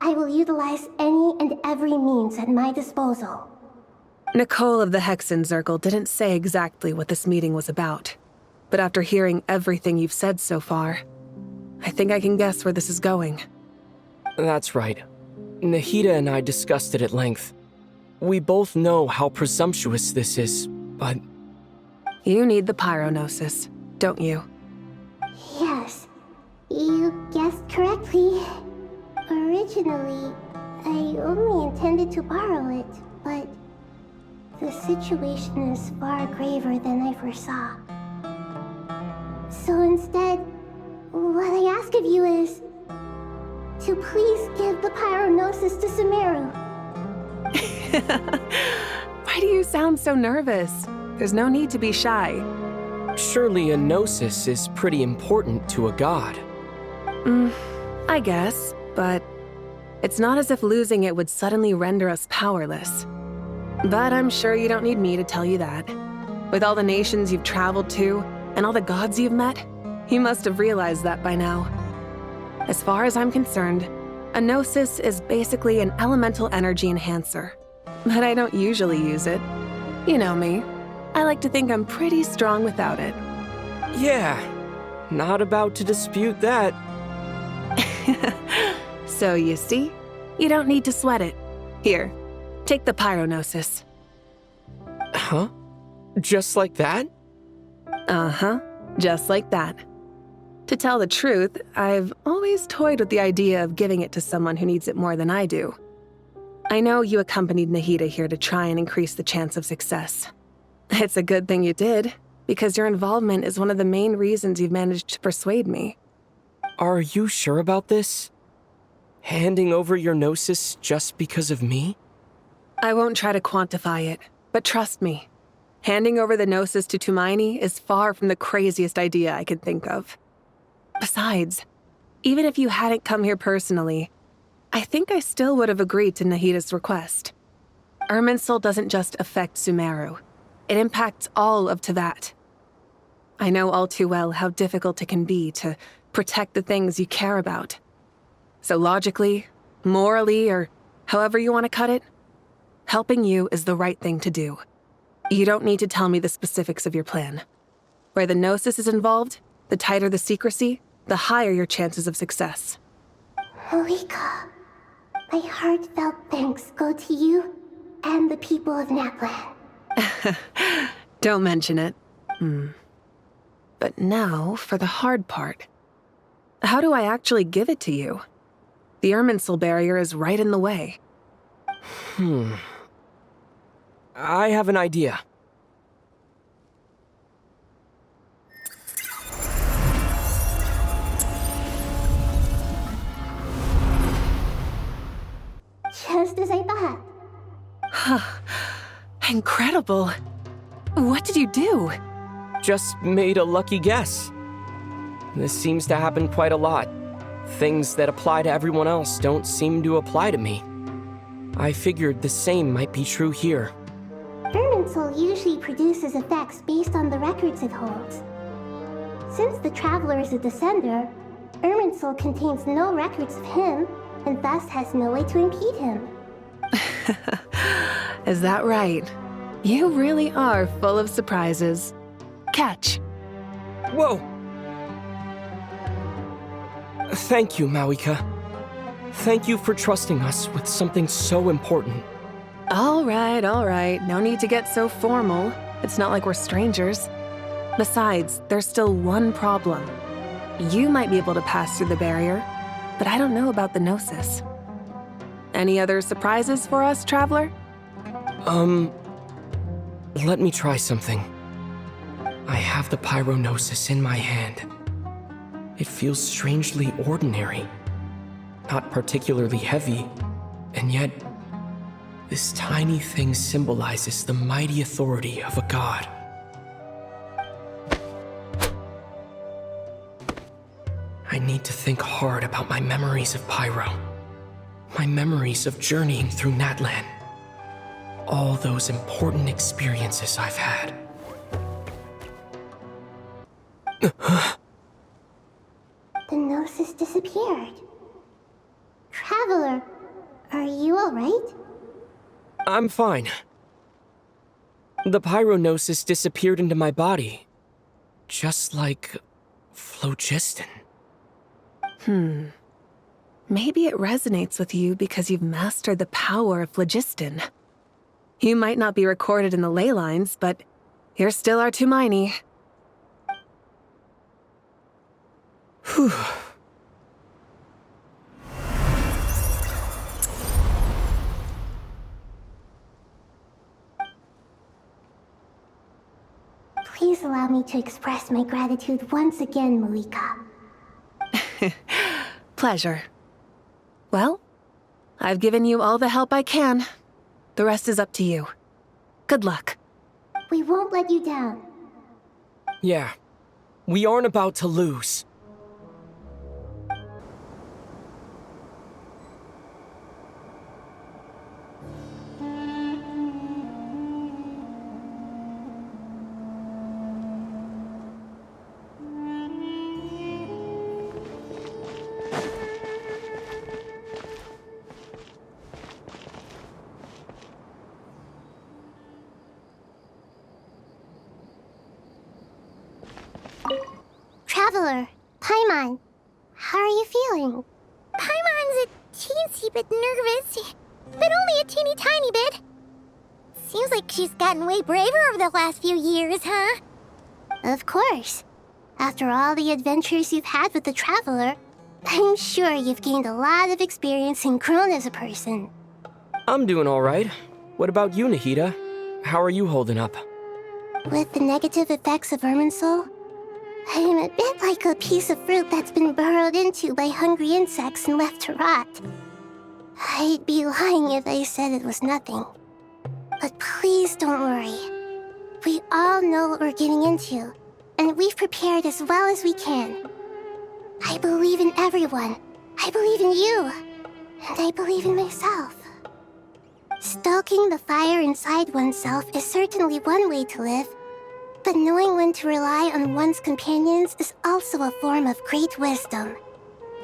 I will utilize any and every means at my disposal. Nicole of the Hexen Circle didn't say exactly what this meeting was about, but after hearing everything you've said so far, I think I can guess where this is going. That's right. Nahida and I discussed it at length. We both know how presumptuous this is, but... You need the Pyronosis, don't you? Yes, you guessed correctly. Originally, I only intended to borrow it, but the situation is far graver than I foresaw. So instead, what I ask of you is to please give the Pyronosis to Sumeru. Why do you sound so nervous? There's no need to be shy. Surely a gnosis is pretty important to a god. I guess, but it's not as if losing it would suddenly render us powerless. But I'm sure you don't need me to tell you that. With all the nations you've traveled to, and all the gods you've met, you must have realized that by now. As far as I'm concerned, a gnosis is basically an elemental energy enhancer. But I don't usually use it. You know me. I like to think I'm pretty strong without it. Yeah, not about to dispute that. So you see, you don't need to sweat it. Here, take the Pyronosis. Huh? Just like that? Uh-huh, just like that. To tell the truth, I've always toyed with the idea of giving it to someone who needs it more than I do. I know you accompanied Nahida here to try and increase the chance of success. It's a good thing you did, because your involvement is one of the main reasons you've managed to persuade me. Are you sure about this? Handing over your gnosis just because of me? I won't try to quantify it, but trust me. Handing over the gnosis to Tighnari is far from the craziest idea I could think of. Besides, even if you hadn't come here personally, I think I still would have agreed to Nahida's request. Irminsul doesn't just affect Sumeru. It impacts all of Teyvat. I know all too well how difficult it can be to protect the things you care about. So logically, morally, or however you want to cut it, helping you is the right thing to do. You don't need to tell me the specifics of your plan. Where the gnosis is involved, the tighter the secrecy, the higher your chances of success. Malika, my heartfelt thanks go to you and the people of Natlan. Don't mention it. But now for the hard part. How do I actually give it to you? The Irminsul barrier is right in the way. I have an idea. Just as I thought. Incredible. What did you do? Just made a lucky guess. This seems to happen quite a lot. Things that apply to everyone else don't seem to apply to me. I figured the same might be true here. Irminsul usually produces effects based on the records it holds. Since the Traveler is a descender, Irminsul contains no records of him, and thus has no way to impede him. Is that right? You really are full of surprises. Catch. Whoa! Thank you, Malika. Thank you for trusting us with something so important. All right. No need to get so formal. It's not like we're strangers. Besides, there's still one problem. You might be able to pass through the barrier, but I don't know about the gnosis. Any other surprises for us, Traveler? Let me try something. I have the Pyronosis in my hand. It feels strangely ordinary. Not particularly heavy, and yet, this tiny thing symbolizes the mighty authority of a god. I need to think hard about my memories of Pyro. My memories of journeying through Natlan. all those important experiences I've had. The gnosis disappeared. Traveler, are you alright? I'm fine. The pyrognosis disappeared into my body. Just like phlogiston. Maybe it resonates with you because you've mastered the power of phlogiston. You might not be recorded in the ley lines, but you're still our Tighnari. Whew. Please allow me to express my gratitude once again, Malika. Pleasure. Well, I've given you all the help I can. The rest is up to you. Good luck. We won't let you down. Yeah, we aren't about to lose. Traveler, Paimon, how are you feeling? Paimon's a teensy bit nervous, but only a teeny tiny bit. Seems like she's gotten way braver over the last few years, huh? Of course. After all the adventures you've had with the Traveler, I'm sure you've gained a lot of experience and grown as a person. I'm doing all right. What about you, Nahida? How are you holding up? With the negative effects of Irminsul, I am a bit like a piece of fruit that's been burrowed into by hungry insects and left to rot. I'd be lying if I said it was nothing. But please don't worry. We all know what we're getting into, and we've prepared as well as we can. I believe in everyone. I believe in you. And I believe in myself. Stoking the fire inside oneself is certainly one way to live. But knowing when to rely on one's companions is also a form of great wisdom.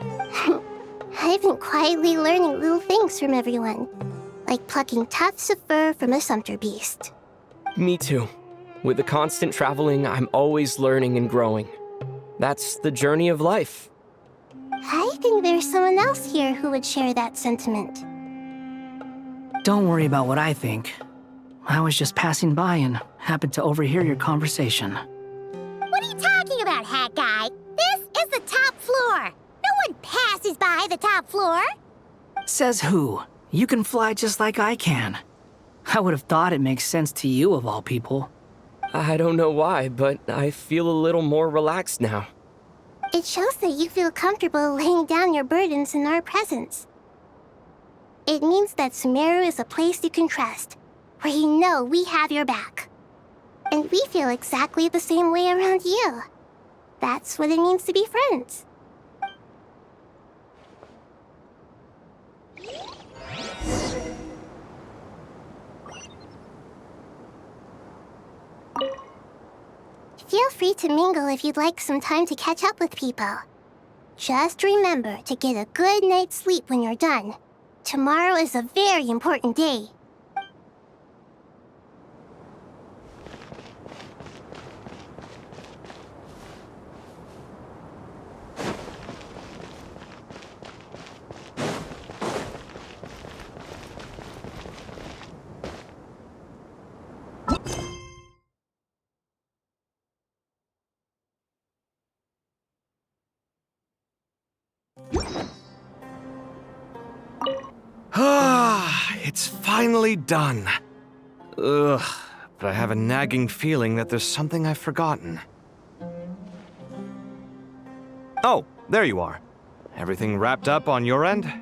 I've been quietly learning little things from everyone, like plucking tufts of fur from a sumpter beast. Me too. With the constant traveling, I'm always learning and growing. That's the journey of life. I think there's someone else here who would share that sentiment. Don't worry about what I think. I was just passing by and happened to overhear your conversation. What are you talking about, hat guy? This is the top floor. No one passes by the top floor. Says who? You can fly just like I can. I would have thought it makes sense to you of all people. I don't know why, but I feel a little more relaxed now. It shows that you feel comfortable laying down your burdens in our presence. It means that Sumeru is a place you can trust, where you know we have your back. And we feel exactly the same way around you. That's what it means to be friends. Feel free to mingle if you'd like some time to catch up with people. Just remember to get a good night's sleep when you're done. Tomorrow is a very important day. It's finally done. Ugh, but I have a nagging feeling that there's something I've forgotten. Oh, there you are. Everything wrapped up on your end?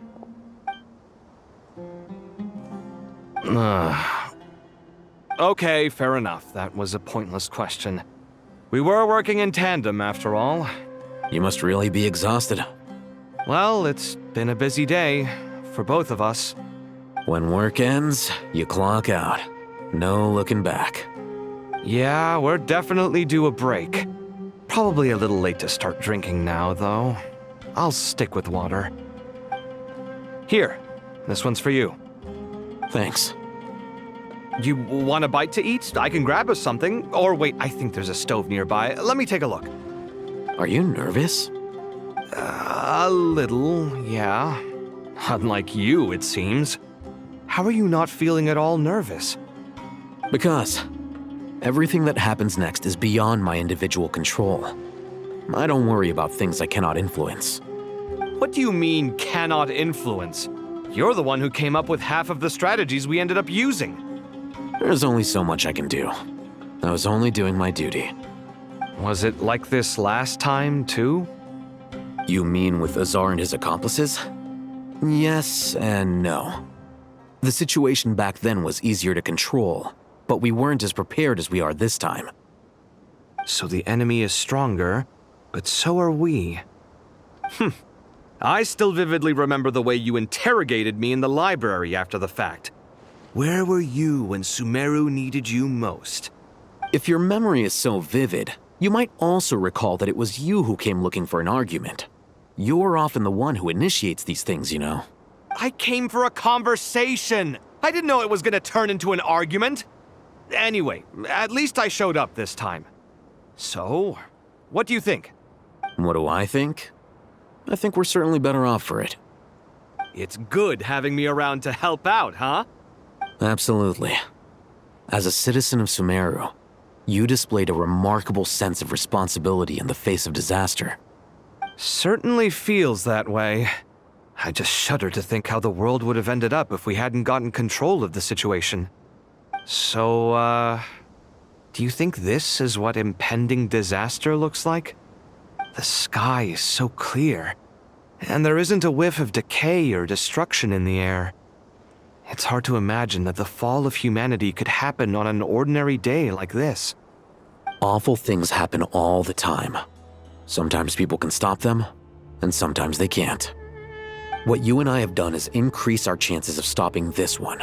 Okay, fair enough. That was a pointless question. We were working in tandem, after all. You must really be exhausted. Well, it's been a busy day for both of us. When work ends, you clock out. No looking back. Yeah, we're definitely due a break. Probably a little late to start drinking now, though. I'll stick with water. Here, this one's for you. Thanks. You want a bite to eat? I can grab us something. Or wait, I think there's a stove nearby. Let me take a look. Are you nervous? A little, yeah. Unlike you, it seems. How are you not feeling at all nervous? Because everything that happens next is beyond my individual control. I don't worry about things I cannot influence. What do you mean, cannot influence? You're the one who came up with half of the strategies we ended up using. There's only so much I can do. I was only doing my duty. Was it like this last time, too? You mean with Azar and his accomplices? Yes and no. The situation back then was easier to control, but we weren't as prepared as we are this time. So the enemy is stronger, but so are we. I still vividly remember the way you interrogated me in the library after the fact. Where were you when Sumeru needed you most? If your memory is so vivid, you might also recall that it was you who came looking for an argument. You're often the one who initiates these things, you know. I came for a conversation. I didn't know it was going to turn into an argument. Anyway, at least I showed up this time. So, what do you think? What do I think? I think we're certainly better off for it. It's good having me around to help out, huh? Absolutely. As a citizen of Sumeru, you displayed a remarkable sense of responsibility in the face of disaster. Certainly feels that way. I just shudder to think how the world would have ended up if we hadn't gotten control of the situation. So, do you think this is what impending disaster looks like? The sky is so clear, and there isn't a whiff of decay or destruction in the air. It's hard to imagine that the fall of humanity could happen on an ordinary day like this. Awful things happen all the time. Sometimes people can stop them, and sometimes they can't. What you and I have done is increase our chances of stopping this one.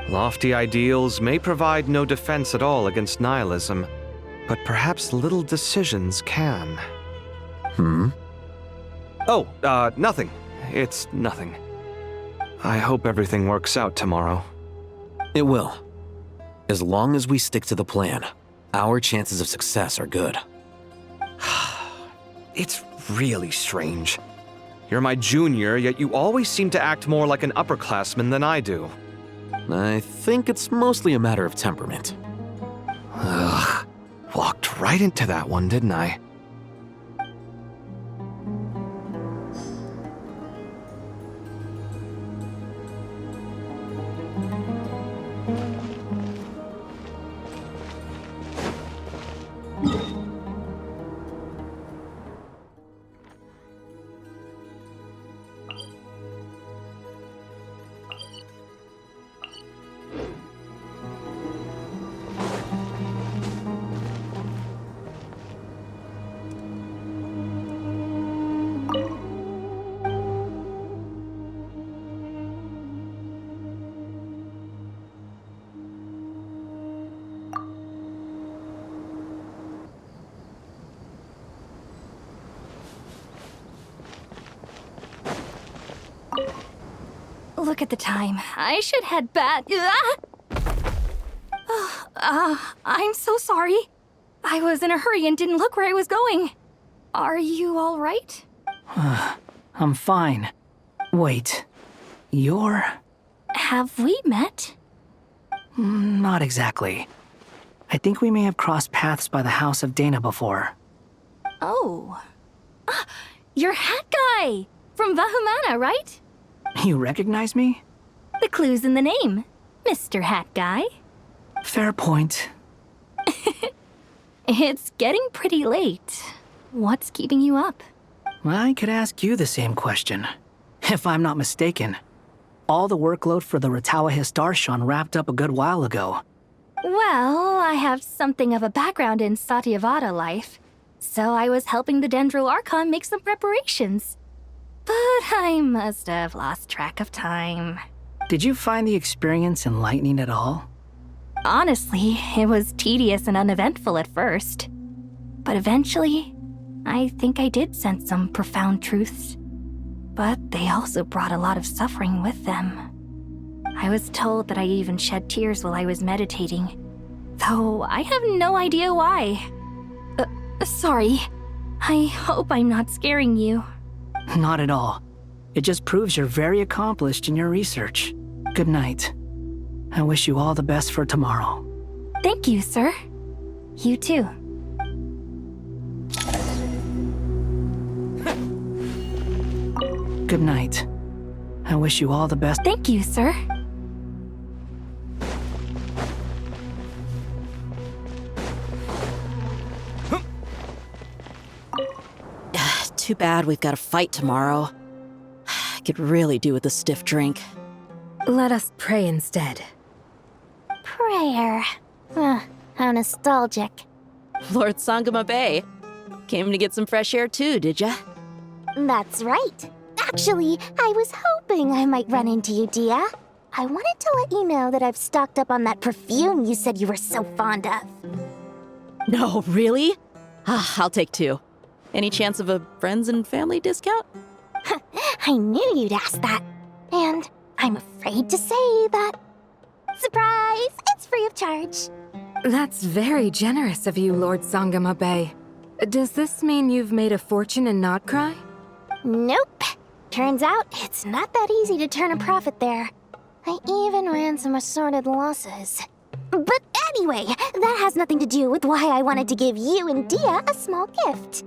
Lofty ideals may provide no defense at all against nihilism, but perhaps little decisions can. Oh, nothing. It's nothing. I hope everything works out tomorrow. It will. As long as we stick to the plan, our chances of success are good. It's really strange. You're my junior, yet you always seem to act more like an upperclassman than I do. I think it's mostly a matter of temperament. Ugh. Walked right into that one, didn't I? Look at the time. I should head back. I'm so sorry. I was in a hurry and didn't look where I was going. Are you all right? I'm fine. Wait, you're... Have we met? Not exactly. I think we may have crossed paths by the house of Dana before. Oh. You're Hat Guy! From Vahumana, right? You recognize me? The clue's in the name, Mr. Hat Guy. Fair point. It's getting pretty late. What's keeping you up? I could ask you the same question. If I'm not mistaken, all the workload for the Ratawa Histarshan wrapped up a good while ago. Well, I have something of a background in Satyavada life, so I was helping the Dendro Archon make some preparations. But I must have lost track of time. Did you find the experience enlightening at all? Honestly, it was tedious and uneventful at first. But eventually, I think I did sense some profound truths. But they also brought a lot of suffering with them. I was told that I even shed tears while I was meditating, though I have no idea why. Sorry. I hope I'm not scaring you. Not at all. It just proves you're very accomplished in your research. Good night. I wish you all the best for tomorrow. Thank you, sir. You too. Good night. I wish you all the best. Thank you, sir. Too bad we've got a fight tomorrow. I could really do with a stiff drink. Let us pray instead. Prayer. How nostalgic. Lord Sangama Bay. Came to get some fresh air too, did ya? That's right. Actually, I was hoping I might run into you, Dia. I wanted to let you know that I've stocked up on that perfume you said you were so fond of. No, really? I'll take 2. Any chance of a friends and family discount? I knew you'd ask that. And I'm afraid to say that. Surprise! It's free of charge. That's very generous of you, Lord Sangama Bay. Does this mean you've made a fortune in Not Cry? Nope. Turns out it's not that easy to turn a profit there. I even ran some assorted losses. But anyway, that has nothing to do with why I wanted to give you and Dia a small gift.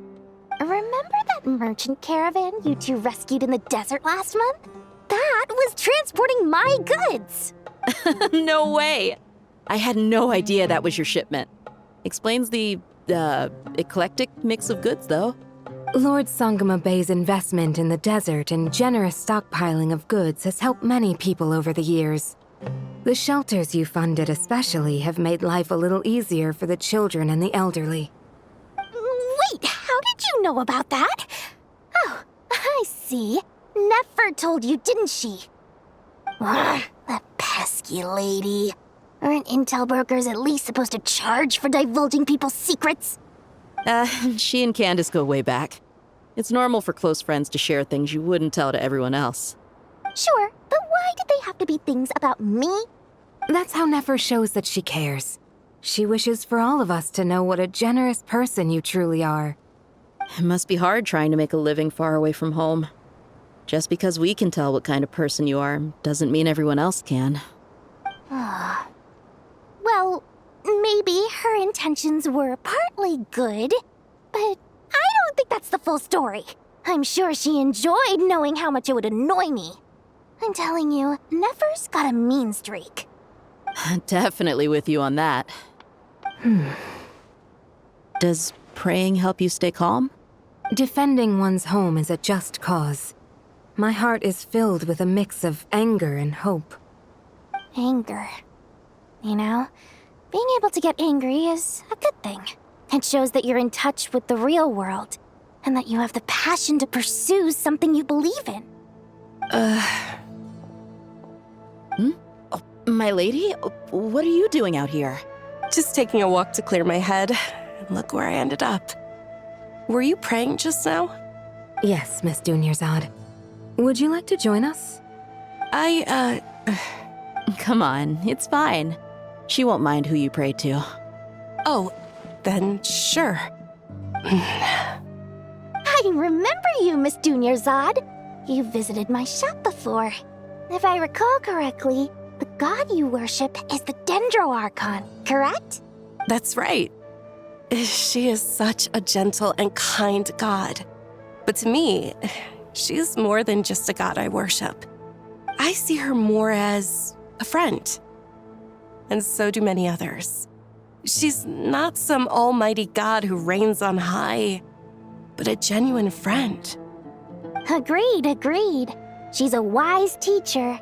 Remember that merchant caravan you two rescued in the desert last month? That was transporting my goods! No way! I had no idea that was your shipment. Explains the, eclectic mix of goods, though. Lord Sangama Bay's investment in the desert and generous stockpiling of goods has helped many people over the years. The shelters you funded especially have made life a little easier for the children and the elderly. Wait, how did you know about that? Oh, I see. Nefer told you, didn't she? Ugh, that pesky lady. Aren't intel brokers at least supposed to charge for divulging people's secrets? She and Candace go way back. It's normal for close friends to share things you wouldn't tell to everyone else. Sure, but why did they have to be things about me? That's how Nefer shows that she cares. She wishes for all of us to know what a generous person you truly are. It must be hard trying to make a living far away from home. Just because we can tell what kind of person you are doesn't mean everyone else can. Well, maybe her intentions were partly good, but I don't think that's the full story. I'm sure she enjoyed knowing how much it would annoy me. I'm telling you, Nefer's got a mean streak. Definitely with you on that. Does praying help you stay calm? Defending one's home is a just cause. My heart is filled with a mix of anger and hope. Anger. You know, being able to get angry is a good thing. It shows that you're in touch with the real world, and that you have the passion to pursue something you believe in. Oh, my lady? What are you doing out here? Just taking a walk to clear my head. And look where I ended up. Were you praying just now? Yes, Miss Dunyarzad. Would you like to join us? Come on, it's fine. She won't mind who you pray to. Oh, then sure. I remember you, Miss Dunyarzad. You visited my shop before. If I recall correctly, the god you worship is the Dendro Archon, correct? That's right. She is such a gentle and kind god. But to me, she's more than just a god I worship. I see her more as a friend. And so do many others. She's not some almighty god who reigns on high, but a genuine friend. Agreed. She's a wise teacher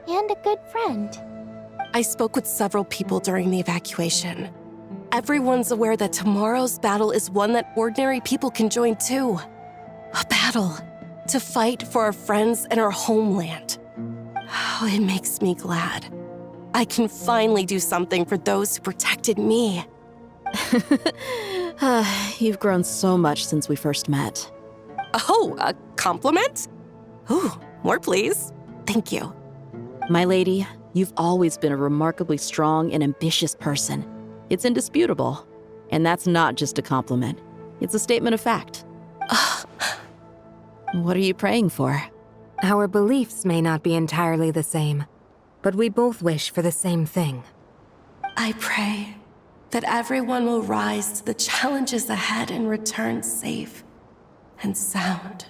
and a good friend. I spoke with several people during the evacuation. Everyone's aware that tomorrow's battle is one that ordinary people can join too. A battle to fight for our friends and our homeland. Oh, it makes me glad. I can finally do something for those who protected me. You've grown so much since we first met. Oh, a compliment? Ooh, more please. Thank you. My lady, you've always been a remarkably strong and ambitious person. It's indisputable. And that's not just a compliment. It's a statement of fact. What are you praying for? Our beliefs may not be entirely the same, but we both wish for the same thing. I pray that everyone will rise to the challenges ahead and return safe and sound.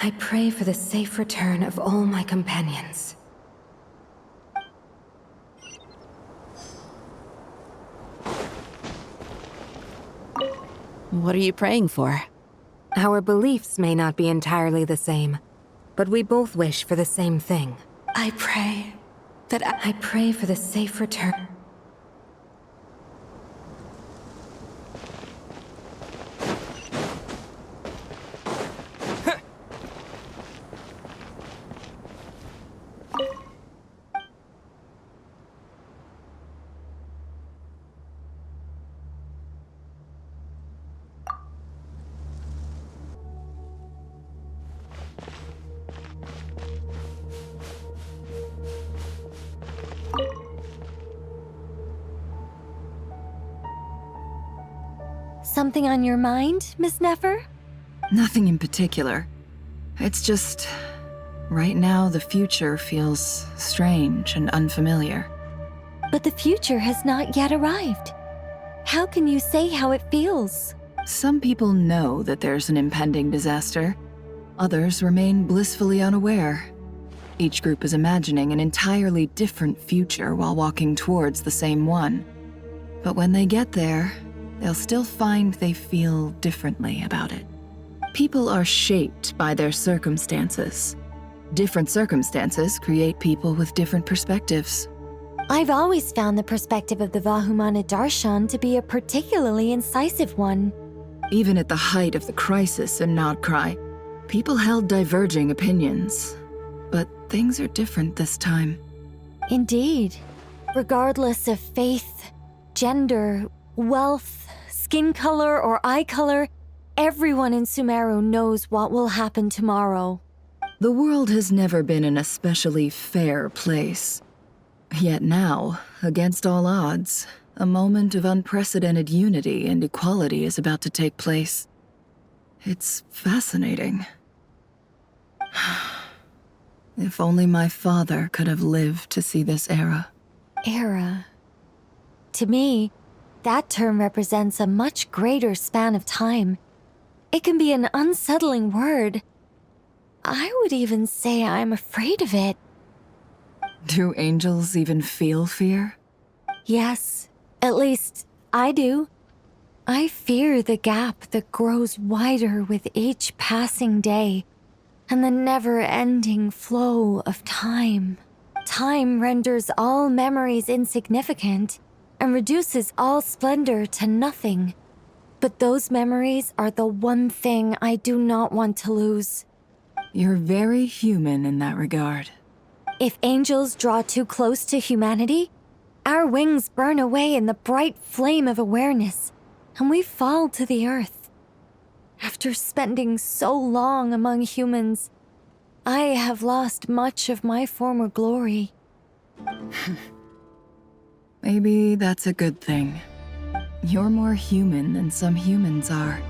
I pray for the safe return of all my companions. What are you praying for? Our beliefs may not be entirely the same, but we both wish for the same thing. I pray that I pray for the safe return. Something on your mind, Miss Nefer? Nothing in particular. It's just... right now, the future feels strange and unfamiliar. But the future has not yet arrived. How can you say how it feels? Some people know that there's an impending disaster. Others remain blissfully unaware. Each group is imagining an entirely different future while walking towards the same one. But when they get there, they'll still find they feel differently about it. People are shaped by their circumstances. Different circumstances create people with different perspectives. I've always found the perspective of the Vahumana Darshan to be a particularly incisive one. Even at the height of the crisis in Nodcry, people held diverging opinions. But things are different this time. Indeed. Regardless of faith, gender, wealth, skin color, or eye color, everyone in Sumeru knows what will happen tomorrow. The world has never been an especially fair place. Yet now, against all odds, a moment of unprecedented unity and equality is about to take place. It's fascinating. If only my father could have lived to see this era. Era? To me, that term represents a much greater span of time. It can be an unsettling word. I would even say I'm afraid of it. Do angels even feel fear? Yes, at least I do. I fear the gap that grows wider with each passing day, and the never-ending flow of time. Time renders all memories insignificant, and reduces all splendor to nothing. But those memories are the one thing I do not want to lose. You're very human in that regard. If angels draw too close to humanity, our wings burn away in the bright flame of awareness, and we fall to the earth. After spending so long among humans, I have lost much of my former glory. Maybe that's a good thing. You're more human than some humans are.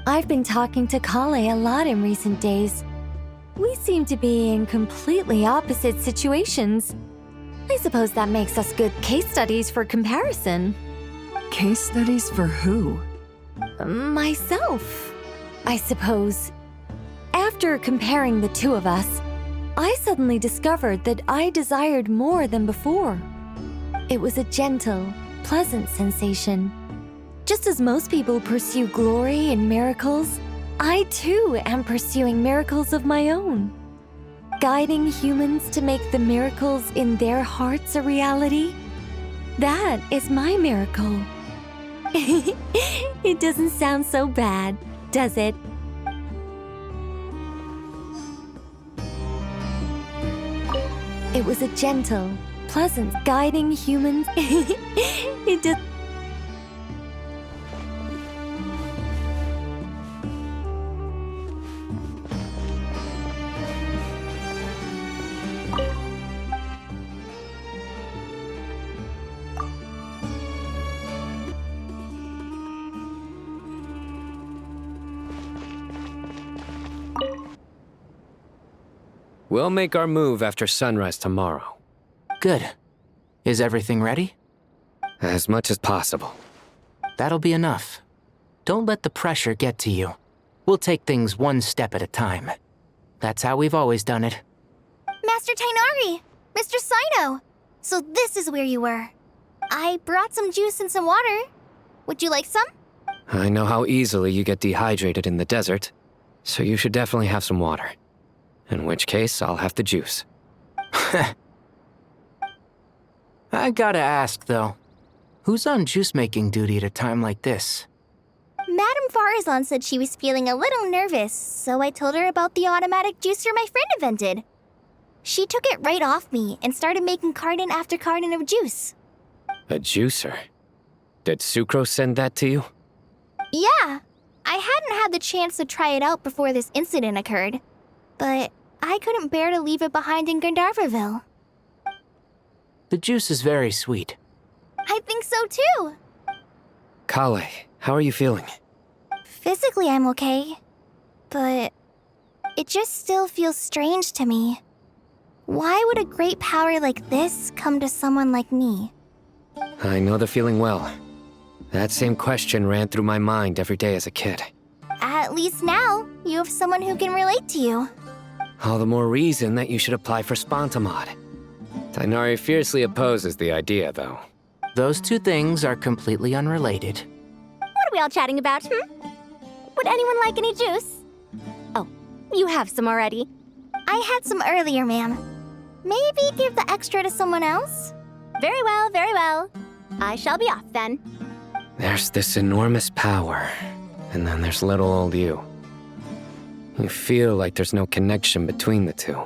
I've been talking to Collei a lot in recent days. We seem to be in completely opposite situations. I suppose that makes us good case studies for comparison. Case studies for who? Myself, I suppose. After comparing the two of us, I suddenly discovered that I desired more than before. It was a gentle, pleasant sensation. Just as most people pursue glory and miracles, I too am pursuing miracles of my own. Guiding humans to make the miracles in their hearts a reality. That is my miracle. It doesn't sound so bad, does it? It was a gentle, pleasant, guiding humans. It just... We'll make our move after sunrise tomorrow. Good. Is everything ready? As much as possible. That'll be enough. Don't let the pressure get to you. We'll take things one step at a time. That's how we've always done it. Master Tighnari! Mr. Cyno! So this is where you were. I brought some juice and some water. Would you like some? I know how easily you get dehydrated in the desert, so you should definitely have some water. In which case, I'll have the juice. I gotta ask, though. Who's on juice-making duty at a time like this? Madame Faruzan said she was feeling a little nervous, so I told her about the automatic juicer my friend invented. She took it right off me and started making carton after carton of juice. A juicer? Did Sucrose send that to you? Yeah. I hadn't had the chance to try it out before this incident occurred, but I couldn't bear to leave it behind in Gandharvaville. The juice is very sweet. I think so too. Collei, how are you feeling? Physically, I'm okay, but it just still feels strange to me. Why would a great power like this come to someone like me? I know the feeling well. That same question ran through my mind every day as a kid. At least now, you have someone who can relate to you. All the more reason that you should apply for Spontamod. Tighnari fiercely opposes the idea, though. Those two things are completely unrelated. What are we all chatting about, Would anyone like any juice? Oh, you have some already. I had some earlier, ma'am. Maybe give the extra to someone else? Very well, very well. I shall be off then. There's this enormous power, and then there's little old you. You feel like there's no connection between the two.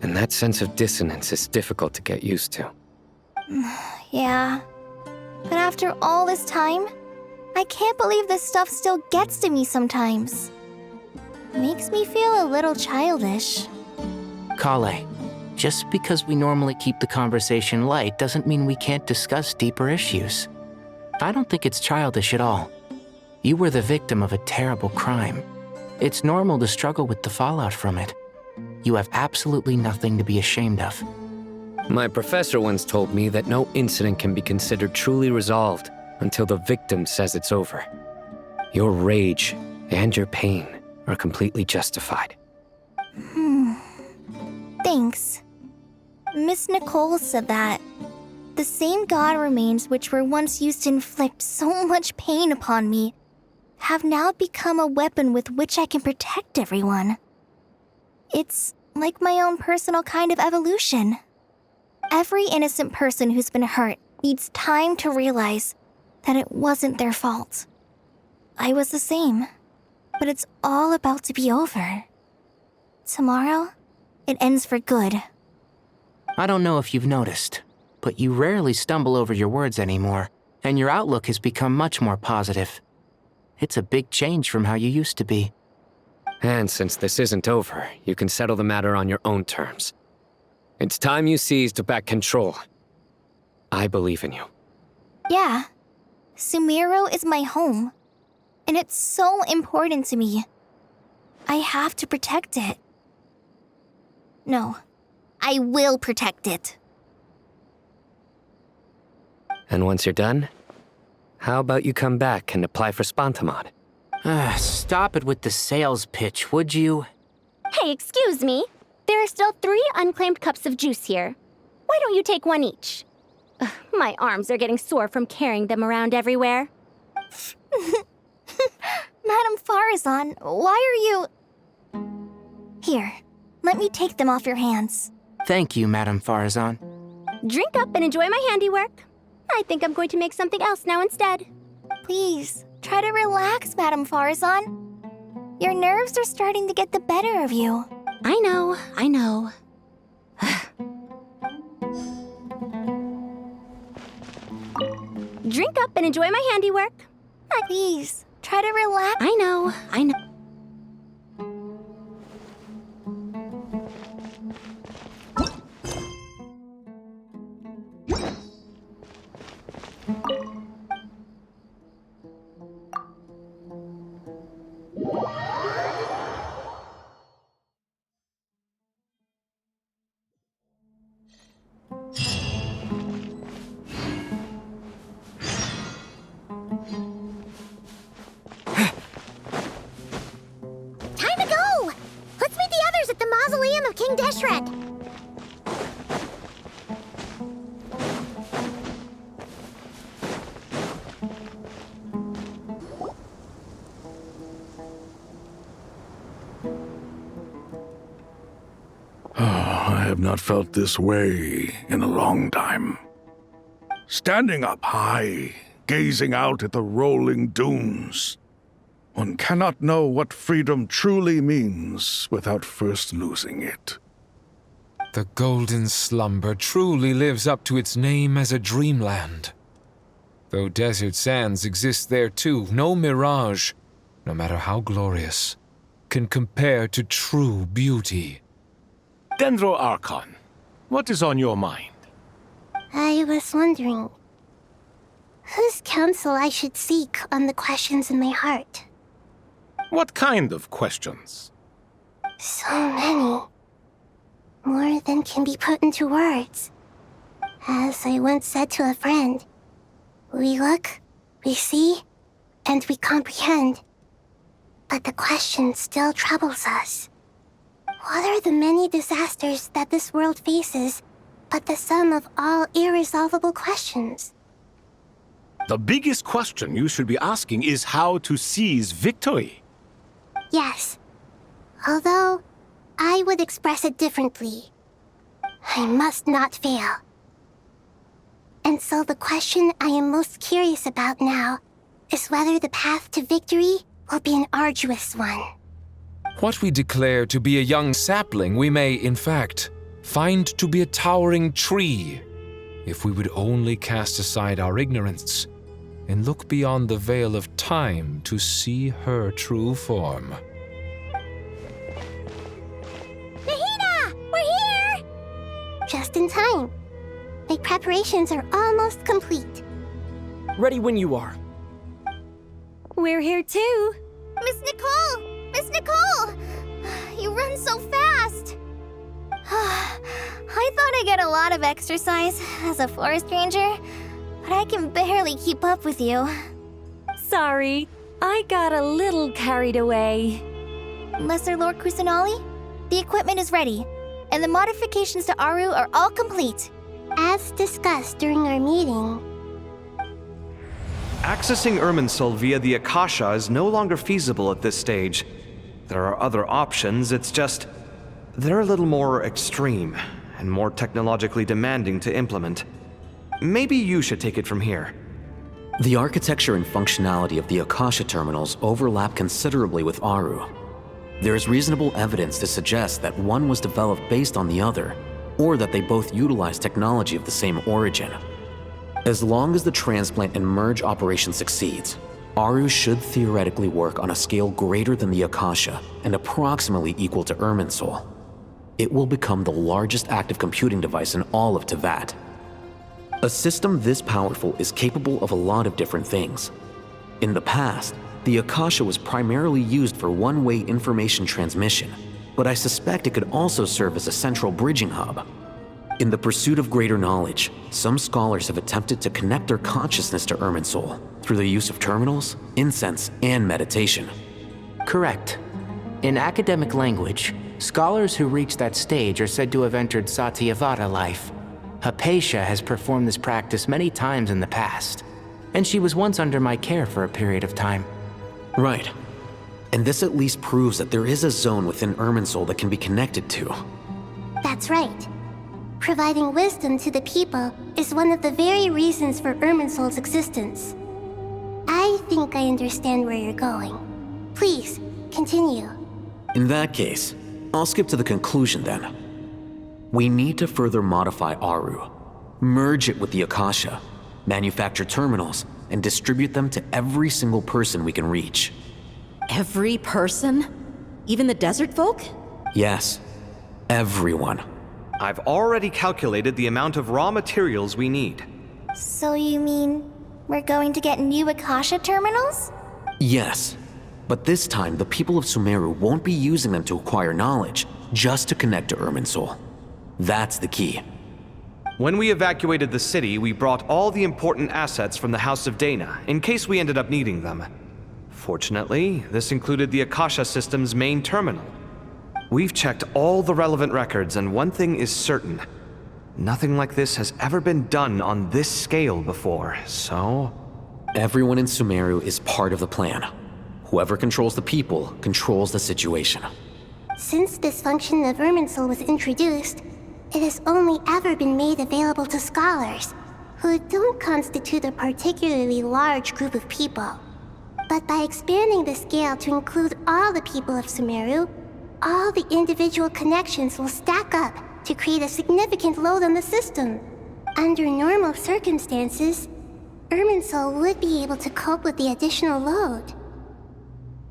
And that sense of dissonance is difficult to get used to. Yeah. But after all this time, I can't believe this stuff still gets to me sometimes. Makes me feel a little childish. Collei, just because we normally keep the conversation light doesn't mean we can't discuss deeper issues. I don't think it's childish at all. You were the victim of a terrible crime. It's normal to struggle with the fallout from it. You have absolutely nothing to be ashamed of. My professor once told me that no incident can be considered truly resolved until the victim says it's over. Your rage and your pain are completely justified. Thanks. Miss Nicole said that. The same god remains which were once used to inflict so much pain upon me have now become a weapon with which I can protect everyone. It's like my own personal kind of evolution. Every innocent person who's been hurt needs time to realize that it wasn't their fault. I was the same, but it's all about to be over. Tomorrow, it ends for good. I don't know if you've noticed, but you rarely stumble over your words anymore, and your outlook has become much more positive. It's a big change from how you used to be. And since this isn't over, you can settle the matter on your own terms. It's time you seized back control. I believe in you. Yeah. Sumeru is my home, and it's so important to me. I have to protect it. No, I will protect it. And once you're done, how about you come back and apply for Spontamod? Stop it with the sales pitch, would you? Hey, excuse me. There are still 3 unclaimed cups of juice here. Why don't you take one each? Ugh, my arms are getting sore from carrying them around everywhere. Madame Faruzan, why are you... Here, let me take them off your hands. Thank you, Madame Faruzan. Drink up and enjoy my handiwork. I think I'm going to make something else now instead. Please, try to relax, Madame Faruzan. Your nerves are starting to get the better of you. I know. drink up and enjoy my handiwork. Please, try to relax. I know. Time to go! Let's meet the others at the Mausoleum of King Deshret. I have not felt this way in a long time. Standing up high, gazing out at the rolling dunes. One cannot know what freedom truly means without first losing it. The golden slumber truly lives up to its name as a dreamland. Though desert sands exist there too, no mirage, no matter how glorious, can compare to true beauty. Dendro Archon, what is on your mind? I was wondering whose counsel I should seek on the questions in my heart. What kind of questions? So many. More than can be put into words. As I once said to a friend, we look, we see, and we comprehend. But the question still troubles us. What are the many disasters that this world faces, but the sum of all irresolvable questions? The biggest question you should be asking is how to seize victory. Yes. Although, I would express it differently. I must not fail. And so the question I am most curious about now is whether the path to victory will be an arduous one. What we declare to be a young sapling, we may, in fact, find to be a towering tree, if we would only cast aside our ignorance and look beyond the veil of time to see her true form. Nahida! We're here! Just in time. My preparations are almost complete. Ready when you are. We're here too. Miss Nicole! Miss Nicole! You run so fast! I thought I'd get a lot of exercise as a forest ranger, but I can barely keep up with you. Sorry, I got a little carried away. Lesser Lord Kusanali, the equipment is ready, and the modifications to Aaru are all complete. As discussed during our meeting, Accessing Irminsul via the Akasha is no longer feasible at this stage. There are other options, it's just they're a little more extreme and more technologically demanding to implement. Maybe you should take it from here. The architecture and functionality of the Akasha terminals overlap considerably with Aaru. There is reasonable evidence to suggest that one was developed based on the other, or that they both utilize technology of the same origin. As long as the transplant and merge operation succeeds, Aaru should theoretically work on a scale greater than the Akasha and approximately equal to Irminsul. It will become the largest active computing device in all of Teyvat. A system this powerful is capable of a lot of different things. In the past, the Akasha was primarily used for one-way information transmission, but I suspect it could also serve as a central bridging hub. In the pursuit of greater knowledge, some scholars have attempted to connect their consciousness to Irminsul through the use of terminals, incense, and meditation. Correct. In academic language, scholars who reach that stage are said to have entered Satyavada life. Hypatia has performed this practice many times in the past, and she was once under my care for a period of time. Right. And this at least proves that there is a zone within Irminsul that can be connected to. That's right. Providing wisdom to the people is one of the very reasons for Irminsul's existence. I think I understand where you're going. Please, continue. In that case, I'll skip to the conclusion then. We need to further modify Aaru, merge it with the Akasha, manufacture terminals, and distribute them to every single person we can reach. Every person? Even the desert folk? Yes, everyone. I've already calculated the amount of raw materials we need. So you mean we're going to get new Akasha terminals? Yes, but this time the people of Sumeru won't be using them to acquire knowledge, just to connect to Irminsul. That's the key. When we evacuated the city, we brought all the important assets from the House of Dana, in case we ended up needing them. Fortunately, this included the Akasha system's main terminal. We've checked all the relevant records, and one thing is certain. Nothing like this has ever been done on this scale before, so... Everyone in Sumeru is part of the plan. Whoever controls the people controls the situation. Since this function of Irminsul was introduced, it has only ever been made available to scholars, who don't constitute a particularly large group of people. But by expanding the scale to include all the people of Sumeru, all the individual connections will stack up to create a significant load on the system. Under normal circumstances, Irminsul would be able to cope with the additional load.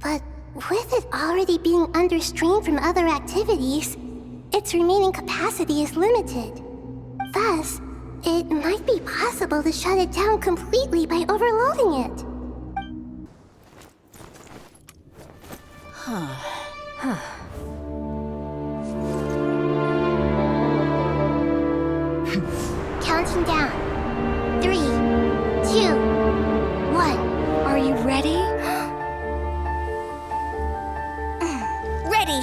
But with it already being under strain from other activities, its remaining capacity is limited. Thus, it might be possible to shut it down completely by overloading it. Counting down. 3, 2, 1. Are you ready? Ready!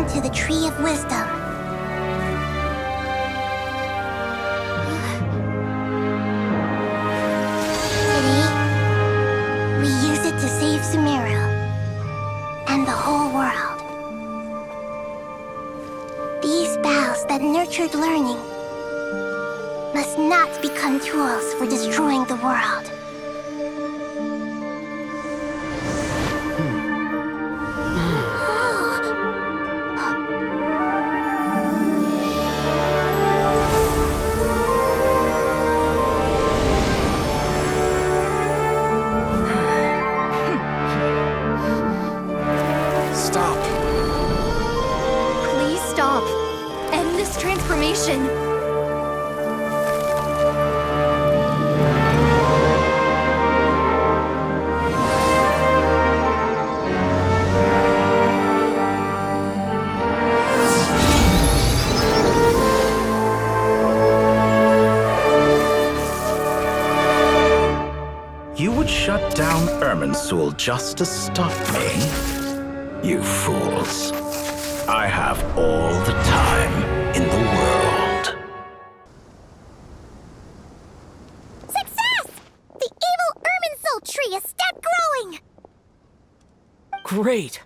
To the Tree of Wisdom. Today, we use it to save Sumeru and the whole world. These boughs that nurtured learning must not become tools for destroying the world. Just to stop me? You fools. I have all the time in the world. Success! The evil Irminsul tree has stopped growing! Great!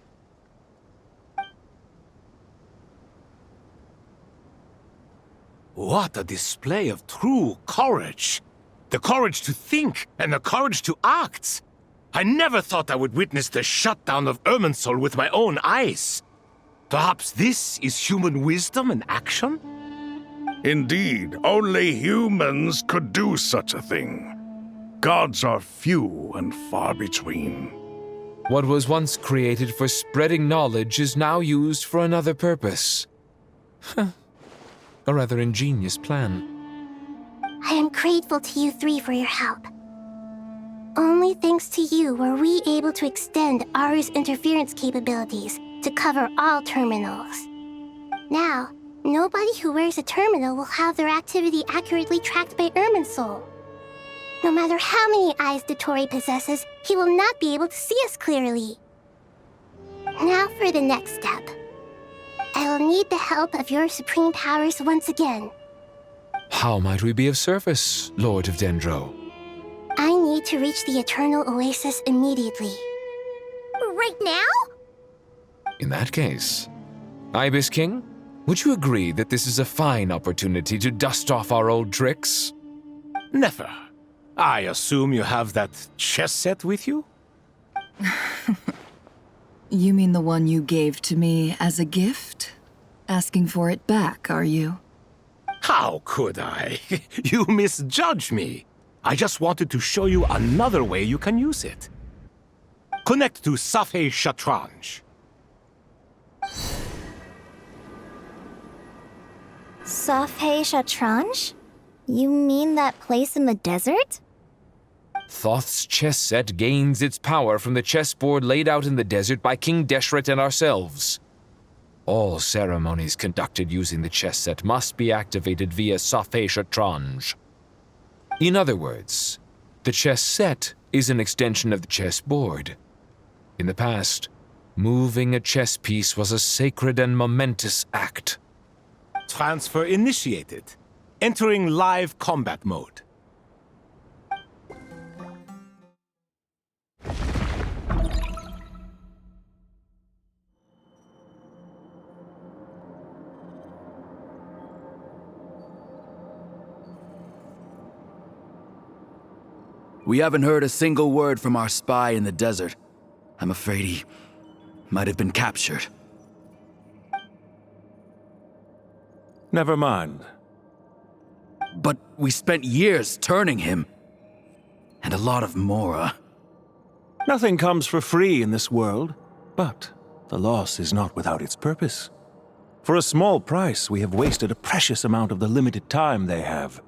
What a display of true courage! The courage to think and the courage to act! I never thought I would witness the shutdown of Irminsul with my own eyes. Perhaps this is human wisdom in action? Indeed, only humans could do such a thing. Gods are few and far between. What was once created for spreading knowledge is now used for another purpose. A rather ingenious plan. I am grateful to you three for your help. Only thanks to you were we able to extend Aaru's interference capabilities to cover all terminals. Now, Nobody who wears a terminal will have their activity accurately tracked by Irminsul. No matter how many eyes Dottore possesses, he will not be able to see us clearly. Now for the next step. I will need the help of your supreme powers once again. How might we be of service, Lord of Dendro? I need to reach the Eternal Oasis immediately. Right now? In that case, Ibis King, would you agree that this is a fine opportunity to dust off our old tricks? Nefer, I assume you have that chess set with you? You mean the one you gave to me as a gift? Asking for it back, are you? How could I? You misjudge me. I just wanted to show you another way you can use it. Connect to Safei Shatranj. Safei Shatranj? You mean that place in the desert? Thoth's chess set gains its power from the chessboard laid out in the desert by King Deshret and ourselves. All ceremonies conducted using the chess set must be activated via Safei Shatranj. In other words, the chess set is an extension of the chessboard. In the past, moving a chess piece was a sacred and momentous act. Transfer initiated. Entering live combat mode. We haven't heard a single word from our spy in the desert. I'm afraid he might have been captured. Never mind. But we spent years turning him. And a lot of Mora. Nothing comes for free in this world, but the loss is not without its purpose. For a small price, we have wasted a precious amount of the limited time they have.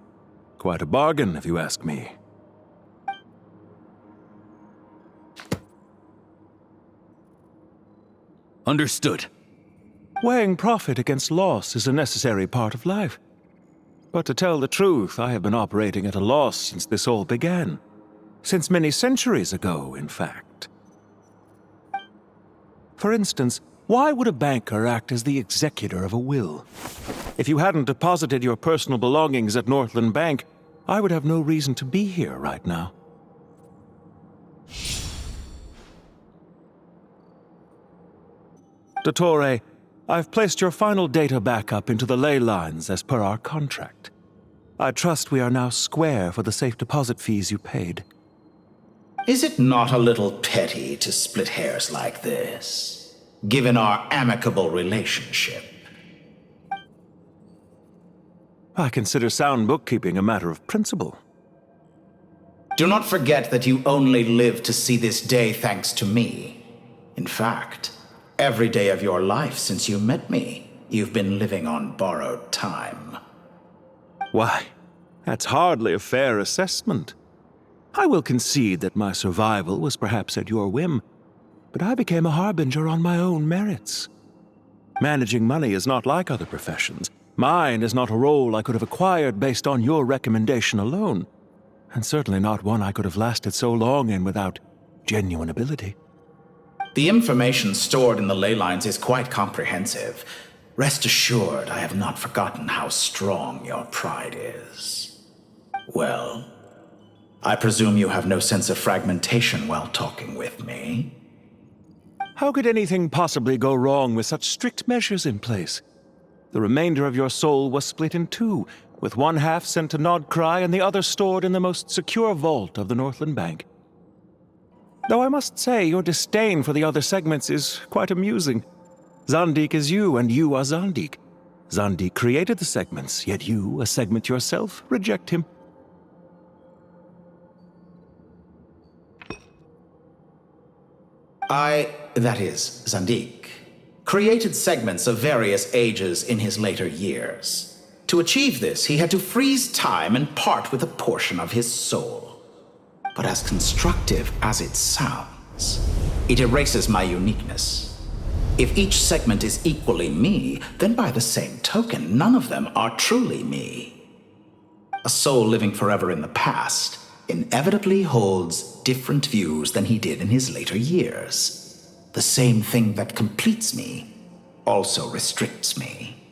Quite a bargain, if you ask me. Understood. Weighing profit against loss is a necessary part of life. But to tell the truth, I have been operating at a loss since this all began. Since many centuries ago, in fact. For instance, why would a banker act as the executor of a will? If you hadn't deposited your personal belongings at Northland Bank, I would have no reason to be here right now. Dottore, I've placed your final data backup into the ley lines as per our contract. I trust we are now square for the safe deposit fees you paid. Is it not a little petty to split hairs like this, given our amicable relationship? I consider sound bookkeeping a matter of principle. Do not forget that you only live to see this day thanks to me. In fact, every day of your life since you met me, you've been living on borrowed time. Why, that's hardly a fair assessment. I will concede that my survival was perhaps at your whim, but I became a harbinger on my own merits. Managing money is not like other professions. Mine is not a role I could have acquired based on your recommendation alone, and certainly not one I could have lasted so long in without genuine ability. The information stored in the ley lines is quite comprehensive. Rest assured, I have not forgotten how strong your pride is. Well, I presume you have no sense of fragmentation while talking with me. How could anything possibly go wrong with such strict measures in place? The remainder of your soul was split in two, with one half sent to Nodcry and the other stored in the most secure vault of the Northland Bank. Though I must say, your disdain for the other segments is quite amusing. Zandik is you, and you are Zandik. Zandik created the segments, yet you, a segment yourself, reject him. That is, Zandik, created segments of various ages in his later years. To achieve this, he had to freeze time and part with a portion of his soul. But as constructive as it sounds, it erases my uniqueness. If each segment is equally me, then by the same token, none of them are truly me. A soul living forever in the past inevitably holds different views than he did in his later years. The same thing that completes me also restricts me.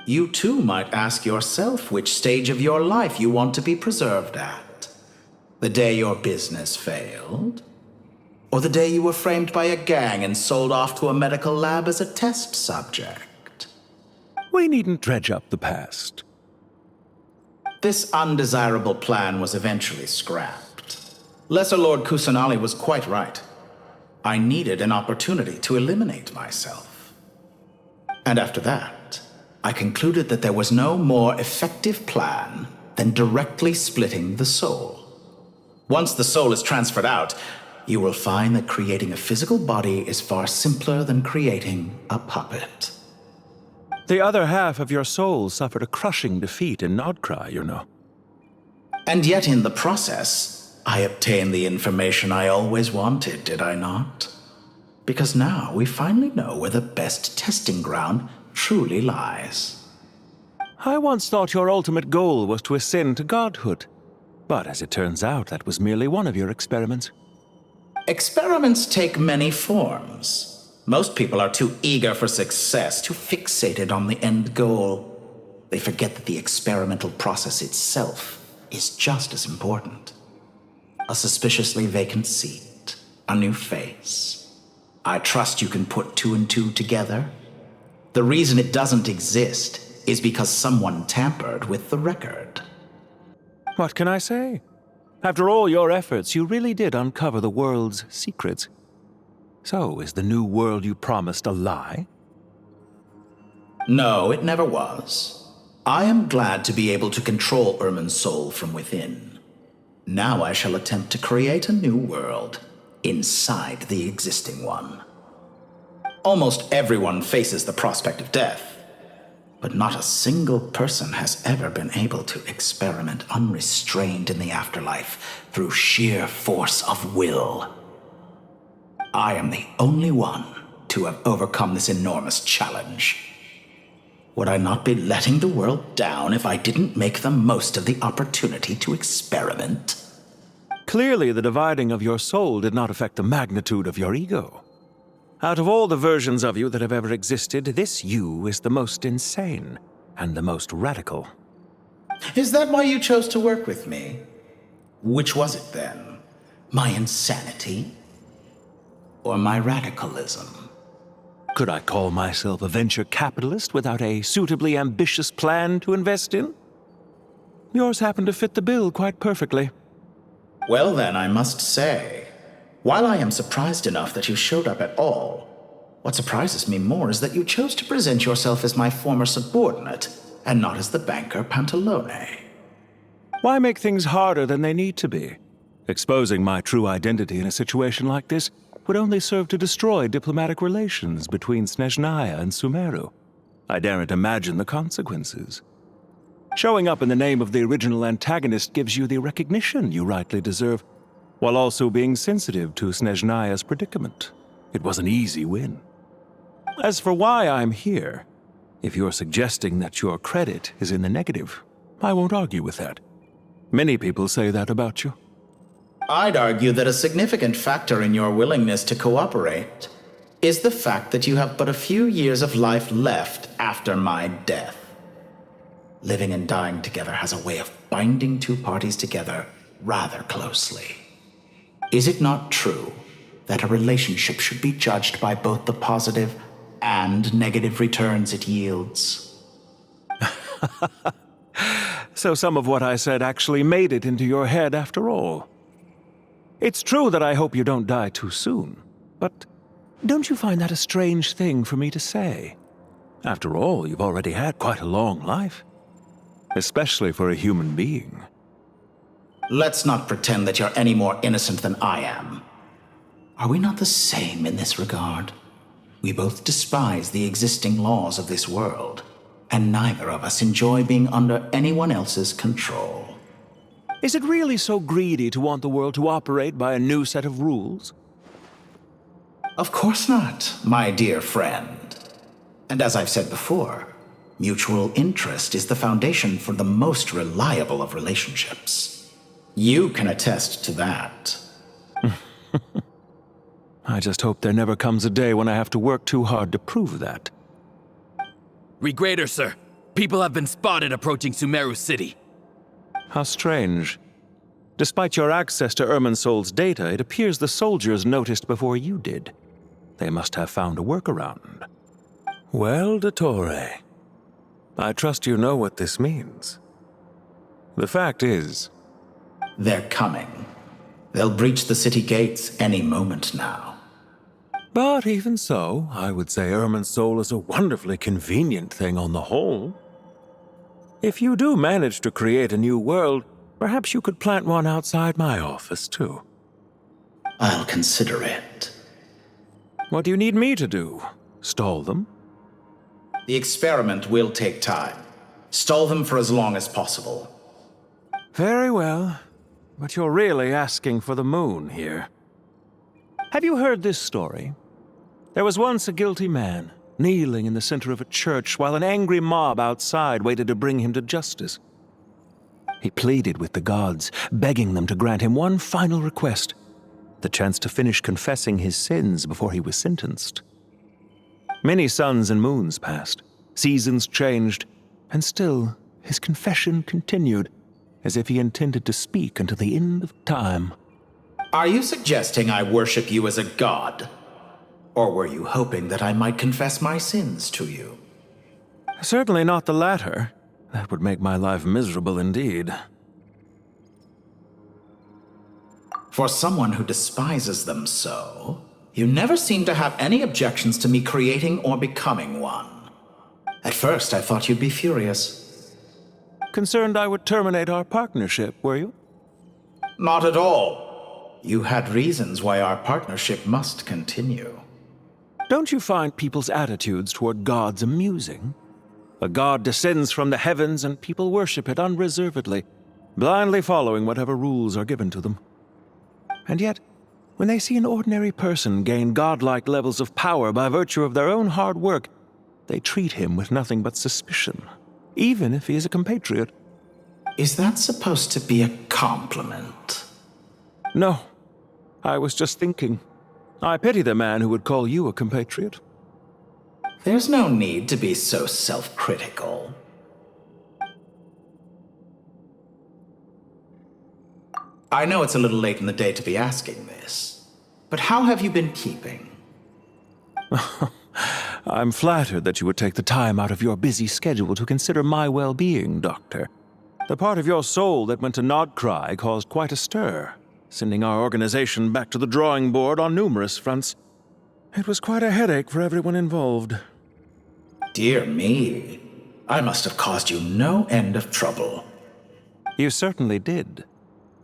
You too might ask yourself which stage of your life you want to be preserved at. The day your business failed? Or the day you were framed by a gang and sold off to a medical lab as a test subject? We needn't dredge up the past. This undesirable plan was eventually scrapped. Lesser Lord Kusanali was quite right. I needed an opportunity to eliminate myself. And after that, I concluded that there was no more effective plan than directly splitting the soul. Once the soul is transferred out, you will find that creating a physical body is far simpler than creating a puppet. The other half of your soul suffered a crushing defeat in Nodcry, you know. And yet in the process, I obtained the information I always wanted, did I not? Because now we finally know where the best testing ground truly lies. I once thought your ultimate goal was to ascend to godhood. But as it turns out, that was merely one of your experiments. Experiments take many forms. Most people are too eager for success, too fixated on the end goal. They forget that the experimental process itself is just as important. A suspiciously vacant seat, a new face. I trust you can put two and two together. The reason it doesn't exist is because someone tampered with the record. What can I say? After all your efforts, you really did uncover the world's secrets. So, is the new world you promised a lie? No, it never was. I am glad to be able to control Irmin's soul from within. Now I shall attempt to create a new world inside the existing one. Almost everyone faces the prospect of death, but not a single person has ever been able to experiment unrestrained in the afterlife through sheer force of will. I am the only one to have overcome this enormous challenge. Would I not be letting the world down if I didn't make the most of the opportunity to experiment? Clearly, the dividing of your soul did not affect the magnitude of your ego. Out of all the versions of you that have ever existed, this you is the most insane and the most radical. Is that why you chose to work with me? Which was it then? My insanity? Or my radicalism? Could I call myself a venture capitalist without a suitably ambitious plan to invest in? Yours happened to fit the bill quite perfectly. Well then, I must say, while I am surprised enough that you showed up at all, what surprises me more is that you chose to present yourself as my former subordinate, and not as the banker Pantalone. Why make things harder than they need to be? Exposing my true identity in a situation like this would only serve to destroy diplomatic relations between Snezhnaya and Sumeru. I daren't imagine the consequences. Showing up in the name of the original antagonist gives you the recognition you rightly deserve, while also being sensitive to Snezhnaya's predicament. It was an easy win. As for why I'm here, if you're suggesting that your credit is in the negative, I won't argue with that. Many people say that about you. I'd argue that a significant factor in your willingness to cooperate is the fact that you have but a few years of life left after my death. Living and dying together has a way of binding two parties together rather closely. Is it not true that a relationship should be judged by both the positive and negative returns it yields? So some of what I said actually made it into your head after all. It's true that I hope you don't die too soon, but don't you find that a strange thing for me to say? After all, you've already had quite a long life, especially for a human being. Let's not pretend that you're any more innocent than I am. Are we not the same in this regard? We both despise the existing laws of this world, and neither of us enjoy being under anyone else's control. Is it really so greedy to want the world to operate by a new set of rules? Of course not, my dear friend. And as I've said before, mutual interest is the foundation for the most reliable of relationships. You can attest to that. I just hope there never comes a day when I have to work too hard to prove that. Regrader, sir. People have been spotted approaching Sumeru City. How strange. Despite your access to Irminsol's data, it appears the soldiers noticed before you did. They must have found a workaround. Well, Dottore, I trust you know what this means. The fact is... They're coming. They'll breach the city gates any moment now. But even so, I would say Irminsol is a wonderfully convenient thing on the whole. If you do manage to create a new world, perhaps you could plant one outside my office, too. I'll consider it. What do you need me to do? Stall them? The experiment will take time. Stall them for as long as possible. Very well. But you're really asking for the moon here. Have you heard this story? There was once a guilty man, kneeling in the center of a church while an angry mob outside waited to bring him to justice. He pleaded with the gods, begging them to grant him one final request, the chance to finish confessing his sins before he was sentenced. Many suns and moons passed, seasons changed, and still his confession continued, as if he intended to speak until the end of time. Are you suggesting I worship you as a god? Or were you hoping that I might confess my sins to you? Certainly not the latter. That would make my life miserable indeed. For someone who despises them so, you never seem to have any objections to me creating or becoming one. At first, I thought you'd be furious. Concerned I would terminate our partnership, were you? Not at all. You had reasons why our partnership must continue. Don't you find people's attitudes toward gods amusing? A god descends from the heavens and people worship it unreservedly, blindly following whatever rules are given to them. And yet, when they see an ordinary person gain godlike levels of power by virtue of their own hard work, they treat him with nothing but suspicion, even if he is a compatriot. Is that supposed to be a compliment? No. I was just thinking. I pity the man who would call you a compatriot. There's no need to be so self-critical. I know it's a little late in the day to be asking this, but how have you been keeping? I'm flattered that you would take the time out of your busy schedule to consider my well-being, Doctor. The part of your soul that went to Nodcry caused quite a stir, sending our organization back to the drawing board on numerous fronts. It was quite a headache for everyone involved. Dear me, I must have caused you no end of trouble. You certainly did.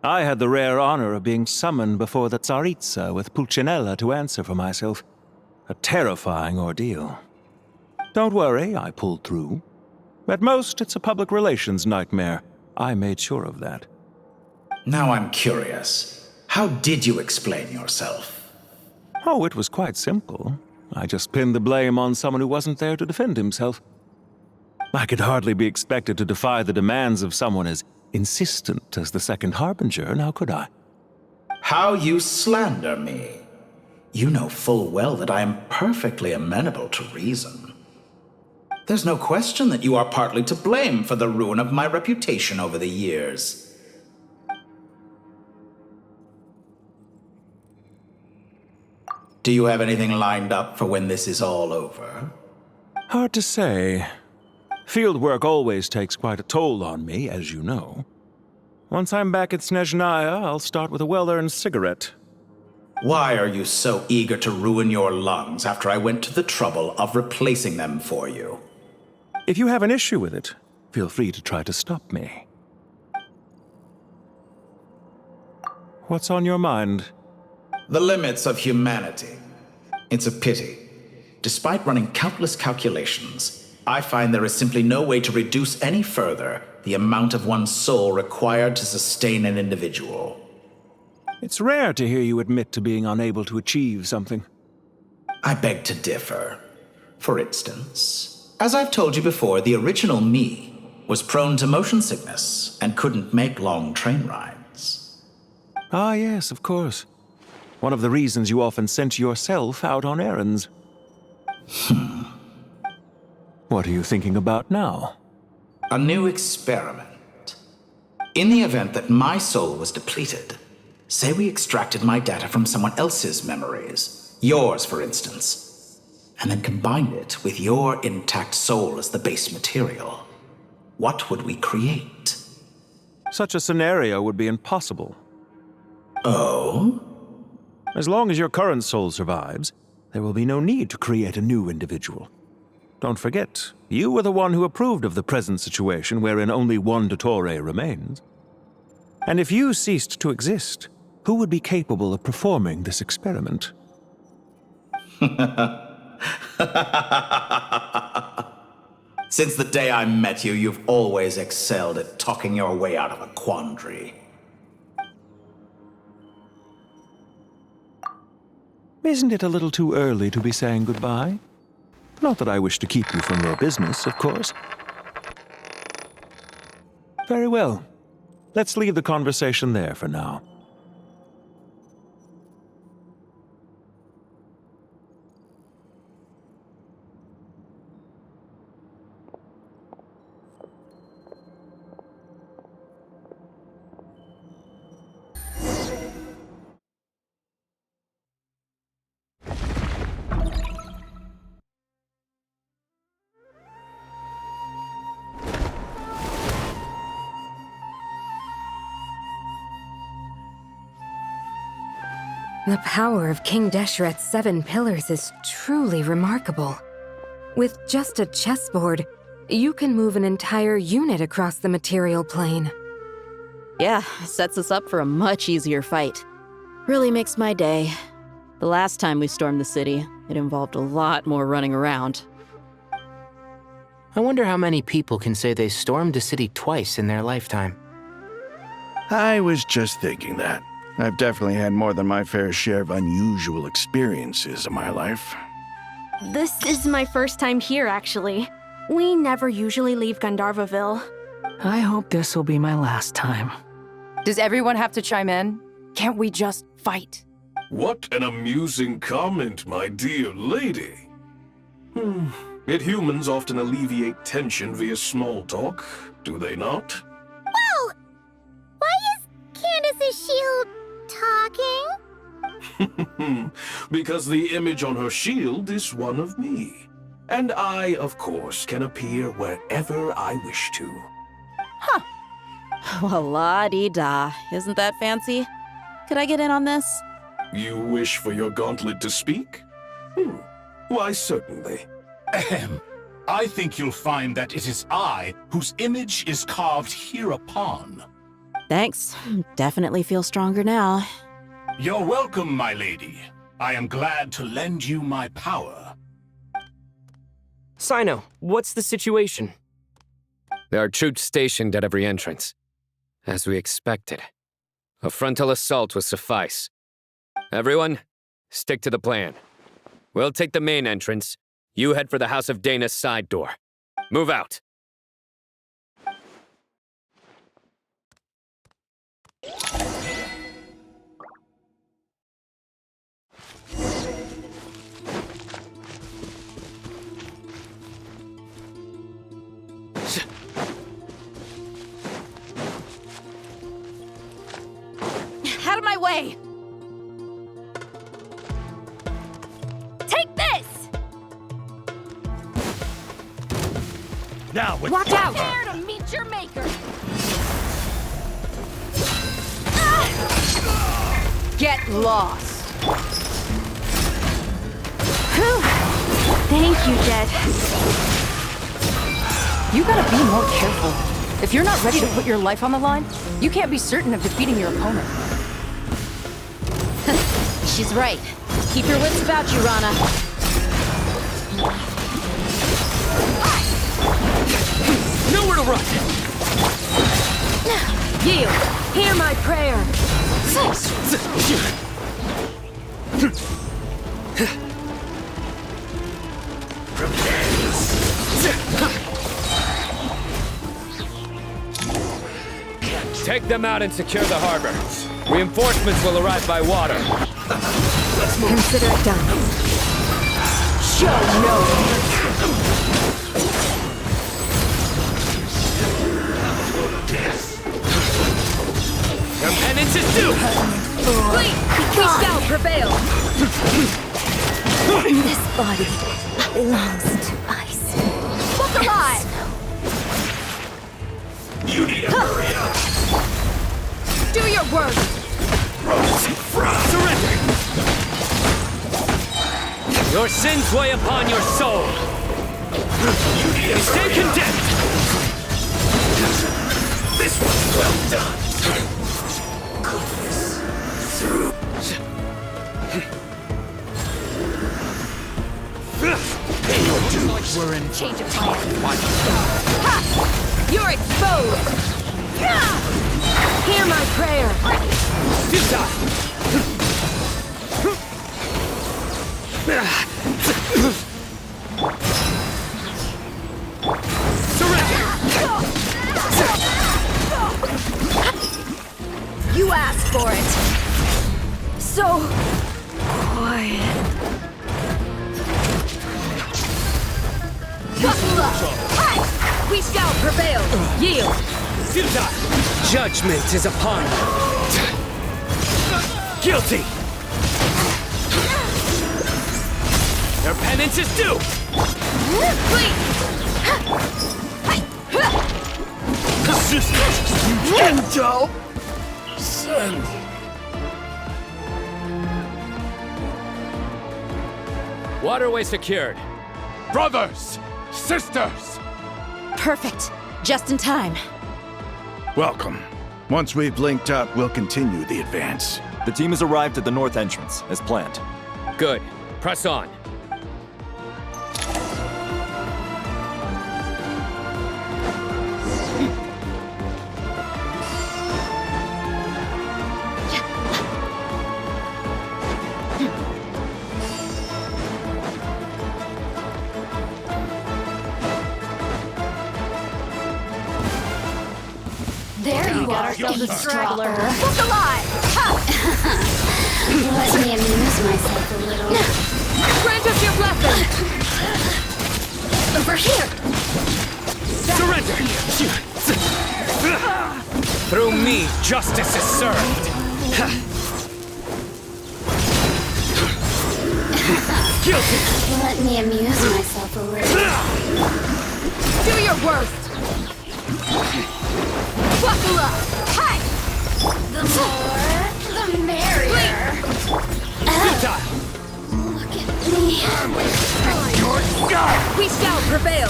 I had the rare honor of being summoned before the Tsaritsa with Pulcinella to answer for myself. A terrifying ordeal. Don't worry, I pulled through. At most, it's a public relations nightmare. I made sure of that. Now I'm curious. How did you explain yourself? Oh, it was quite simple. I just pinned the blame on someone who wasn't there to defend himself. I could hardly be expected to defy the demands of someone as insistent as the Second Harbinger, now could I? How you slander me. You know full well that I am perfectly amenable to reason. There's no question that you are partly to blame for the ruin of my reputation over the years. Do you have anything lined up for when this is all over? Hard to say. Fieldwork always takes quite a toll on me, as you know. Once I'm back at Snezhnaya, I'll start with a well-earned cigarette. Why are you so eager to ruin your lungs after I went to the trouble of replacing them for you? If you have an issue with it, feel free to try to stop me. What's on your mind? The limits of humanity. It's a pity. Despite running countless calculations, I find there is simply no way to reduce any further the amount of one's soul required to sustain an individual. It's rare to hear you admit to being unable to achieve something. I beg to differ. For instance, as I've told you before, the original me was prone to motion sickness and couldn't make long train rides. Ah, yes, of course. One of the reasons you often sent yourself out on errands. What are you thinking about now? A new experiment. In the event that my soul was depleted, say we extracted my data from someone else's memories, yours for instance, and then combined it with your intact soul as the base material, what would we create? Such a scenario would be impossible. Oh? As long as your current soul survives, there will be no need to create a new individual. Don't forget, you were the one who approved of the present situation wherein only one Dottore remains. And if you ceased to exist, who would be capable of performing this experiment? Since the day I met you, you've always excelled at talking your way out of a quandary. Isn't it a little too early to be saying goodbye? Not that I wish to keep you from your business, of course. Very well. Let's leave the conversation there for now. The power of King Deshret's 7 pillars is truly remarkable. With just a chessboard, you can move an entire unit across the material plane. Yeah, sets us up for a much easier fight. Really makes my day. The last time we stormed the city, it involved a lot more running around. I wonder how many people can say they stormed a city twice in their lifetime. I was just thinking that. I've definitely had more than my fair share of unusual experiences in my life. This is my first time here, actually. We never usually leave Gandharvaville. I hope this will be my last time. Does everyone have to chime in? Can't we just fight? What an amusing comment, my dear lady. Yet humans often alleviate tension via small talk, do they not? Whoa! Why is Candace's shield talking? Because the image on her shield is one of me. And I, of course, can appear wherever I wish to. Huh. Well, la-dee-da. Isn't that fancy? Could I get in on this? You wish for your gauntlet to speak? Why, certainly. Ahem. I think you'll find that it is I whose image is carved hereupon. Thanks. Definitely feel stronger now. You're welcome, my lady. I am glad to lend you my power. Cyno, what's the situation? There are troops stationed at every entrance. As we expected. A frontal assault will suffice. Everyone, stick to the plan. We'll take the main entrance. You head for the House of Dana's side door. Move out. Out of my way! Take this! Now with Watch out! Prepare to meet your maker! Get lost! Whew. Thank you, Jeht. You gotta be more careful. If you're not ready to put your life on the line, you can't be certain of defeating your opponent. She's right. Keep your wits about you, Rana. Nowhere to run! Yield! Hear my prayer! Take them out and secure the harbor. Reinforcements will arrive by water. Consider it done. Show no. Your penance is due! Wait! We shall prevail! This body belongs to ice. Look alive! You need to hurry up. Do your work! Surrender! Your sins weigh upon your soul! Stay condemned! This one's well done. We're in change of plan. Ha! You're exposed! Hear my prayer! You asked for it! So... quiet. We shall prevail! Yield! Judgment is upon you! Guilty! Your penance is due! Angel! Send! Waterway secured. Brothers! Sisters! Perfect. Just in time. Welcome. Once we've linked up, we'll continue the advance. The team has arrived at the north entrance, as planned. Good. Press on. There you are, you straggler. Look alive! Let me amuse myself a little. Grant us your blessing! Over here! Surrender! Through me, justice is served! Guilty! Let me amuse myself a little. Do your worst! Buckle up! Hi! The more, the merrier. Look at me. We shall prevail!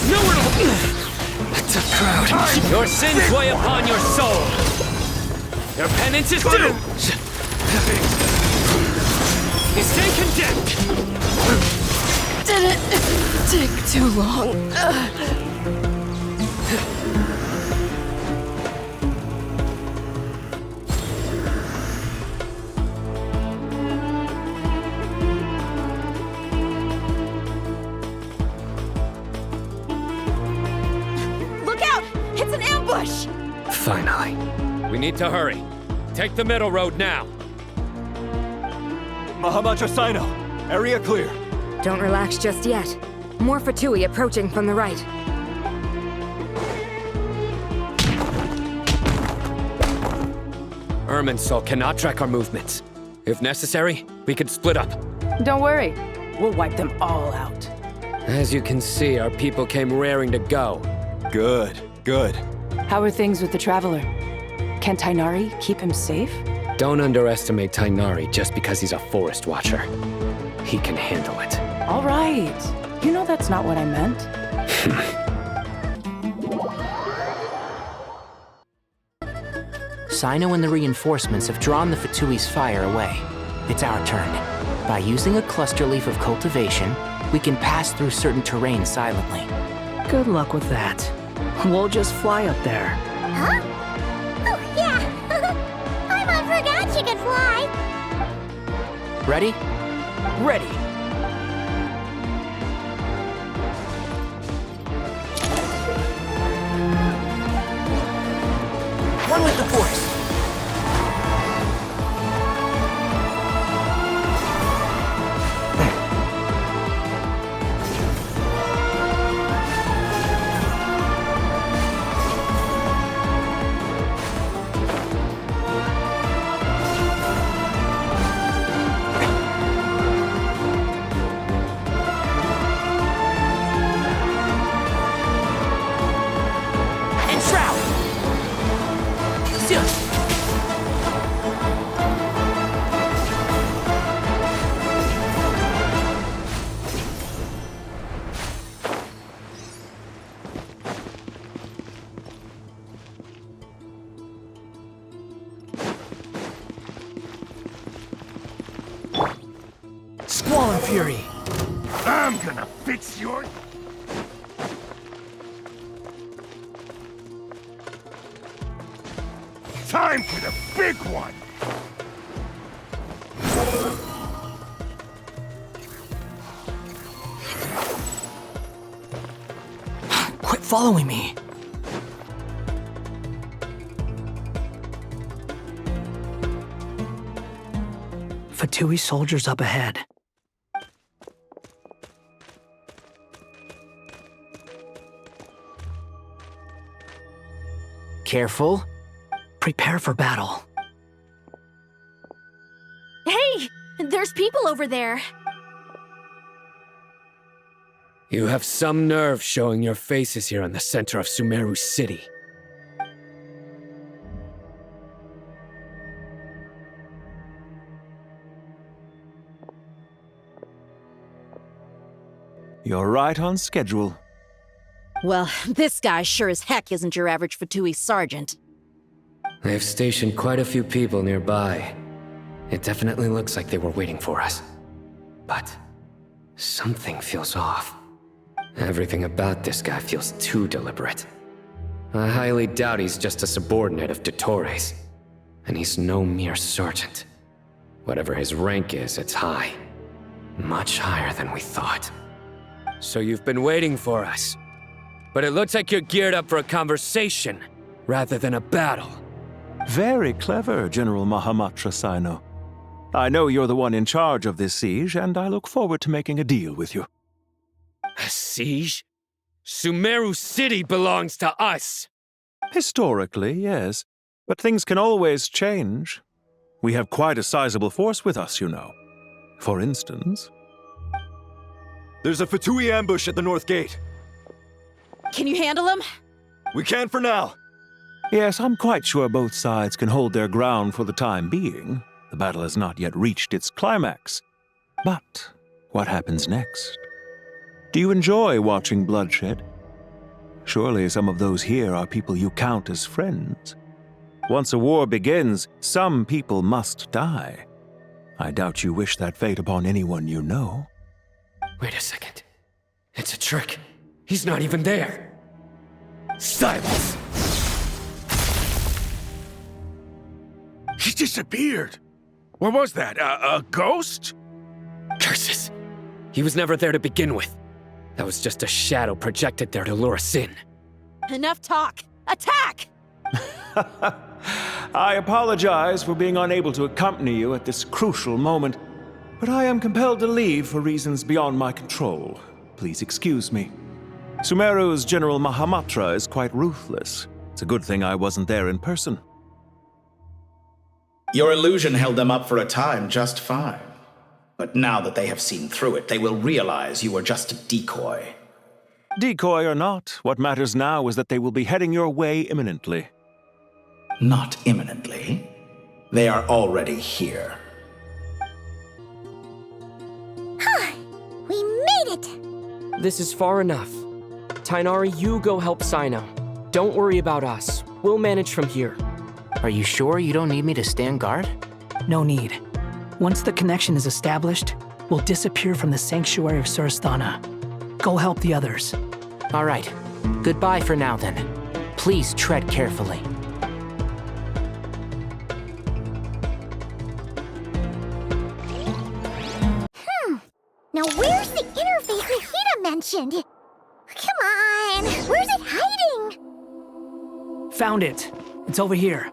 Nowhere to... That's a crowd. Your sins weigh upon your soul. Your penance is due. You stay condemned. Did it take too long? Look out! It's an ambush! Finally. We need to hurry. Take the middle road now. Mahamacha Cyno, area clear. Don't relax just yet. More Fatui approaching from the right. Irminsul cannot track our movements. If necessary, we could split up. Don't worry. We'll wipe them all out. As you can see, our people came raring to go. Good, good. How are things with the Traveler? Can Tighnari keep him safe? Don't underestimate Tighnari just because he's a forest watcher. He can handle it. All right. You know that's not what I meant. Cyno and the reinforcements have drawn the Fatui's fire away. It's our turn. By using a cluster leaf of cultivation, we can pass through certain terrain silently. Good luck with that. We'll just fly up there. Huh? Oh, yeah. Paimon forgot she could fly. Ready? Ready. monsieur! Squall Fury! I'm gonna fix your... Time for the big one! Quit following me! Fatui soldiers up ahead. Careful. Prepare for battle. Hey! There's people over there! You have some nerve showing your faces here in the center of Sumeru City. You're right on schedule. Well, this guy sure as heck isn't your average Fatui sergeant. They've stationed quite a few people nearby. It definitely looks like they were waiting for us. But something feels off. Everything about this guy feels too deliberate. I highly doubt he's just a subordinate of Dottore's. And he's no mere sergeant. Whatever his rank is, it's high. Much higher than we thought. So you've been waiting for us. But it looks like you're geared up for a conversation, rather than a battle. Very clever, General Mahamatra Cyno. I know you're the one in charge of this siege, and I look forward to making a deal with you. A siege? Sumeru City belongs to us! Historically, yes. But things can always change. We have quite a sizable force with us, you know. For instance... There's a Fatui ambush at the north gate. Can you handle him? We can for now. Yes, I'm quite sure both sides can hold their ground for the time being. The battle has not yet reached its climax. But what happens next? Do you enjoy watching bloodshed? Surely some of those here are people you count as friends. Once a war begins, some people must die. I doubt you wish that fate upon anyone you know. Wait a second. It's a trick. He's not even there. Silence! He disappeared! What was that, a ghost? Curses! He was never there to begin with. That was just a shadow projected there to lure us in. Enough talk! Attack! I apologize for being unable to accompany you at this crucial moment, but I am compelled to leave for reasons beyond my control. Please excuse me. Sumeru's General Mahamatra is quite ruthless. It's a good thing I wasn't there in person. Your illusion held them up for a time just fine. But now that they have seen through it, they will realize you were just a decoy. Decoy or not, what matters now is that they will be heading your way imminently. Not imminently. They are already here. We made it! This is far enough. Tighnari, you go help Cyno. Don't worry about us. We'll manage from here. Are you sure you don't need me to stand guard? No need. Once the connection is established, we'll disappear from the sanctuary of Surasthana. Go help the others. All right. Goodbye for now, then. Please tread carefully. Now where's the interface Nahida mentioned? Come on! Where's it hiding? Found it. It's over here.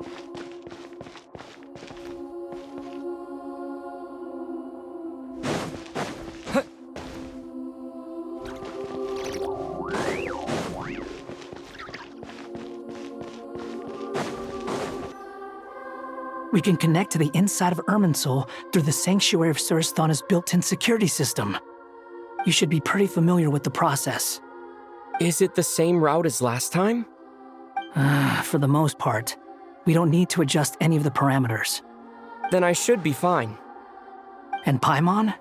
We can connect to the inside of Irminsul through the Sanctuary of Surasthana's built-in security system. You should be pretty familiar with the process. Is it the same route as last time? For the most part. We don't need to adjust any of the parameters. Then I should be fine. And Paimon?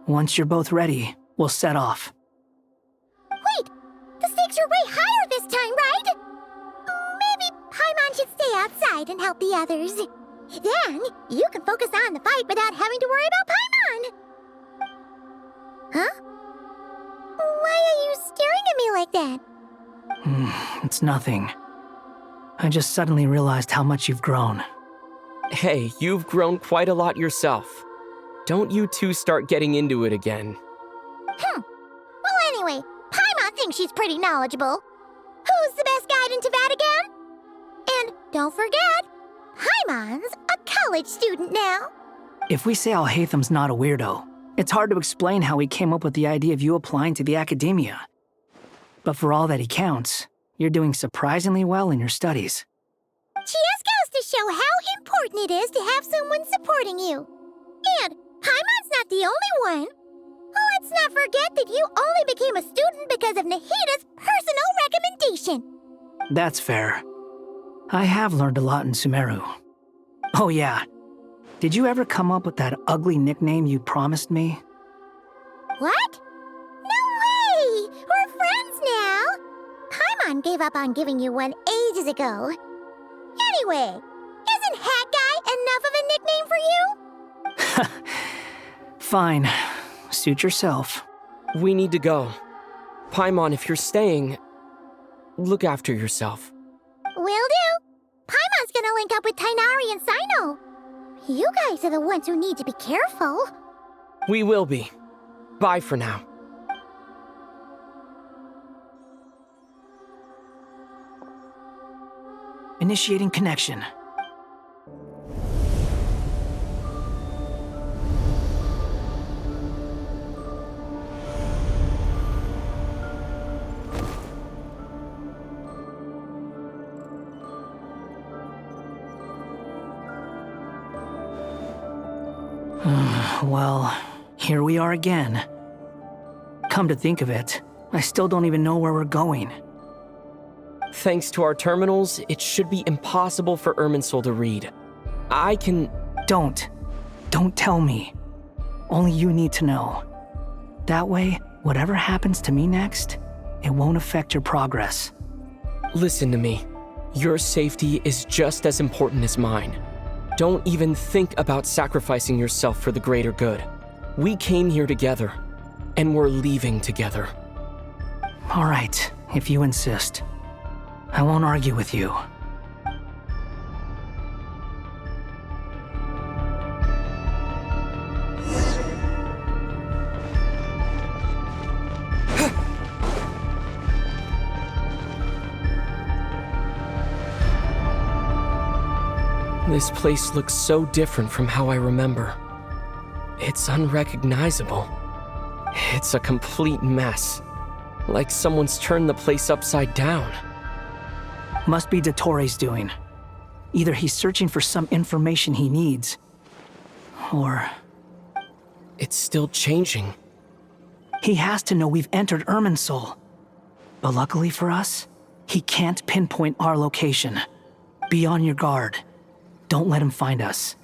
Once you're both ready, we'll set off. Wait! The stakes are way higher this time, right? Maybe Paimon should stay outside and help the others. Then, you can focus on the fight without having to worry about Paimon. Huh? Why are you staring at me like that? It's nothing. I just suddenly realized how much you've grown. Hey, you've grown quite a lot yourself. Don't you two start getting into it again. Well, anyway, Paimon thinks she's pretty knowledgeable. Who's the best guide in Tavatigan? And don't forget, Paimon's a college student now. If we say Alhaitham's not a weirdo, it's hard to explain how he came up with the idea of you applying to the academia. But for all that he counts, you're doing surprisingly well in your studies. She just goes to show how important it is to have someone supporting you. And Paimon's not the only one. Let's not forget that you only became a student because of Nahida's personal recommendation. That's fair. I have learned a lot in Sumeru. Oh yeah, did you ever come up with that ugly nickname you promised me? What? No way! We're friends now! Paimon gave up on giving you one ages ago. Anyway, isn't Hat Guy enough of a nickname for you? Fine. Suit yourself. We need to go. Paimon, if you're staying, look after yourself. Will do. Paimon's gonna link up with Tighnari and Cyno. You guys are the ones who need to be careful. We will be. Bye for now. Initiating connection. Well, here we are again. Come to think of it, I still don't even know where we're going. Thanks to our terminals, it should be impossible for Irminsul to read. I can... Don't tell me. Only you need to know. That way, whatever happens to me next, it won't affect your progress. Listen to me. Your safety is just as important as mine. Don't even think about sacrificing yourself for the greater good. We came here together, and we're leaving together. All right, if you insist. I won't argue with you. This place looks so different from how I remember. It's unrecognizable. It's a complete mess. Like someone's turned the place upside down. Must be Dottore's doing. Either he's searching for some information he needs, or... It's still changing. He has to know we've entered Irminsul. But luckily for us, he can't pinpoint our location. Be on your guard. Don't let him find us.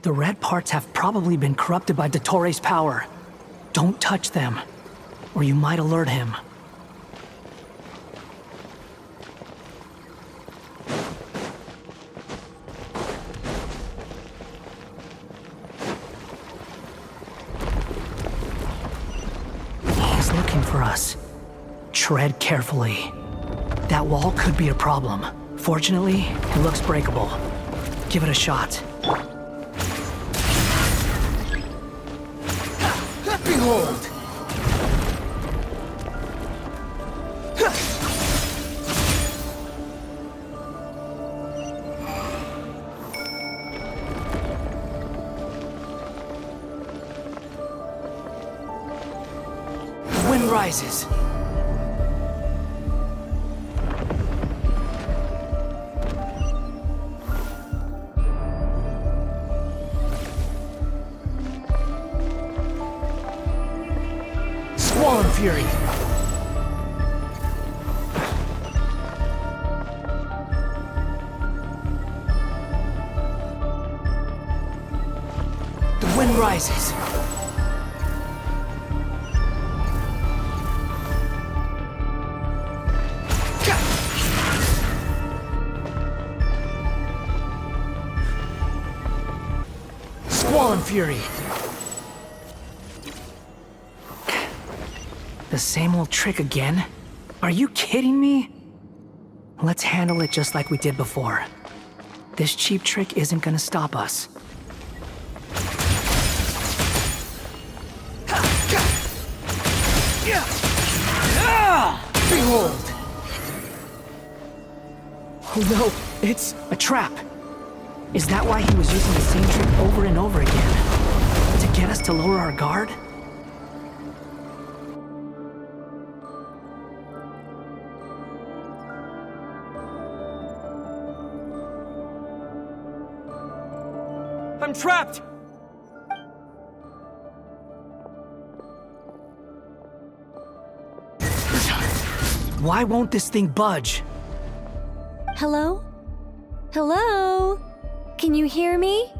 The red parts have probably been corrupted by Dottore's power. Don't touch them, or you might alert him. He's looking for us. Tread carefully. That wall could be a problem. Fortunately, it looks breakable. Give it a shot. Behold! The wind rises. Fury. wind rises. Squall and fury. The same old trick again? Are you kidding me? Let's handle it just like we did before. This cheap trick isn't gonna stop us. Behold! Oh no, it's a trap. Is that why he was using the same trick over and over again? To get us to lower our guard? I'm trapped! Why won't this thing budge? Hello? Hello? Can you hear me?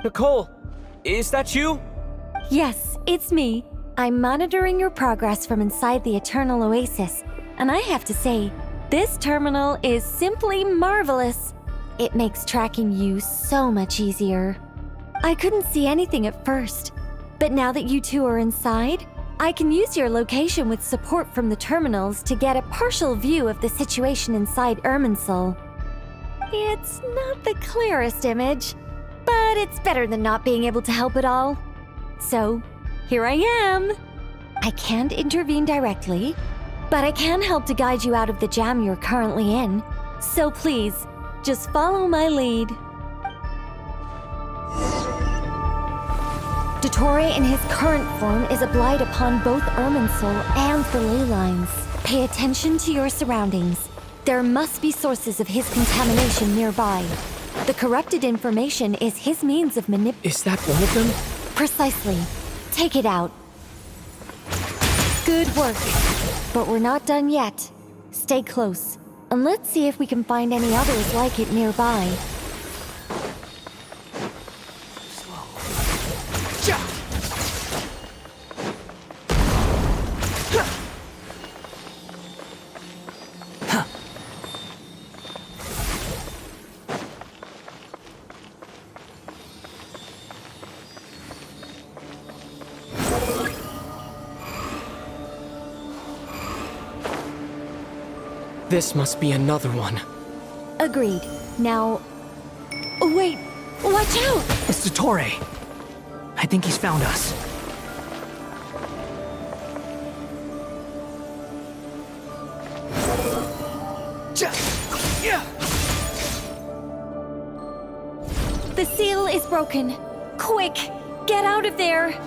Nicole, is that you? Yes, it's me. I'm monitoring your progress from inside the Eternal Oasis, and I have to say, this terminal is simply marvelous. It makes tracking you so much easier. I couldn't see anything at first, but now that you two are inside, I can use your location with support from the terminals to get a partial view of the situation inside Irminsul. It's not the clearest image, but it's better than not being able to help at all. So, here I am. I can't intervene directly, but I can help to guide you out of the jam you're currently in. So please, just follow my lead. Dottore in his current form is a blight upon both Irminsul and the ley lines. Pay attention to your surroundings. There must be sources of his contamination nearby. The corrupted information is his means of Is that one of them? Precisely. Take it out. Good work. But we're not done yet. Stay close, and let's see if we can find any others like it nearby. This must be another one. Agreed. Now... Oh, wait! Watch out! It's Dottore. I think he's found us. The seal is broken. Quick! Get out of there!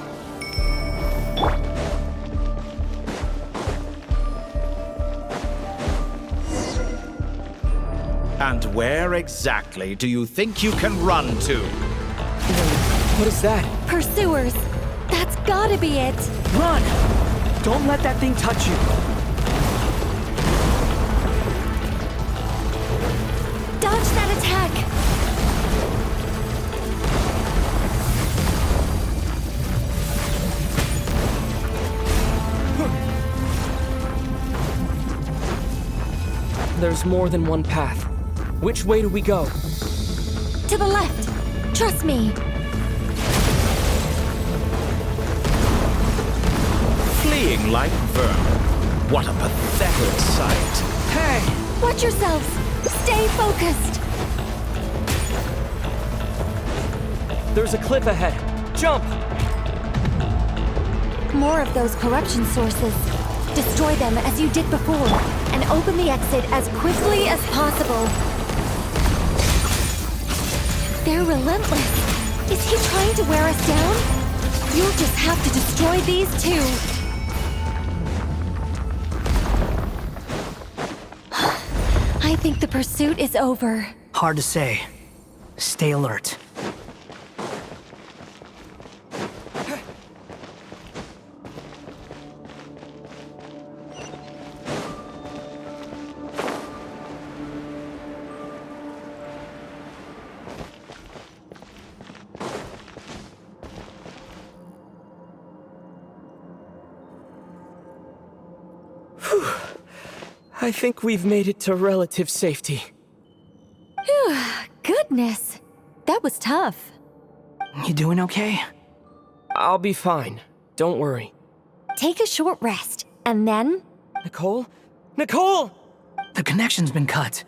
And where exactly do you think you can run to? What is that? Pursuers! That's gotta be it! Run! Don't let that thing touch you! Dodge that attack! There's more than one path. Which way do we go? To the left! Trust me! Fleeing like vermin. What a pathetic sight. Hey! Watch yourselves! Stay focused! There's a cliff ahead. Jump! More of those corruption sources. Destroy them as you did before, and open the exit as quickly as possible. They're relentless. Is he trying to wear us down? You'll just have to destroy these too. I think the pursuit is over. Hard to say. Stay alert. I think we've made it to relative safety. Phew, goodness. That was tough. You doing okay? I'll be fine. Don't worry. Take a short rest, and then... Nicole? Nicole! The connection's been cut.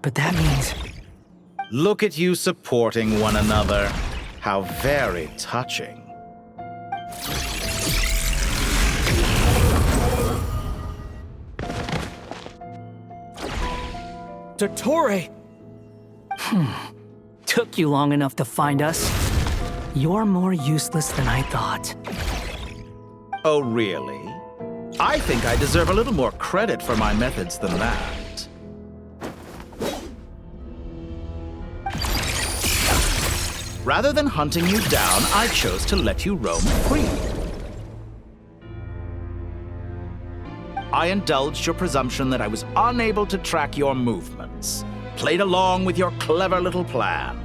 But that means... Look at you supporting one another. How very touching. Dottore! Took you long enough to find us. You're more useless than I thought. Oh, really? I think I deserve a little more credit for my methods than that. Rather than hunting you down, I chose to let you roam free. I indulged your presumption that I was unable to track your movements, played along with your clever little plan.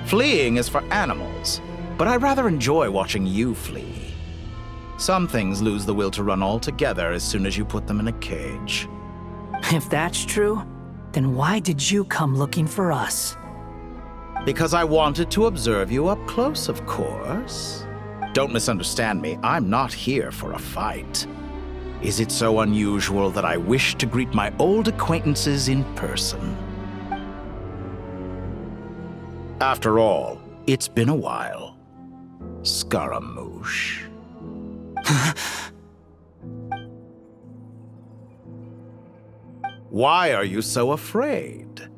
Fleeing is for animals, but I rather enjoy watching you flee. Some things lose the will to run altogether as soon as you put them in a cage. If that's true, then why did you come looking for us? Because I wanted to observe you up close, of course. Don't misunderstand me, I'm not here for a fight. Is it so unusual that I wish to greet my old acquaintances in person? After all, it's been a while. Scaramouche. Why are you so afraid?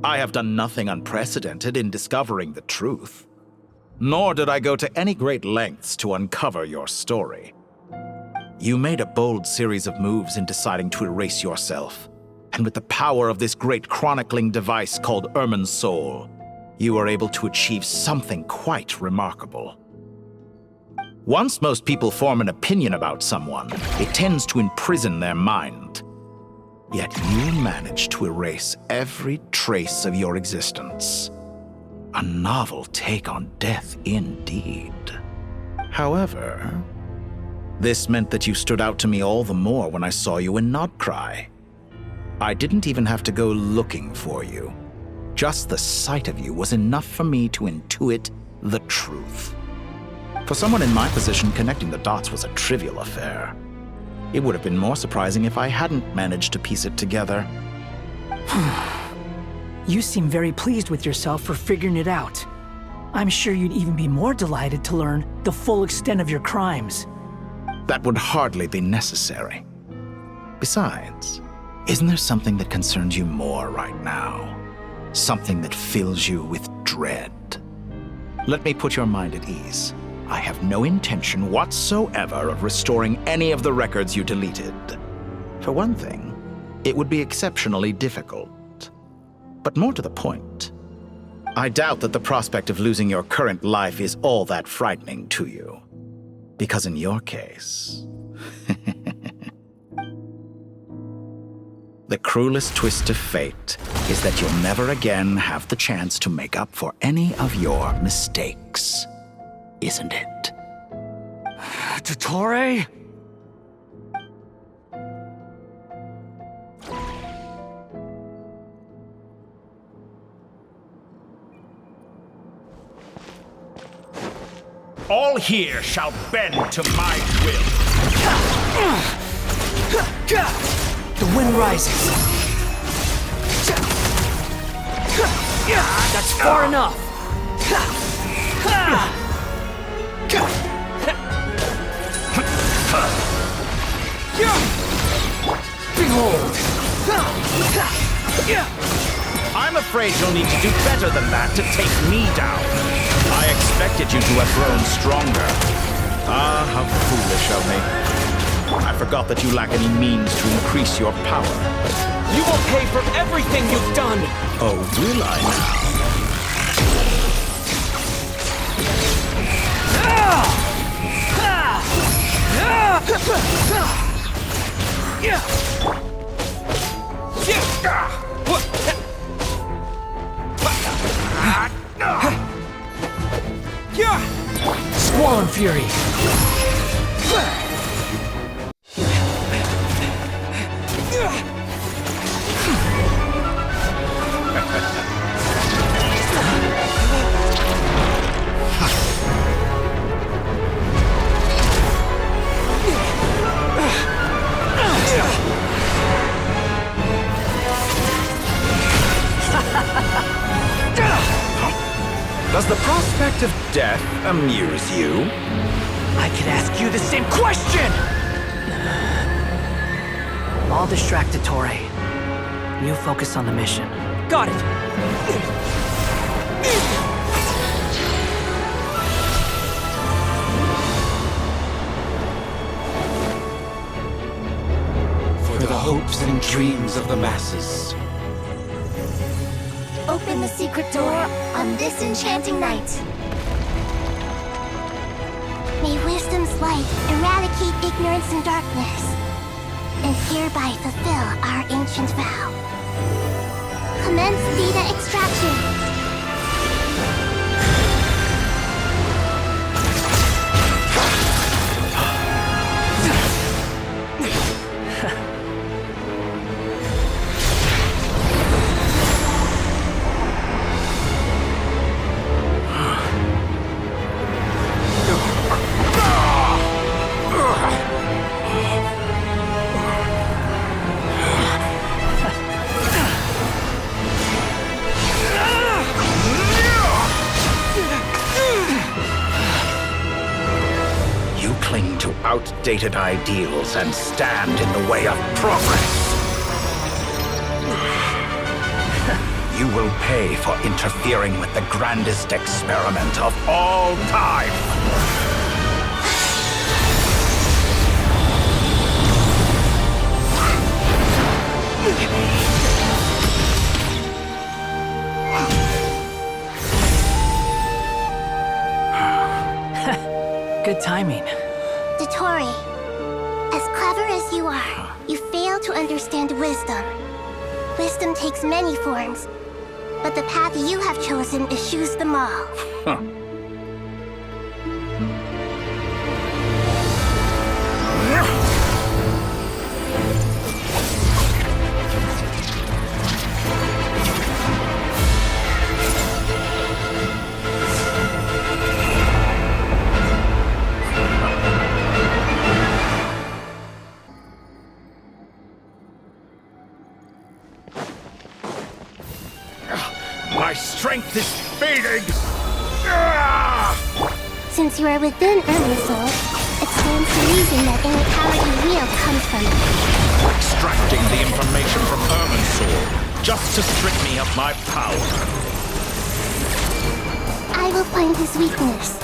I have done nothing unprecedented in discovering the truth. Nor did I go to any great lengths to uncover your story. You made a bold series of moves in deciding to erase yourself. And with the power of this great chronicling device called Irmin's Soul, you were able to achieve something quite remarkable. Once most people form an opinion about someone, it tends to imprison their mind. Yet you managed to erase every trace of your existence. A novel take on death indeed. However, this meant that you stood out to me all the more when I saw you in Nodcry. I didn't even have to go looking for you. Just the sight of you was enough for me to intuit the truth. For someone in my position, connecting the dots was a trivial affair. It would have been more surprising if I hadn't managed to piece it together. You seem very pleased with yourself for figuring it out. I'm sure you'd even be more delighted to learn the full extent of your crimes. That would hardly be necessary. Besides, isn't there something that concerns you more right now? Something that fills you with dread? Let me put your mind at ease. I have no intention whatsoever of restoring any of the records you deleted. For one thing, it would be exceptionally difficult. But more to the point, I doubt that the prospect of losing your current life is all that frightening to you. Because in your case, the cruelest twist of fate is that you'll never again have the chance to make up for any of your mistakes. Isn't it? Dottore? All here shall bend to my will. The wind rises. That's far enough. Behold! I'm afraid you'll need to do better than that to take me down. I expected you to have grown stronger. Ah, how foolish of me. I forgot that you lack any means to increase your power. You will pay for everything you've done! Oh, will I now? Squall and Fury! Does the prospect of death amuse you? I could ask you the same question! I'll distract Dottore. You focus on the mission. Got it! For the hopes and dreams of the masses. Open the secret door on this enchanting night. May wisdom's light eradicate ignorance and darkness, and hereby fulfill our ancient vow. Commence data extraction. Outdated ideals and stand in the way of progress. You will pay for interfering with the grandest experiment of all time. Good timing. Dottore, as clever as you are, you fail to understand wisdom. Wisdom takes many forms, but the path you have chosen eschews them all. Huh. My strength is fading! Since you are within Irmin's soul, it stands to reason that any power you wield comes from it. Extracting the information from Irmin's soul, just to strip me of my power. I will find his weakness.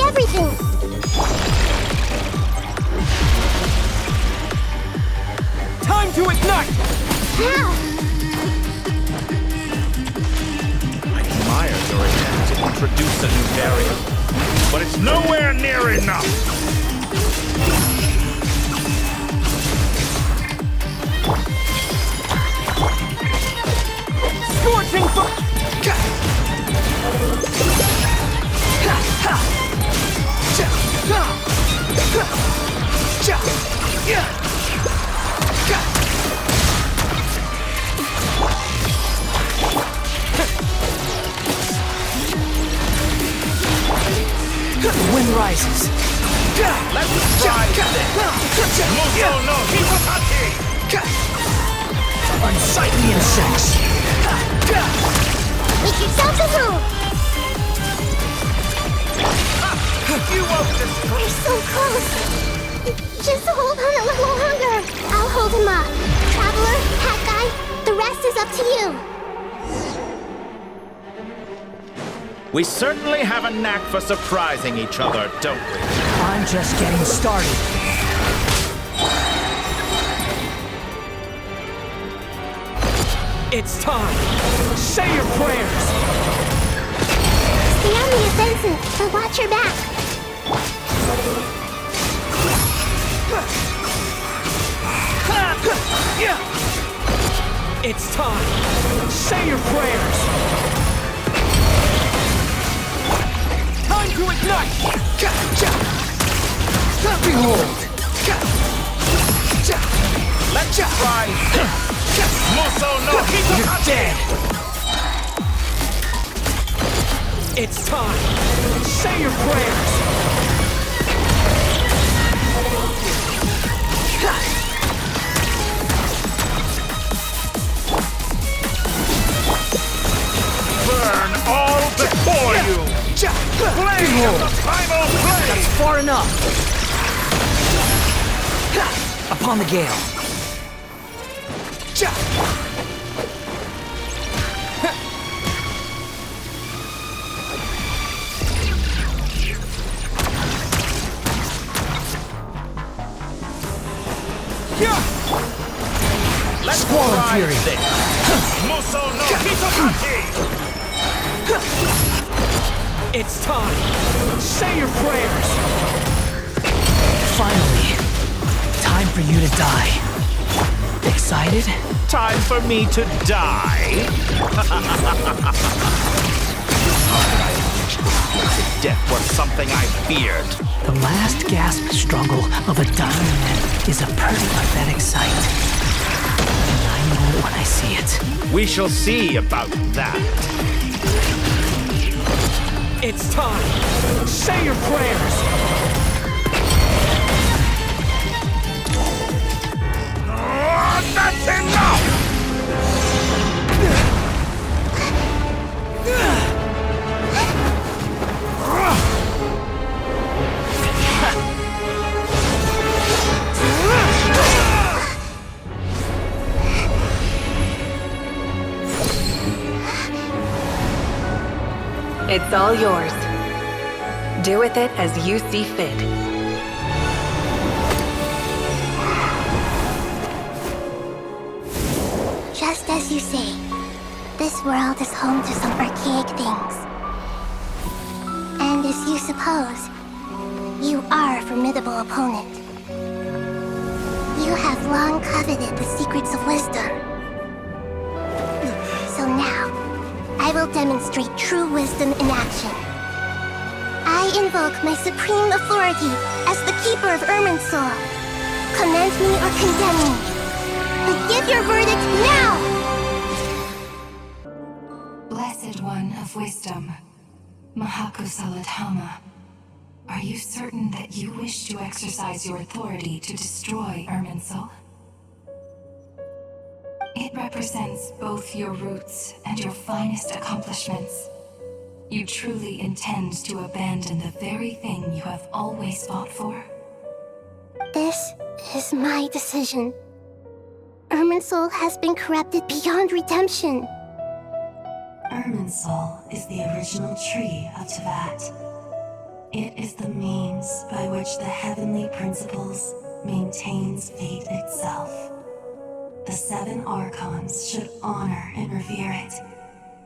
Everything! Time to ignite! How? I admire your attempt to introduce a new variant, but it's nowhere near enough! Scorching fire! The wind rises. Let's try this! Muso no Hipotati! Unsightly insects! Make yourself at home! You won't destroy! We're so close! Just hold on a little longer! I'll hold him up. Traveler, Hat Guy, the rest is up to you! We certainly have a knack for surprising each other, don't we? I'm just getting started. It's time! Say your prayers! Stay on the offensive, but watch your back! It's time! Say your prayers! Time to ignite! Behold! Let's try this! Muso no Hipotati! You're dead! It's time! Say your prayers! Burn all before you! Flame of the primal flame! That's far enough! Upon the gale. Squall Fury! Muso no Hitokaki! It's time! Say your prayers! Finally, time for you to die. Excited? Time for me to die? Death was something I feared. The last gasp struggle of a dying man is a pretty pathetic sight. And I know it when I see it. We shall see about that. It's time! Say your prayers! That's enough! It's all yours. Do with it as you see fit. Just as you say, this world is home to some archaic things. And as you suppose, you are a formidable opponent. You have long coveted the secrets of wisdom. So now, I will demonstrate true wisdom in action. I invoke my supreme authority as the keeper of Irminsul. Commend me or condemn me. But give your verdict now! Blessed One of Wisdom, Mahakusaladhama, are you certain that you wish to exercise your authority to destroy Irminsul? It represents both your roots and your finest accomplishments. You truly intend to abandon the very thing you have always fought for? This is my decision. Irminsul has been corrupted beyond redemption. Irminsul is the original tree of Teyvat. It is the means by which the heavenly principles maintains fate itself. The 7 Archons should honor and revere it,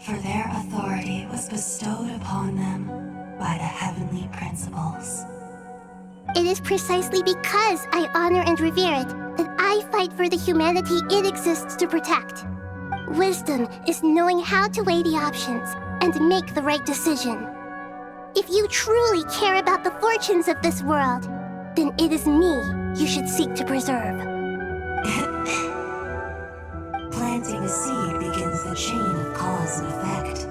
for their authority was bestowed upon them by the heavenly principles. It is precisely because I honor and revere it that I fight for the humanity it exists to protect. Wisdom is knowing how to weigh the options and make the right decision. If you truly care about the fortunes of this world, then it is me you should seek to preserve. Planting a seed begins the chain of cause and effect.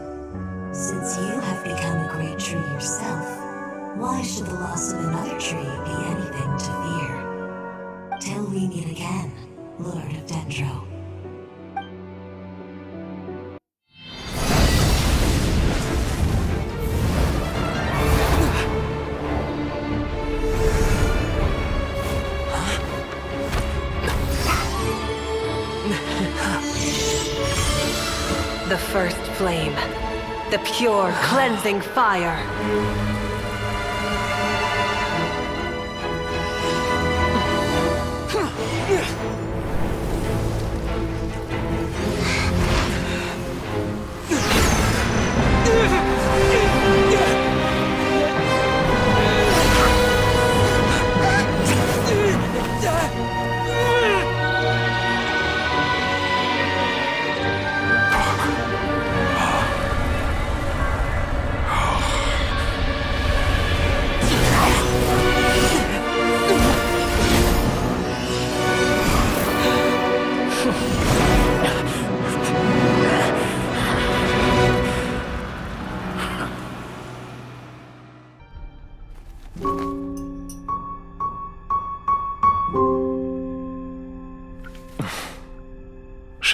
Since you have become a great tree yourself, why should the loss of another tree be anything to fear? Till we meet again, Lord of Dendro. The first flame. The pure, cleansing fire.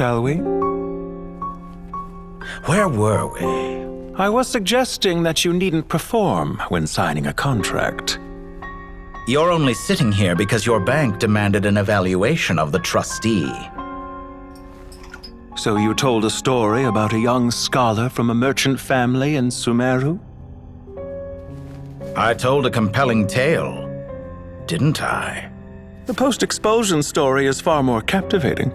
shall we? Where were we? I was suggesting that you needn't perform when signing a contract. You're only sitting here because your bank demanded an evaluation of the trustee. So you told a story about a young scholar from a merchant family in Sumeru? I told a compelling tale, didn't I? The post-expulsion story is far more captivating.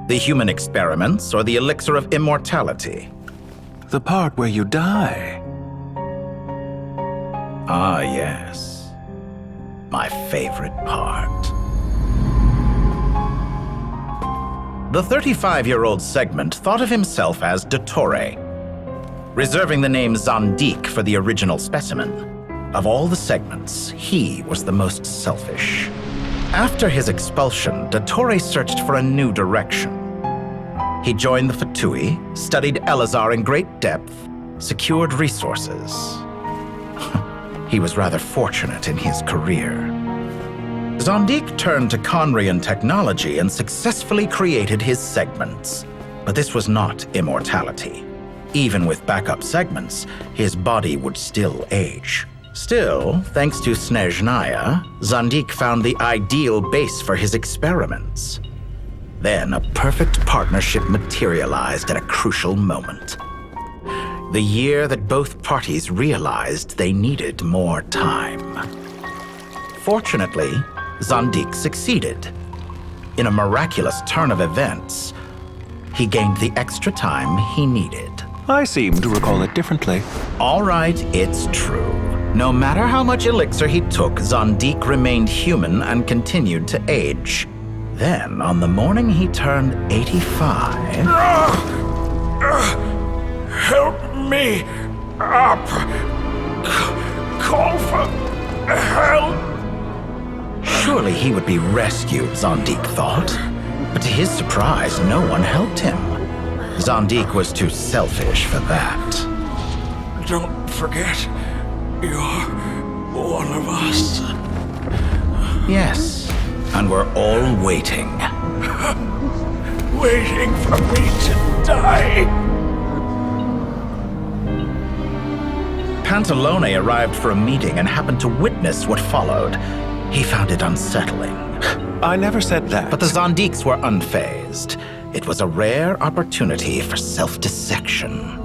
The human experiments or the elixir of immortality? The part where you die. Ah, yes. My favorite part. The 35-year-old Segment thought of himself as Dottore, reserving the name Zandik for the original specimen. Of all the Segments, he was the most selfish. After his expulsion, Dottore searched for a new direction. He joined the Fatui, studied Elazar in great depth, secured resources. He was rather fortunate in his career. Zandik turned to Conrian technology and successfully created his segments. But this was not immortality. Even with backup segments, his body would still age. Still, thanks to Snezhnaya, Zandik found the ideal base for his experiments. Then a perfect partnership materialized at a crucial moment. The year that both parties realized they needed more time. Fortunately, Zandik succeeded. In a miraculous turn of events, he gained the extra time he needed. I seem to recall it differently. All right, it's true. No matter how much elixir he took, Zandik remained human and continued to age. Then, on the morning he turned 85... Help me up! Call for help! Surely he would be rescued, Zandik thought. But to his surprise, no one helped him. Zandik was too selfish for that. Don't forget, you're one of us. Yes, and we're all waiting. Waiting for me to die. Pantalone arrived for a meeting and happened to witness what followed. He found it unsettling. I never said that. But the Zandiks were unfazed. It was a rare opportunity for self-dissection.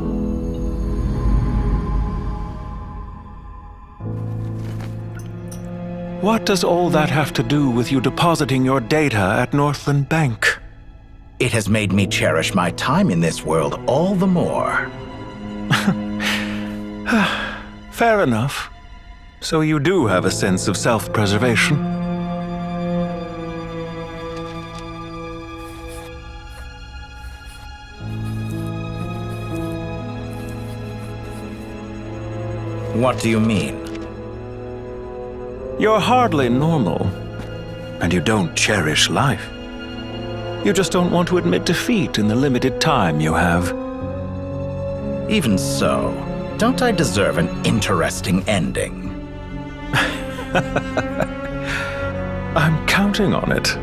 What does all that have to do with you depositing your data at Northland Bank? It has made me cherish my time in this world all the more. Fair enough. So you do have a sense of self-preservation. What do you mean? You're hardly normal, and you don't cherish life. You just don't want to admit defeat in the limited time you have. Even so, don't I deserve an interesting ending? I'm counting on it.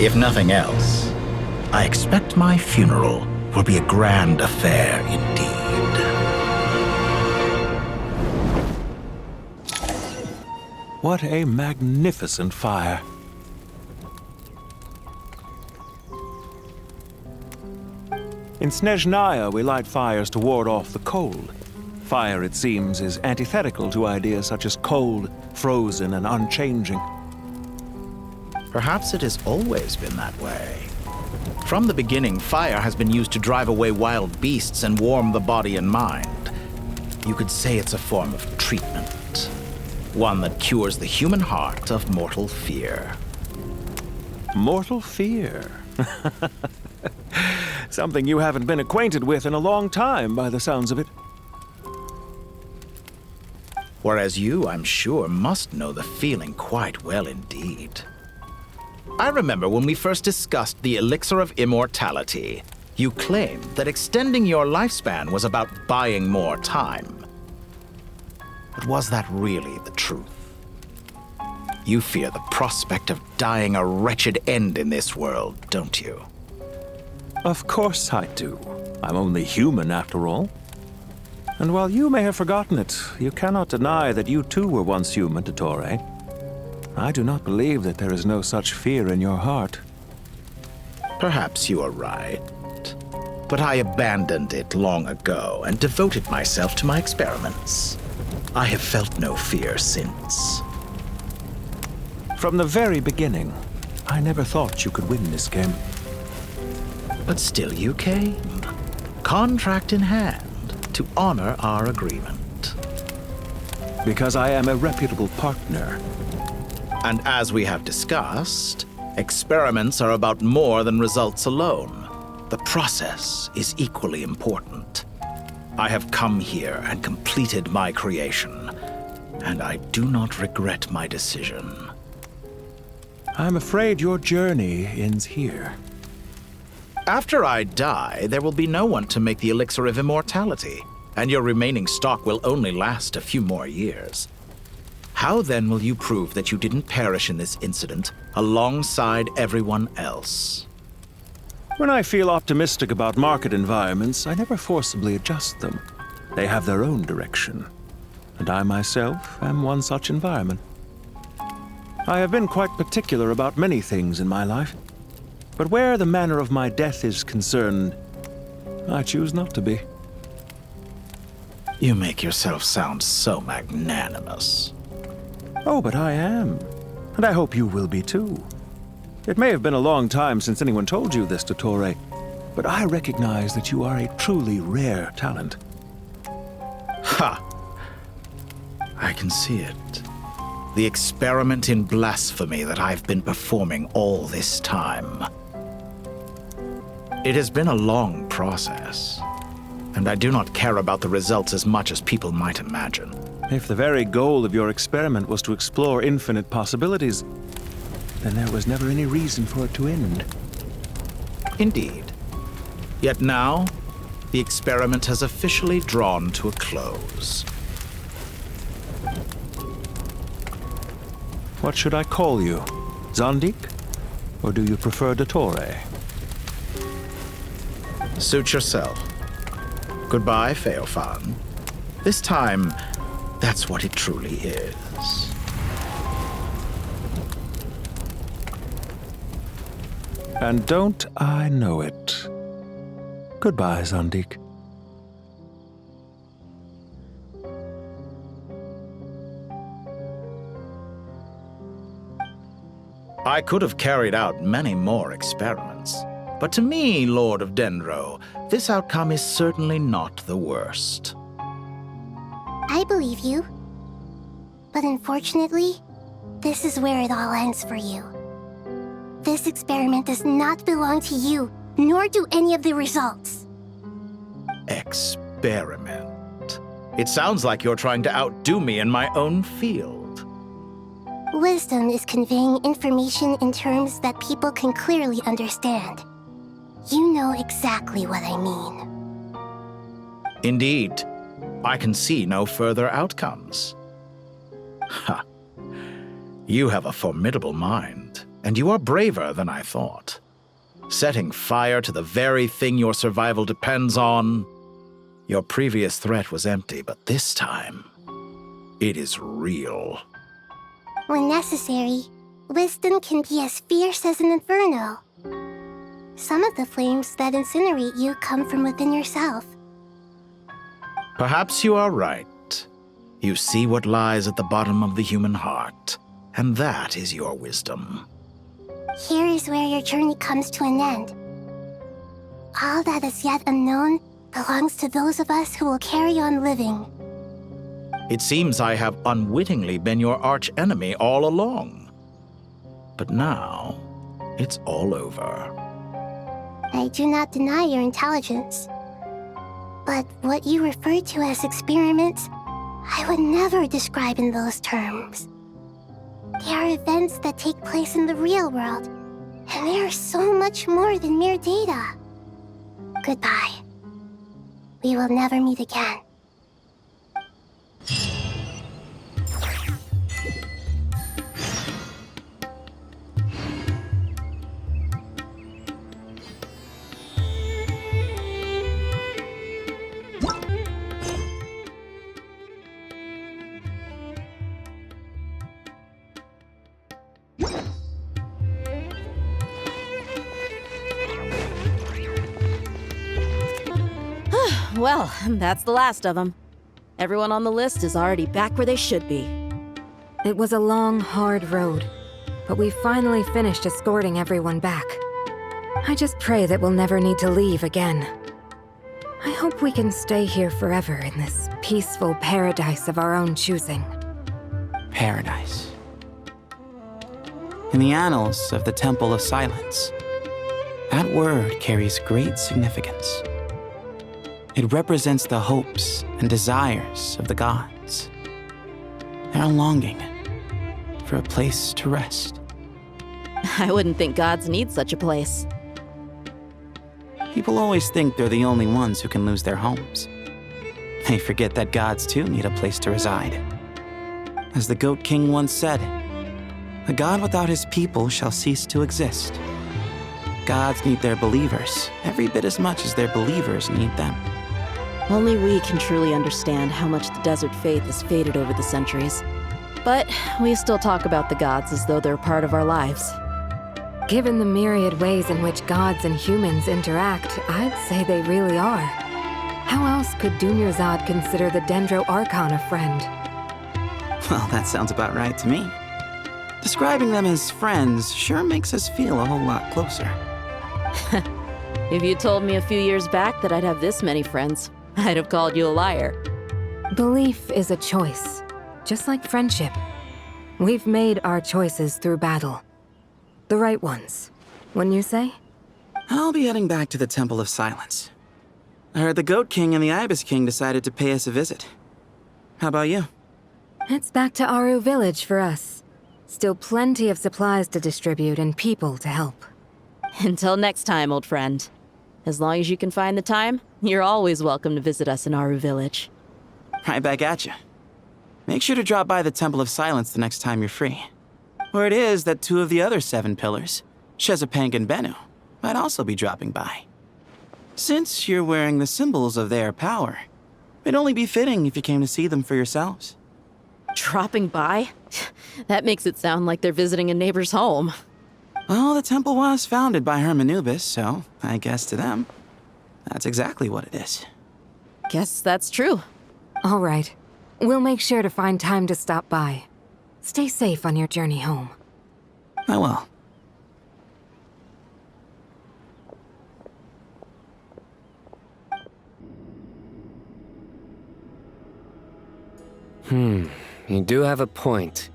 If nothing else, I expect my funeral will be a grand affair indeed. What a magnificent fire. In Snezhnaya, we light fires to ward off the cold. Fire, it seems, is antithetical to ideas such as cold, frozen, and unchanging. Perhaps it has always been that way. From the beginning, fire has been used to drive away wild beasts and warm the body and mind. You could say it's a form of treatment. One that cures the human heart of mortal fear. Mortal fear? Something you haven't been acquainted with in a long time, by the sounds of it. Whereas you, I'm sure, must know the feeling quite well indeed. I remember when we first discussed the elixir of immortality, you claimed that extending your lifespan was about buying more time. But was that really the truth? You fear the prospect of dying a wretched end in this world, don't you? Of course I do. I'm only human after all. And while you may have forgotten it, you cannot deny that you too were once human, Dottore. I do not believe that there is no such fear in your heart. Perhaps you are right. But I abandoned it long ago and devoted myself to my experiments. I have felt no fear since. From the very beginning, I never thought you could win this game. But still you came, contract in hand, to honor our agreement. Because I am a reputable partner. And as we have discussed, experiments are about more than results alone. The process is equally important. I have come here and completed my creation, and I do not regret my decision. I'm afraid your journey ends here. After I die, there will be no one to make the elixir of immortality, and your remaining stock will only last a few more years. How then will you prove that you didn't perish in this incident alongside everyone else? When I feel optimistic about market environments, I never forcibly adjust them. They have their own direction, and I myself am one such environment. I have been quite particular about many things in my life, but where the manner of my death is concerned, I choose not to be. You make yourself sound so magnanimous. Oh, but I am, and I hope you will be too. It may have been a long time since anyone told you this, Dottore, but I recognize that you are a truly rare talent. Ha! I can see it. The experiment in blasphemy that I've been performing all this time. It has been a long process, and I do not care about the results as much as people might imagine. If the very goal of your experiment was to explore infinite possibilities, then there was never any reason for it to end. Indeed. Yet now, the experiment has officially drawn to a close. What should I call you? Zandik? Or do you prefer Dottore? Suit yourself. Goodbye, Feofan. This time, that's what it truly is. And don't I know it? Goodbye, Zandik. I could have carried out many more experiments, but to me, Lord of Dendro, this outcome is certainly not the worst. I believe you. But unfortunately, this is where it all ends for you. This experiment does not belong to you, nor do any of the results. Experiment? It sounds like you're trying to outdo me in my own field. Wisdom is conveying information in terms that people can clearly understand. You know exactly what I mean. Indeed. I can see no further outcomes. Ha! You have a formidable mind, and you are braver than I thought. Setting fire to the very thing your survival depends on. Your previous threat was empty, but this time, it is real. When necessary, wisdom can be as fierce as an inferno. Some of the flames that incinerate you come from within yourself. Perhaps you are right. You see what lies at the bottom of the human heart, and that is your wisdom. Here is where your journey comes to an end. All that is yet unknown belongs to those of us who will carry on living. It seems I have unwittingly been your arch-enemy all along. But now, it's all over. I do not deny your intelligence. But what you refer to as experiments, I would never describe in those terms. They are events that take place in the real world, And they are so much more than mere data. Goodbye. We will never meet again. Well, that's the last of them. Everyone on the list is already back where they should be. It was a long, hard road, but we finally finished escorting everyone back. I just pray that we'll never need to leave again. I hope we can stay here forever in this peaceful paradise of our own choosing. Paradise. In the annals of the Temple of Silence, that word carries great significance. It represents the hopes and desires of the gods. Their longing for a place to rest. I wouldn't think gods need such a place. People always think they're the only ones who can lose their homes. They forget that gods too need a place to reside. As the Goat King once said, "A god without his people shall cease to exist." Gods need their believers every bit as much as their believers need them. Only we can truly understand how much the desert faith has faded over the centuries. But we still talk about the gods as though they're part of our lives. Given the myriad ways in which gods and humans interact, I'd say they really are. How else could Dunyarzad consider the Dendro Archon a friend? Well, that sounds about right to me. Describing them as friends sure makes us feel a whole lot closer. If you told me a few years back that I'd have this many friends, I'd have called you a liar. Belief is a choice, just like friendship. We've made our choices through battle. The right ones, wouldn't you say? I'll be heading back to the Temple of Silence. I heard the Goat King and the Ibis King decided to pay us a visit. How about you? It's back to Aaru village for us. Still plenty of supplies to distribute and people to help. Until next time, old friend. As long as you can find the time, you're always welcome to visit us in Aaru village. Right back at you. Make sure to drop by the Temple of Silence the next time you're free. Where it is that 2 of the other 7 pillars, Shezapang and Bennu, might also be dropping by. Since you're wearing the symbols of their power, it'd only be fitting if you came to see them for yourselves. Dropping by? That makes it sound like they're visiting a neighbor's home. Well, the temple was founded by Hermanubis, so I guess to them, that's exactly what it is. Guess that's true. All right. We'll make sure to find time to stop by. Stay safe on your journey home. I will. You do have a point.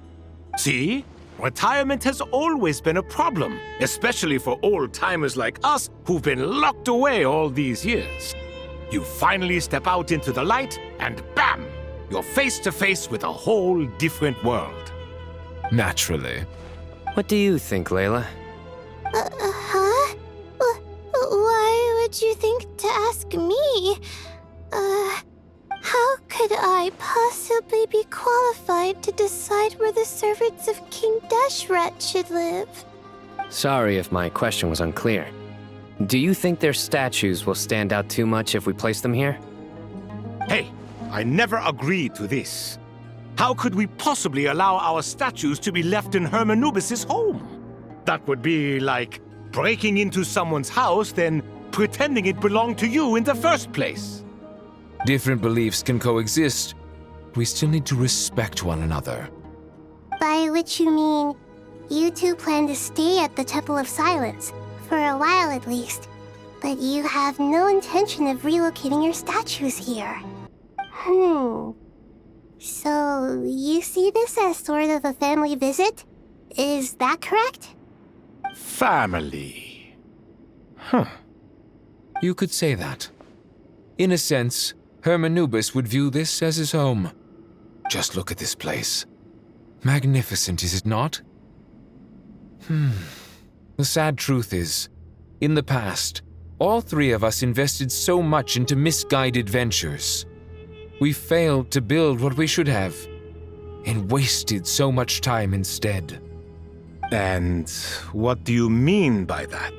See? Retirement has always been a problem, especially for old-timers like us who've been locked away all these years. You finally step out into the light, and bam! You're face to face with a whole different world. Naturally. What do you think, Layla? Huh? Why would you think to ask me? How could I possibly be qualified to decide where the servants of King Deshret should live? Sorry if my question was unclear. Do you think their statues will stand out too much if we place them here? Hey, I never agreed to this. How could we possibly allow our statues to be left in Hermanubis' home? That would be like breaking into someone's house, then pretending it belonged to you in the first place. Different beliefs can coexist. We still need to respect one another. By which you mean, you two plan to stay at the Temple of Silence, for a while at least, but you have no intention of relocating your statues here. So, you see this as sort of a family visit? Is that correct? Family. You could say that. In a sense, Hermanubis would view this as his home. Just look at this place. Magnificent, is it not? The The sad truth is, in the past, all three of us invested so much into misguided ventures. We failed to build what we should have, and wasted so much time instead. And what do you mean by that?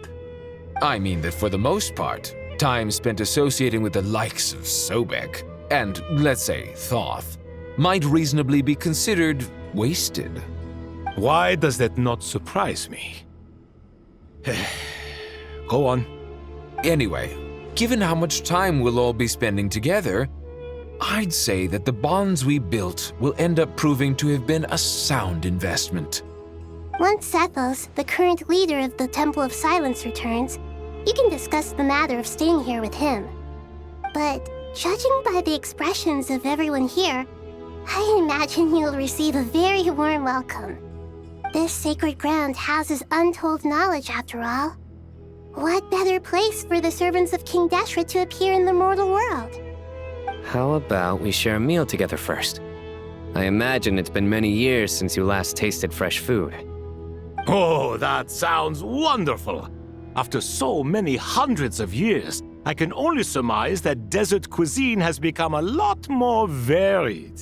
I mean that for the most part, time spent associating with the likes of Sobek and, let's say, Thoth, might reasonably be considered wasted. Why does that not surprise me? Go on. Anyway, given how much time we'll all be spending together, I'd say that the bonds we built will end up proving to have been a sound investment. Once Sethos, the current leader of the Temple of Silence, returns, you can discuss the matter of staying here with him. But judging by the expressions of everyone here, I imagine you'll receive a very warm welcome. This sacred ground houses untold knowledge, after all. What better place for the servants of King Deshret to appear in the mortal world? How about we share a meal together first? I imagine it's been many years since you last tasted fresh food. Oh, that sounds wonderful! After so many hundreds of years, I can only surmise that desert cuisine has become a lot more varied.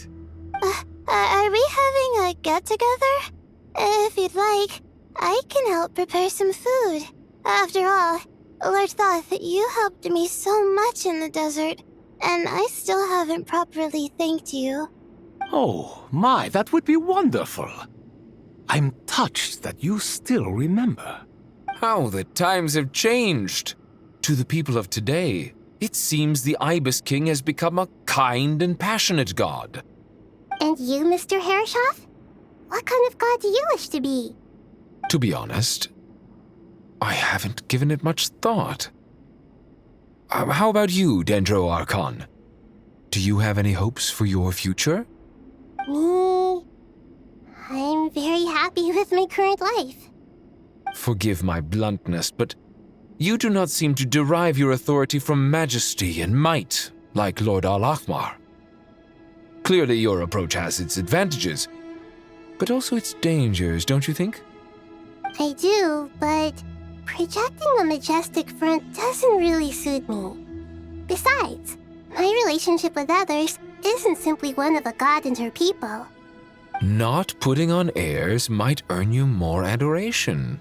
Are we having a get-together? If you'd like, I can help prepare some food. After all, Lord Thoth, you helped me so much in the desert, and I still haven't properly thanked you. Oh, my, that would be wonderful. I'm touched that you still remember. How the times have changed. To the people of today, it seems the Ibis King has become a kind and passionate god. And you, Mr. Herreshoff? What kind of god do you wish to be? To be honest, I haven't given it much thought. How about you, Dendro Archon? Do you have any hopes for your future? Me? I'm very happy with my current life. Forgive my bluntness, but you do not seem to derive your authority from majesty and might, like Lord Al-Ahmar. Clearly your approach has its advantages, but also its dangers, don't you think? I do, but projecting a majestic front doesn't really suit me. Besides, my relationship with others isn't simply one of a god and her people. Not putting on airs might earn you more adoration.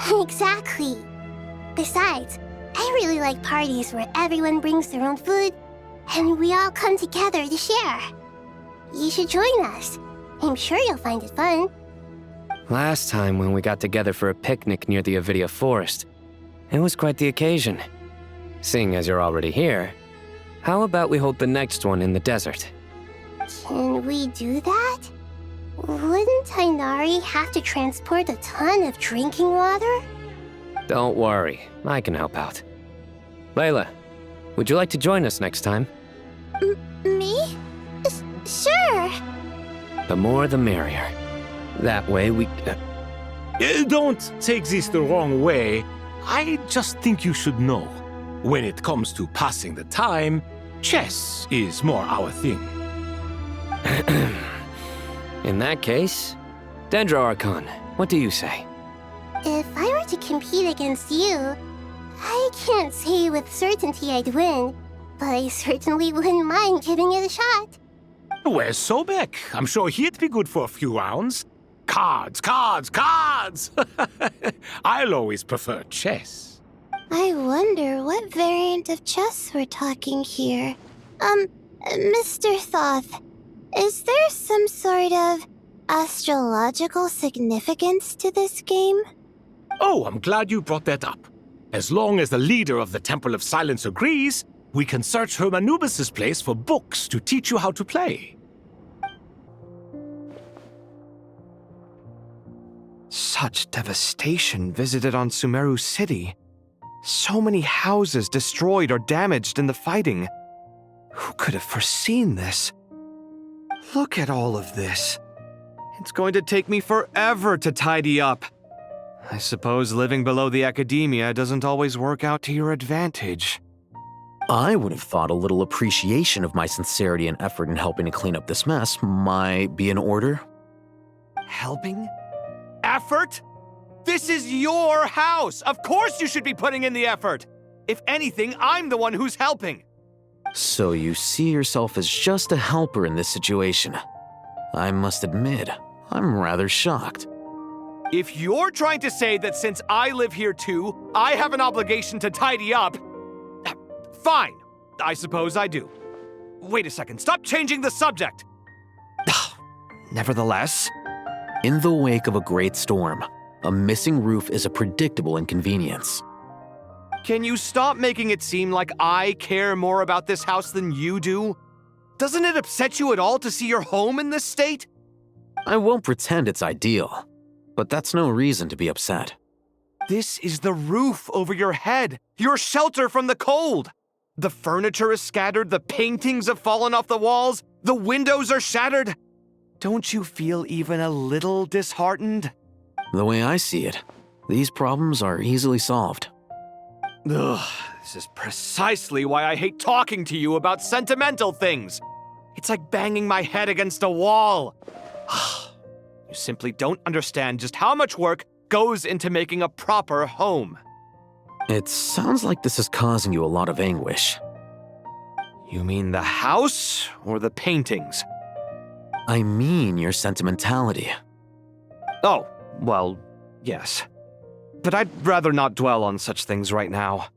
Exactly. Besides, I really like parties where everyone brings their own food and we all come together to share. You should join us. I'm sure you'll find it fun. Last time when we got together for a picnic near the Avidia Forest, it was quite the occasion. Seeing as you're already here, how about we hold the next one in the desert? Can we do that? Wouldn't Tighnari have to transport a ton of drinking water? Don't worry, I can help out. Layla, would you like to join us next time? Me? Sure. The more the merrier. That way we... Don't take this the wrong way. I just think you should know. When it comes to passing the time, chess is more our thing. In that case, Dendro Archon, what do you say? If I were to compete against you, I can't say with certainty I'd win, but I certainly wouldn't mind giving it a shot. Where's Sobek? I'm sure he'd be good for a few rounds. Cards, cards, cards! I'll always prefer chess. I wonder what variant of chess we're talking here. Mr. Thoth, is there some sort of astrological significance to this game? Oh, I'm glad you brought that up. As long as the leader of the Temple of Silence agrees, we can search Hermanubis' place for books to teach you how to play. Such devastation visited on Sumeru City. So many houses destroyed or damaged in the fighting. Who could have foreseen this? Look at all of this. It's going to take me forever to tidy up. I suppose living below the academia doesn't always work out to your advantage. I would have thought a little appreciation of my sincerity and effort in helping to clean up this mess might be in order. Helping? Effort? This is your house! Of course you should be putting in the effort! If anything, I'm the one who's helping. So you see yourself as just a helper in this situation. I must admit, I'm rather shocked. If you're trying to say that since I live here too, I have an obligation to tidy up, fine. I suppose I do. Wait a second, stop changing the subject! Nevertheless... In the wake of a great storm, a missing roof is a predictable inconvenience. Can you stop making it seem like I care more about this house than you do? Doesn't it upset you at all to see your home in this state? I won't pretend it's ideal, but that's no reason to be upset. This is the roof over your head, your shelter from the cold. The furniture is scattered, the paintings have fallen off the walls, the windows are shattered. Don't you feel even a little disheartened? The way I see it, these problems are easily solved. Ugh, this is precisely why I hate talking to you about sentimental things. It's like banging my head against a wall. You simply don't understand just how much work goes into making a proper home. It sounds like this is causing you a lot of anguish. You mean the house or the paintings? I mean your sentimentality. Oh, well, yes. But I'd rather not dwell on such things right now.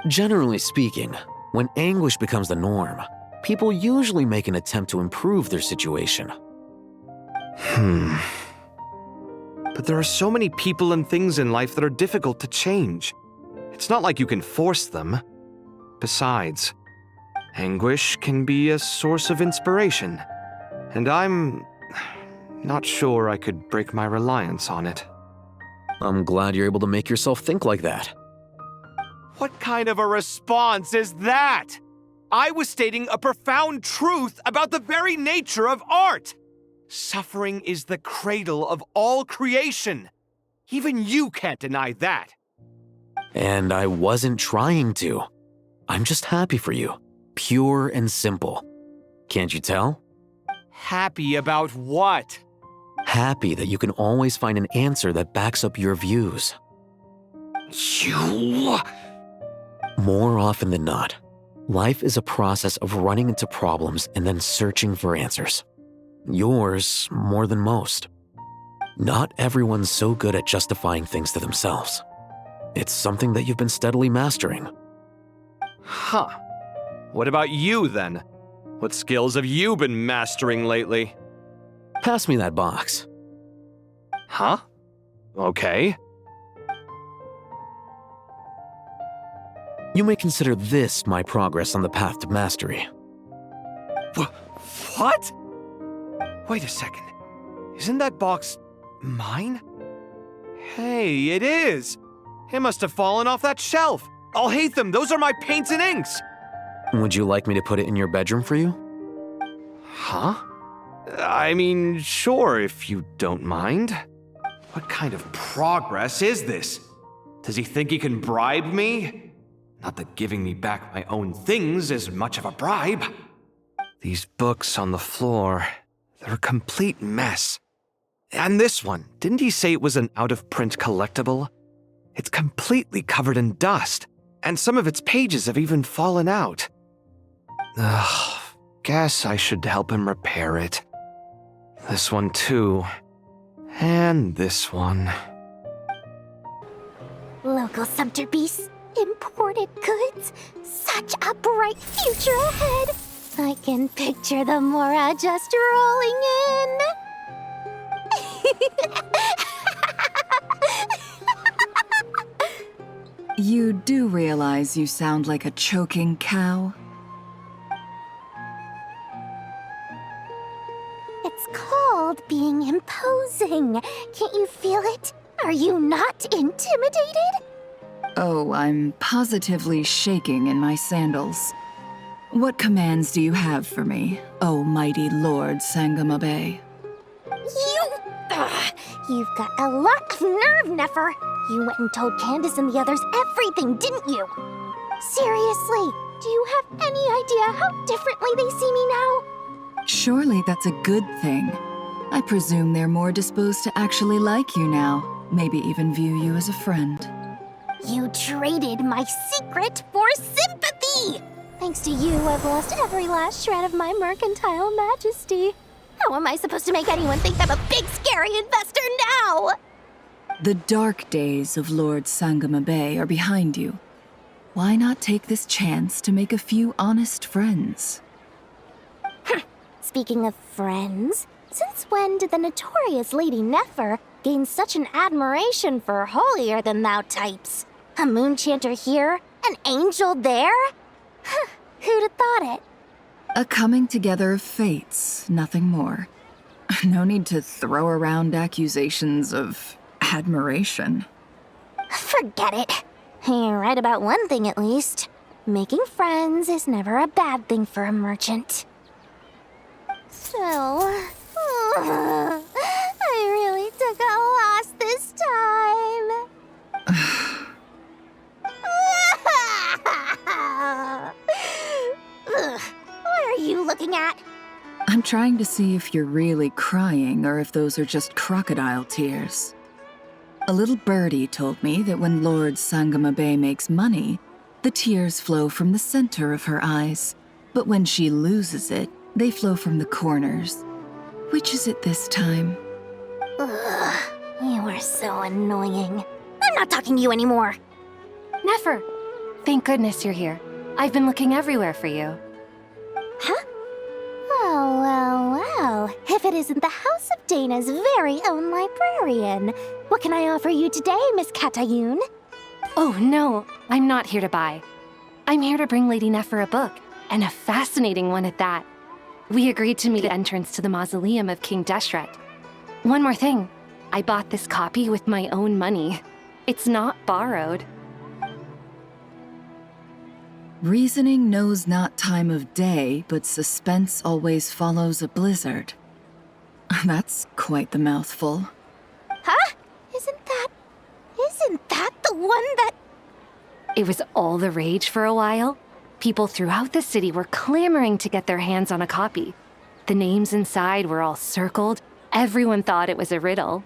Generally speaking, when anguish becomes the norm, people usually make an attempt to improve their situation. But there are so many people and things in life that are difficult to change. It's not like you can force them. Besides, anguish can be a source of inspiration. And I'm not sure I could break my reliance on it. I'm glad you're able to make yourself think like that. What kind of a response is that? I was stating a profound truth about the very nature of art. Suffering is the cradle of all creation. Even you can't deny that. And I wasn't trying to. I'm just happy for you. Pure and simple. Can't you tell? Happy about what? Happy that you can always find an answer that backs up your views. You... More often than not, life is a process of running into problems and then searching for answers. Yours more than most. Not everyone's so good at justifying things to themselves. It's something that you've been steadily mastering. Huh. What about you, then? What skills have you been mastering lately? Pass me that box. Huh? Okay. You may consider this my progress on the path to mastery. What? Wait a second. Isn't that box mine? Hey, it is. It must have fallen off that shelf. Alhaitham, those are my paints and inks. Would you like me to put it in your bedroom for you? Huh? I mean, sure, if you don't mind. What kind of progress is this? Does he think he can bribe me? Not that giving me back my own things is much of a bribe. These books on the floor, they're a complete mess. And this one, didn't he say it was an out-of-print collectible? It's completely covered in dust, and some of its pages have even fallen out. Ugh, guess I should help him repair it. This one too. And this one. Local subterbeasts, imported goods, such a bright future ahead. I can picture the Mora just rolling in. You do realize you sound like a choking cow? It's called being imposing. Can't you feel it? Are you not intimidated? Oh, I'm positively shaking in my sandals. What commands do you have for me, oh mighty Lord Sangamabe? You've got a lot of nerve, Nefer. You went and told Candace and the others everything, didn't you? Seriously, do you have any idea how differently they see me now? Surely that's a good thing. I presume they're more disposed to actually like you now. maybe even view you as a friend. You traded my secret for sympathy! Thanks to you, I've lost every last shred of my mercantile majesty. How am I supposed to make anyone think I'm a big, scary investor now? The dark days of Lord Sangamabe are behind you. Why not take this chance to make a few honest friends? Speaking of friends, since when did the notorious Lady Nefer gain such an admiration for holier-than-thou types? A moon chanter here, an angel there? Who'd have thought it? A coming together of fates, nothing more. No need to throw around accusations of admiration. Forget it. You're right about one thing at least. Making friends is never a bad thing for a merchant. So, I really took a loss this time. What are you looking at? I'm trying to see if you're really crying or if those are just crocodile tears. A little birdie told me that when Lord Sangamabe makes money, the tears flow from the center of her eyes. But when she loses it, they flow from the corners. Which is it this time? Ugh, you are so annoying. I'm not talking to you anymore. Nefer, thank goodness you're here. I've been looking everywhere for you. Huh? Well. If it isn't the House of Dana's very own librarian. What can I offer you today, Miss Katayun? Oh, no, I'm not here to buy. I'm here to bring Lady Nefer a book, and a fascinating one at that. We agreed to meet at the entrance to the Mausoleum of King Deshret. One more thing, I bought this copy with my own money. It's not borrowed. Reasoning knows not time of day, but suspense always follows a blizzard. That's quite the mouthful. Huh? Isn't that the one that... It was all the rage for a while. People throughout the city were clamoring to get their hands on a copy. The names inside were all circled. Everyone thought it was a riddle.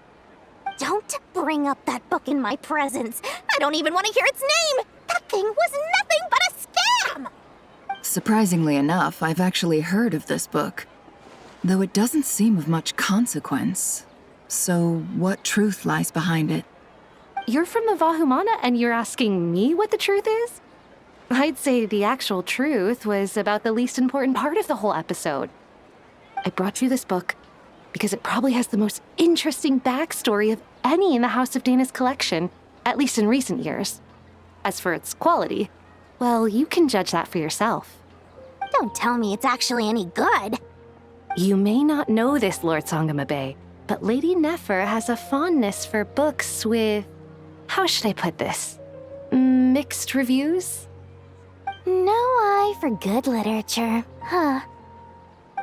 Don't bring up that book in my presence. I don't even want to hear its name. That thing was nothing but a scam. Surprisingly enough, I've actually heard of this book, though it doesn't seem of much consequence. So what truth lies behind it? You're from the Vahumana and you're asking me what the truth is? I'd say the actual truth was about the least important part of the whole episode. I brought you this book because it probably has the most interesting backstory of any in the House of Dana's collection, at least in recent years. As for its quality, well, you can judge that for yourself. Don't tell me it's actually any good. You may not know this, Lord Sangamabe, but Lady Nefer has a fondness for books with... how should I put this? Mixed reviews? No eye for good literature, huh?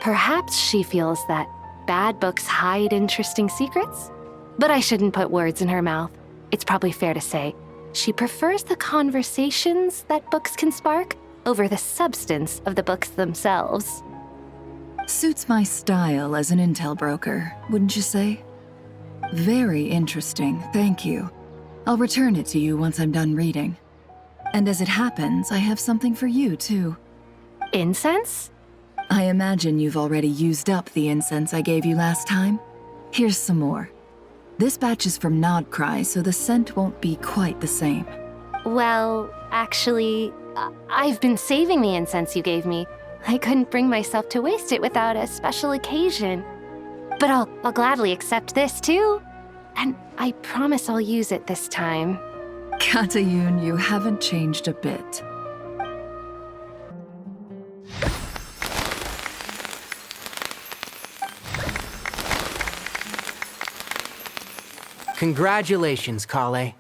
Perhaps she feels that bad books hide interesting secrets? But I shouldn't put words in her mouth. It's probably fair to say she prefers the conversations that books can spark over the substance of the books themselves. Suits my style as an intel broker, wouldn't you say? Very interesting, thank you. I'll return it to you once I'm done reading. And as it happens, I have something for you, too. Incense? I imagine you've already used up the incense I gave you last time. Here's some more. This batch is from Nodcry, so the scent won't be quite the same. Well, actually, I've been saving the incense you gave me. I couldn't bring myself to waste it without a special occasion. But I'll gladly accept this, too. And I promise I'll use it this time. Katayun, you haven't changed a bit. Congratulations, Collei.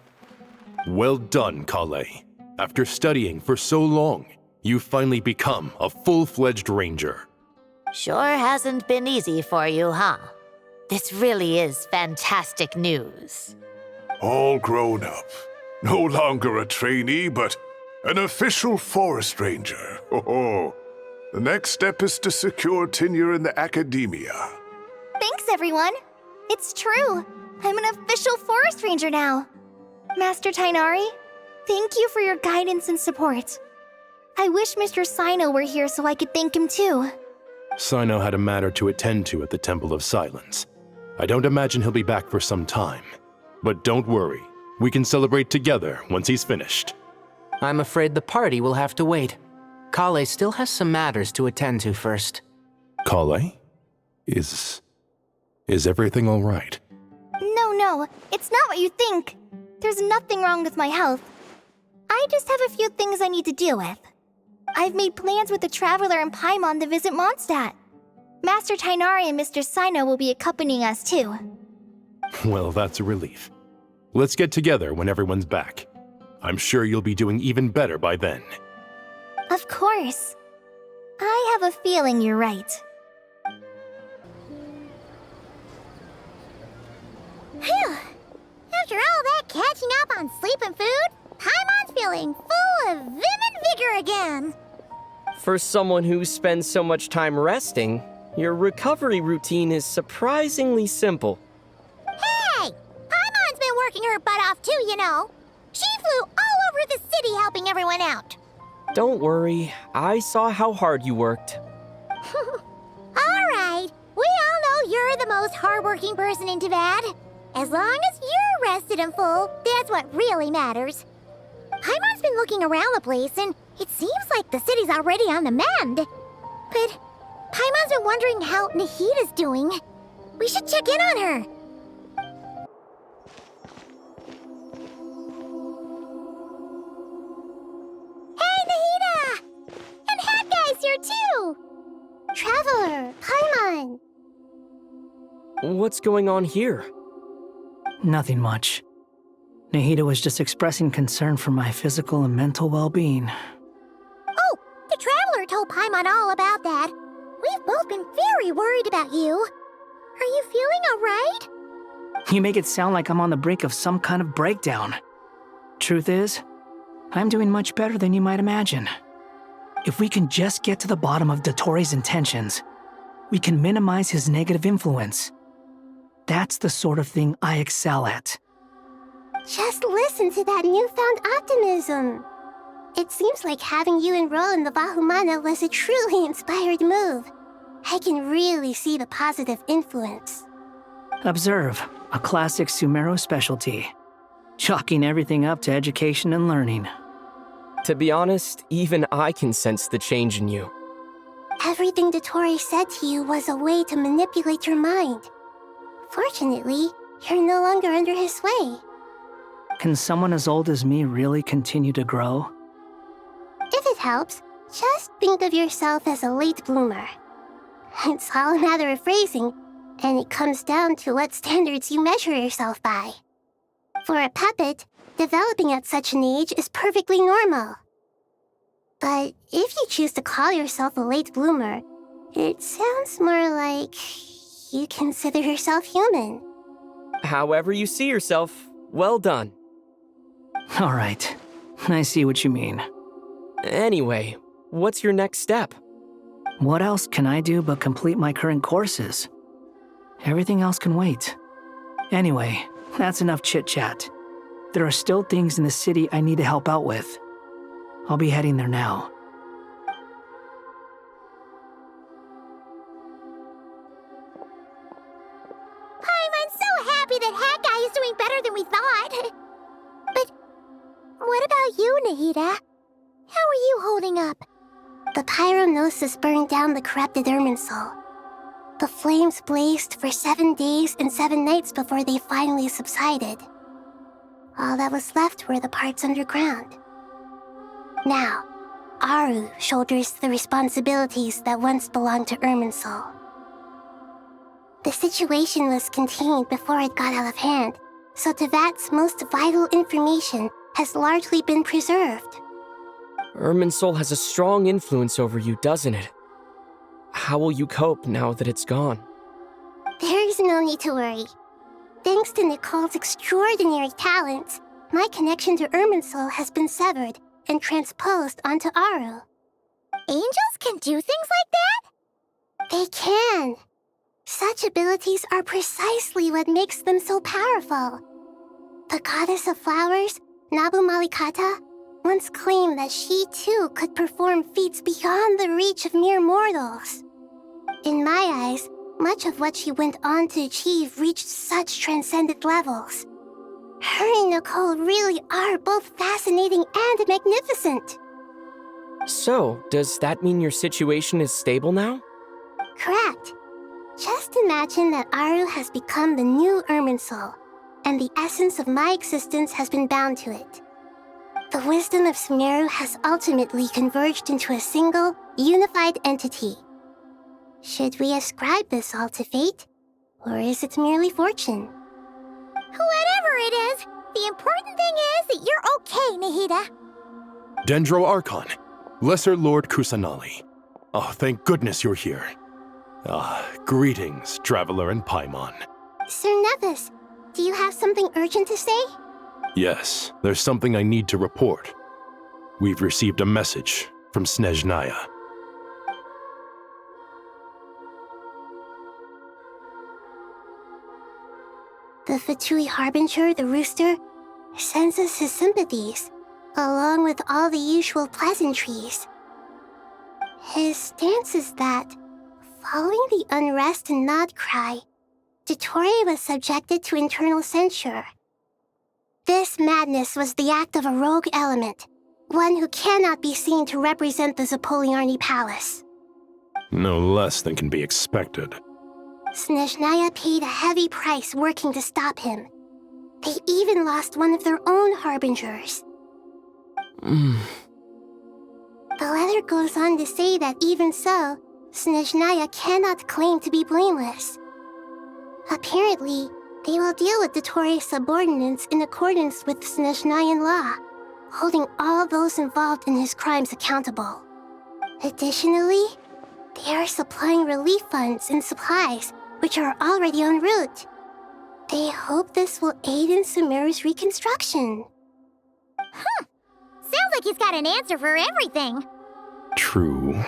Well done, Collei. After studying for so long, you've finally become a full-fledged ranger. Sure hasn't been easy for you, huh? This really is fantastic news. All grown up. No longer a trainee, but an official forest ranger. Oh, the next step is to secure tenure in the academia. Thanks, everyone. It's true. I'm an official forest ranger now. Master Tighnari, thank you for your guidance and support. I wish Mr. Cyno were here so I could thank him too. Cyno had a matter to attend to at the Temple of Silence. I don't imagine he'll be back for some time. But don't worry, we can celebrate together once he's finished. I'm afraid the party will have to wait. Collei still has some matters to attend to first. Collei? Is everything all right? No, it's not what you think. There's nothing wrong with my health. I just have a few things I need to deal with. I've made plans with the Traveler and Paimon to visit Mondstadt. Master Tighnari and Mr. Cyno will be accompanying us too. Well, that's a relief. Let's get together when everyone's back. I'm sure you'll be doing even better by then. Of course. I have a feeling you're right. Phew! After all that catching up on sleep and food, Paimon's feeling full of vim and vigor again. For someone who spends so much time resting, your recovery routine is surprisingly simple. Hey! Paimon's been working her butt off too, you know. She flew all over the city helping everyone out. Don't worry, I saw how hard you worked. Alright, we all know you're the most hardworking person in Tevad. As long as you're rested and full, that's what really matters. Paimon's been looking around the place, and it seems like the city's already on the mend. But Paimon's been wondering how Nahida's doing. We should check in on her. Hey, Nahida! And Hat Guy's here too! Traveler, Paimon! What's going on here? Nothing much. Nahida was just expressing concern for my physical and mental well-being. Oh, the Traveler told Paimon all about that. We've both been very worried about you. Are you feeling alright? You make it sound like I'm on the brink of some kind of breakdown. Truth is, I'm doing much better than you might imagine. If we can just get to the bottom of Dottore's intentions, we can minimize his negative influence. That's the sort of thing I excel at. Just listen to that newfound optimism. It seems like having you enroll in the Bahumana was a truly inspired move. I can really see the positive influence. Observe, a classic Sumeru specialty. Chalking everything up to education and learning. To be honest, even I can sense the change in you. Everything Dottore said to you was a way to manipulate your mind. Fortunately, you're no longer under his sway. Can someone as old as me really continue to grow? If it helps, just think of yourself as a late bloomer. It's all a matter of phrasing, and it comes down to what standards you measure yourself by. For a puppet, developing at such an age is perfectly normal. But if you choose to call yourself a late bloomer, it sounds more like you consider yourself human. However you see yourself, well done. All right, I see what you mean. Anyway, what's your next step? What else can I do but complete my current courses? Everything else can wait. Anyway, that's enough chit-chat. There are still things in the city I need to help out with. I'll be heading there now. I'm so happy that Hat Guy is doing better than we thought. But what about you, Nahida? How are you holding up? The pyronosis burned down the corrupted Irminsul. The flames blazed for 7 days and 7 nights before they finally subsided. All that was left were the parts underground. Now, Aaru shoulders the responsibilities that once belonged to Irminsul. The situation was contained before it got out of hand, so Tevat's most vital information has largely been preserved. Irminsul has a strong influence over you, doesn't it? How will you cope now that it's gone? There is no need to worry. Thanks to Nicole's extraordinary talents, my connection to Irminsul has been severed and transposed onto Aaru. Angels can do things like that? They can. Such Such abilities are precisely what makes them so powerful. The goddess of flowers, Nabu Malikata, once claimed that she too could perform feats beyond the reach of mere mortals. In my eyes, much of what she went on to achieve reached such transcendent levels. Her and Nicole really are both fascinating and magnificent. So, does that mean your situation is stable now? Correct. Just imagine that Aaru has become the new Irminsul, and the essence of my existence has been bound to it. The wisdom of Sumeru has ultimately converged into a single, unified entity. Should we ascribe this all to fate, or is it merely fortune? Whatever it is, the important thing is that you're okay, Nahida. Dendro Archon, Lesser Lord Kusanali. Oh, thank goodness you're here. Greetings, Traveler and Paimon. Sir Nevis, do you have something urgent to say? Yes, there's something I need to report. We've received a message from Snezhnaya. The Fatui Harbinger, the Rooster, sends us his sympathies, along with all the usual pleasantries. His stance is that, following the unrest and Nod cry, Dottore was subjected to internal censure. This madness was the act of a rogue element, one who cannot be seen to represent the Zapoliarni Palace. No less than can be expected. Snezhnaya paid a heavy price working to stop him. They even lost one of their own harbingers. The letter goes on to say that even so, Snezhnaya cannot claim to be blameless. Apparently, they will deal with Dottore's subordinates in accordance with Snezhnayan law, holding all those involved in his crimes accountable. Additionally, they are supplying relief funds and supplies, which are already en route. They hope this will aid in Sumeru's reconstruction. Sounds like he's got an answer for everything. True,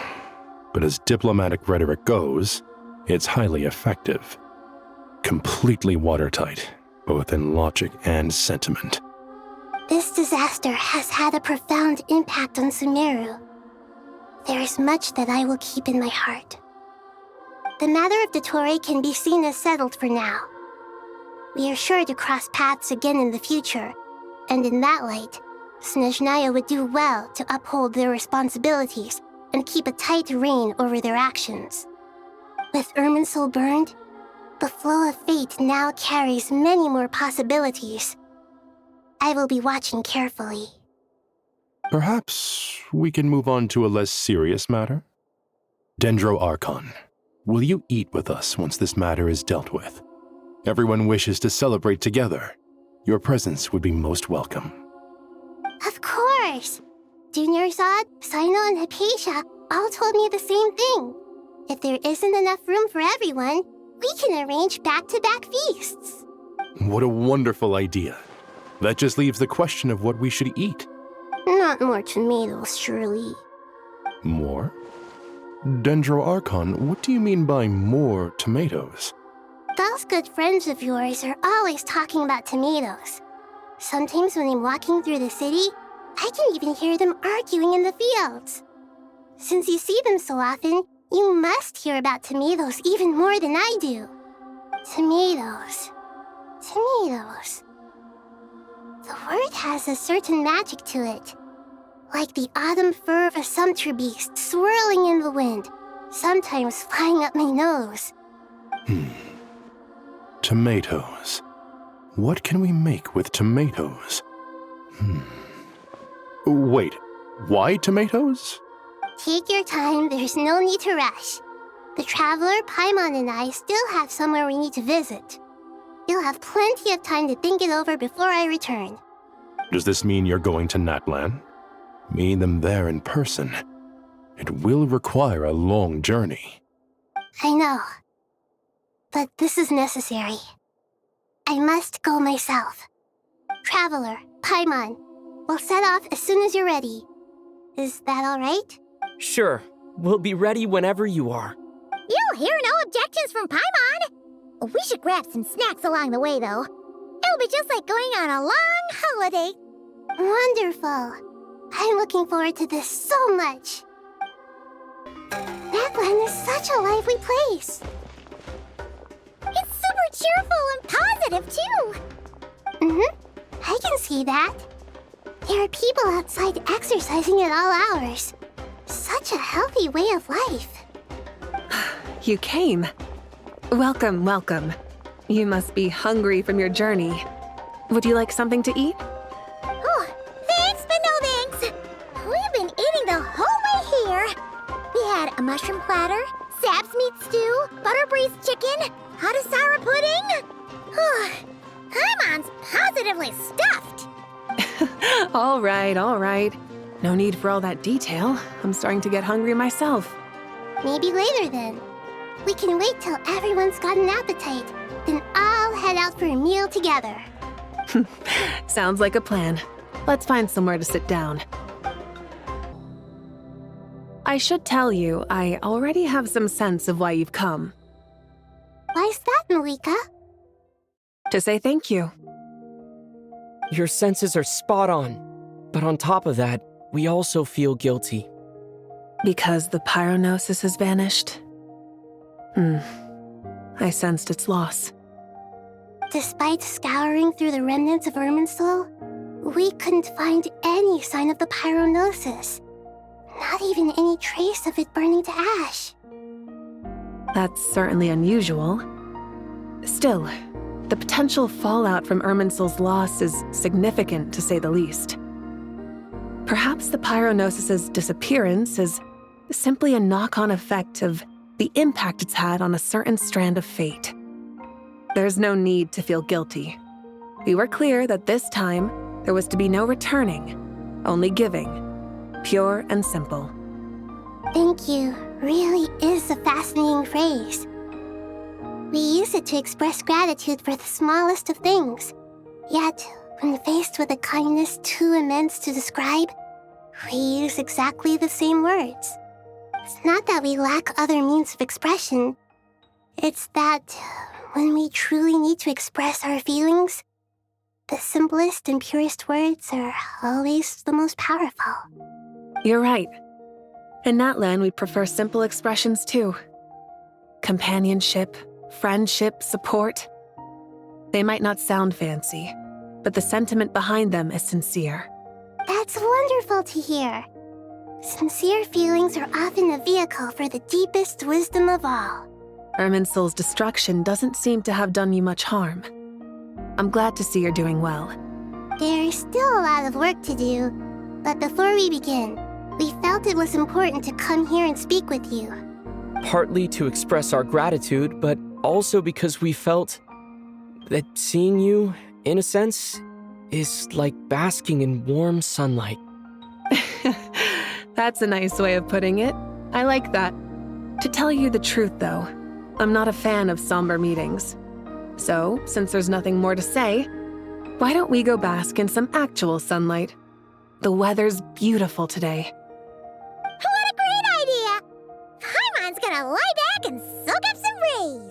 but as diplomatic rhetoric goes, it's highly effective. Completely watertight, both in logic and sentiment. This disaster has had a profound impact on Sumeru. There is much that I will keep in my heart. The matter of Dottore can be seen as settled for now. We are sure to cross paths again in the future, and in that light, Snezhnaya would do well to uphold their responsibilities and keep a tight rein over their actions. With Irminsul burned, the flow of fate now carries many more possibilities. I will be watching carefully. Perhaps we can move on to a less serious matter? Dendro Archon, will you eat with us once this matter is dealt with? Everyone wishes to celebrate together. Your presence would be most welcome. Of course! Junior Zod, Cyno, and Hypatia all told me the same thing. If there isn't enough room for everyone, we can arrange back-to-back feasts. What a wonderful idea. That just leaves the question of what we should eat. Not more tomatoes, surely. More? Dendro Archon, what do you mean by more tomatoes? Those good friends of yours are always talking about tomatoes. Sometimes when I'm walking through the city, I can even hear them arguing in the fields. Since you see them so often, you must hear about tomatoes even more than I do. Tomatoes. Tomatoes. The word has a certain magic to it. Like the autumn fur of a sumpter beast swirling in the wind, sometimes flying up my nose. Tomatoes. What can we make with tomatoes? Wait, why tomatoes? Take your time, there's no need to rush. The Traveler, Paimon, and I still have somewhere we need to visit. You'll have plenty of time to think it over before I return. Does this mean you're going to Natlan? Meet them there in person. It will require a long journey. I know. But this is necessary. I must go myself. Traveler, Paimon, we'll set off as soon as you're ready. Is that all right? Sure. We'll be ready whenever you are. You hear no objections from Paimon. We should grab some snacks along the way, though. It'll be just like going on a long holiday. Wonderful. I'm looking forward to this so much. That land is such a lively place. It's super cheerful and positive, too. I can see that. There are people outside exercising at all hours. Such a healthy way of life. You came. Welcome, welcome. You must be hungry from your journey. Would you like something to eat? Oh, thanks, but no thanks. We've been eating the whole way here. We had a mushroom platter, Sab's meat stew, butter braised chicken, Hadasara pudding. Paimon's positively stuffed. All right. No need for all that detail. I'm starting to get hungry myself. Maybe later then. We can wait till everyone's got an appetite. Then I'll head out for a meal together. Sounds like a plan. Let's find somewhere to sit down. I should tell you, I already have some sense of why you've come. Why's that, Malika? To say thank you. Your senses are spot on. But on top of that, we also feel guilty. Because the pyronosis has vanished? I sensed its loss. Despite scouring through the remnants of Irminsul, we couldn't find any sign of the pyronosis. Not even any trace of it burning to ash. That's certainly unusual. Still, the potential fallout from Irminsul's loss is significant, to say the least. Perhaps the pyronosis's disappearance is simply a knock-on effect of the impact it's had on a certain strand of fate. There's no need to feel guilty. We were clear that this time, there was to be no returning, only giving. Pure and simple. Thank you really is a fascinating phrase. We use it to express gratitude for the smallest of things. Yet, when faced with a kindness too immense to describe, we use exactly the same words. It's not that we lack other means of expression. It's that when we truly need to express our feelings, the simplest and purest words are always the most powerful. You're right. In Natlan, we prefer simple expressions too. Companionship, friendship, support. They might not sound fancy, but the sentiment behind them is sincere. That's wonderful to hear. Sincere feelings are often a vehicle for the deepest wisdom of all. Irminsul's destruction doesn't seem to have done you much harm. I'm glad to see you're doing well. There's still a lot of work to do, but before we begin, we felt it was important to come here and speak with you. Partly to express our gratitude, but also because we felt that seeing you, in a sense, is like basking in warm sunlight. That's a nice way of putting it. I like that. To tell you the truth, though, I'm not a fan of somber meetings. So, since there's nothing more to say, why don't we go bask in some actual sunlight? The weather's beautiful today. What a great idea! Paimon's gonna lie back and soak up some rays.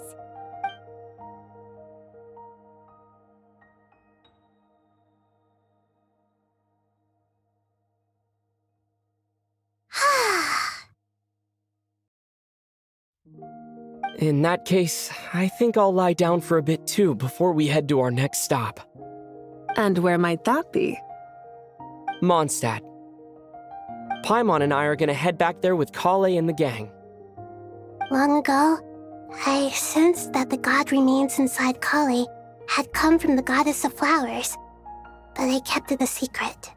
In that case, I think I'll lie down for a bit too before we head to our next stop. And where might that be? Mondstadt. Paimon and I are gonna head back there with Collei and the gang. Long ago, I sensed that the god remains inside Collei had come from the goddess of flowers, but I kept it a secret.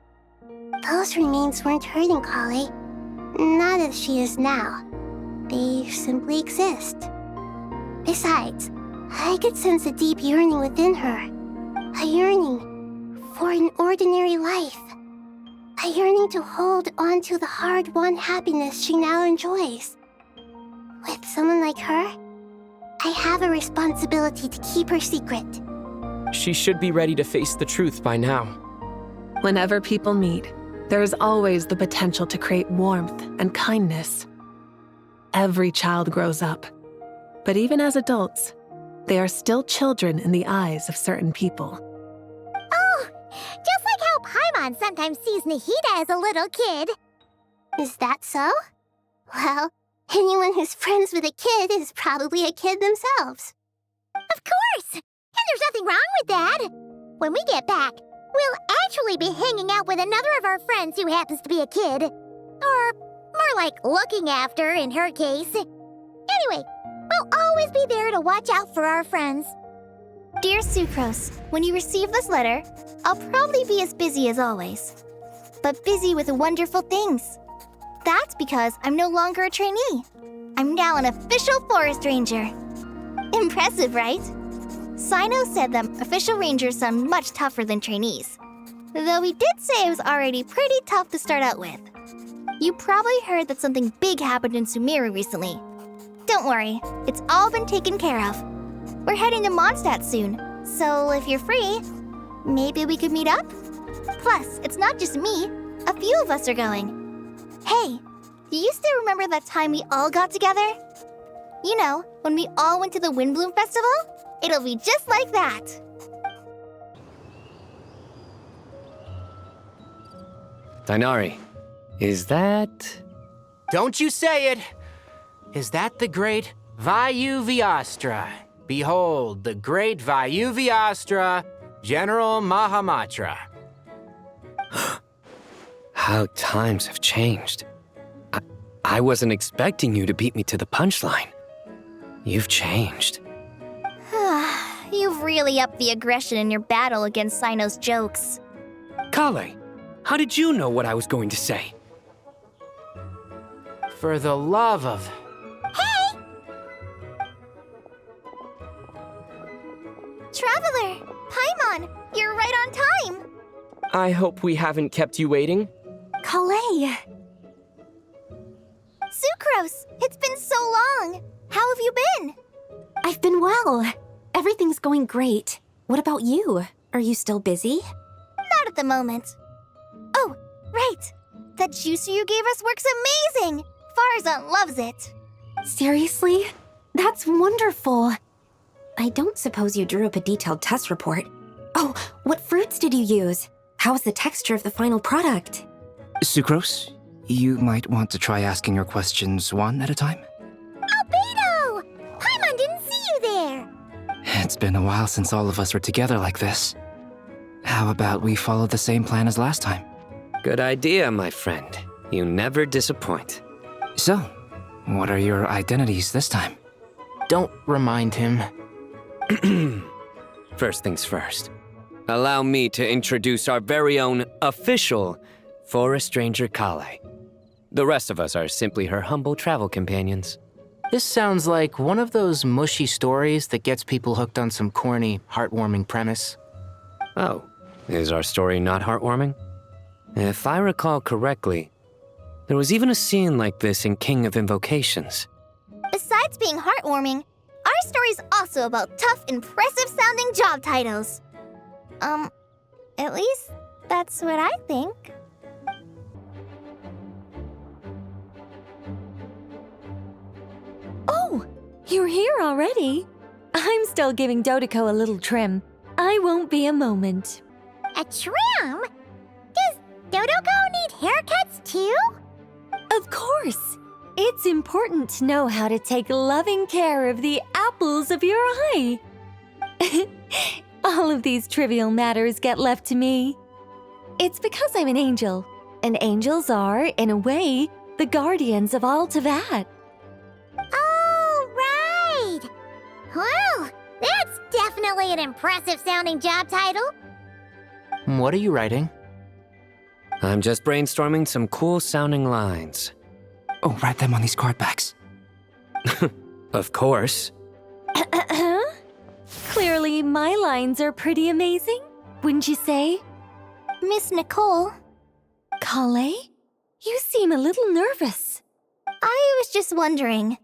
Those remains weren't hurting Collei, not as she is now. They simply exist. Besides, I could sense a deep yearning within her. A yearning for an ordinary life. A yearning to hold on to the hard-won happiness she now enjoys. With someone like her, I have a responsibility to keep her secret. She should be ready to face the truth by now. Whenever people meet, there is always the potential to create warmth and kindness. Every child grows up, But even as adults, they are still children in the eyes of certain people. Oh, just like how Paimon sometimes sees Nahida as a little kid. Is that so? Well, anyone who's friends with a kid is probably a kid themselves. Of course! And there's nothing wrong with that. When we get back, we'll actually be hanging out with another of our friends who happens to be a kid. Or more like looking after, in her case. Anyway, we'll always be there to watch out for our friends. Dear Sucrose, when you receive this letter, I'll probably be as busy as always. But busy with wonderful things. That's because I'm no longer a trainee. I'm now an official forest ranger. Impressive, right? Cyno said that official rangers sound much tougher than trainees. Though he did say it was already pretty tough to start out with. You probably heard that something big happened in Sumeru recently. Don't worry, it's all been taken care of. We're heading to Mondstadt soon, so if you're free, maybe we could meet up? Plus, it's not just me, a few of us are going. Hey, do you still remember that time we all got together? You know, when we all went to the Windbloom Festival? It'll be just like that. Tighnari, is that... Don't you say it! Is that the great VII? Behold, the great VII, General Mahamatra. How times have changed. I wasn't expecting you to beat me to the punchline. You've changed. You've really upped the aggression in your battle against Cyno's jokes. Collei, how did you know what I was going to say? For the love of... Hey! Traveler! Paimon! You're right on time! I hope we haven't kept you waiting. Collei! Sucrose! It's been so long! How have you been? I've been well. Everything's going great. What about you? Are you still busy? Not at the moment. Oh, right! That juicer you gave us works amazing! Faruzan loves it. Seriously? That's wonderful. I don't suppose you drew up a detailed test report. Oh, what fruits did you use? How's the texture of the final product? Sucrose, you might want to try asking your questions one at a time. Albedo! Paimon didn't see you there! It's been a while since all of us were together like this. How about we follow the same plan as last time? Good idea, my friend. You never disappoint. So, what are your identities this time? Don't remind him. First things first. Allow me to introduce our very own official Forest Ranger Collei. The rest of us are simply her humble travel companions. This sounds like one of those mushy stories that gets people hooked on some corny, heartwarming premise. Oh, is our story not heartwarming? If I recall correctly, there was even a scene like this in King of Invocations. Besides being heartwarming, our story's also about tough, impressive-sounding job titles. At least that's what I think. Oh, you're here already? I'm still giving Dottore a little trim. I won't be a moment. A trim? Does Dottore need haircuts too? Of course. It's important to know how to take loving care of the apples of your eye. All of these trivial matters get left to me. It's because I'm an angel, and angels are, in a way, the guardians of all Teyvat. Oh, right! Well, that's definitely an impressive-sounding job title. What are you writing? I'm just brainstorming some cool-sounding lines. Oh, write them on these card backs. Of course. Clearly, my lines are pretty amazing, wouldn't you say? Miss Nicole. Collei? You seem a little nervous. I was just wondering,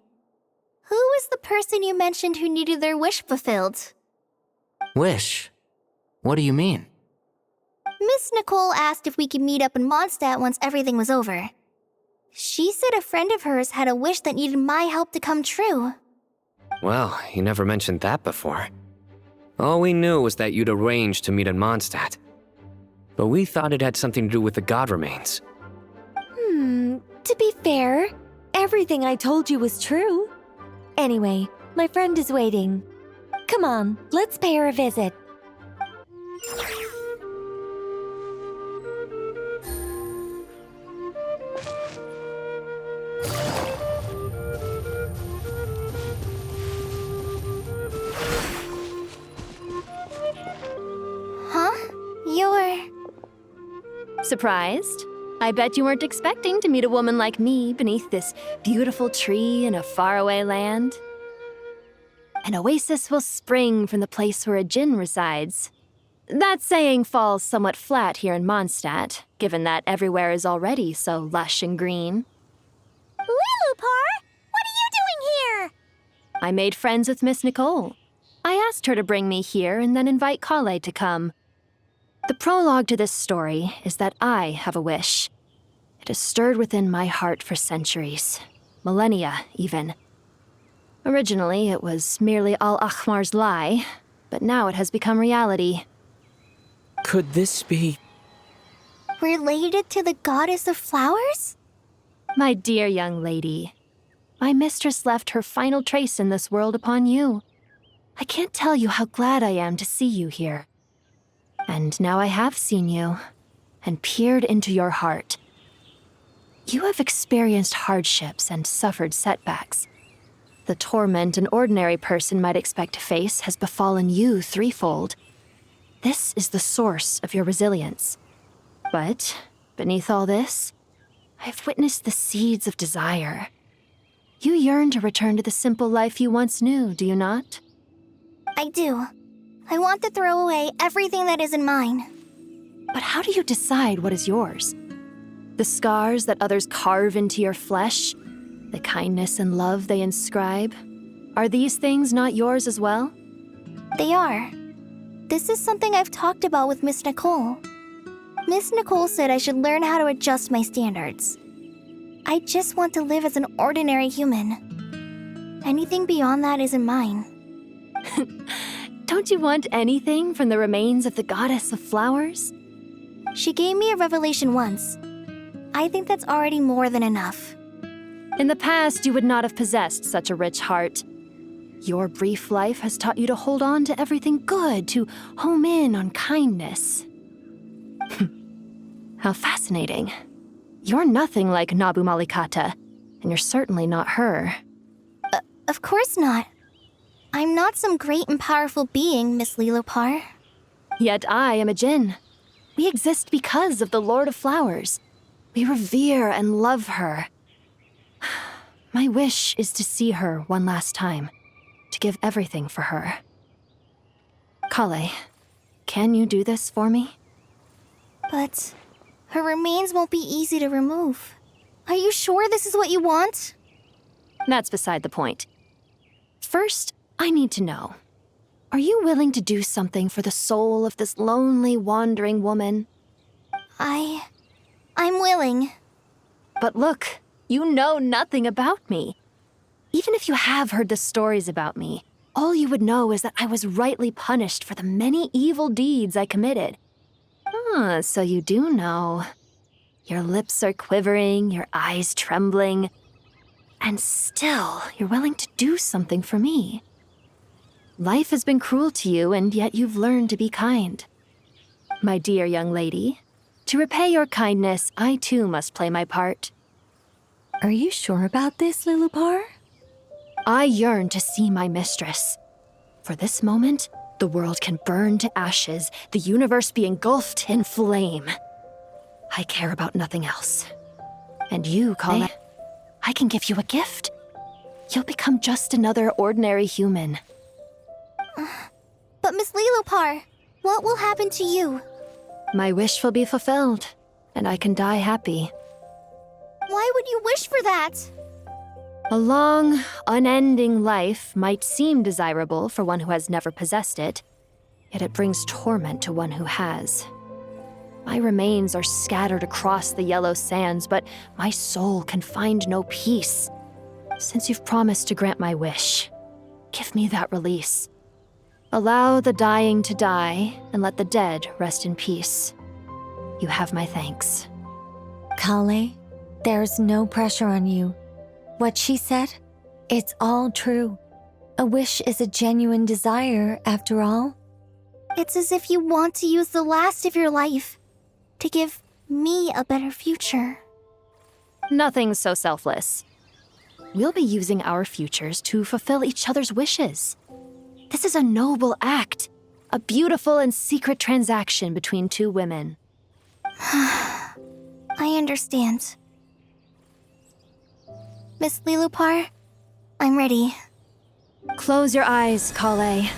who was the person you mentioned who needed their wish fulfilled? Wish? What do you mean? Miss Nicole asked if we could meet up in Mondstadt once everything was over. She said a friend of hers had a wish that needed my help to come true. Well, you never mentioned that before. All we knew was that you'd arranged to meet in Mondstadt. But we thought it had something to do with the god remains. To be fair, everything I told you was true. Anyway, my friend is waiting. Come on, let's pay her a visit. Huh? You're... Surprised? I bet you weren't expecting to meet a woman like me beneath this beautiful tree in a faraway land. An oasis will spring from the place where a djinn resides. That saying falls somewhat flat here in Mondstadt, given that everywhere is already so lush and green. Liloupar! What are you doing here? I made friends with Miss Nicole. I asked her to bring me here and then invite Collei to come. The prologue to this story is that I have a wish. It has stirred within my heart for centuries, millennia even. Originally, it was merely Al-Ahmar's lie, but now it has become reality. Could this be... related to the goddess of flowers? My dear young lady, my mistress left her final trace in this world upon you. I can't tell you how glad I am to see you here. And now I have seen you, and peered into your heart. You have experienced hardships and suffered setbacks. The torment an ordinary person might expect to face has befallen you threefold. This is the source of your resilience. But, beneath all this, I've witnessed the seeds of desire. You yearn to return to the simple life you once knew, do you not? I do. I want to throw away everything that isn't mine. But how do you decide what is yours? The scars that others carve into your flesh? The kindness and love they inscribe? Are these things not yours as well? They are. This is something I've talked about with Miss Nicole. Miss Nicole said I should learn how to adjust my standards. I just want to live as an ordinary human. Anything beyond that isn't mine. Don't you want anything from the remains of the goddess of flowers? She gave me a revelation once. I think that's already more than enough. In the past, you would not have possessed such a rich heart. Your brief life has taught you to hold on to everything good, to home in on kindness. How fascinating. You're nothing like Nabu Malikata, and you're certainly not her. Of course not. I'm not some great and powerful being, Miss Liloupar. Yet I am a djinn. We exist because of the Lord of Flowers. We revere and love her. My wish is to see her one last time, to give everything for her. Collei, can you do this for me? But her remains won't be easy to remove. Are you sure this is what you want? That's beside the point. First, I need to know, are you willing to do something for the soul of this lonely, wandering woman? I'm willing. But look, you know nothing about me. Even if you have heard the stories about me, all you would know is that I was rightly punished for the many evil deeds I committed. Ah, so you do know. Your lips are quivering, your eyes trembling, and still you're willing to do something for me. Life has been cruel to you, and yet you've learned to be kind. My dear young lady, to repay your kindness, I too must play my part. Are you sure about this, Liloupar? I yearn to see my mistress. For this moment, the world can burn to ashes, the universe be engulfed in flame. I care about nothing else. And you, Collei, I can give you a gift. You'll become just another ordinary human. But Miss Liloupar, what will happen to you? My wish will be fulfilled, and I can die happy. Why would you wish for that? A long, unending life might seem desirable for one who has never possessed it, yet it brings torment to one who has. My remains are scattered across the yellow sands, but my soul can find no peace. Since you've promised to grant my wish, Give me that release. Allow the dying to die, and let the dead rest in peace. You have my thanks. Collei, there's no pressure on you. What she said, it's all true. A wish is a genuine desire, after all. It's as if you want to use the last of your life to give me a better future. Nothing so selfless. We'll be using our futures to fulfill each other's wishes. This is a noble act, a beautiful and secret transaction between two women. I understand. Miss Liloupar, I'm ready. Close your eyes, Collei.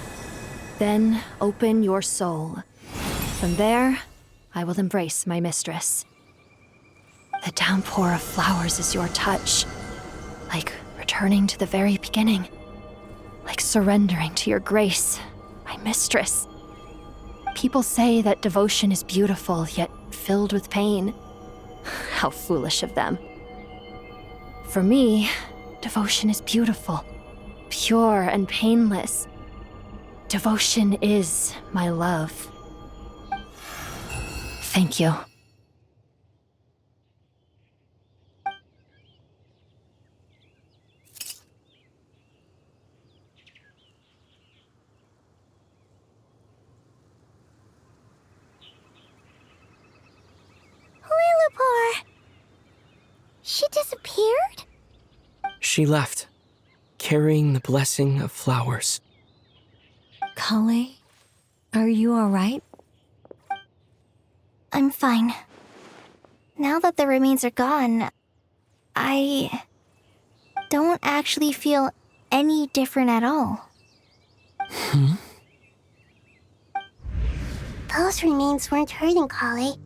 Then open your soul. From there, I will embrace my mistress. The downpour of flowers is your touch, like returning to the very beginning, like surrendering to your grace, my mistress. People say that devotion is beautiful, yet filled with pain. How foolish of them. For me, devotion is beautiful, pure and painless. Devotion is my love. Thank you. Liloupar! She disappeared? She left, carrying the blessing of flowers. Collei, are you alright? I'm fine. Now that the remains are gone, I don't actually feel any different at all. Those remains weren't hurting Collei.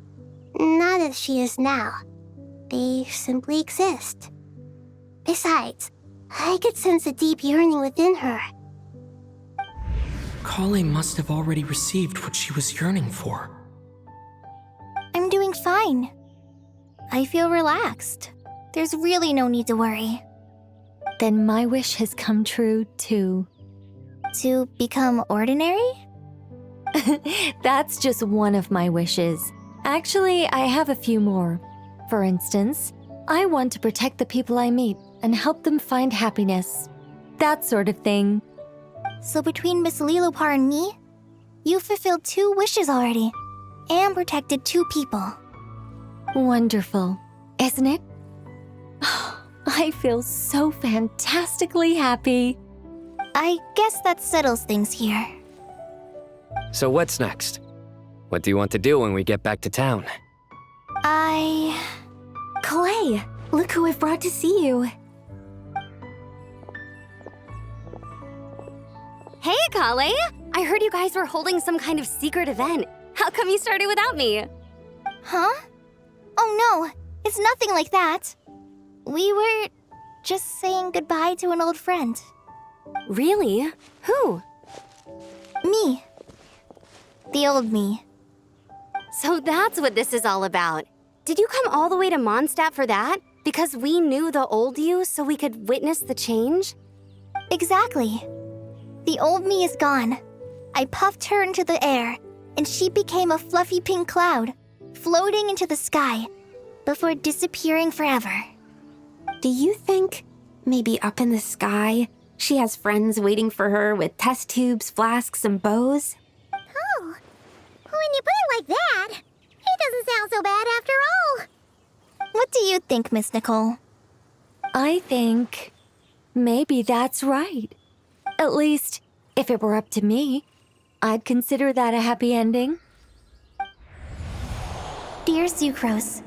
Not as she is now. They simply exist. Besides, I could sense a deep yearning within her. Collei must have already received what she was yearning for. I'm doing fine. I feel relaxed. There's really no need to worry. Then my wish has come true, too. To become ordinary? That's just one of my wishes. Actually, I have a few more. For instance, I want to protect the people I meet and help them find happiness. That sort of thing. So between Miss Liloupar and me, you fulfilled 2 wishes already, and protected 2 people. Wonderful, isn't it? I feel so fantastically happy. I guess that settles things here. So what's next? What do you want to do when we get back to town? Collei, look who I've brought to see you. Hey, Collei! I heard you guys were holding some kind of secret event. How come you started without me? Huh? Oh no, it's nothing like that. We were just saying goodbye to an old friend. Really? Who? Me. The old me. So that's what this is all about. Did you come all the way to Mondstadt for that? Because we knew the old you so we could witness the change? Exactly. The old me is gone. I puffed her into the air, and she became a fluffy pink cloud, floating into the sky, before disappearing forever. Do you think, maybe up in the sky, she has friends waiting for her with test tubes, flasks, and bows? Oh, when you put it like that, it doesn't sound so bad after all. What do you think, Miss Nicole? I think maybe that's right. At least, if it were up to me, I'd consider that a happy ending. Dear Sucrose,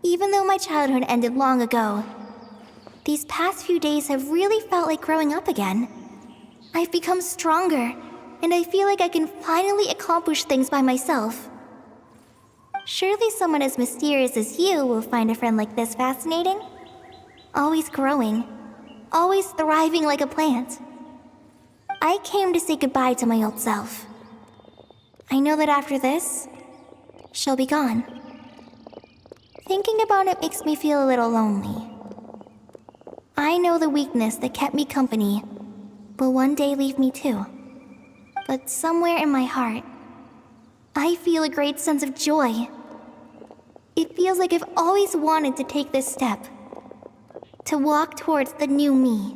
even though my childhood ended long ago, these past few days have really felt like growing up again. I've become stronger, and I feel like I can finally accomplish things by myself. Surely someone as mysterious as you will find a friend like this fascinating. Always growing, always thriving like a plant. I came to say goodbye to my old self. I know that after this, she'll be gone. Thinking about it makes me feel a little lonely. I know the weakness that kept me company will one day leave me too. But somewhere in my heart, I feel a great sense of joy. It feels like I've always wanted to take this step, to walk towards the new me.